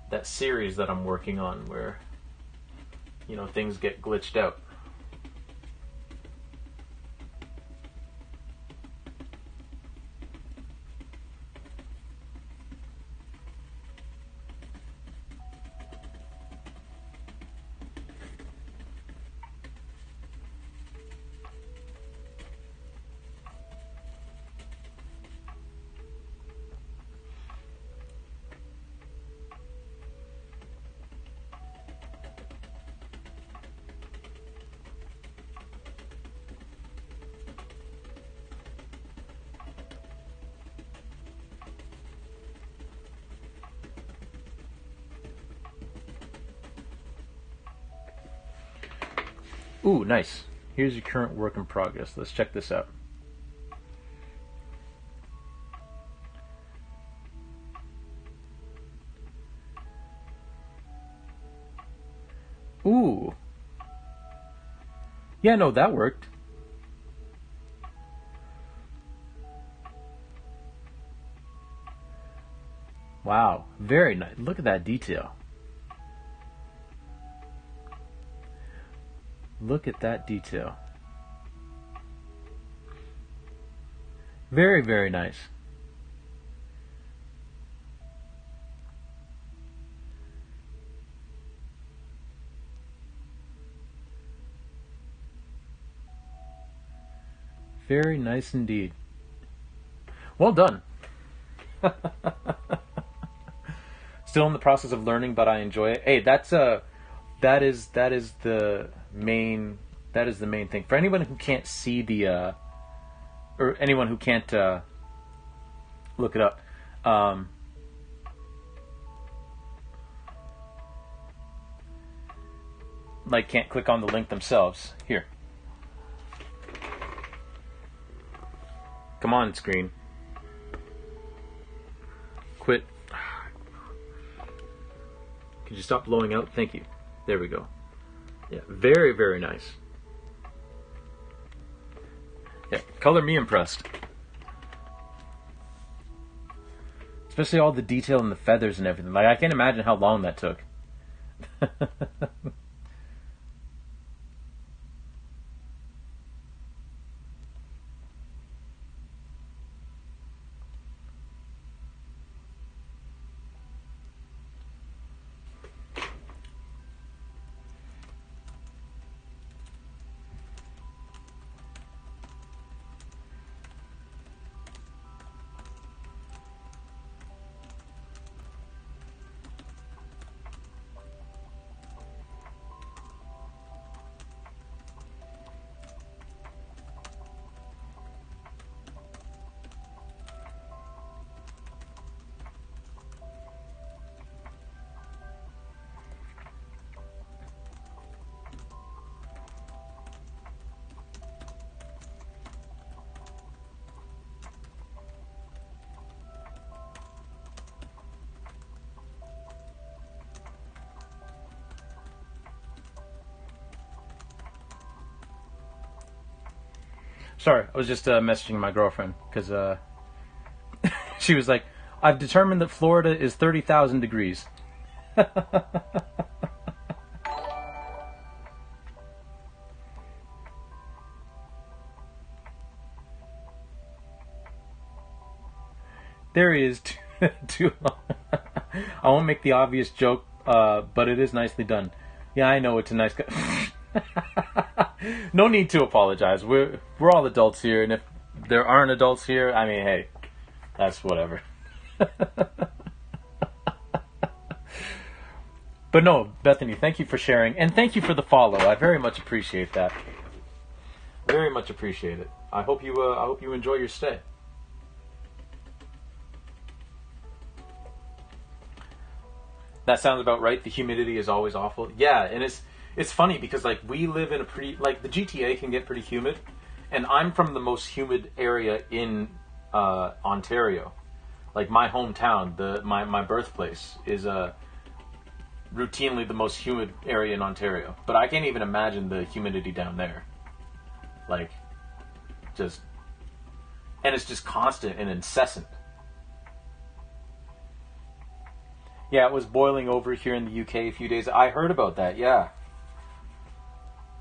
S1: that series that I'm working on where, you know, things get glitched out. Ooh, nice. Here's your current work in progress. Let's check this out. Ooh. Yeah, no, that worked. Wow, very nice. Look at that detail. Look at that detail. Very, very nice. Very nice indeed. Well done. Still in the process of learning, but I enjoy it. Hey, that is the main thing. For anyone who can't see the or anyone who can't look it up, like can't click on the link themselves. Here. Come on, screen. Quit. Could you stop blowing out? Thank you. There we go. Yeah, very, very nice. Yeah, color me impressed. Especially all the detail in the feathers and everything. Like, I can't imagine how long that took. Sorry, I was just messaging my girlfriend because she was like, "I've determined that Florida is 30,000 degrees." There he is. Too long. I won't make the obvious joke, but it is nicely done. Yeah, I know it's a nice. No need to apologize. We're all adults here, and if there aren't adults here, I mean, hey, that's whatever. But no, Bethany, thank you for sharing, and thank you for the follow. I very much appreciate that. Very much appreciate it. I hope you enjoy your stay. That sounds about right. The humidity is always awful. Yeah, and it's funny because like we live in a pretty like the GTA can get pretty humid, and I'm from the most humid area in Ontario. Like my hometown, my birthplace is routinely the most humid area in Ontario. But I can't even imagine the humidity down there. Like just and it's just constant and incessant. Yeah, it was boiling over here in the UK a few days. I heard about that. Yeah.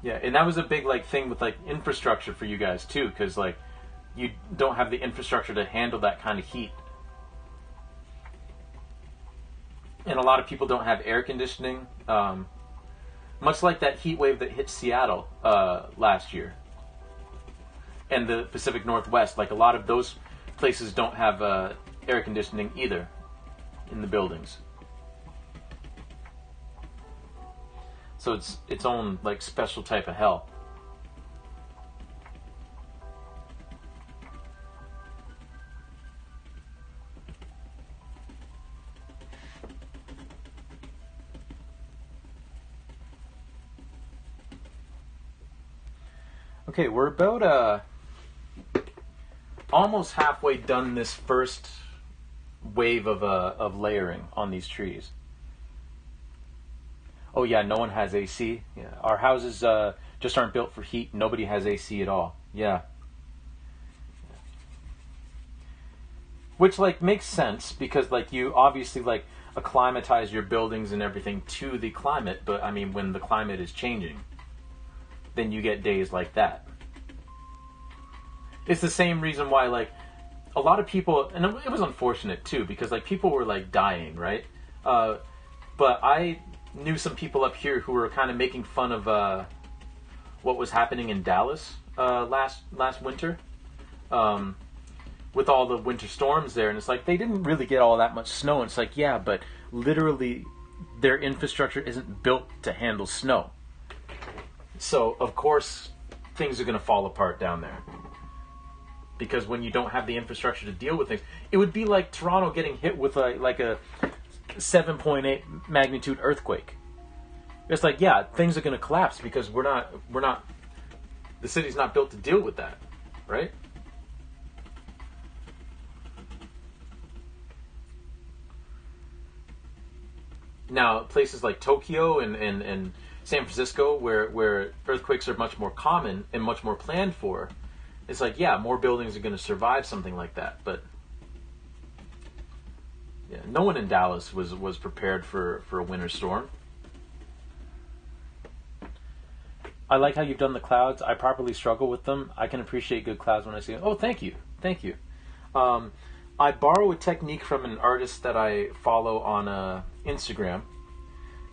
S1: Yeah, and that was a big like thing with like infrastructure for you guys too, because like you don't have the infrastructure to handle that kind of heat, and a lot of people don't have air conditioning. Much like that heat wave that hit Seattle last year, and the Pacific Northwest. Like a lot of those places don't have air conditioning either in the buildings. So it's its own like special type of hell. Okay, we're about almost halfway done this first wave of layering on these trees. Oh yeah, no one has AC. Yeah, our houses just aren't built for heat. Nobody has AC at all. Yeah. Which like makes sense because like you obviously like acclimatize your buildings and everything to the climate, but I mean when the climate is changing, then you get days like that. It's the same reason why like a lot of people, and it was unfortunate too because like people were like dying, right? But I knew some people up here who were kind of making fun of what was happening in Dallas last winter with all the winter storms there, and it's like they didn't really get all that much snow. And it's like, yeah, but literally their infrastructure isn't built to handle snow, so of course things are going to fall apart down there because when you don't have the infrastructure to deal with things, it would be like Toronto getting hit with a 7.8 magnitude earthquake. It's like, yeah, things are going to collapse because we're not the city's not built to deal with that, right? Now, places like Tokyo and San Francisco where earthquakes are much more common and much more planned for, it's like, yeah, more buildings are going to survive something like that, but yeah, no one in Dallas was prepared for a winter storm. I like how you've done the clouds. I properly struggle with them. I can appreciate good clouds when I see them. Oh, thank you. Thank you. I borrow a technique from an artist that I follow on Instagram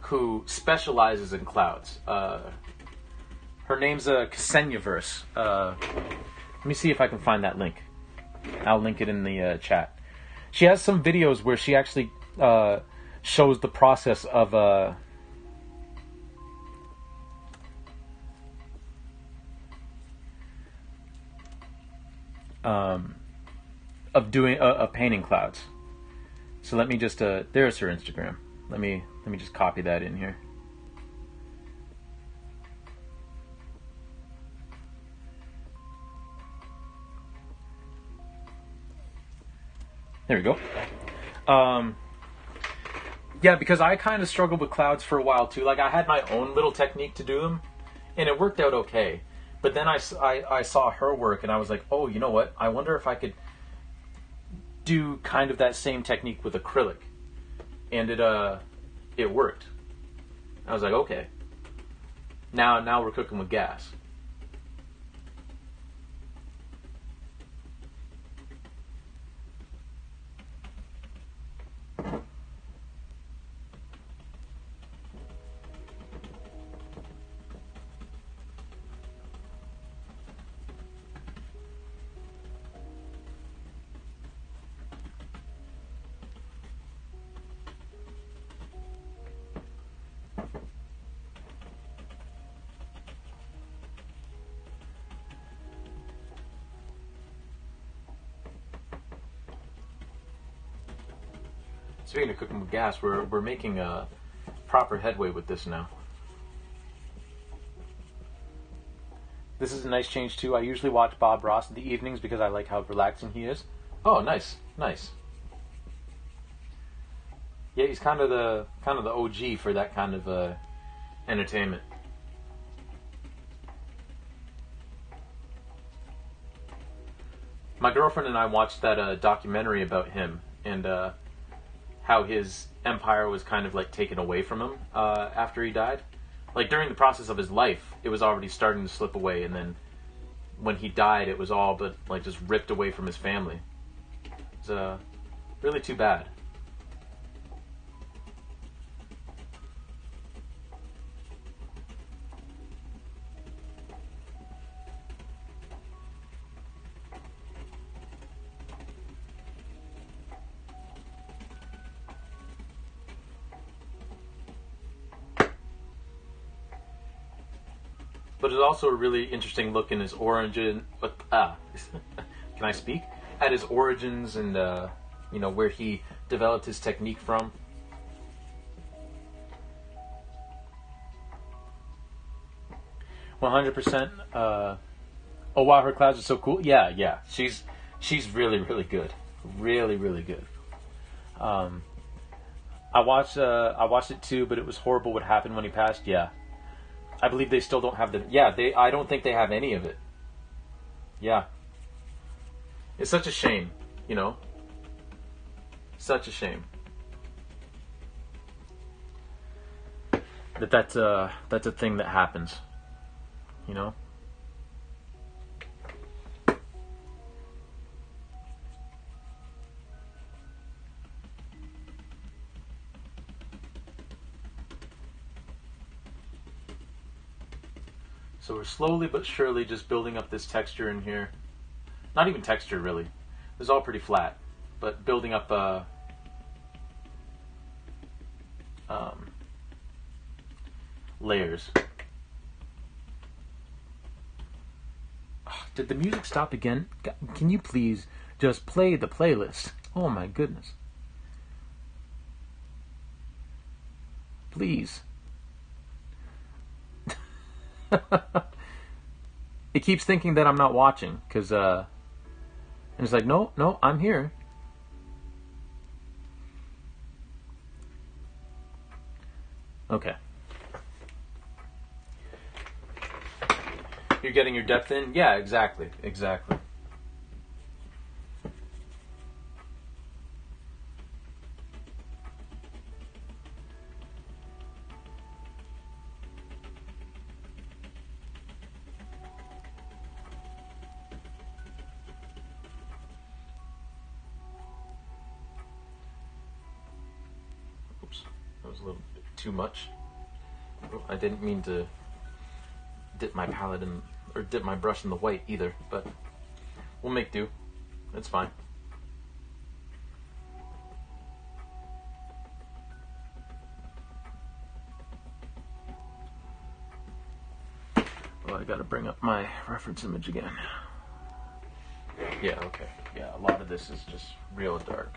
S1: who specializes in clouds. Her name's Kseniaverse. Let me see if I can find that link. I'll link it in the chat. She has some videos where she actually shows the process of doing painting clouds. So let me just there's her Instagram. Let me just copy that in here. There we go. Yeah, because I kind of struggled with clouds for a while too. Like I had my own little technique to do them, and it worked out okay. But then I saw her work and I was like, oh, you know what? I wonder if I could do kind of that same technique with acrylic. And it worked. I was like, okay. Now we're cooking with gas. Speaking of cooking with gas, we're making a proper headway with this now. This is a nice change too. I usually watch Bob Ross in the evenings because I like how relaxing he is. Oh, nice. Yeah, he's kind of the OG for that kind of entertainment. My girlfriend and I watched that documentary about him and how his empire was kind of like taken away from him after he died. Like during the process of his life, it was already starting to slip away, and then when he died, it was all but like just ripped away from his family. It's really too bad. But it's also a really interesting look in his origin. Can I speak? At his origins and where he developed his technique from. $100%. Oh wow, her clouds are so cool. Yeah. She's really good, really good. I watched it too, but it was horrible what happened when he passed. Yeah. I believe they still don't have the... Yeah, I don't think they have any of it. Yeah. It's such a shame, Such a shame. That's a thing that happens, So we're slowly but surely just building up this texture in here. Not even texture, really. It's all pretty flat. But building up layers. Did the music stop again? Can you please just play the playlist? Oh my goodness. Please. It keeps thinking that I'm not watching because and it's like no, I'm here. Okay. You're getting your depth in? Yeah, exactly. Oops, that was a little bit too much. I didn't mean to dip my palette in, or dip my brush in the white either, but we'll make do. It's fine. Well, I gotta bring up my reference image again. Yeah, okay. Yeah, a lot of this is just real dark.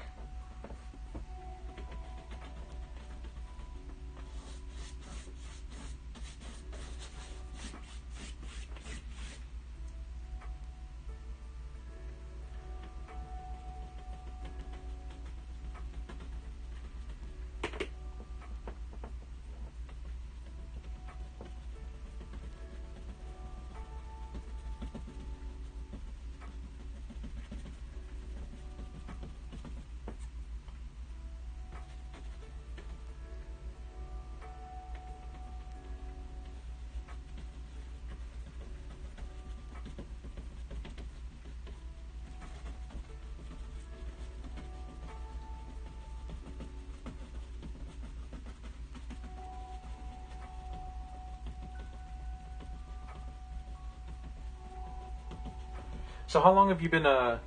S1: So how long have you been Oh,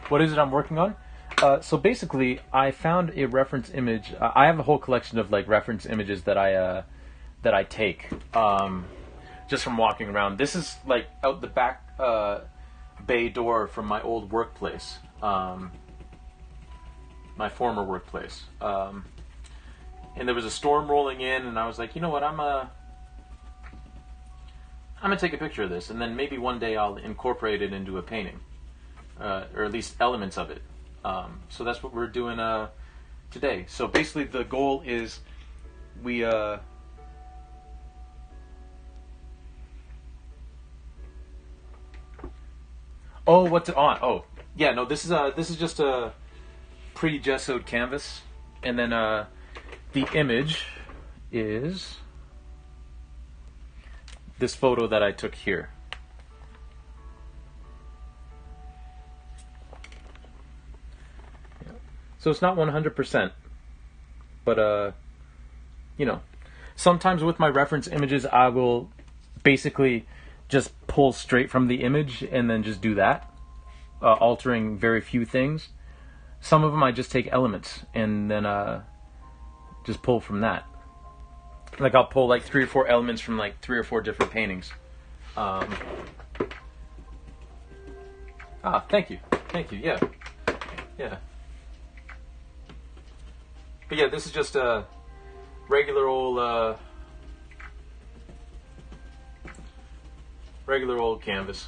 S1: what is it I'm working on? So basically, I found a reference image. I have a whole collection of like reference images that I take just from walking around. This is like out the back bay door from my old workplace, my former workplace. And there was a storm rolling in, and I was like, you know what, I'm gonna take a picture of this, and then maybe one day I'll incorporate it into a painting, or at least elements of it. So that's what we're doing today. So basically, the goal is we. Oh, what's it on? Oh, yeah. No, this is just a pre-gessoed canvas, and then the image is this photo that I took here. So it's not 100%, but you know, sometimes with my reference images, I will basically just pull straight from the image and then just do that, altering very few things. Some of them I just take elements and then just pull from that. Like I'll pull like 3 or 4 elements from like 3 or 4 different paintings. Thank you. Yeah. But yeah, this is just a regular old canvas.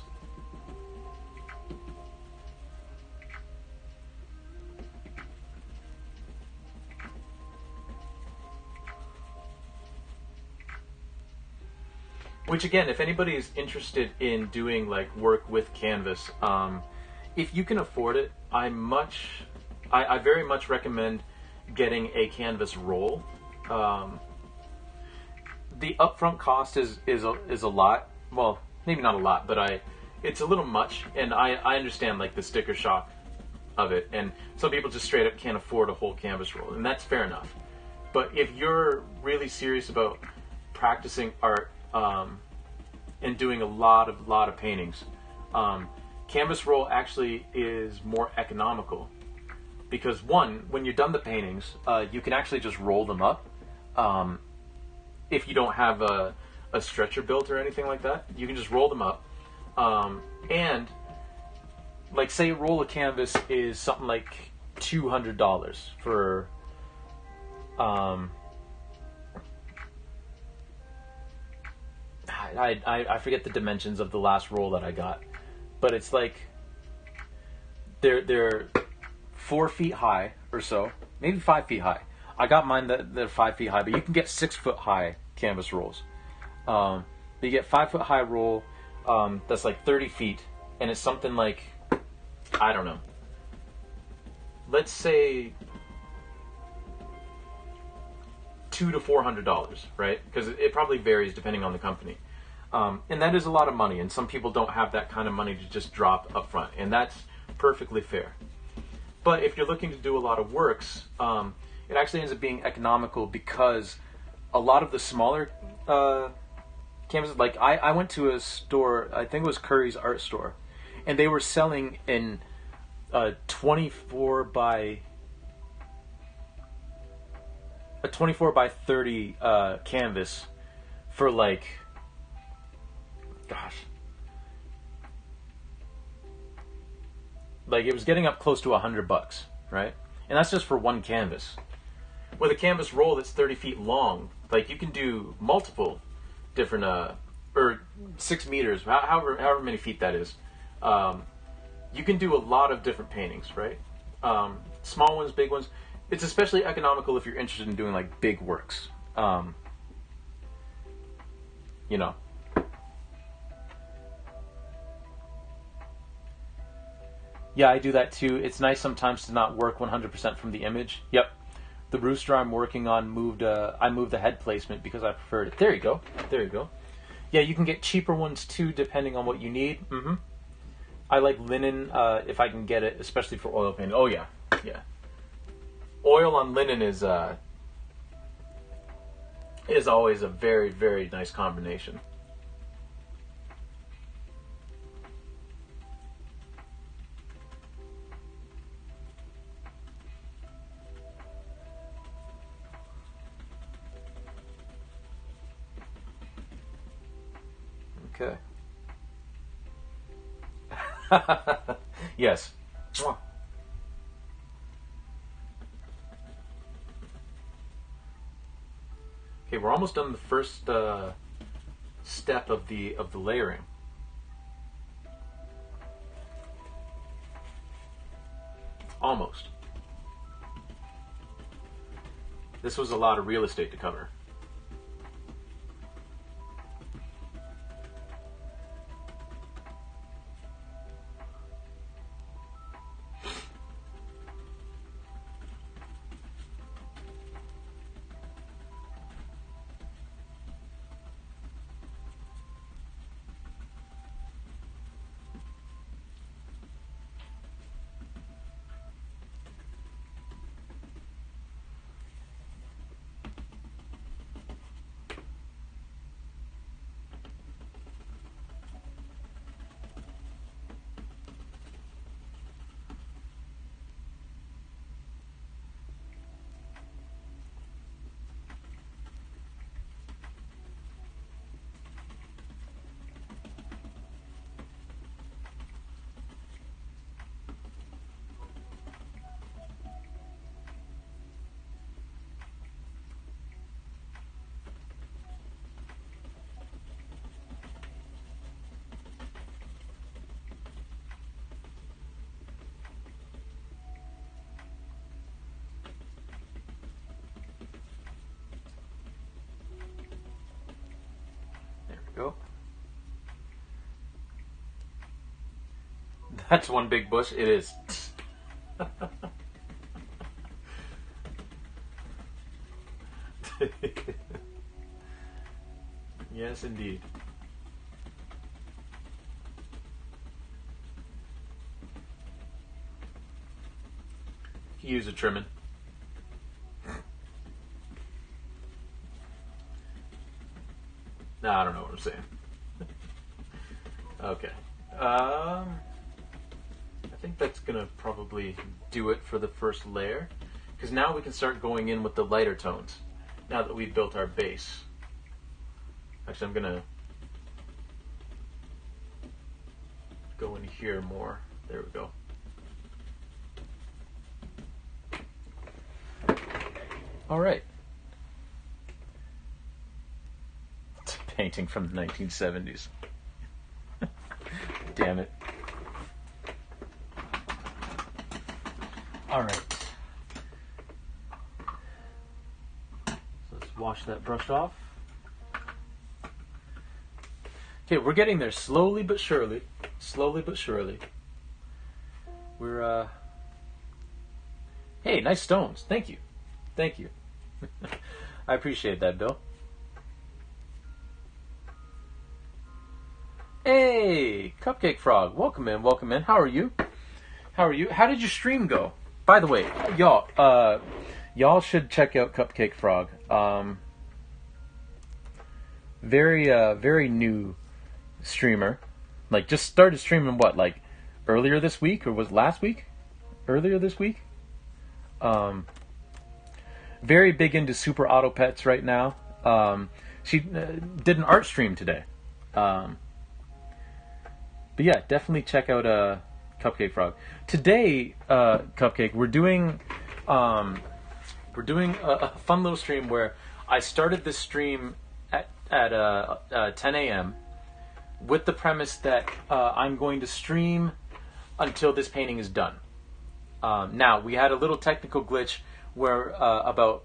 S1: Which again, if anybody is interested in doing like work with canvas, if you can afford it, I very much recommend getting a canvas roll. The upfront cost is a lot. Well, maybe not a lot, but it's a little much, and I understand like the sticker shock of it, and some people just straight up can't afford a whole canvas roll, and that's fair enough. But if you're really serious about practicing art and doing a lot of paintings, canvas roll actually is more economical. Because one, when you're done the paintings, you can actually just roll them up. If you don't have a stretcher built or anything like that, you can just roll them up. And like say a roll of canvas is something like $200 for I forget the dimensions of the last roll that I got, but it's like they're 4 feet high or so, maybe 5 feet high. I got mine that they're 5 feet high, but you can get 6 foot high canvas rolls. But you get 5 foot high roll that's like 30 feet, and it's something like, I don't know, let's say $200 to $400, right? Because it probably varies depending on the company. And that is a lot of money, and some people don't have that kind of money to just drop up front, and that's perfectly fair. But if you're looking to do a lot of works, it actually ends up being economical because a lot of the smaller canvases, like I went to a store, I think it was Curry's art store, and they were selling in 24 by 30 canvas for like, gosh, like it was getting up close to $100, right? And that's just for one canvas. With a canvas roll that's 30 feet long, like you can do multiple different, or 6 meters, however many feet that is. You can do a lot of different paintings, right? Small ones, big ones. It's especially economical if you're interested in doing like big works. You know. Yeah, I do that too. It's nice sometimes to not work 100% from the image. Yep. The rooster I'm working on I moved the head placement because I preferred it. There you go. There you go. Yeah, you can get cheaper ones too depending on what you need. I like linen if I can get it, especially for oil painting. Oh yeah. Yeah. Oil on linen is always a very, very nice combination. Okay. Yes. Mwah. Okay, we're almost done the first step of the layering. Almost. This was a lot of real estate to cover. Go. That's one big bush. It is. Yes, indeed. Use a trimming. No, I don't know what I'm saying. Okay. I think that's going to probably do it for the first layer. Because now we can start going in with the lighter tones. Now that we've built our base. Actually, I'm going to go in here more. There we go. All right. It's a painting from the 1970s. Damn it. All right. So let's wash that brush off. Okay, we're getting there slowly but surely. Slowly but surely. We're, Hey, nice stones. Thank you. Thank you. I appreciate that, Bill. Hey, Cupcake Frog. Welcome in, welcome in. How are you? How are you? How did your stream go? By the way, y'all should check out Cupcake Frog. Very new streamer. Like, just started streaming, what, like, earlier this week? Or was it last week? Earlier this week? Very big into Super Auto Pets right now. She did an art stream today. But yeah, definitely check out Cupcake Frog. Today, Cupcake, we're doing a fun little stream where I started this stream at 10 a.m. with the premise that I'm going to stream until this painting is done. Now, we had a little technical glitch where about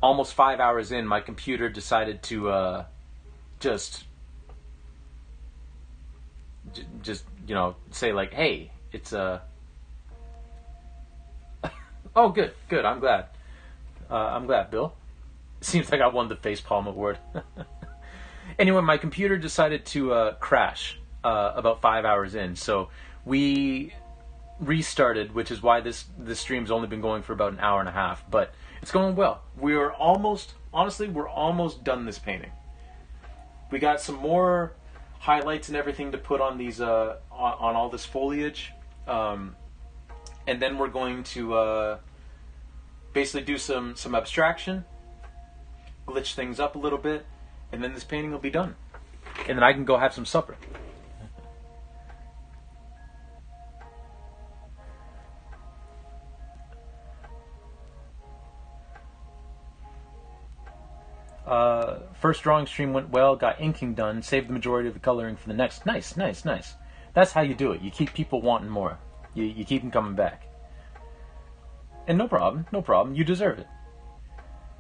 S1: almost 5 hours in, my computer decided to just say like, hey, it's oh, good, I'm glad, Bill. Seems like I won the facepalm award. Anyway, my computer decided to crash about 5 hours in, so we restarted, which is why this stream's only been going for about an hour and a half, but it's going well. We're almost done this painting. We got some more highlights and everything to put on these on all this foliage, and then we're going to basically do some abstraction, glitch things up a little bit, and then this painting will be done. and then I can go have some supper. First drawing stream went well, got inking done, saved the majority of the coloring for the next. Nice, nice, nice. That's how you do it. You keep people wanting more. You keep them coming back. And no problem, no problem. You deserve it.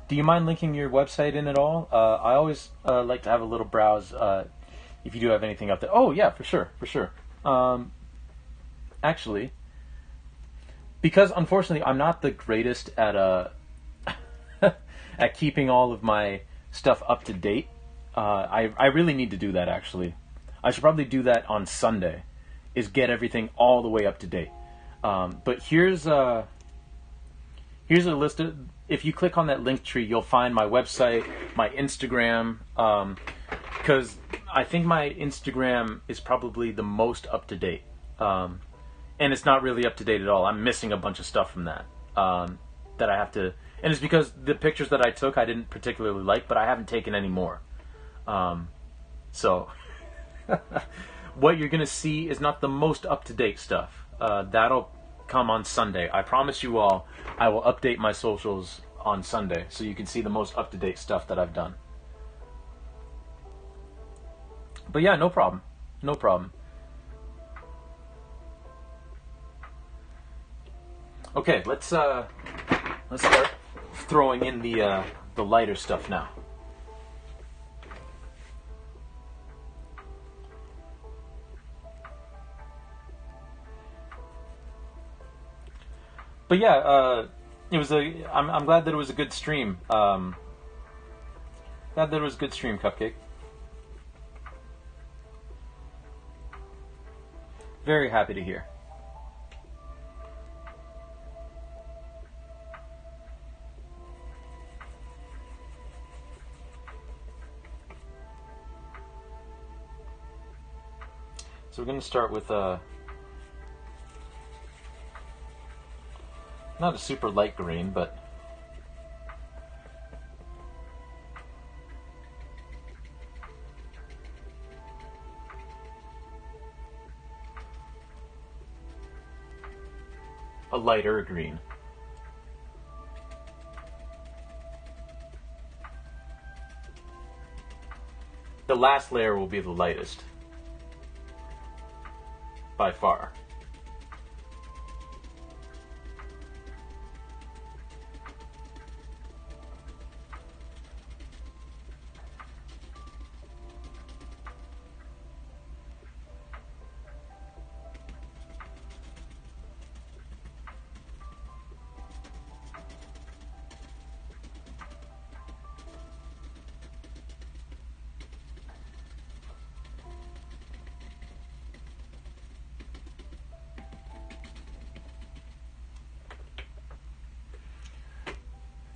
S1: Do you mind linking your website in at all? I always like to have a little browse if you do have anything up there. Oh, yeah, for sure, for sure. Actually, because unfortunately I'm not the greatest at at keeping all of my stuff up to date. I really need to do that, actually. I should probably do that on Sunday, is get everything all the way up to date. But here's a list of, if you click on that link tree, you'll find my website, my Instagram, because I think my Instagram is probably the most up to date. And it's not really up to date at all. I'm missing a bunch of stuff from that that I have to. And it's because the pictures that I took I didn't particularly like, but I haven't taken any more. So what you're going to see is not the most up-to-date stuff. That'll come on Sunday. I promise you all I will update my socials on Sunday so you can see the most up-to-date stuff that I've done. But yeah, no problem. No problem. Okay, let's start throwing in the lighter stuff now. But yeah, it was I'm glad that it was a good stream. Glad that it was a good stream, Cupcake. Very happy to hear. So we're going to start with not a super light green, but a lighter green. The last layer will be the lightest, by far.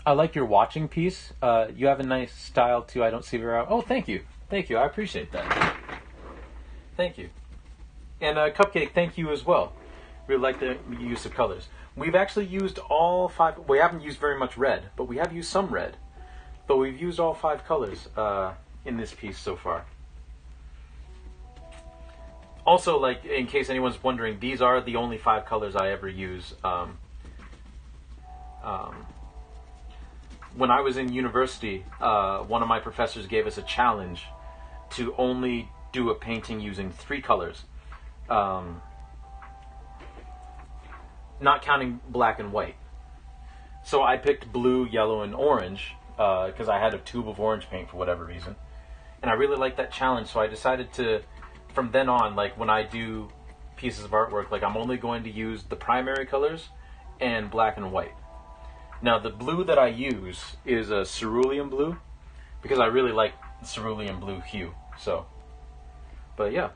S1: I like your watching piece. You have a nice style too. I don't see very. Oh, thank you, thank you. I appreciate that. Thank you. And Cupcake, thank you as well. We like the use of colors. We've actually used all 5. We haven't used very much red, but we have used some red. But we've used all 5 colors in this piece so far. Also, like in case anyone's wondering, these are the only 5 colors I ever use. When I was in university, one of my professors gave us a challenge to only do a painting using 3 colors. Not counting black and white. So I picked blue, yellow, and orange because I had a tube of orange paint for whatever reason. And I really liked that challenge, so I decided to, from then on, like when I do pieces of artwork, like I'm only going to use the primary colors and black and white. Now the blue that I use is a cerulean blue because I really like the cerulean blue hue. So, but yeah.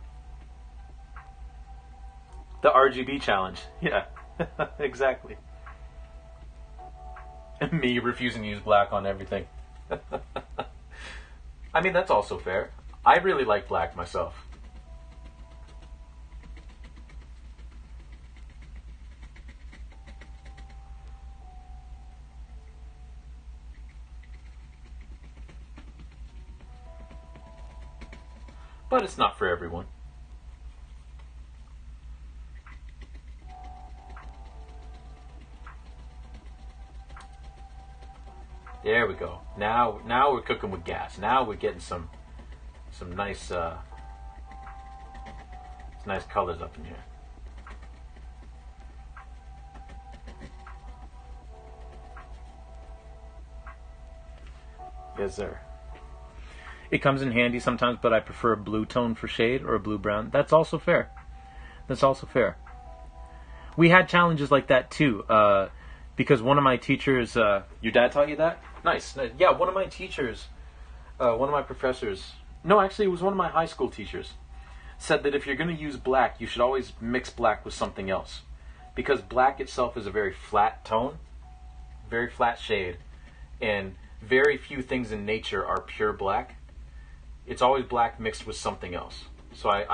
S1: The RGB challenge, yeah. Exactly. Me refusing to use black on everything. I mean, that's also fair. I really like black myself. but it's not for everyone. There we go. Now we're cooking with gas. Now we're getting some nice nice colors up in here. Yes, sir. It comes in handy sometimes, but I prefer a blue tone for shade or a blue brown. That's also fair. That's also fair. We had challenges like that too, because one of my teachers. Your dad taught you that? Nice. Yeah, one of my teachers, one of my professors. No, actually, it was one of my high school teachers. Said that if you're going to use black, you should always mix black with something else, because black itself is a very flat tone, very flat shade, and very few things in nature are pure black. It's always black mixed with something else. So I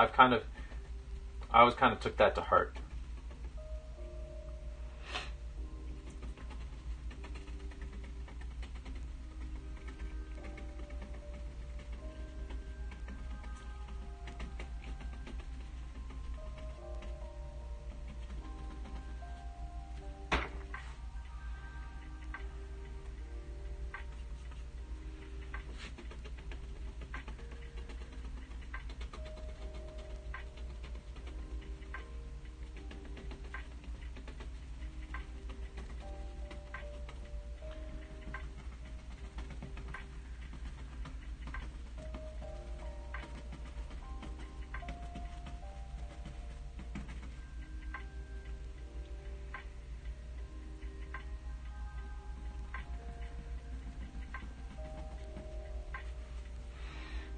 S1: always kind of took that to heart.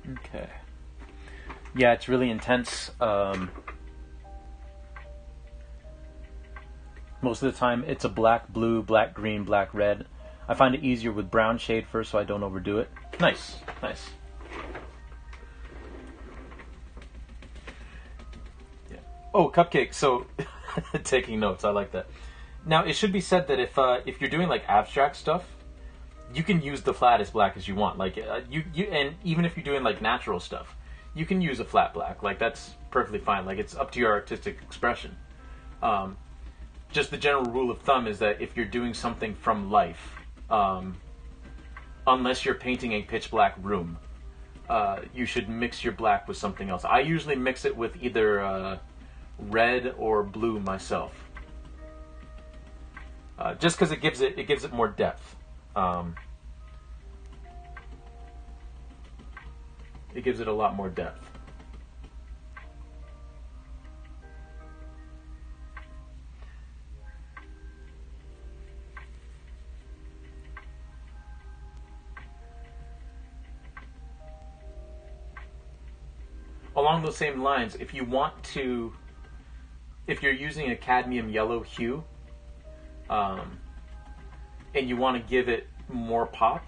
S1: Okay. Yeah, it's really intense. Most of the time it's a black, blue, black, green, black, red. I find it easier with brown shade first so I don't overdo it. Nice, nice. Yeah. Oh, cupcake. So, taking notes. I like that. Now, it should be said that if you're doing like abstract stuff, you can use the flat as black as you want. Like you and even if you're doing like natural stuff, you can use a flat black. Like that's perfectly fine. Like it's up to your artistic expression. Just the general rule of thumb is that if you're doing something from life, unless you're painting a pitch black room, you should mix your black with something else. I usually mix it with either red or blue myself, just because it gives it more depth. It gives it a lot more depth. Along those same lines, if you're using a cadmium yellow hue, and you want to give it more pop,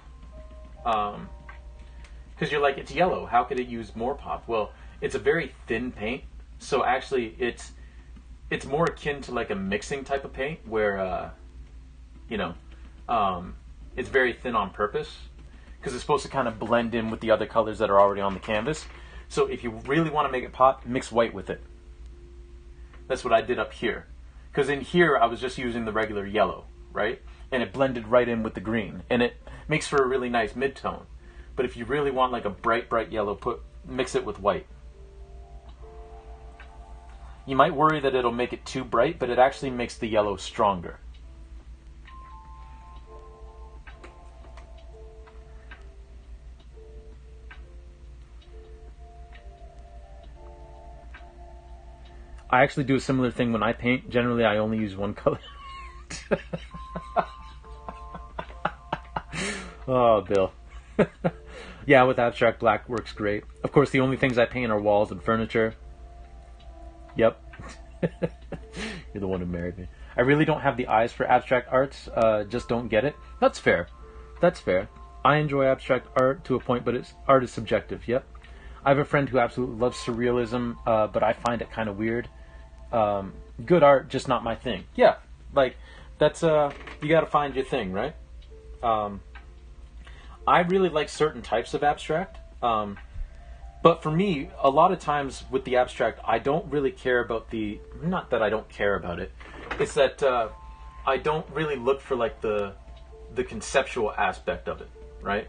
S1: because you're like, it's yellow, how could it use more pop? Well, it's a very thin paint, so actually it's more akin to like a mixing type of paint where it's very thin on purpose because it's supposed to kind of blend in with the other colors that are already on the canvas. So if you really want to make it pop, mix white with it. That's what I did up here, because in here I was just using the regular yellow, right? And it blended right in with the green, and it makes for a really nice mid-tone. But if you really want like a bright yellow, mix it with white. You might worry that it'll make it too bright, but it actually makes the yellow stronger. I actually do a similar thing when I paint. Generally, I only use one color. Oh, Bill. Yeah, with abstract black works great. Of course, the only things I paint are walls and furniture. Yep. You're the one who married me. I really don't have the eyes for abstract arts. Just don't get it. That's fair. That's fair. I enjoy abstract art to a point, but art is subjective. Yep. I have a friend who absolutely loves surrealism, but I find it kind of weird. Good art, just not my thing. Yeah, like that's you got to find your thing, right? I really like certain types of abstract, but But for me, a lot of times with the abstract, I don't really care about the. Not that I don't care about it. It's that I don't really look for like the conceptual aspect of it, right?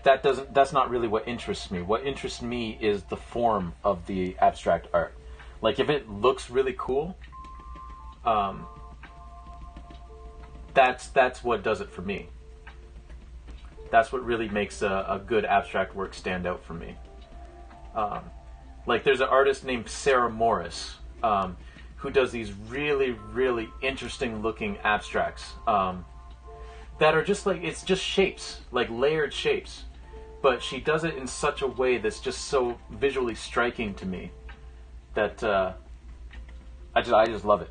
S1: That's not really what interests me. What interests me is the form of the abstract art. Like if it looks really cool, that's what does it for me. That's what really makes a good abstract work stand out for me. Like there's an artist named Sarah Morris who does these really, really interesting looking abstracts that are just like, it's just shapes, like layered shapes. But she does it in such a way that's just so visually striking to me that I just love it.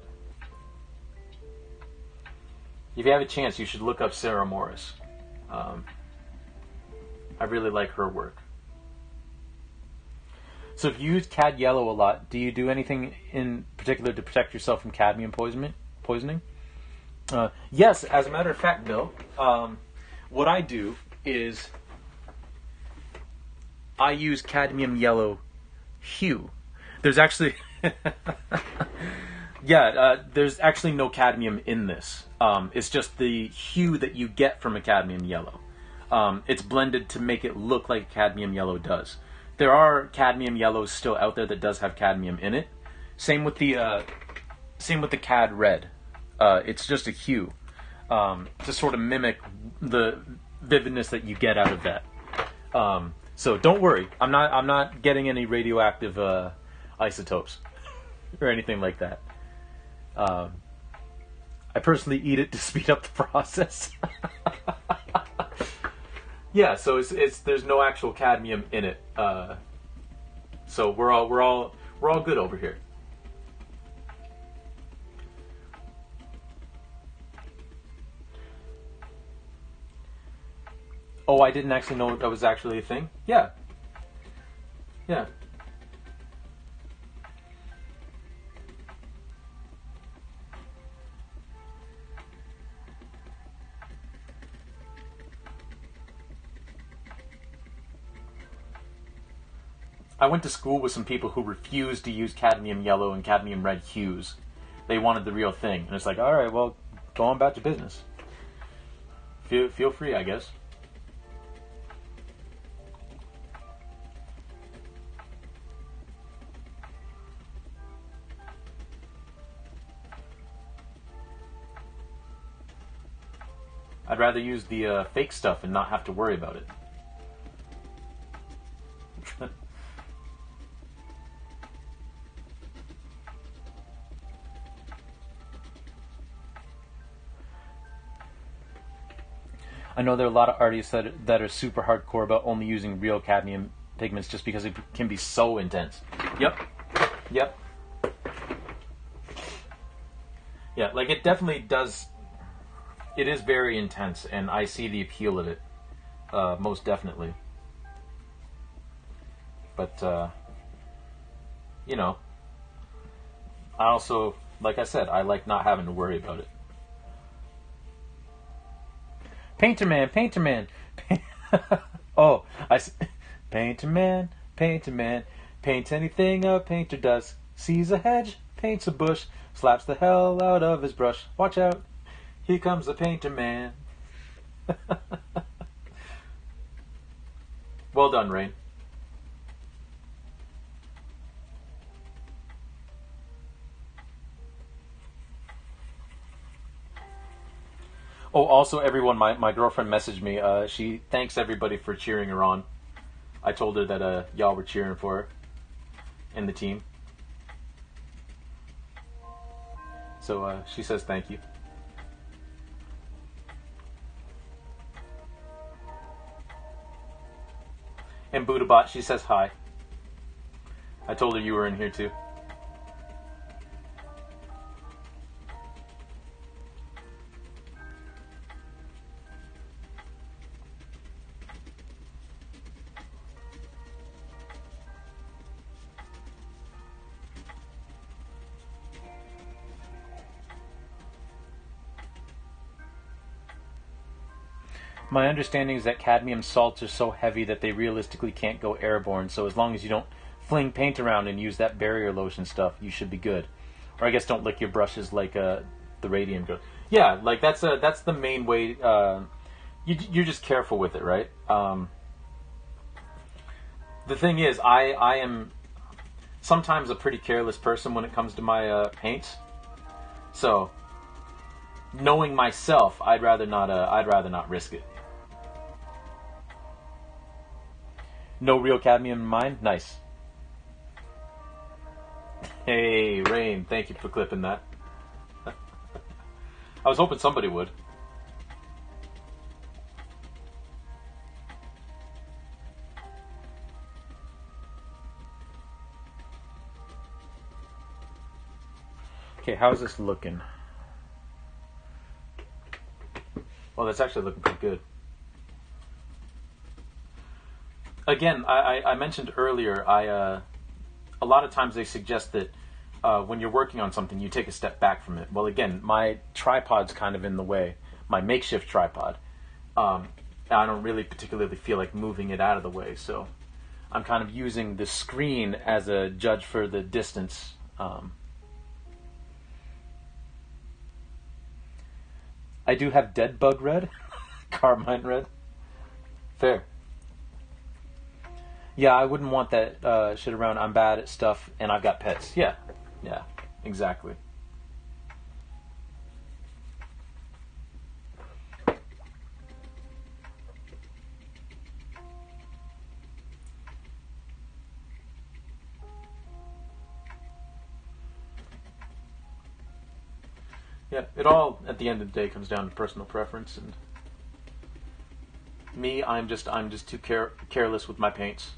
S1: If you have a chance, you should look up Sarah Morris. I really like her work. So if you use cad yellow a lot, do you do anything in particular to protect yourself from cadmium poisoning? Yes, as a matter of fact, Bill, what I do is I use cadmium yellow hue. There's actually there's actually no cadmium in this. It's just the hue that you get from a cadmium yellow. It's blended to make it look like cadmium yellow does. There are cadmium yellows still out there that does have cadmium in it. Same with the cad red. It's just a hue to sort of mimic the vividness that you get out of that. So don't worry, I'm not getting any radioactive isotopes or anything like that. I personally eat it to speed up the process. Yeah, so it's there's no actual cadmium in it. So we're all good over here. Oh, I didn't actually know that was actually a thing? Yeah. Yeah. I went to school with some people who refused to use cadmium yellow and cadmium red hues. They wanted the real thing. And it's like, all right, well, go on about your business. Feel free, I guess. I'd rather use the fake stuff and not have to worry about it. I know there are a lot of artists that are super hardcore about only using real cadmium pigments just because it can be so intense. Yep. Yeah, like it definitely does. It is very intense, and I see the appeal of it, most definitely. But, you know, I also, like I said, I like not having to worry about it. Painter man. Oh, Painter man, paint anything a painter does. Sees a hedge, paints a bush, slaps the hell out of his brush. Watch out, here comes the painter man. Well done, Rain. Oh, also, everyone, my girlfriend messaged me. She thanks everybody for cheering her on. I told her that y'all were cheering for her and the team. So she says thank you. And Budabot, she says hi. I told her you were in here too. My understanding is that cadmium salts are so heavy that they realistically can't go airborne, so as long as you don't fling paint around and use that barrier lotion stuff, you should be good. Or I guess don't lick your brushes like the Radium Girl. Yeah, like that's the main way. You're just careful with it, right? The thing is, I am sometimes a pretty careless person when it comes to my paints. So, knowing myself, I'd rather not risk it. No real cadmium in mine? Nice. Hey, Rain, thank you for clipping that. I was hoping somebody would. Okay, how's this looking? Well, that's actually looking pretty good. Again, I mentioned earlier, a lot of times they suggest that when you're working on something, you take a step back from it. Well, again, my tripod's kind of in the way, my makeshift tripod. I don't really particularly feel like moving it out of the way, so I'm kind of using the screen as a judge for the distance. I do have dead bug red, carmine red. Fair. Yeah, I wouldn't want that shit around. I'm bad at stuff, and I've got pets. Yeah, exactly. Yeah, it all at the end of the day comes down to personal preference, and me, I'm just too careless with my paints.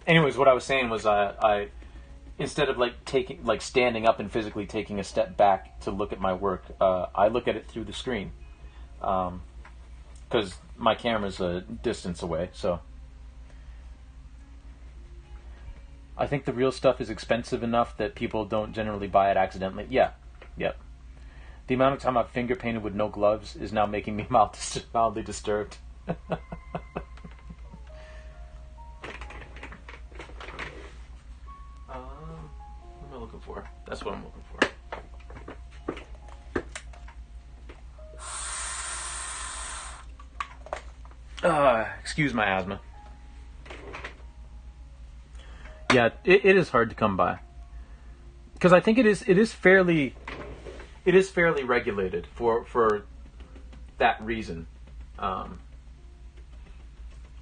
S1: Anyways, what I was saying was, I instead of standing up and physically taking a step back to look at my work, I look at it through the screen, because my camera's a distance away. So I think the real stuff is expensive enough that people don't generally buy it accidentally. Yeah, yep. The amount of time I've finger painted with no gloves is now making me mildly disturbed. What am I looking for? That's what I'm looking for. Excuse my asthma. Yeah, it is hard to come by, because I think it is fairly regulated for that reason.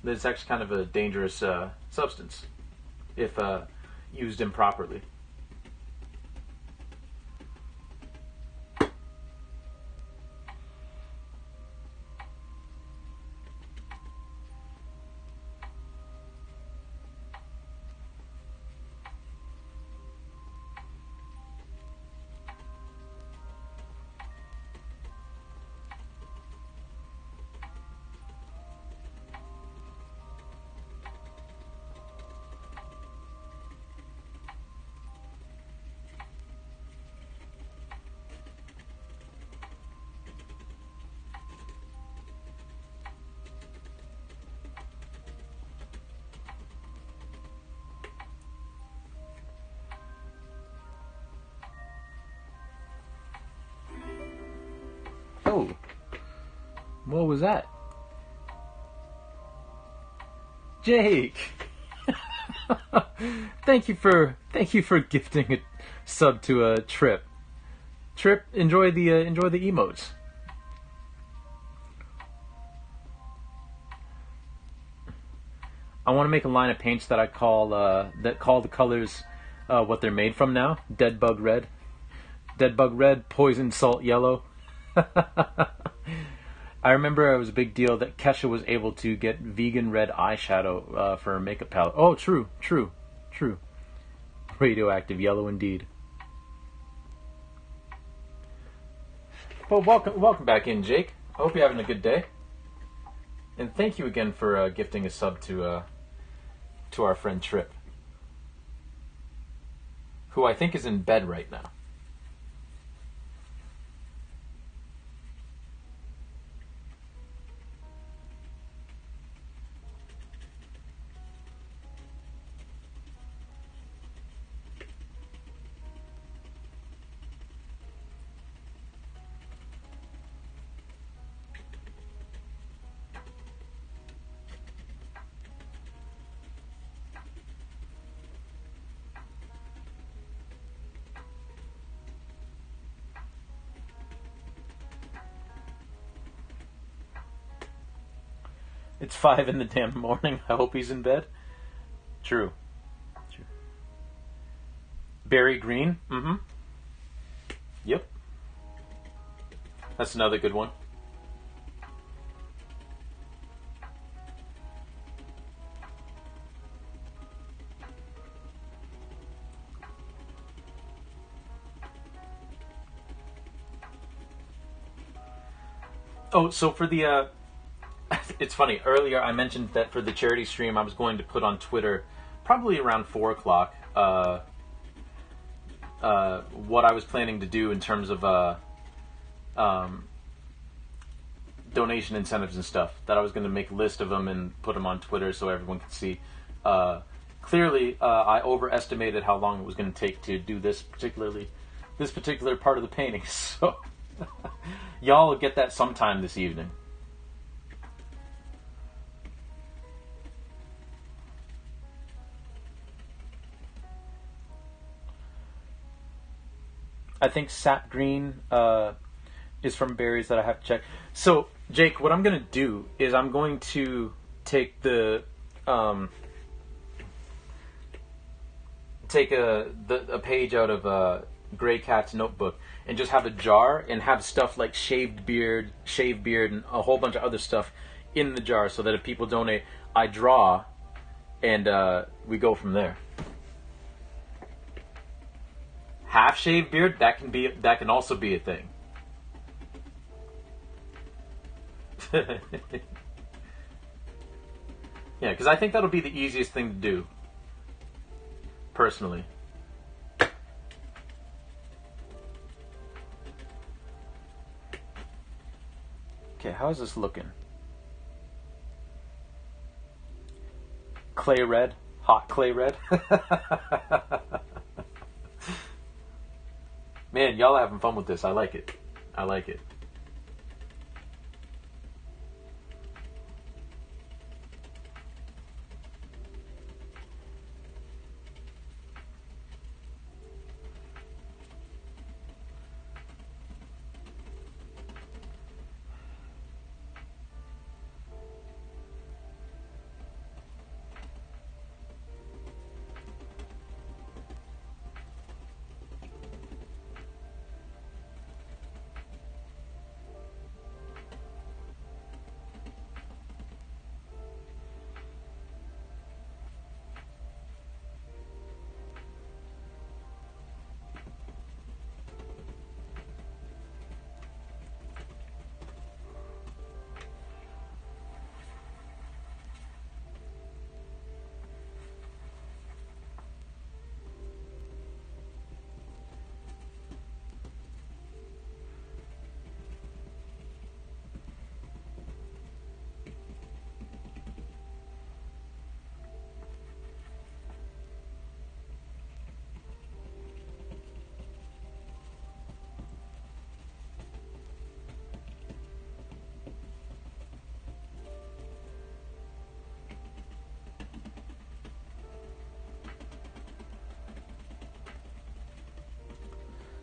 S1: It's actually kind of a dangerous substance if used improperly. Oh, what was that? Jake, thank you for gifting a sub to a Trip. Trip, enjoy the emotes. I want to make a line of paints that I call the colors what they're made from now. Dead bug red, poison salt yellow. I remember it was a big deal that Kesha was able to get vegan red eyeshadow for her makeup palette. Oh, true. Radioactive yellow indeed. Well, welcome back in, Jake. I hope you're having a good day. And thank you again for gifting a sub to our friend Trip. who I think is in bed right now. It's 5 in the damn morning. I hope he's in bed. True. Barry Green. Mm-hmm. Yep. That's another good one. Oh, so for the it's funny. Earlier, I mentioned that for the charity stream, I was going to put on Twitter, probably around 4 o'clock, what I was planning to do in terms of donation incentives and stuff. That I was going to make a list of them and put them on Twitter so everyone could see. Clearly, I overestimated how long it was going to take to do this particular part of the painting. So, y'all will get that sometime this evening. I think sap green is from berries that I have to check. So, Jake, what I'm going to do is I'm going to take the a page out of Gray Cat's notebook and just have a jar and have stuff like shaved beard, and a whole bunch of other stuff in the jar so that if people donate, I draw and we go from there. Half shaved beard, that can also be a thing. Yeah, because I think that'll be the easiest thing to do, personally. Okay, how's this looking? Clay red, hot clay red. Man, y'all are having fun with this. I like it. I like it.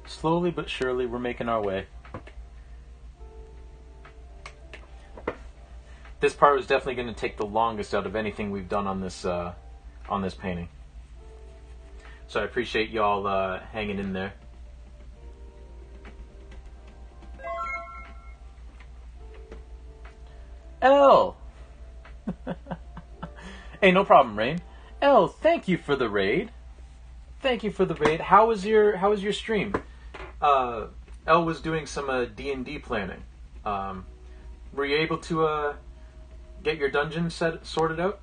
S1: Slowly but surely, we're making our way. This part was definitely going to take the longest out of anything we've done on this painting. So I appreciate y'all hanging in there. L! Hey, no problem, Rain. L, thank you for the raid. Thank you for the raid. How was your stream? Elle was doing some D&D planning. Were you able to get your dungeon sorted out?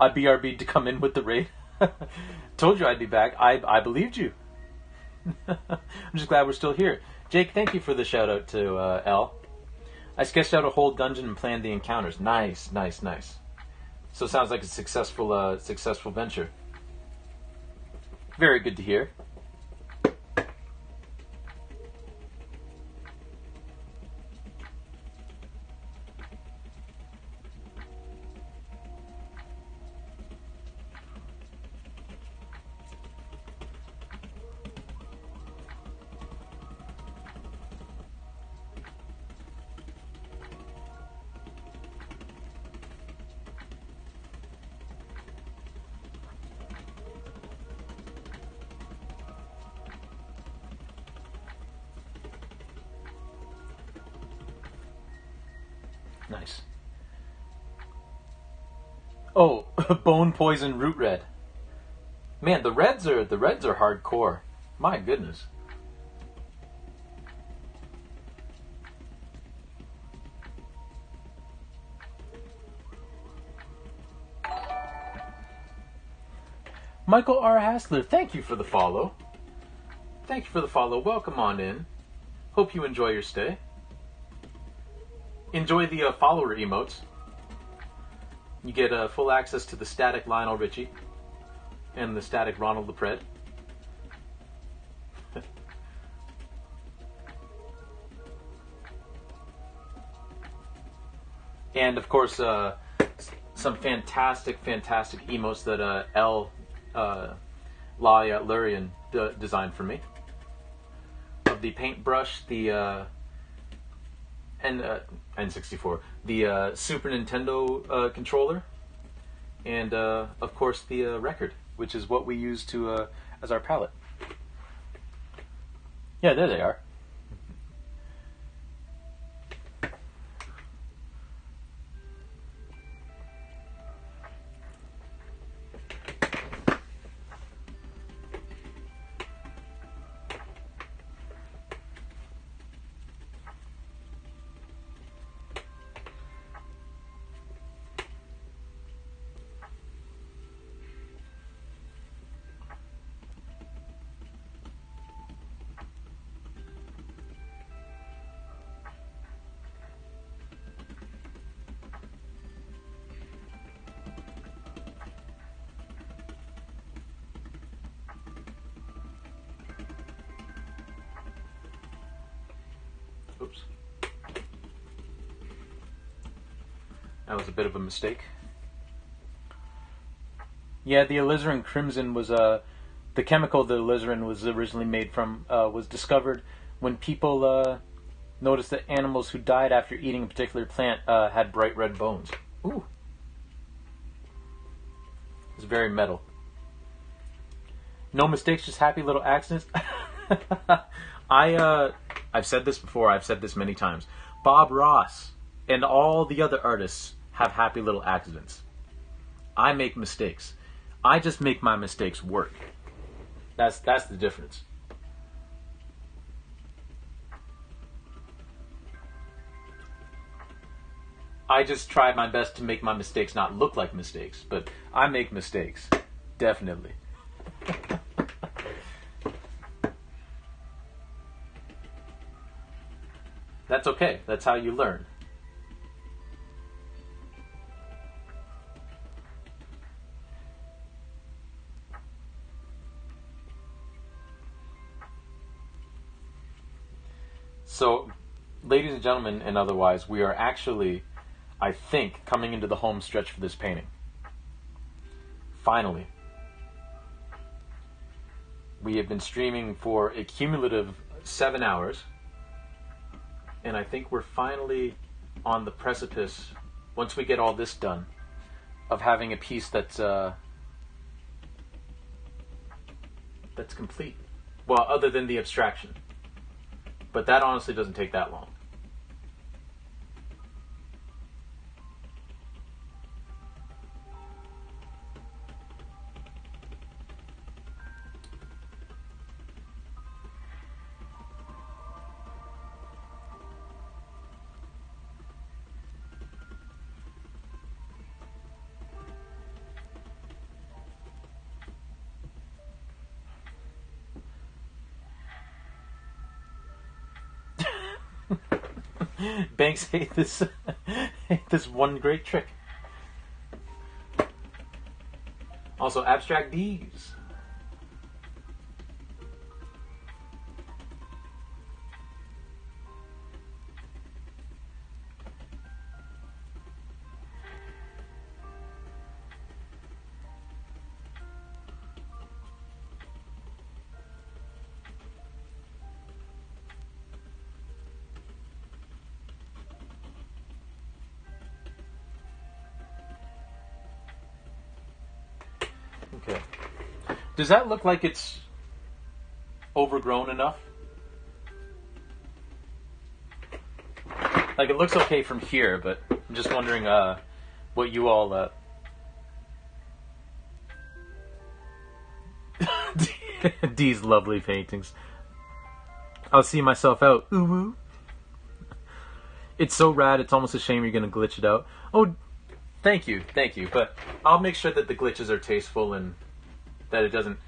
S1: I BRB'd to come in with the raid. Told you I'd be back. I believed you. I'm just glad we're still here. Jake, thank you for the shout out to L. I sketched out a whole dungeon and planned the encounters. Nice, nice, nice. So it sounds like a successful venture. Very good to hear. Nice. Oh, bone poison root red. Man, the reds are hardcore. My goodness. Michael R. Hassler, thank you for the follow. Thank you for the follow. Welcome on in. Hope you enjoy your stay. Enjoy the follower emotes. You get full access to the static Lionel Richie and the static Ronald LePred. And of course, some fantastic emotes that L. Lurian designed for me. Of the paintbrush, the N64, the Super Nintendo controller, and of course the record, which is what we use to as our palette. Yeah, there they are. Oops. That was a bit of a mistake. Yeah, the alizarin crimson was the chemical the alizarin was originally made from was discovered when people noticed that animals who died after eating a particular plant had bright red bones. Ooh. It's very metal. No mistakes, just happy little accidents. I've said this before, I've said this many times. Bob Ross and all the other artists have happy little accidents. I make mistakes. I just make my mistakes work. That's the difference. I just try my best to make my mistakes not look like mistakes, but I make mistakes. Definitely. That's okay. That's how you learn. So, ladies and gentlemen, and otherwise, we are actually, I think, coming into the home stretch for this painting. Finally. We have been streaming for a cumulative 7 hours. And I think we're finally on the precipice, once we get all this done, of having a piece that's complete. Well, other than the abstraction. But that honestly doesn't take that long. Banks hate this hate this one great trick. Also, abstract D's. Okay. Does that look like it's overgrown enough? Like, it looks okay from here, but I'm just wondering what you all... D's lovely paintings. I'll see myself out. Ooh woo. It's so rad, it's almost a shame you're going to glitch it out. Oh, thank you. But I'll make sure that the glitches are tasteful and that it doesn't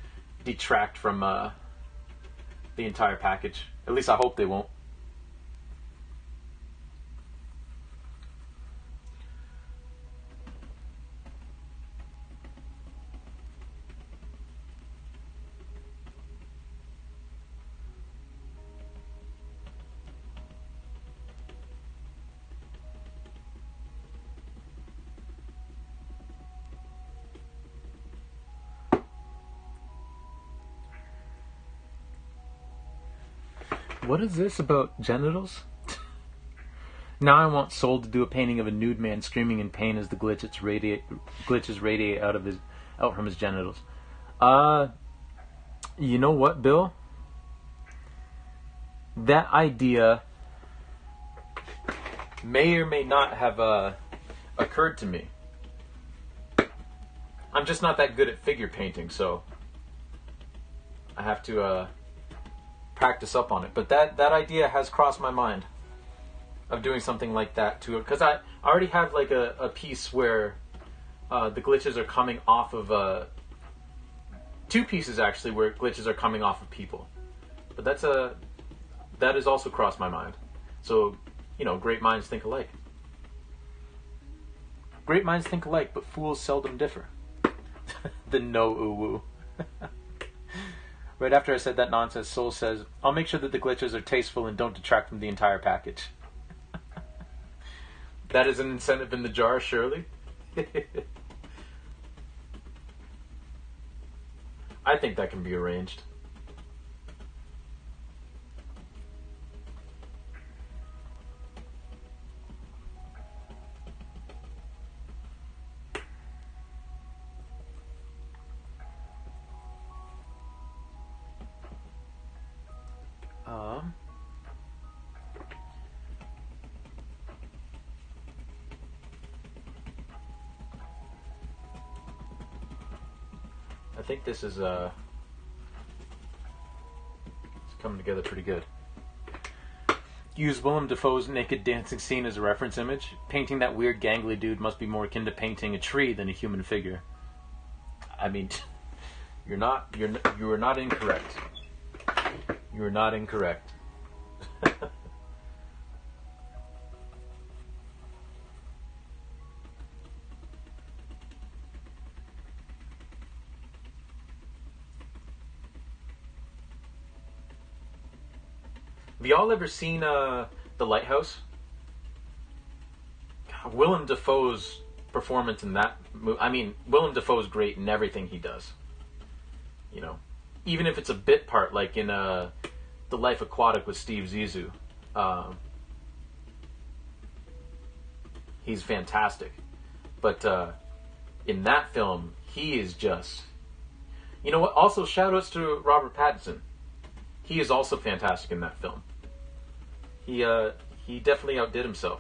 S1: detract from the entire package. At least I hope they won't. What is this about genitals? Now I want Soul to do a painting of a nude man screaming in pain as the glitches radiate out from his genitals. You know what, Bill? That idea may or may not have occurred to me. I'm just not that good at figure painting, so I have to practice up on it. But that idea has crossed my mind of doing something like that too, because I already have like a piece where the glitches are coming off of two pieces actually where glitches are coming off of people. But that has also crossed my mind. So, you know, great minds think alike. Great minds think alike, but fools seldom differ. The no ooh woo. Right after I said that nonsense, Soul says, I'll make sure that the glitches are tasteful and don't detract from the entire package. That is an incentive in the jar, surely. I think that can be arranged. I think this is it's coming together pretty good. Use Willem Dafoe's naked dancing scene as a reference image. Painting that weird gangly dude must be more akin to painting a tree than a human figure. I mean, you are not incorrect. You are not incorrect. Have y'all ever seen The Lighthouse? God, Willem Dafoe's performance in that movie. I mean, Willem Dafoe's great in everything he does. You know, even if it's a bit part, like in The Life Aquatic with Steve Zissou. He's fantastic. But in that film, he is just... You know what? Also, shout-outs to Robert Pattinson. He is also fantastic in that film. He definitely outdid himself.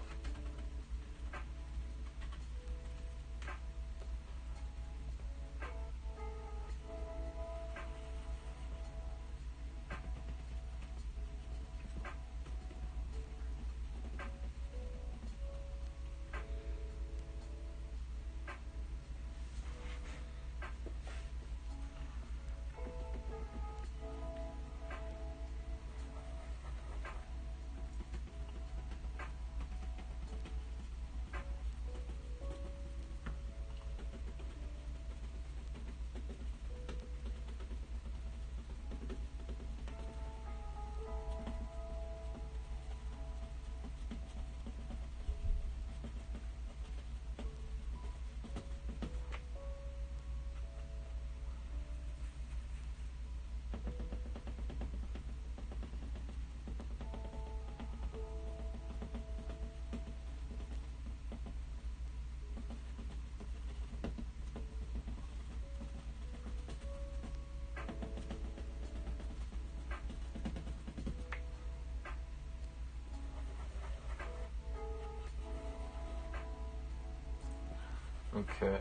S1: Okay.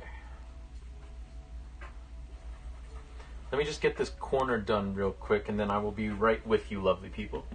S1: Let me just get this corner done real quick, and then I will be right with you, lovely people.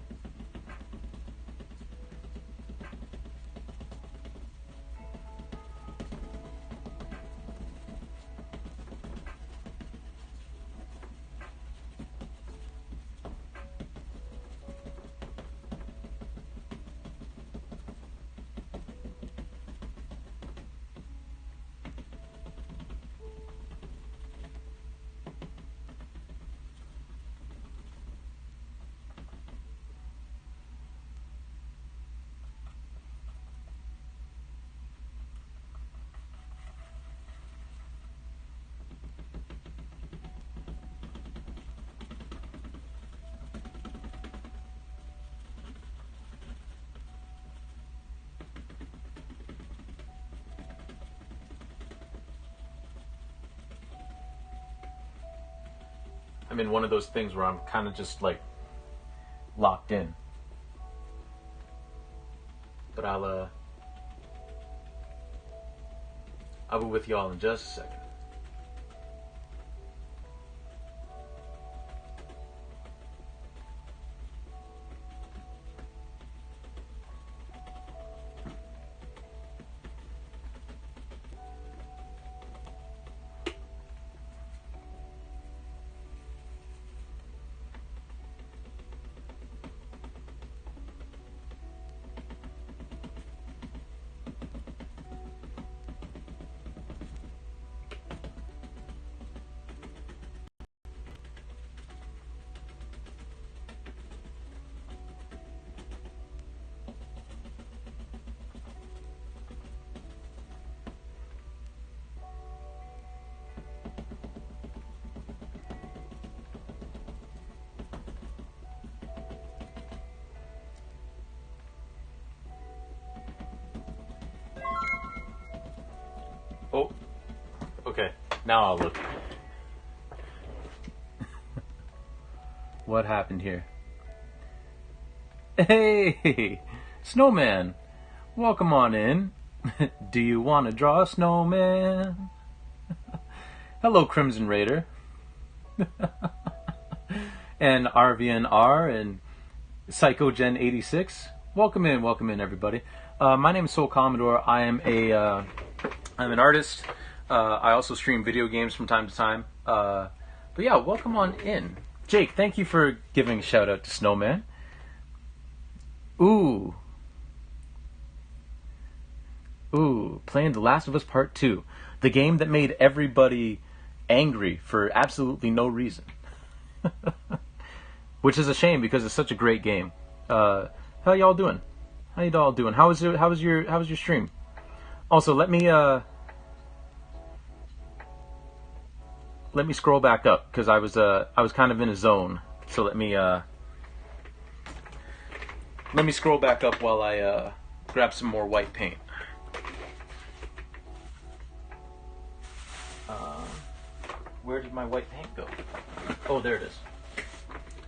S1: I'm in one of those things where I'm kind of just like locked in. But I'll be with y'all in just a second. Oh, okay. Now I'll look. What happened here? Hey, snowman. Welcome on in. Do you want to draw a snowman? Hello, Crimson Raider. And RVNR and PsychoGen86. Welcome in, everybody. My name is Soul Commodore. I'm an artist. I also stream video games from time to time. But yeah, welcome on in. Jake, thank you for giving a shout out to Snowman. Ooh, playing The Last of Us Part 2. The game that made everybody angry for absolutely no reason. Which is a shame because it's such a great game. How y'all doing? How y'all doing? How was your stream? Also, let me scroll back up because I was kind of in a zone. So let me scroll back up while I grab some more white paint. Where did my white paint go? Oh, there it is.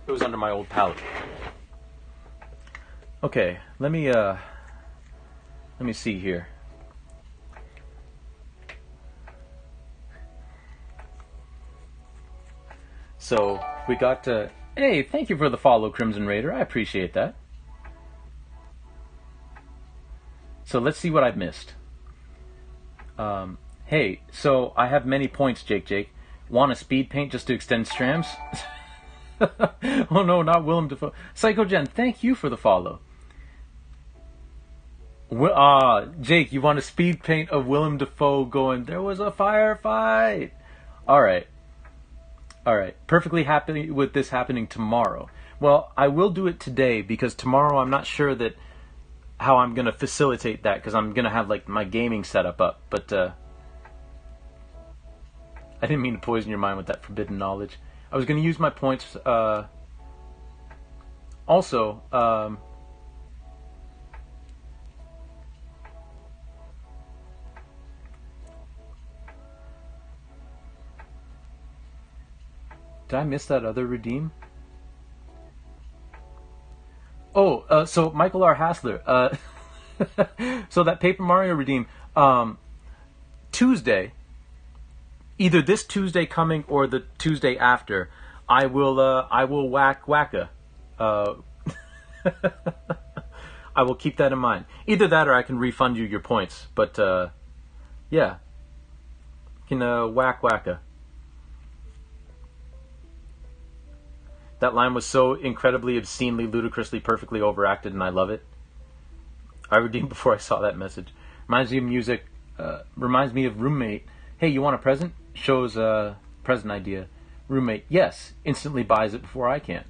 S1: It was under my old palette. Okay, let me see here. So we got to. Hey, thank you for the follow, Crimson Raider. I appreciate that. So let's see what I've missed. Hey, so I have many points, Jake. Want a speed paint just to extend strams? Oh no, not Willem Dafoe. PsychoGen, thank you for the follow. Jake, you want a speed paint of Willem Dafoe going, there was a firefight. Alright. Perfectly happy with this happening tomorrow. Well, I will do it today because tomorrow I'm not sure that how I'm going to facilitate that because I'm going to have like my gaming setup up. But I didn't mean to poison your mind with that forbidden knowledge. I was going to use my points. Also, did I miss that other redeem? Oh, so Michael R. Hassler. So that Paper Mario redeem. Tuesday, either this Tuesday coming or the Tuesday after, I will whack Wacka. I will keep that in mind. Either that or I can refund you your points. But yeah, you can whack Wacka. That line was so incredibly, obscenely, ludicrously, perfectly overacted, and I love it. I redeemed before I saw that message. Reminds me of music. Reminds me of roommate. Hey, you want a present? Shows present idea. Roommate, yes. Instantly buys it before I can.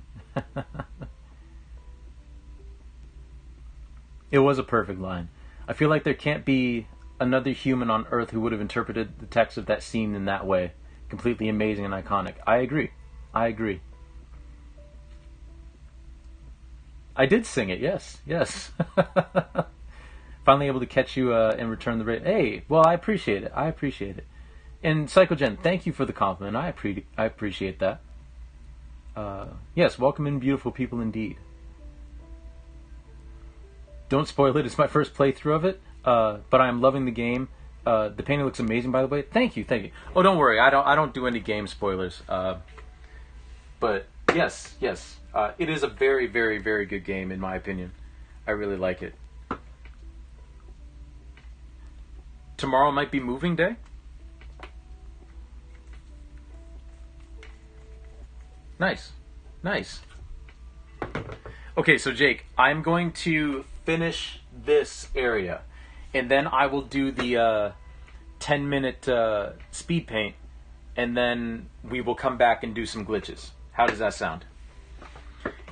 S1: It was a perfect line. I feel like there can't be another human on Earth who would have interpreted the text of that scene in that way. Completely amazing and iconic. I agree. I agree. I did sing it, yes, yes. Finally able to catch you and return the rate. Hey, well, I appreciate it. I appreciate it. And Psychogen, thank you for the compliment. I appreciate that. Yes, welcome in, beautiful people indeed. Don't spoil it. It's my first playthrough of it, but I'm loving the game. The painting looks amazing, by the way. Thank you, thank you. Oh, don't worry. I don't do any game spoilers. But yes, yes. It is a very, very, very good game, in my opinion. I really like it. Tomorrow might be moving day. Nice. Nice. Okay, so Jake, I'm going to finish this area, and then I will do the 10-minute speed paint, and then we will come back and do some glitches. How does that sound?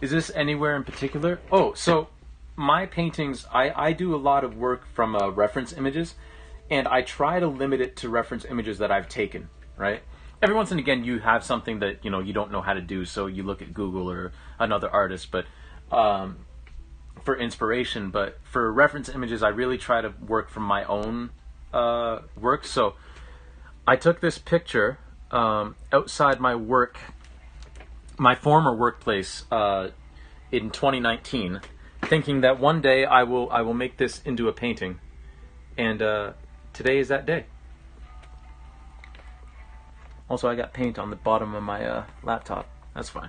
S1: Is this anywhere in particular? Oh, so my paintings, I do a lot of work from reference images, and I try to limit it to reference images that I've taken, right? Every once and again, you have something that, you don't know how to do, so you look at Google or another artist, but for inspiration. But for reference images, I really try to work from my own work. So I took this picture outside my former workplace in 2019, thinking that one day I will make this into a painting, and today is that day. Also, I got paint on the bottom of my laptop. That's fine.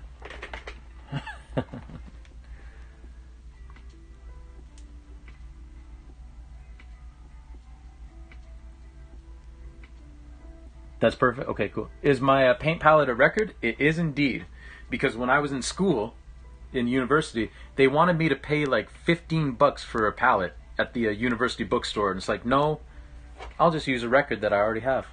S1: That's perfect. Okay, cool. Is my paint palette a record? It is indeed. Because when I was in school, in university, they wanted me to pay like $15 for a palette at the university bookstore. And it's like, no, I'll just use a record that I already have.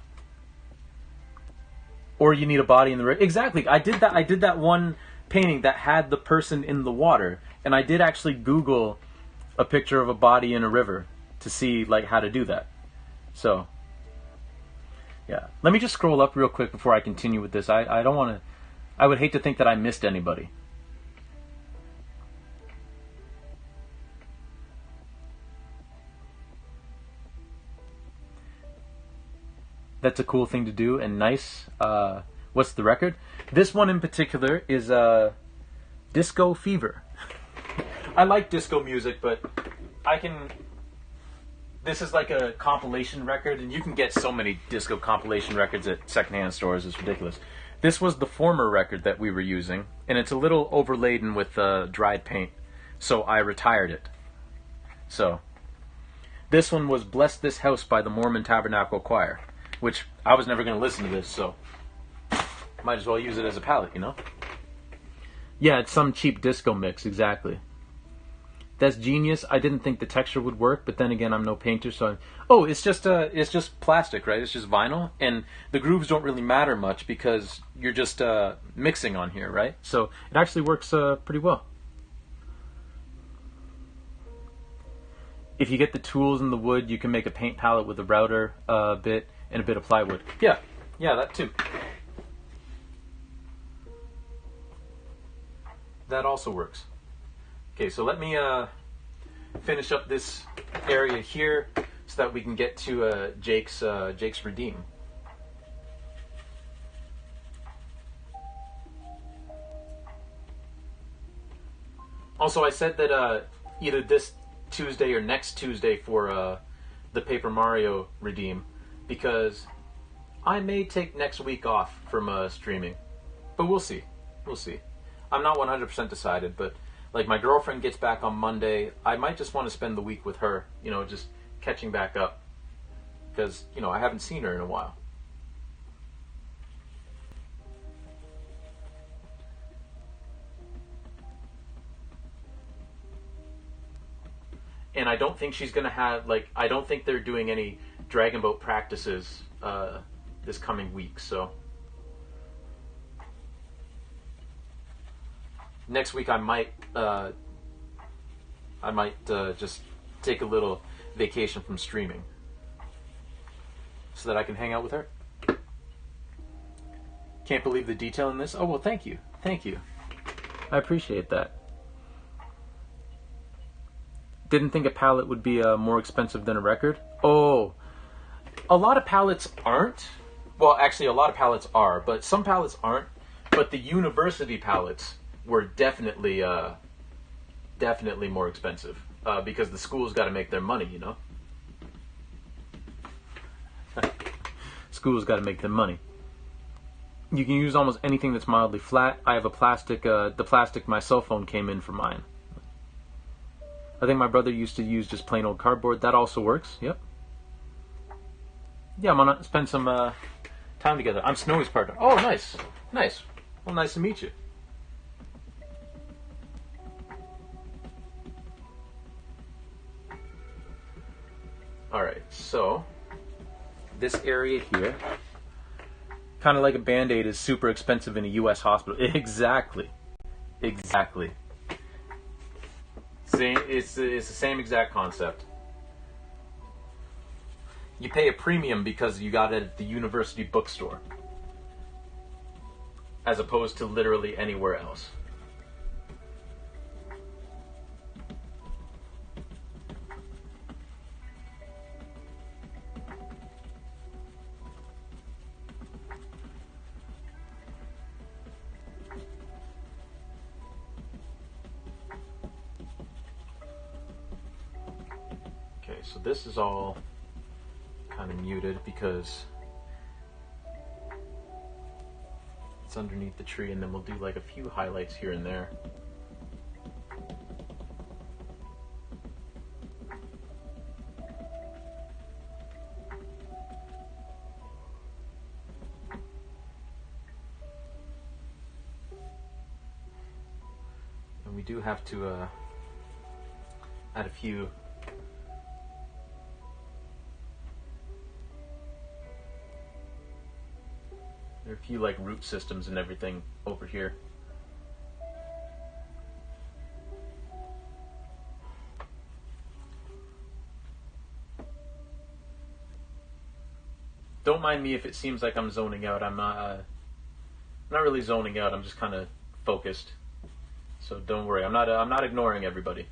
S1: Or you need a body in the river. Exactly. I did that one painting that had the person in the water, and I did actually Google a picture of a body in a river to see like how to do that. So, yeah. Let me just scroll up real quick before I continue with this. I don't want to. I would hate to think that I missed anybody. That's a cool thing to do and nice. What's the record? This one in particular is Disco Fever. I like disco music, but this is like a compilation record, and you can get so many disco compilation records at secondhand stores. It's ridiculous. This was the former record that we were using, and it's a little overladen with dried paint, so I retired it. So, this one was Bless This House by the Mormon Tabernacle Choir, which I was never going to listen to this, so might as well use it as a palette, Yeah, it's some cheap disco mix, exactly. That's genius. I didn't think the texture would work, but then again, I'm no painter, so it's just plastic, right? It's just vinyl, and the grooves don't really matter much because you're just mixing on here, right? So it actually works pretty well. If you get the tools and the wood, you can make a paint palette with a router bit and a bit of plywood. Yeah, that too. That also works. Okay, so let me finish up this area here so that we can get to Jake's Redeem. Also, I said that either this Tuesday or next Tuesday for the Paper Mario Redeem, because I may take next week off from streaming, but we'll see. We'll see. I'm not 100% decided, but like my girlfriend gets back on Monday. I might just want to spend the week with her, just catching back up because, I haven't seen her in a while. And I don't think she's going to have, I don't think they're doing any Dragon Boat practices this coming week, so. Next week I might just take a little vacation from streaming so that I can hang out with her. Can't believe the detail in this. Oh, well, thank you. Thank you. I appreciate that. Didn't think a palette would be more expensive than a record. Oh, a lot of palettes aren't. Well, actually, a lot of palettes are, but some palettes aren't. But the university palettes were definitely more expensive because the school's got to make their money, School's got to make their money. You can use almost anything that's mildly flat. I have a plastic. The plastic my cell phone came in for mine. I think my brother used to use just plain old cardboard. That also works. Yep. Yeah, I'm gonna spend some time together. I'm Snowy's partner. Oh, nice, nice. Well, nice to meet you. All right, so this area here, kind of like a Band-Aid, is super expensive in a U.S. hospital. Exactly. Exactly. It's the same exact concept. You pay a premium because you got it at the university bookstore, as opposed to literally anywhere else. So this is all kind of muted because it's underneath the tree, and then we'll do like a few highlights here and there. And we do have to add a few There are a few like root systems and everything over here. Don't mind me if it seems like I'm zoning out. I'm not really zoning out. I'm just kind of focused. So don't worry. I'm not ignoring everybody.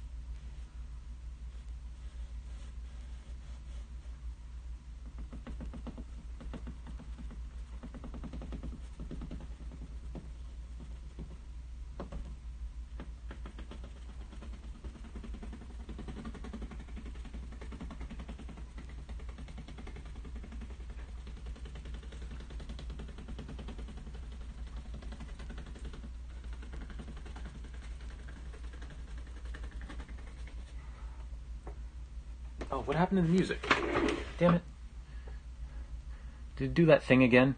S1: Oh, what happened to the music? Damn it. Did it do that thing again?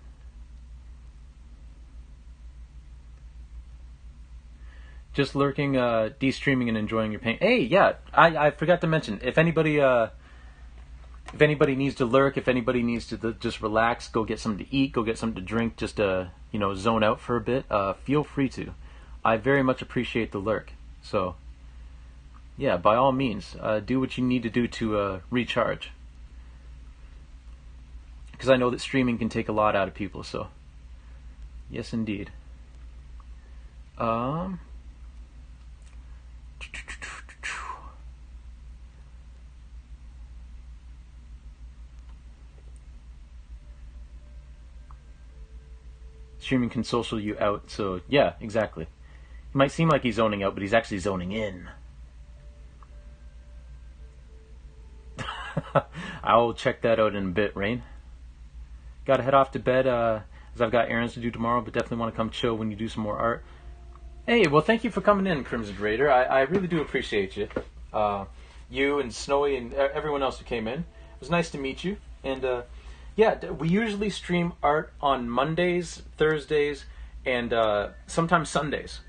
S1: Just lurking, de-streaming and enjoying your pain. Hey, yeah, I forgot to mention, if anybody needs to lurk, if anybody needs to just relax, go get something to eat, go get something to drink, just zone out for a bit, feel free to. I very much appreciate the lurk. So yeah, by all means, do what you need to do to recharge. Because I know that streaming can take a lot out of people, so yes, indeed. Streaming can social you out, so yeah, exactly. It might seem like he's zoning out, but he's actually zoning in. I'll check that out in a bit, Rain. got to head off to bed as I've got errands to do tomorrow, but definitely want to come chill when you do some more art. Hey, well, thank you for coming in, Crimson Raider. I really do appreciate you. You and Snowy and everyone else who came in. It was nice to meet you. And yeah, we usually stream art on Mondays, Thursdays, and sometimes Sundays.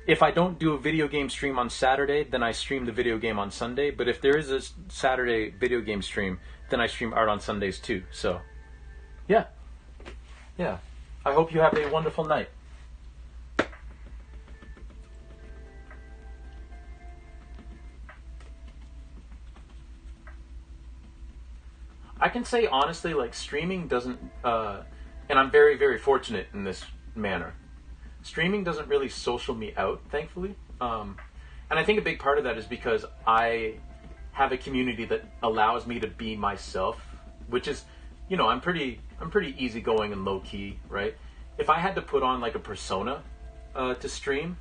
S1: If I don't do a video game stream on Saturday, then I stream the video game on Sunday. But if there is a Saturday video game stream, then I stream art on Sundays too. So, yeah. Yeah. I hope you have a wonderful night. I can say honestly, like, streaming doesn't, and I'm very, very fortunate in this manner. Streaming doesn't really social me out, thankfully. And I think a big part of that is because I have a community that allows me to be myself, which is, you know, I'm pretty easygoing and low key, right? If I had to put on like a persona to stream,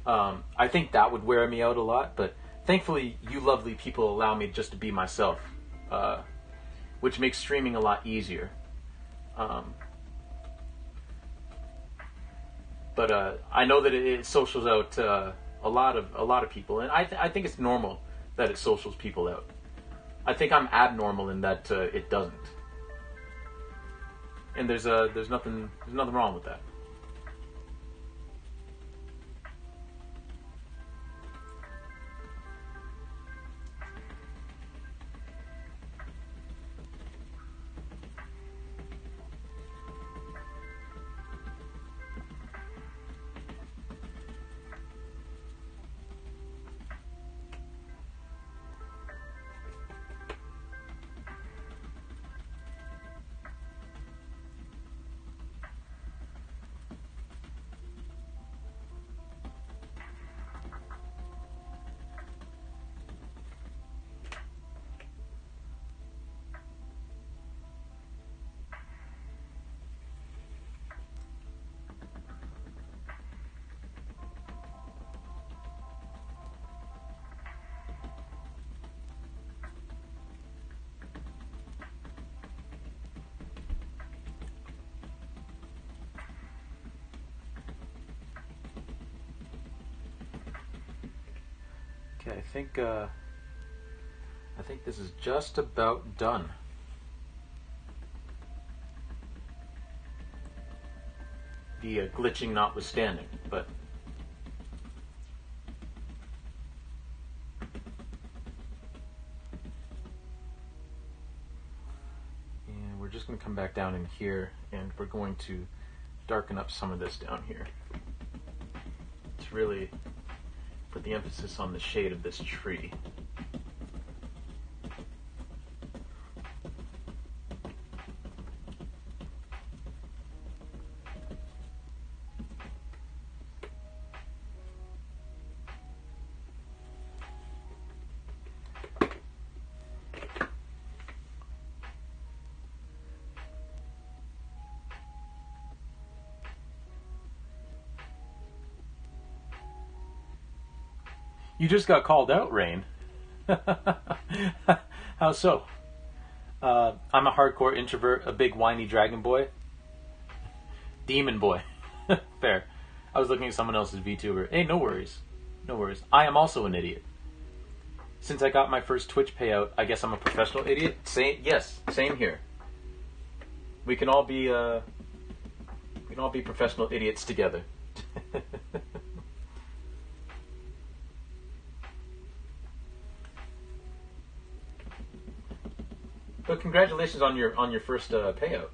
S1: I think that would wear me out a lot. But thankfully, you lovely people allow me just to be myself. Which makes streaming a lot easier. But I know that it socials out a lot of people, and I think it's normal that it socials people out. I think I'm abnormal in that it doesn't, and there's nothing wrong with that. Okay, I think this is just about done. The glitching notwithstanding, but and we're just going to come back down in here, and we're going to darken up some of this down here to really put the emphasis on the shade of this tree. You just got called out, Rain. How so? I'm a hardcore introvert, a big whiny dragon boy. Demon boy. Fair. I was looking at someone else's VTuber. Hey, no worries. No worries. I am also an idiot. Since I got my first Twitch payout, I guess I'm a professional idiot? Yes, same here. We can all be professional idiots together. But congratulations on your first payout.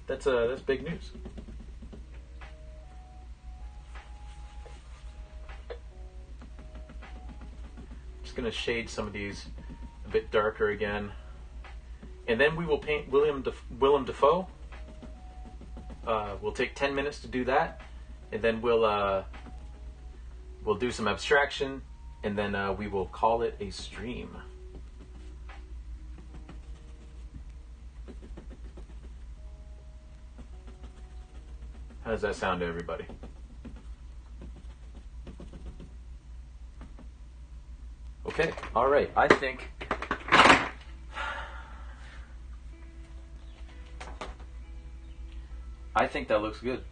S1: That's big news. Just gonna shade some of these a bit darker again, and then we will paint Willem Dafoe. We'll take 10 minutes to do that, and then we'll do some abstraction, and then we will call it a stream. How does that sound to everybody? Okay, all right. I think I think that looks good.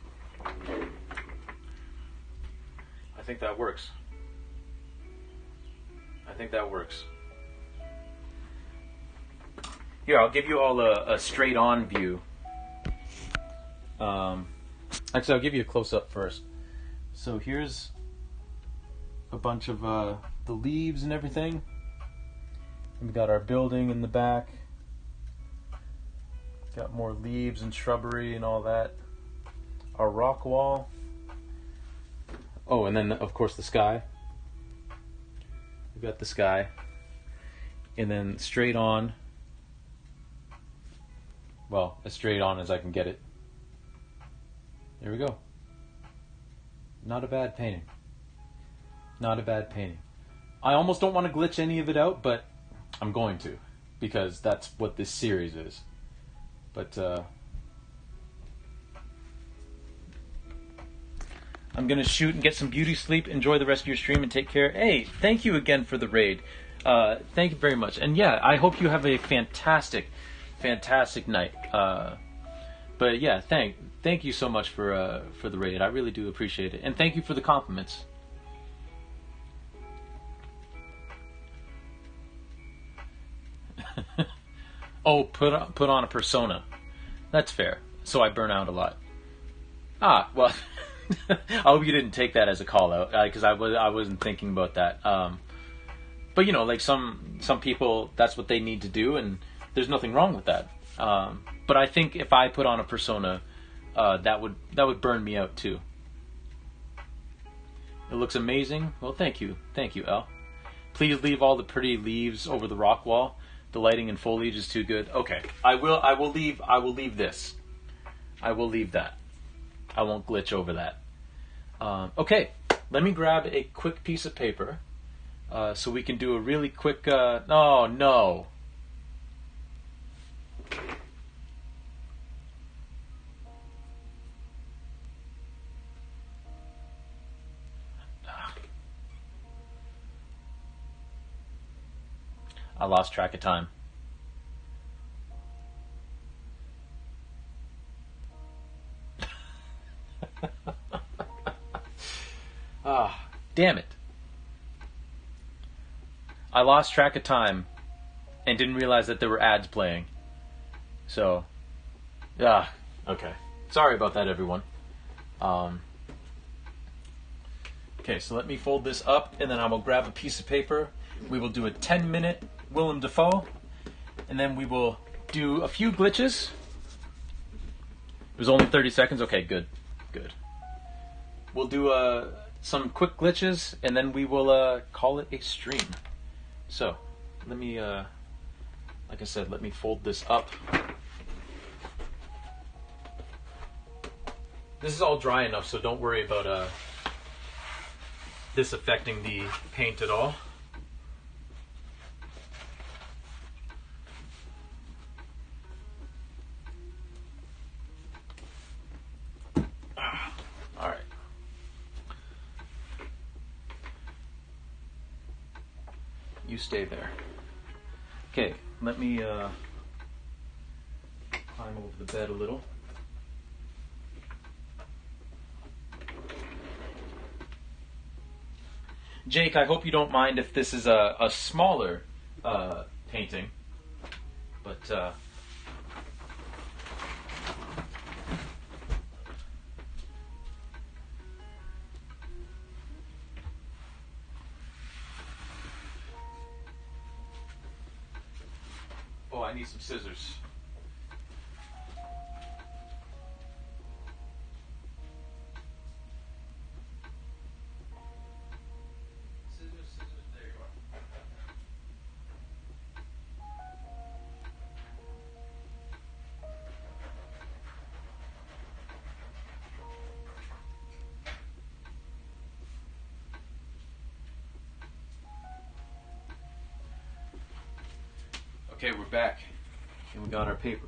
S1: I think that works. I think that works. Here, I'll give you all a straight-on view. Actually, I'll give you a close-up first. So here's a bunch of the leaves and everything. And we got our building in the back. Got more leaves and shrubbery and all that. Our rock wall. Oh, and then, of course, the sky. We've got the sky. And then straight on. Well, as straight on as I can get it. There we go. Not a bad painting. Not a bad painting. I almost don't want to glitch any of it out, but I'm going to. Because that's what this series is. But, I'm going to shoot and get some beauty sleep. Enjoy the rest of your stream and take care. Hey, thank you again for the raid. Thank you very much. And yeah, I hope you have a fantastic night. But yeah, thank you so much for the raid. I really do appreciate it. And thank you for the compliments. Oh, put on a persona. That's fair. So I burn out a lot. Ah, well, I hope you didn't take that as a call out, because I wasn't thinking about that. But you know, like some people, that's what they need to do, and there's nothing wrong with that. But I think if I put on a persona, that would burn me out too. It looks amazing. Well, thank you, El. Please leave all the pretty leaves over the rock wall. The lighting and foliage is too good. Okay, I will leave this. I will leave that. I won't glitch over that. Okay, let me grab a quick piece of paper so we can do a really quick... oh, no. I lost track of time. Ah, damn it. I lost track of time and didn't realize that there were ads playing. So, okay. Sorry about that, everyone. Okay, so let me fold this up, and then I will grab a piece of paper. We will do a 10-minute Willem Dafoe, and then we will do a few glitches. It was only 30 seconds? Okay, good. We'll do some quick glitches, and then we will call it a stream. So, let me, like I said, let me fold this up. This is all dry enough, so don't worry about this affecting the paint at all. Alright. You stay there. Okay, let me climb over the bed a little. Jake, I hope you don't mind if this is a smaller painting, but oh, I need some scissors. Okay, we're back, and we got our paper.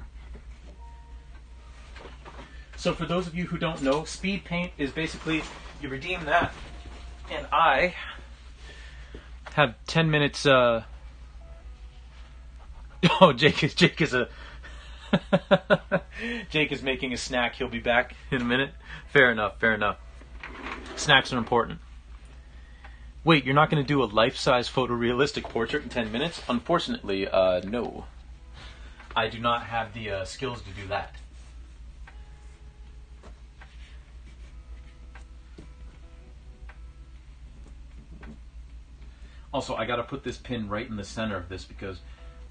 S1: So for those of you who don't know, speed paint is basically, you redeem that, and I have 10 minutes, oh, Jake is a, Jake is making a snack. He'll be back in a minute. Fair enough, fair enough. Snacks are important. Wait, you're not going to do a life-size photorealistic portrait in 10 minutes? Unfortunately, no. I do not have the skills to do that. Also, I got to put this pin right in the center of this because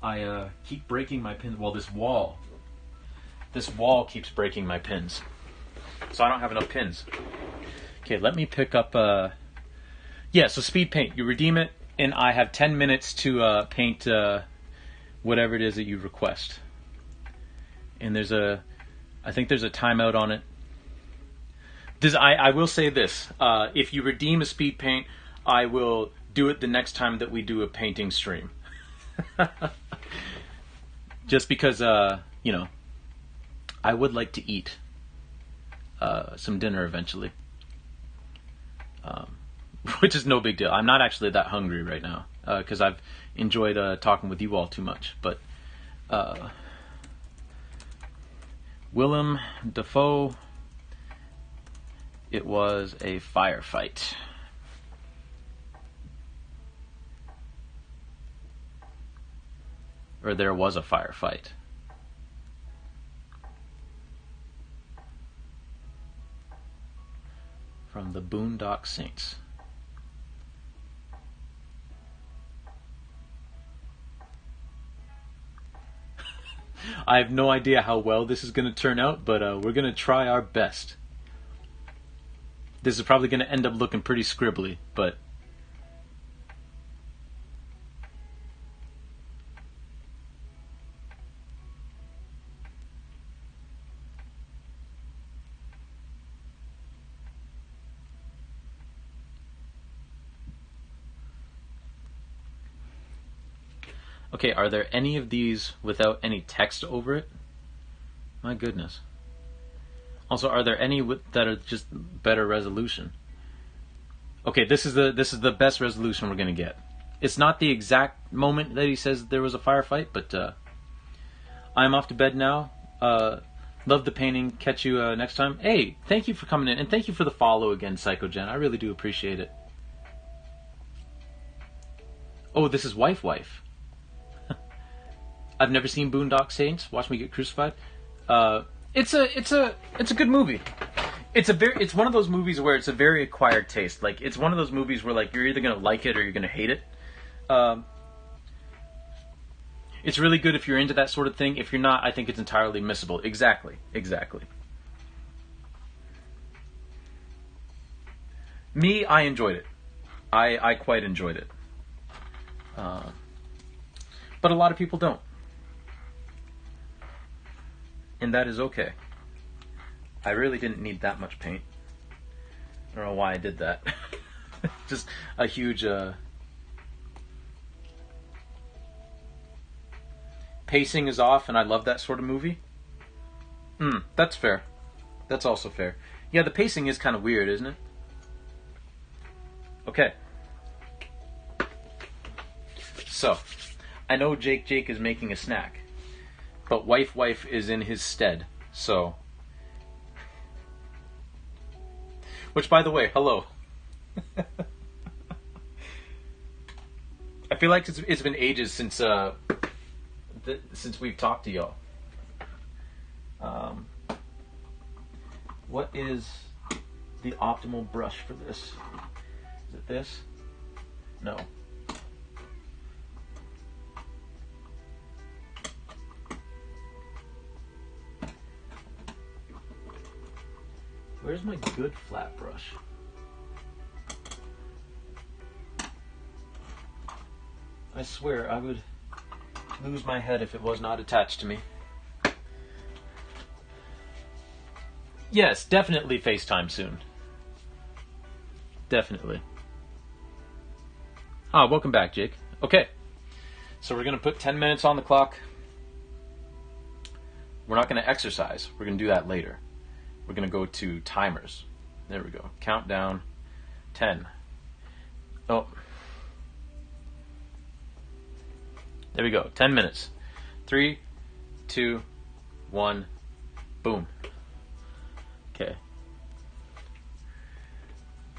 S1: I keep breaking my pin. Well, this wall keeps breaking my pins. So I don't have enough pins. Okay, let me pick up... Yeah, so speed paint. You redeem it, and I have 10 minutes to paint whatever it is that you request. And I think there's a timeout on it. I will say this. If you redeem a speed paint, I will do it the next time that we do a painting stream. Just because, you know, I would like to eat some dinner eventually. Which is no big deal. I'm not actually that hungry right now because I've enjoyed talking with you all too much. But Willem Dafoe, it was a firefight. Or there was a firefight. From the Boondock Saints. I have no idea how well this is going to turn out, but we're going to try our best. This is probably going to end up looking pretty scribbly, but... Okay, are there any of these without any text over it? My goodness. Also, are there any that are just better resolution? Okay, this is the best resolution we're gonna get. It's not the exact moment that he says there was a firefight, but I'm off to bed now. Love the painting. Catch you next time. Hey, thank you for coming in, and thank you for the follow again, Psychogen. I really do appreciate it. Oh, this is Wife. I've never seen Boondock Saints. Watch me get crucified. It's a good movie. It's one of those movies where it's a very acquired taste. Like it's one of those movies where like you're either gonna like it or you're gonna hate it. It's really good if you're into that sort of thing. If you're not, I think it's entirely missable. Exactly. Me, I enjoyed it. I quite enjoyed it. But a lot of people don't. And that is okay. I really didn't need that much paint. I don't know why I did that. Just a huge... Pacing is off, and I love that sort of movie. That's fair. That's also fair. Yeah, the pacing is kind of weird, isn't it? Okay. So, I know Jake is making a snack. But Wife is in his stead, so... Which, by the way, hello. I feel like it's been ages since we've talked to y'all. What is the optimal brush for this? Is it this? No. Where's my good flat brush? I swear I would lose my head if it was not attached to me. Yes, definitely FaceTime soon. Definitely. Ah, welcome back, Jake. Okay, so we're going to put 10 minutes on the clock. We're not going to exercise. We're going to do that later. We're going to go to timers. There we go. Countdown. 10. Oh. There we go. 10 minutes. 3, 2, 1, boom. Okay.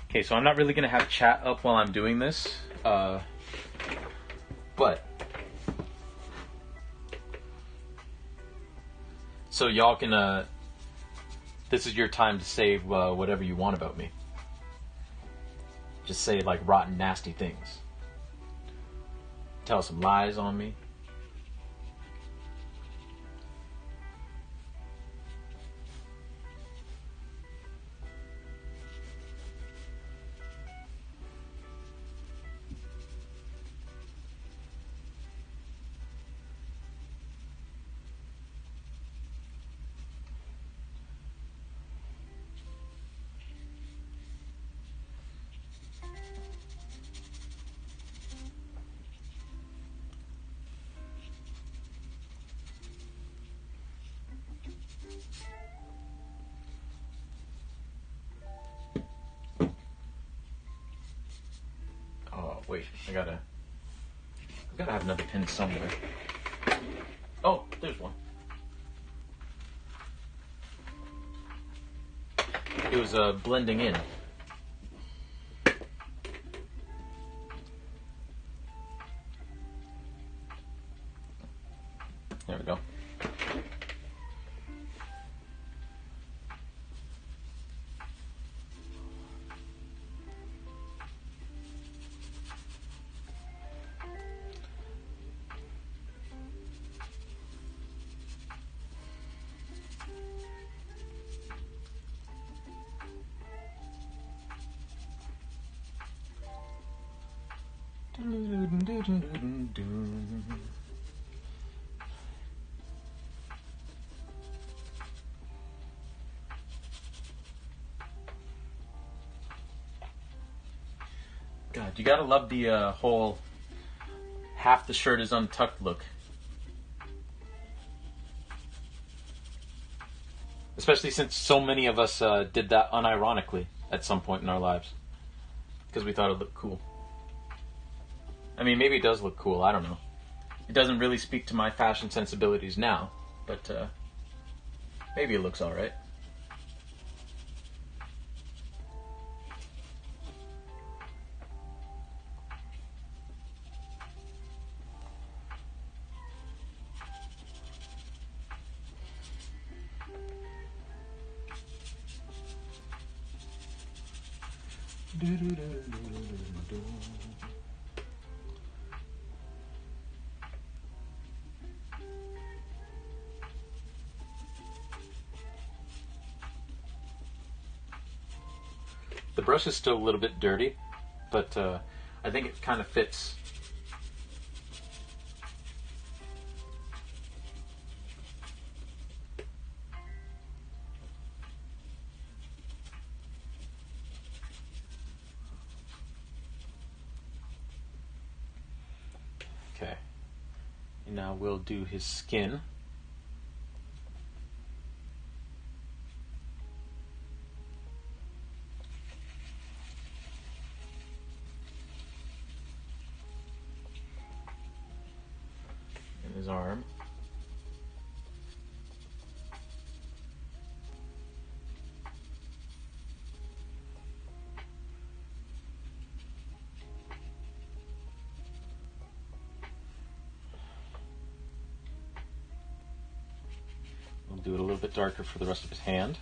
S1: Okay, so I'm not really going to have chat up while I'm doing this, but so y'all can, this is your time to say whatever you want about me. Just say like rotten, nasty things. Tell some lies on me. Oh, wait, I gotta have another pin somewhere. Oh, there's one. It was blending in. There we go. God, you gotta love the whole half the shirt is untucked look. Especially since so many of us did that unironically at some point in our lives. Because we thought it looked cool. I mean, maybe it does look cool, I don't know. It doesn't really speak to my fashion sensibilities now, but maybe it looks alright. The brush is still a little bit dirty, but I think it kind of fits. Okay. And now we'll do his skin. And his arm. We'll do it a little bit darker for the rest of his hand.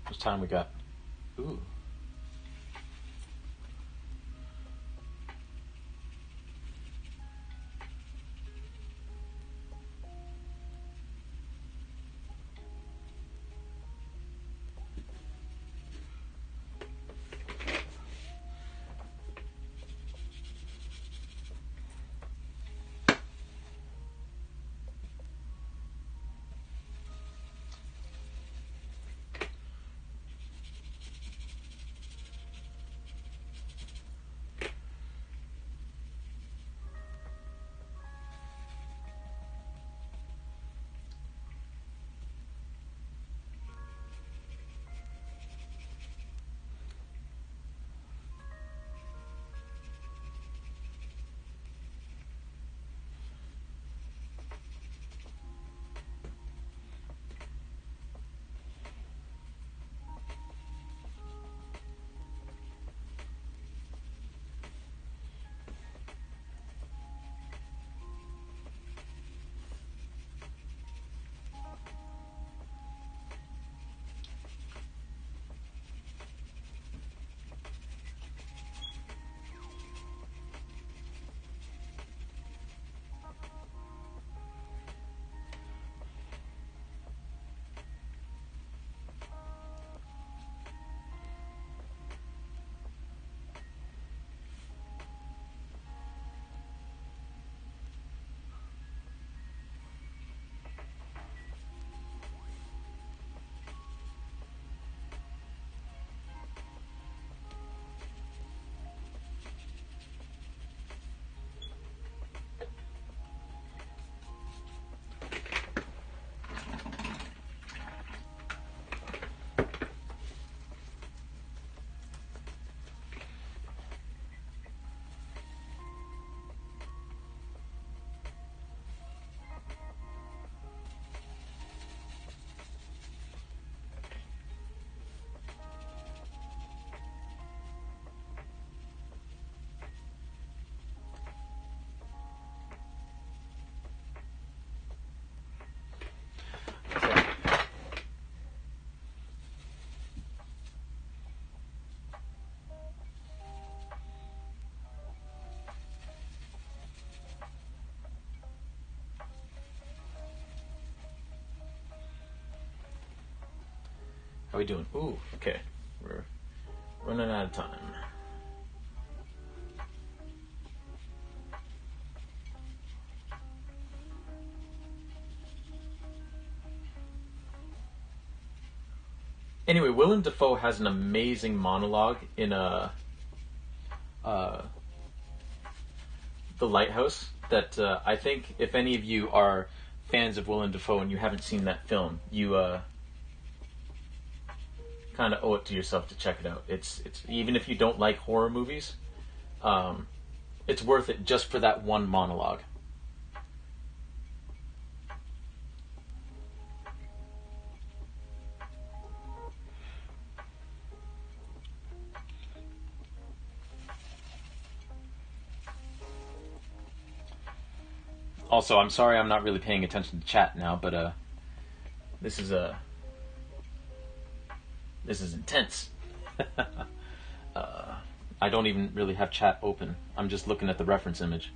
S1: How much time we got? Ooh. How we doing? Ooh, okay. We're running out of time. Anyway, Willem Dafoe has an amazing monologue in The Lighthouse that I think if any of you are fans of Willem Dafoe and you haven't seen that film, you kind of owe it to yourself to check it out. It's even if you don't like horror movies, it's worth it just for that one monologue. Also, I'm sorry I'm not really paying attention to chat now, but this is intense. I don't even really have chat open. I'm just looking at the reference image.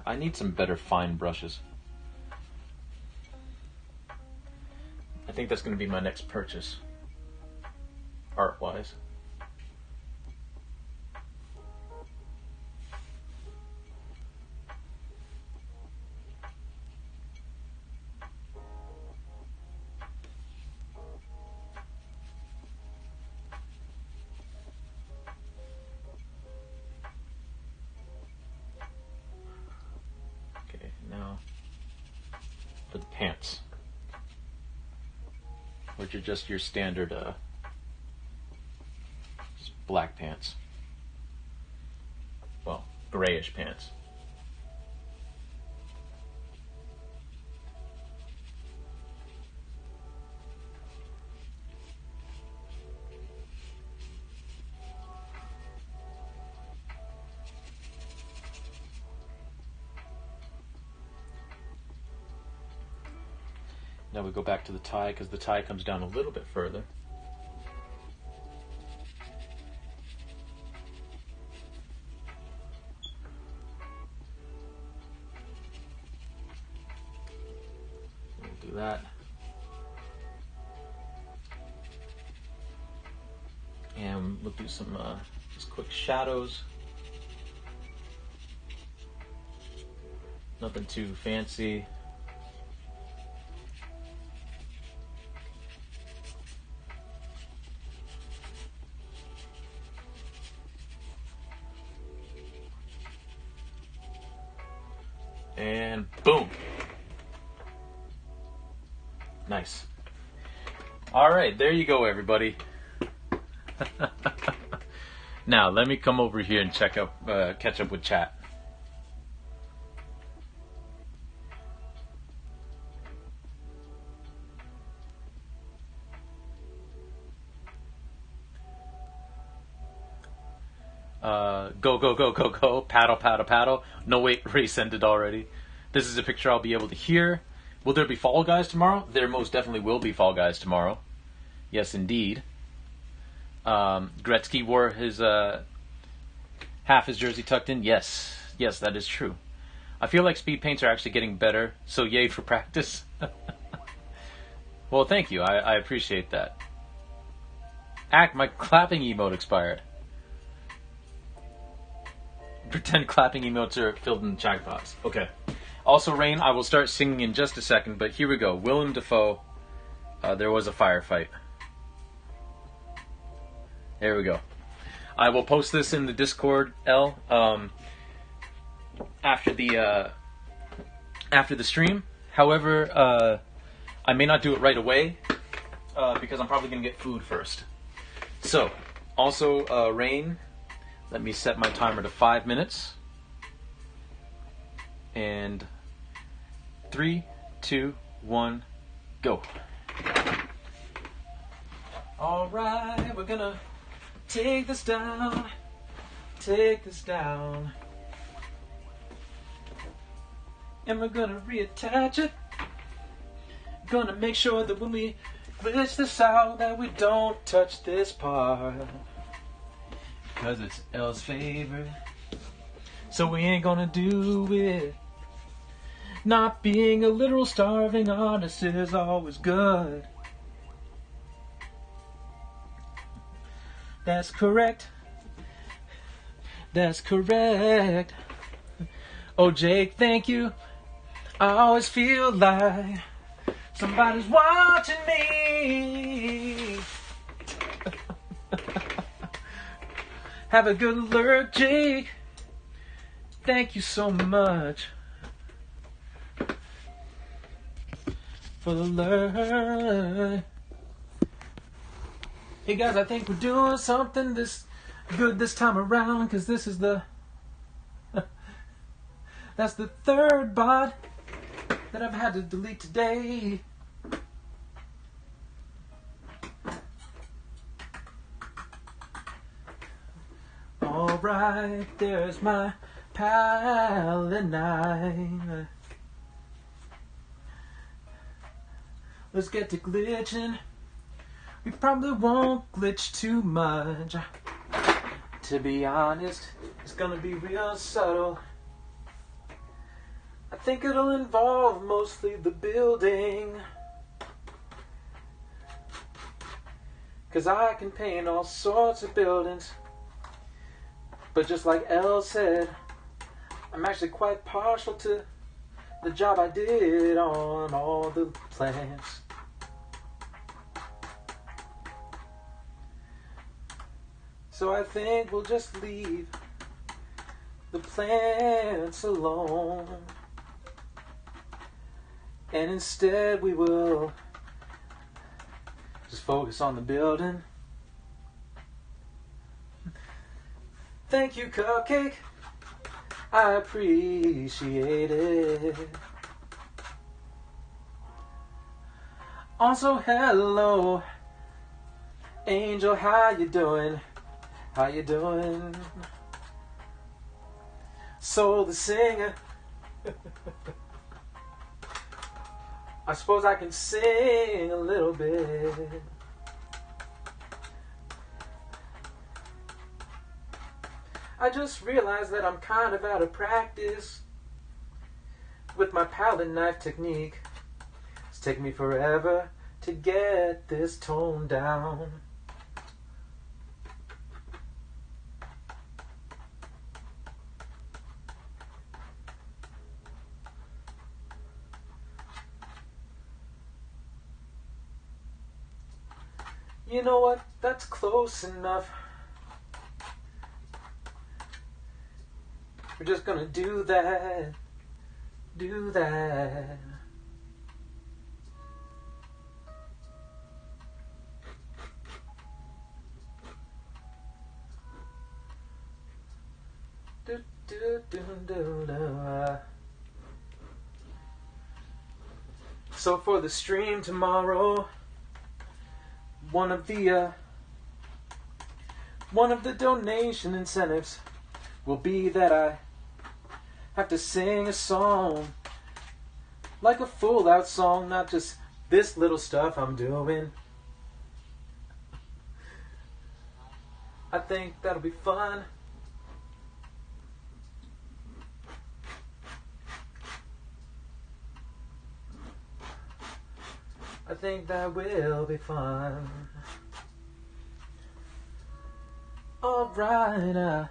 S1: I need some better fine brushes. I think that's going to be my next purchase, art-wise. Okay, now for the pants. Which are just your standard just black pants. Well, grayish pants. Now we go back to the tie because the tie comes down a little bit further. We'll do that. And we'll do some just quick shadows. Nothing too fancy. And boom. Nice. All right, there you go, everybody. Now, let me come over here and catch up with chat. Go, go, go, go, go. Paddle, paddle, paddle. No, wait, race ended already. This is a picture I'll be able to hear. Will there be Fall Guys tomorrow? There most definitely will be Fall Guys tomorrow. Yes, indeed. Gretzky wore his half his jersey tucked in. Yes, yes, that is true. I feel like speed paints are actually getting better, so yay for practice. Well, thank you. I appreciate that. My clapping emote expired. Pretend clapping emotes are filled in the chat box. Okay. Also, Rain, I will start singing in just a second, but here we go. Willem Dafoe, there was a firefight. There we go. I will post this in the Discord, L, after the stream. However, I may not do it right away, because I'm probably going to get food first. So, also, Rain, let me set my timer to 5 minutes. And 3, 2, 1, go. All right, we're gonna take this down. Take this down. and we're gonna reattach it. Gonna make sure that when we glitch this out that we don't touch this part, because it's L's favorite. So we ain't gonna do it. Not being a literal starving artist is always good. That's correct. That's correct. Oh, Jake, thank you. I always feel like somebody's watching me. Have a good alert, Jake. Thank you so much for the alert. Hey guys, I think we're doing something good this time around, because this is that's the third bot that I've had to delete today. Alright, there's my palette knife. Let's get to glitching. We probably won't glitch too much. To be honest, it's gonna be real subtle. I think it'll involve mostly the building, 'cause I can paint all sorts of buildings. But just like Elle said, I'm actually quite partial to the job I did on all the plants. So I think we'll just leave the plants alone, and instead we will just focus on the building. Thank you, Cupcake. I appreciate it. Also, hello, Angel. How you doing? How you doing? Soul the singer. I suppose I can sing a little bit. I just realized that I'm kind of out of practice with my palette knife technique. It's taken me forever to get this tone down. You know what? That's close enough. We're just gonna do that. Do that. Do, do, do, do, do. So for the stream tomorrow, one of the donation incentives will be that I have to sing a song, like a full out song, not just this little stuff I'm doing. I think that'll be fun. I think that will be fun. Alright,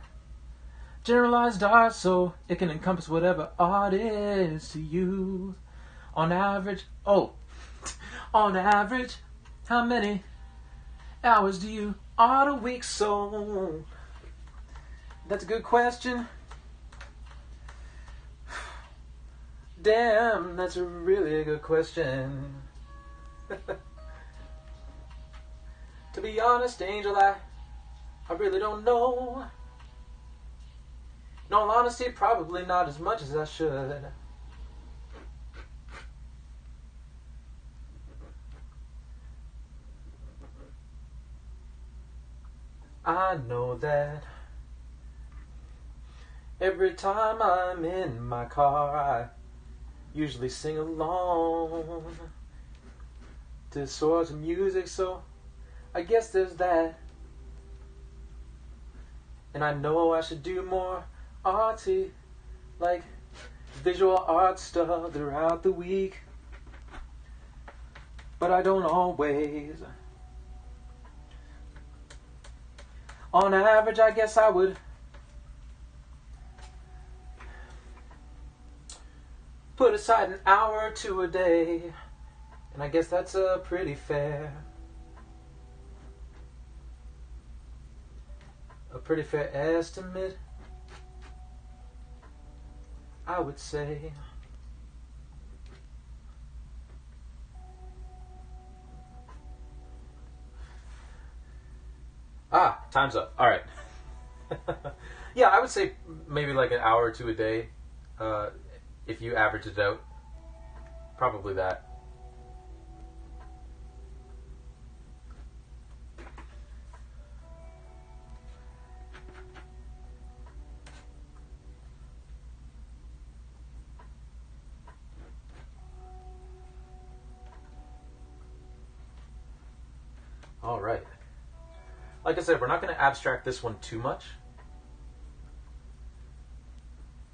S1: generalized art, so it can encompass whatever art is to you. On average, on average, how many hours do you art a week? So that's a good question. Damn, that's a really good question. To be honest, Angel, I really don't know. In all honesty, probably not as much as I should. I know that every time I'm in my car, usually sing along to sorts of music, so I guess there's that. And I know I should do more arty, like visual art stuff throughout the week, but I don't always. On average, I guess I would put aside an hour or two a day, and I guess that's pretty fair. A pretty fair estimate, I would say. Time's up. All right. Yeah, I would say maybe like an hour or two a day, if you average it out. Probably that. All right. Like I said, we're not going to abstract this one too much,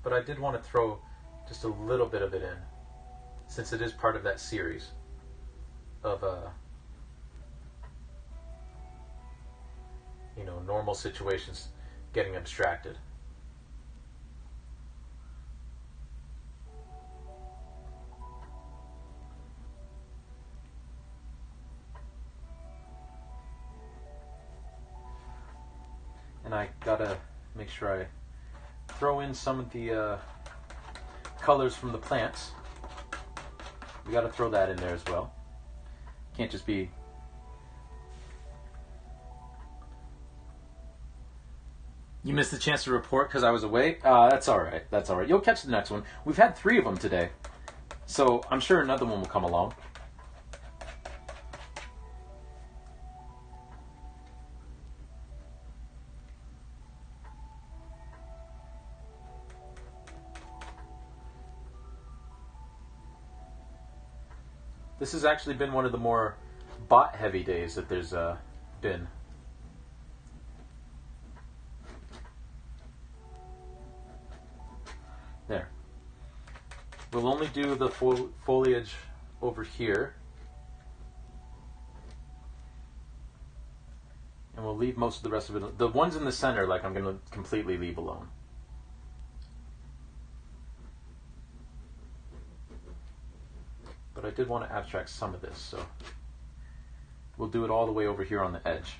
S1: but I did want to throw just a little bit of it in, since it is part of that series of normal situations getting abstracted. And I gotta make sure I throw in some of the colors from the plants. We gotta throw that in there as well. Can't just be... You missed the chance to report because I was away? That's alright, that's alright. You'll catch the next one. We've had 3 of them today, so I'm sure another one will come along. This has actually been one of the more bot-heavy days that there's been. There. We'll only do the foliage over here. And we'll leave most of the rest of it. The ones in the center, like, I'm going to completely leave alone. But I did want to abstract some of this, so we'll do it all the way over here on the edge.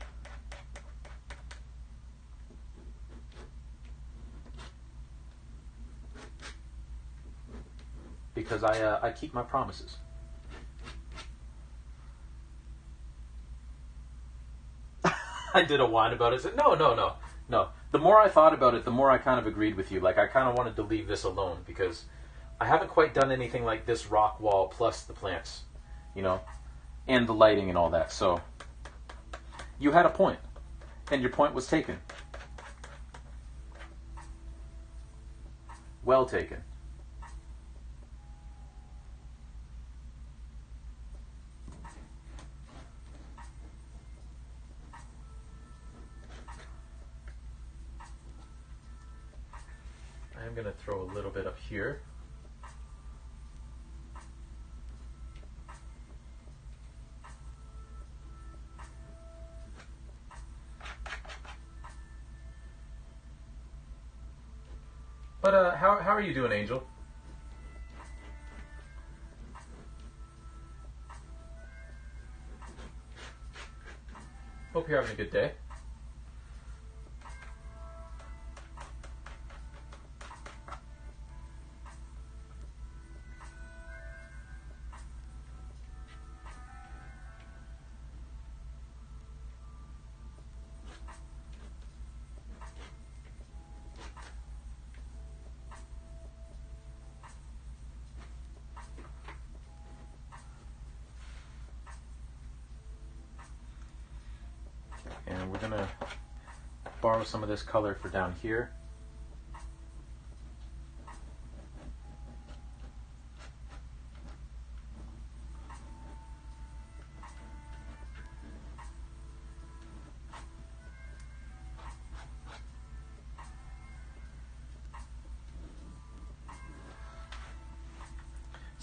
S1: Because I keep my promises. I did a whine about it. I said, no. The more I thought about it, the more I kind of agreed with you. Like, I kind of wanted to leave this alone because I haven't quite done anything like this rock wall plus the plants, and the lighting and all that. So you had a point, and your point was taken. Well taken. I'm going to throw a little bit up here. But how are you doing, Angel? Hope you're having a good day. And we're going to borrow some of this color for down here.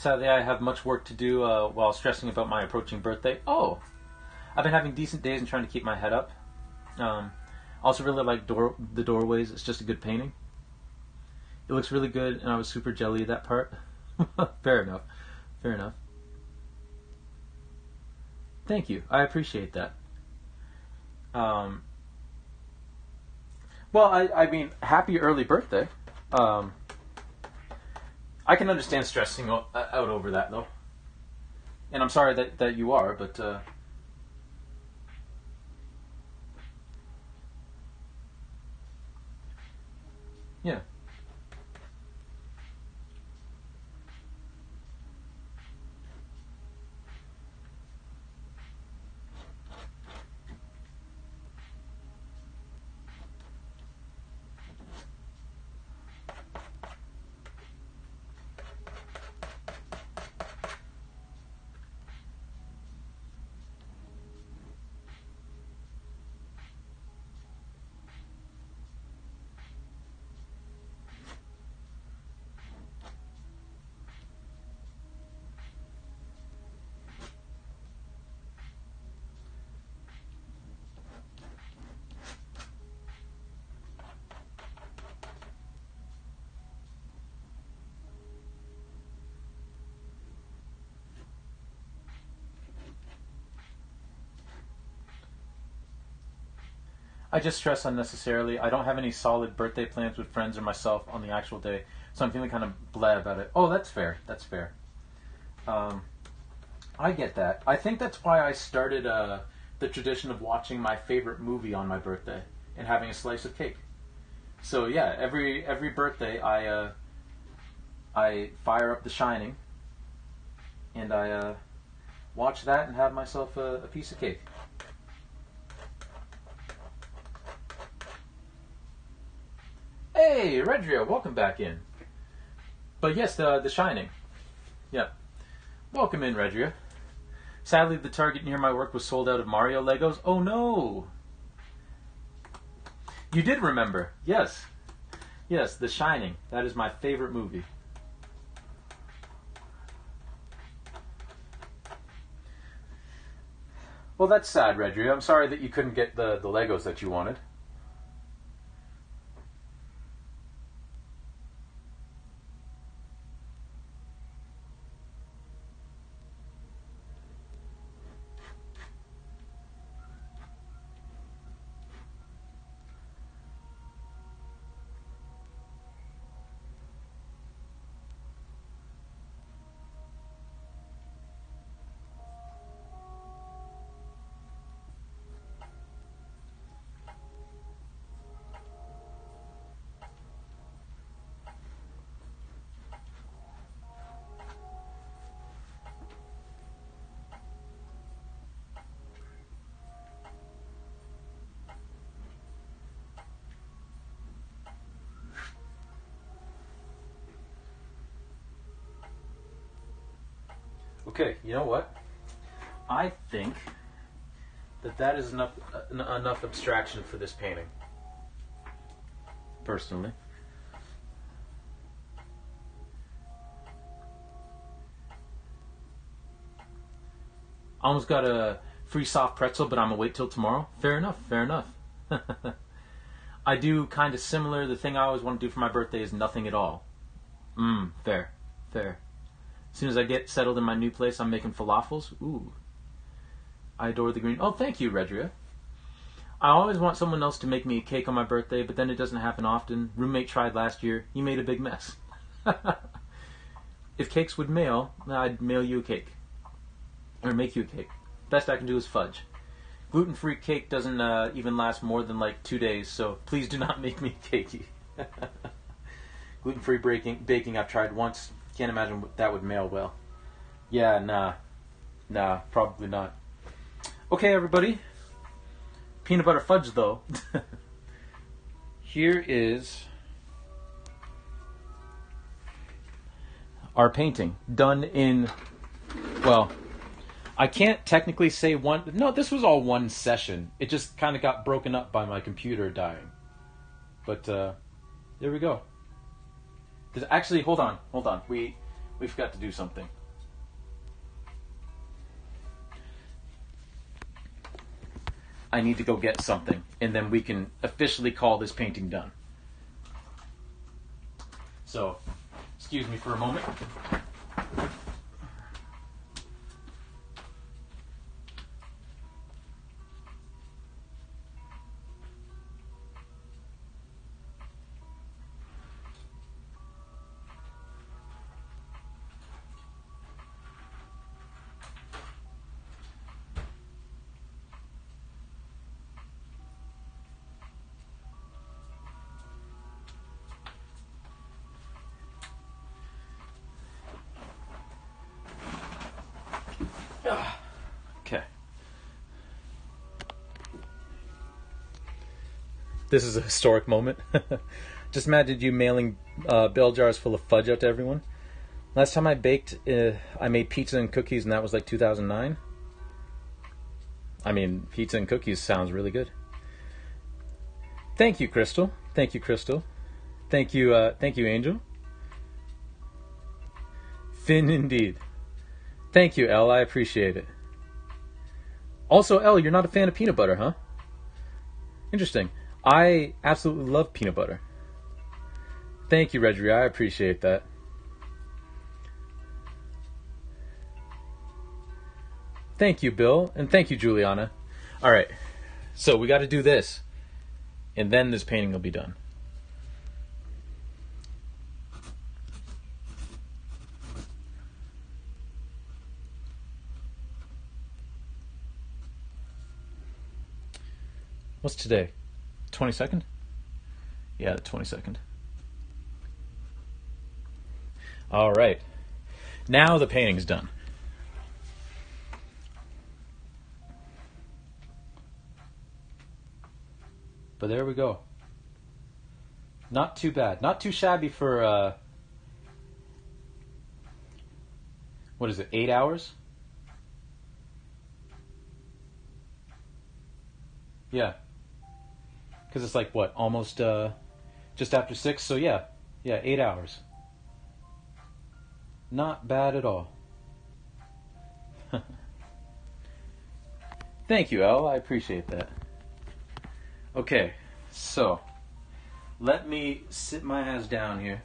S1: Sadly, I have much work to do while stressing about my approaching birthday. Oh, I've been having decent days and trying to keep my head up. Also really like the doorways. It's just a good painting. It looks really good, and I was super jelly of that part. Fair enough. Fair enough. Thank you. I appreciate that. Well, I mean, happy early birthday. I can understand stressing out over that, though. And I'm sorry that you are, but... yeah. I just stress unnecessarily. I don't have any solid birthday plans with friends or myself on the actual day, so I'm feeling kind of blah about it. Oh, that's fair. That's fair. I get that. I think that's why I started the tradition of watching my favorite movie on my birthday and having a slice of cake. So yeah, every birthday I fire up The Shining and I watch that and have myself a piece of cake. Hey, Redrio, welcome back in. But yes, the Shining. Yep. Welcome in, Redrio. Sadly, the Target near my work was sold out of Mario Legos. Oh no! You did remember. Yes. Yes, The Shining. That is my favorite movie. Well, that's sad, Redrio. I'm sorry that you couldn't get the Legos that you wanted. Okay, you know what? I think that is enough abstraction for this painting. Personally. Almost got a free soft pretzel, but I'm gonna wait till tomorrow. Fair enough, fair enough. I do kind of similar. The thing I always want to do for my birthday is nothing at all. Fair, fair. As soon as I get settled in my new place, I'm making falafels. Ooh. I adore the green. Oh, thank you, Redria. I always want someone else to make me a cake on my birthday, but then it doesn't happen often. Roommate tried last year. He made a big mess. If cakes would mail, I'd mail you a cake. Or make you a cake. Best I can do is fudge. Gluten-free cake doesn't even last more than like 2 days, so please do not make me cakey. Gluten-free baking I've tried once. Can't imagine that would mail well. Yeah, nah, probably not. Okay, everybody. Peanut butter fudge, though. Here is our painting, done in, well, I can't technically say one. No, this was all one session. It just kind of got broken up by my computer dying. But there we go. Actually, hold on. We We forgot to do something. I need to go get something, and then we can officially call this painting done. So, excuse me for a moment. Okay. This is a historic moment. Just imagine you mailing bell jars full of fudge out to everyone. Last time I baked, I made pizza and cookies, and that was like 2009. I mean, pizza and cookies sounds really good. Thank you, Crystal. Thank you, Crystal. Thank you, Angel. Finn indeed. Thank you, Elle. I appreciate it. Also, Elle, you're not a fan of peanut butter, huh? Interesting. I absolutely love peanut butter. Thank you, Reggie. I appreciate that. Thank you, Bill. And thank you, Juliana. All right. So we got to do this. And then this painting will be done. What's today? 22nd? Yeah, the 22nd. All right. Now the painting's done. But there we go. Not too bad. Not too shabby for, what is it, 8 hours? Yeah. Because it's like, what, almost just after 6? So yeah, 8 hours. Not bad at all. Thank you, Elle. I appreciate that. Okay, so let me sit my ass down here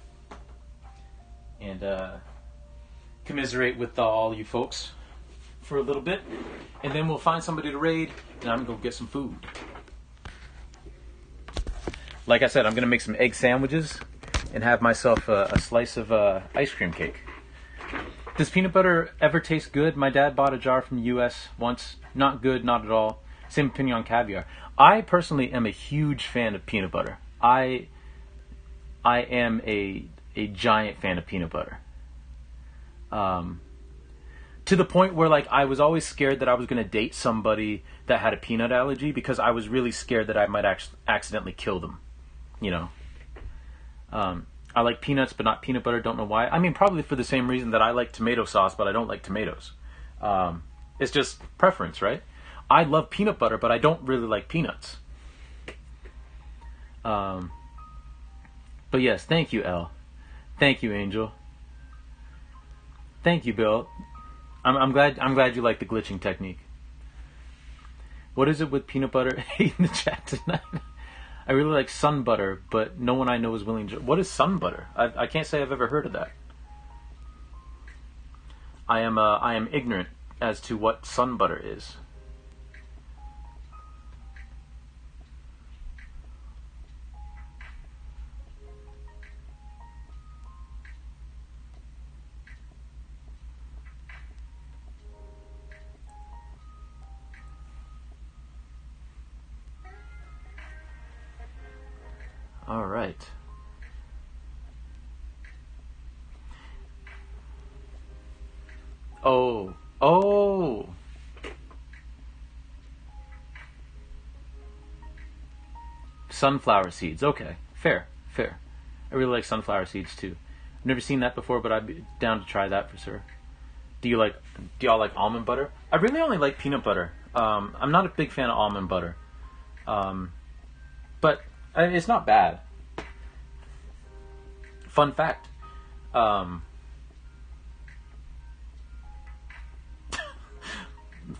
S1: and commiserate with all you folks for a little bit, and then we'll find somebody to raid, and I'm gonna go get some food. Like I said, I'm gonna make some egg sandwiches and have myself a slice of ice cream cake. Does peanut butter ever taste good? My dad bought a jar from the U.S. once. Not good, not at all. Same opinion on caviar. I personally am a huge fan of peanut butter. I am a giant fan of peanut butter. To the point where, like, I was always scared that I was going to date somebody that had a peanut allergy because I was really scared that I might accidentally kill them. You know. I like peanuts, but not peanut butter. Don't know why. I mean, probably for the same reason that I like tomato sauce, but I don't like tomatoes. It's just preference, right? I love peanut butter, but I don't really like peanuts. But yes, thank you, Elle. Thank you, Angel. Thank you, Bill. I'm glad you like the glitching technique. What is it with peanut butter? Hate in the chat tonight. I really like sun butter, but no one I know is willing to. What is sun butter? I can't say I've ever heard of that. I am ignorant as to what sun butter is. All right. Oh. Sunflower seeds. Okay, fair. I really like sunflower seeds too. I've never seen that before, but I'd be down to try that for sure. Do y'all like almond butter? I really only like peanut butter. I'm not a big fan of almond butter. But it's not bad. Fun fact.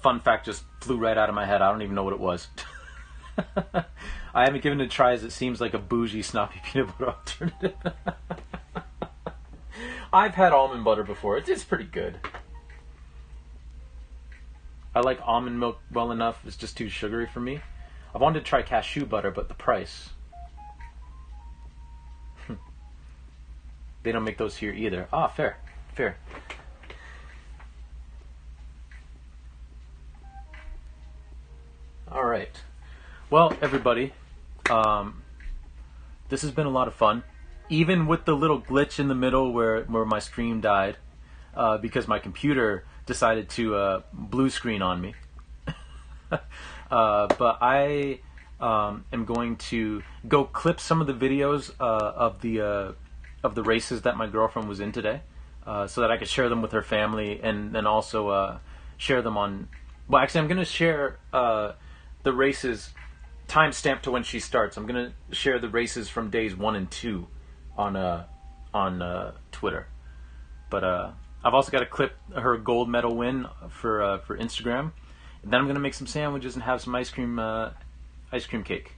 S1: fun fact just flew right out of my head. I don't even know what it was. I haven't given it a try as it seems like a bougie, snobby peanut butter alternative. I've had almond butter before. It's pretty good. I like almond milk well enough. It's just too sugary for me. I wanted to try cashew butter, but the price. They don't make those here either. Ah, fair. Fair. All right. Well, everybody, this has been a lot of fun. Even with the little glitch in the middle where my stream died, because my computer decided to blue screen on me. But I am going to go clip some of the videos of the races that my girlfriend was in today, so that I could share them with her family, and then also share them on. Well, actually, I'm going to share the races timestamp to when she starts. I'm going to share the races from days 1 and 2 on Twitter. But I've also got to clip her gold medal win for Instagram. And then I'm going to make some sandwiches and have some ice cream cake.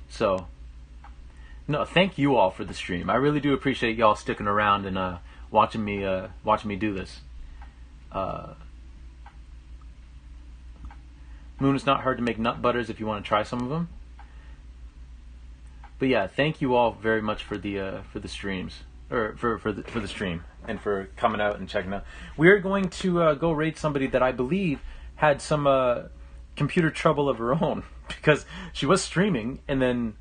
S1: So, no, thank you all for the stream. I really do appreciate y'all sticking around and watching me do this. Moon, it's not hard to make nut butters if you want to try some of them. But yeah, thank you all very much for the streams, or for the stream, and for coming out and checking out. We are going to go raid somebody that I believe had some computer trouble of her own, because she was streaming, and then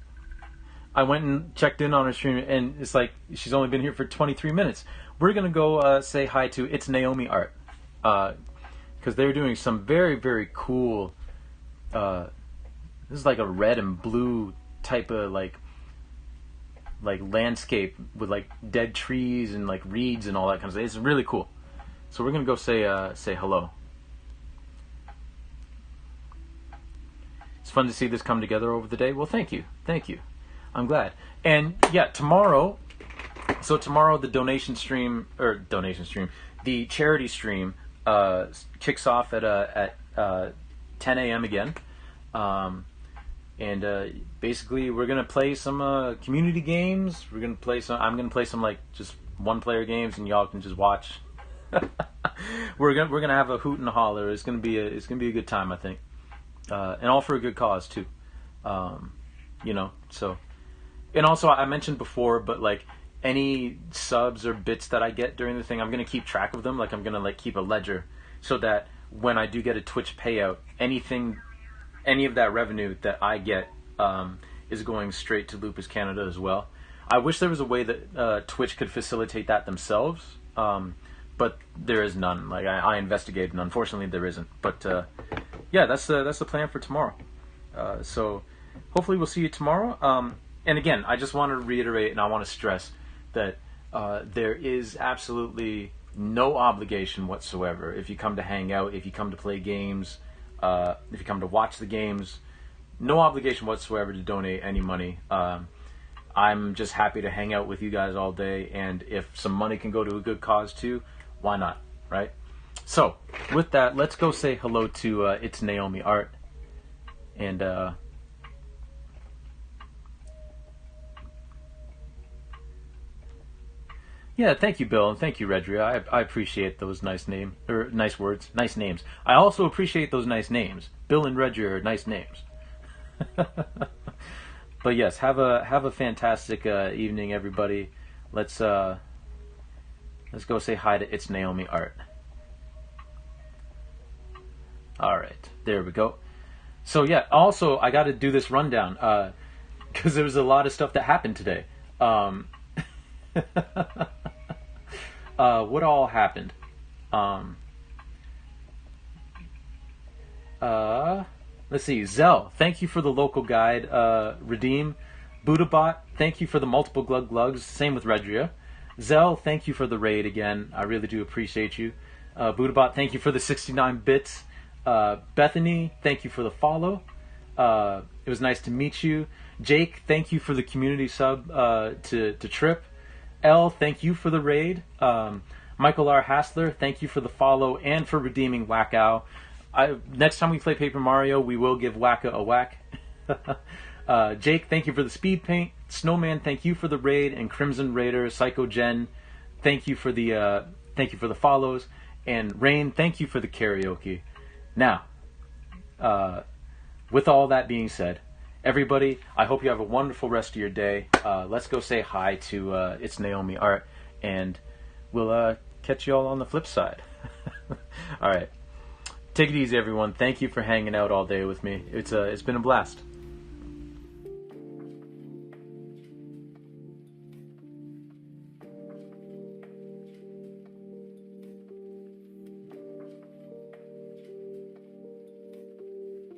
S1: I went and checked in on her stream, and it's like she's only been here for 23 minutes. We're gonna go say hi to It's Naomi Art, because they're doing some very, very cool. This is like a red and blue type of like landscape with like dead trees and like reeds and all that kind of stuff. It's really cool. So we're gonna go say hello. It's fun to see this come together over the day. Well, thank you. I'm glad. And yeah, tomorrow. So tomorrow the the charity stream kicks off at 10 a.m. again. And basically we're gonna play some community games. I'm gonna play some like just one-player games, and y'all can just watch. we're gonna have a hoot and a holler. It's gonna be a good time, I think, and all for a good cause too. So, and also I mentioned before, but like any subs or bits that I get during the thing, I'm gonna keep track of them. Like I'm gonna like keep a ledger, so that when I do get a Twitch payout, any of that revenue that I get is going straight to Lupus Canada as well. I wish there was a way that Twitch could facilitate that themselves, but there is none. Like I investigated, and unfortunately there isn't. But yeah, that's the plan for tomorrow. So hopefully we'll see you tomorrow. And again, I just want to reiterate, and I want to stress that there is absolutely no obligation whatsoever if you come to hang out, if you come to play games, if you come to watch the games. No obligation whatsoever to donate any money. I'm just happy to hang out with you guys all day, and if some money can go to a good cause too, why not, right? So, with that, let's go say hello to It's Naomi Art. And yeah, thank you, Bill, and thank you, Redria. I appreciate those nice names. I also appreciate those nice names. Bill and Redria are nice names. But yes, have a fantastic evening, everybody. Let's go say hi to It's Naomi Art. All right, there we go. So yeah, also I got to do this rundown because there was a lot of stuff that happened today. What all happened? Let's see. Zell, thank you for the local guide. Redeem. Buddhabot, thank you for the multiple glug glugs. Same with Redria. Zell, thank you for the raid again. I really do appreciate you. Buddhabot, thank you for the 69 bits. Bethany, thank you for the follow. It was nice to meet you. Jake, thank you for the community sub to Trip. L, thank you for the raid. Michael R. Hassler, thank you for the follow and for redeeming Wackow. Next time we play Paper Mario, we will give Wacka a whack. Jake, thank you for the speed paint. Snowman, thank you for the raid, and Crimson Raider, Psycho Jen, thank you for the follows, and Rain, thank you for the karaoke. Now, with all that being said, everybody, I hope you have a wonderful rest of your day. Let's go say hi to It's Naomi Art, and we'll catch you all on the flip side. All right, take it easy, everyone. Thank you for hanging out all day with me. It's been a blast.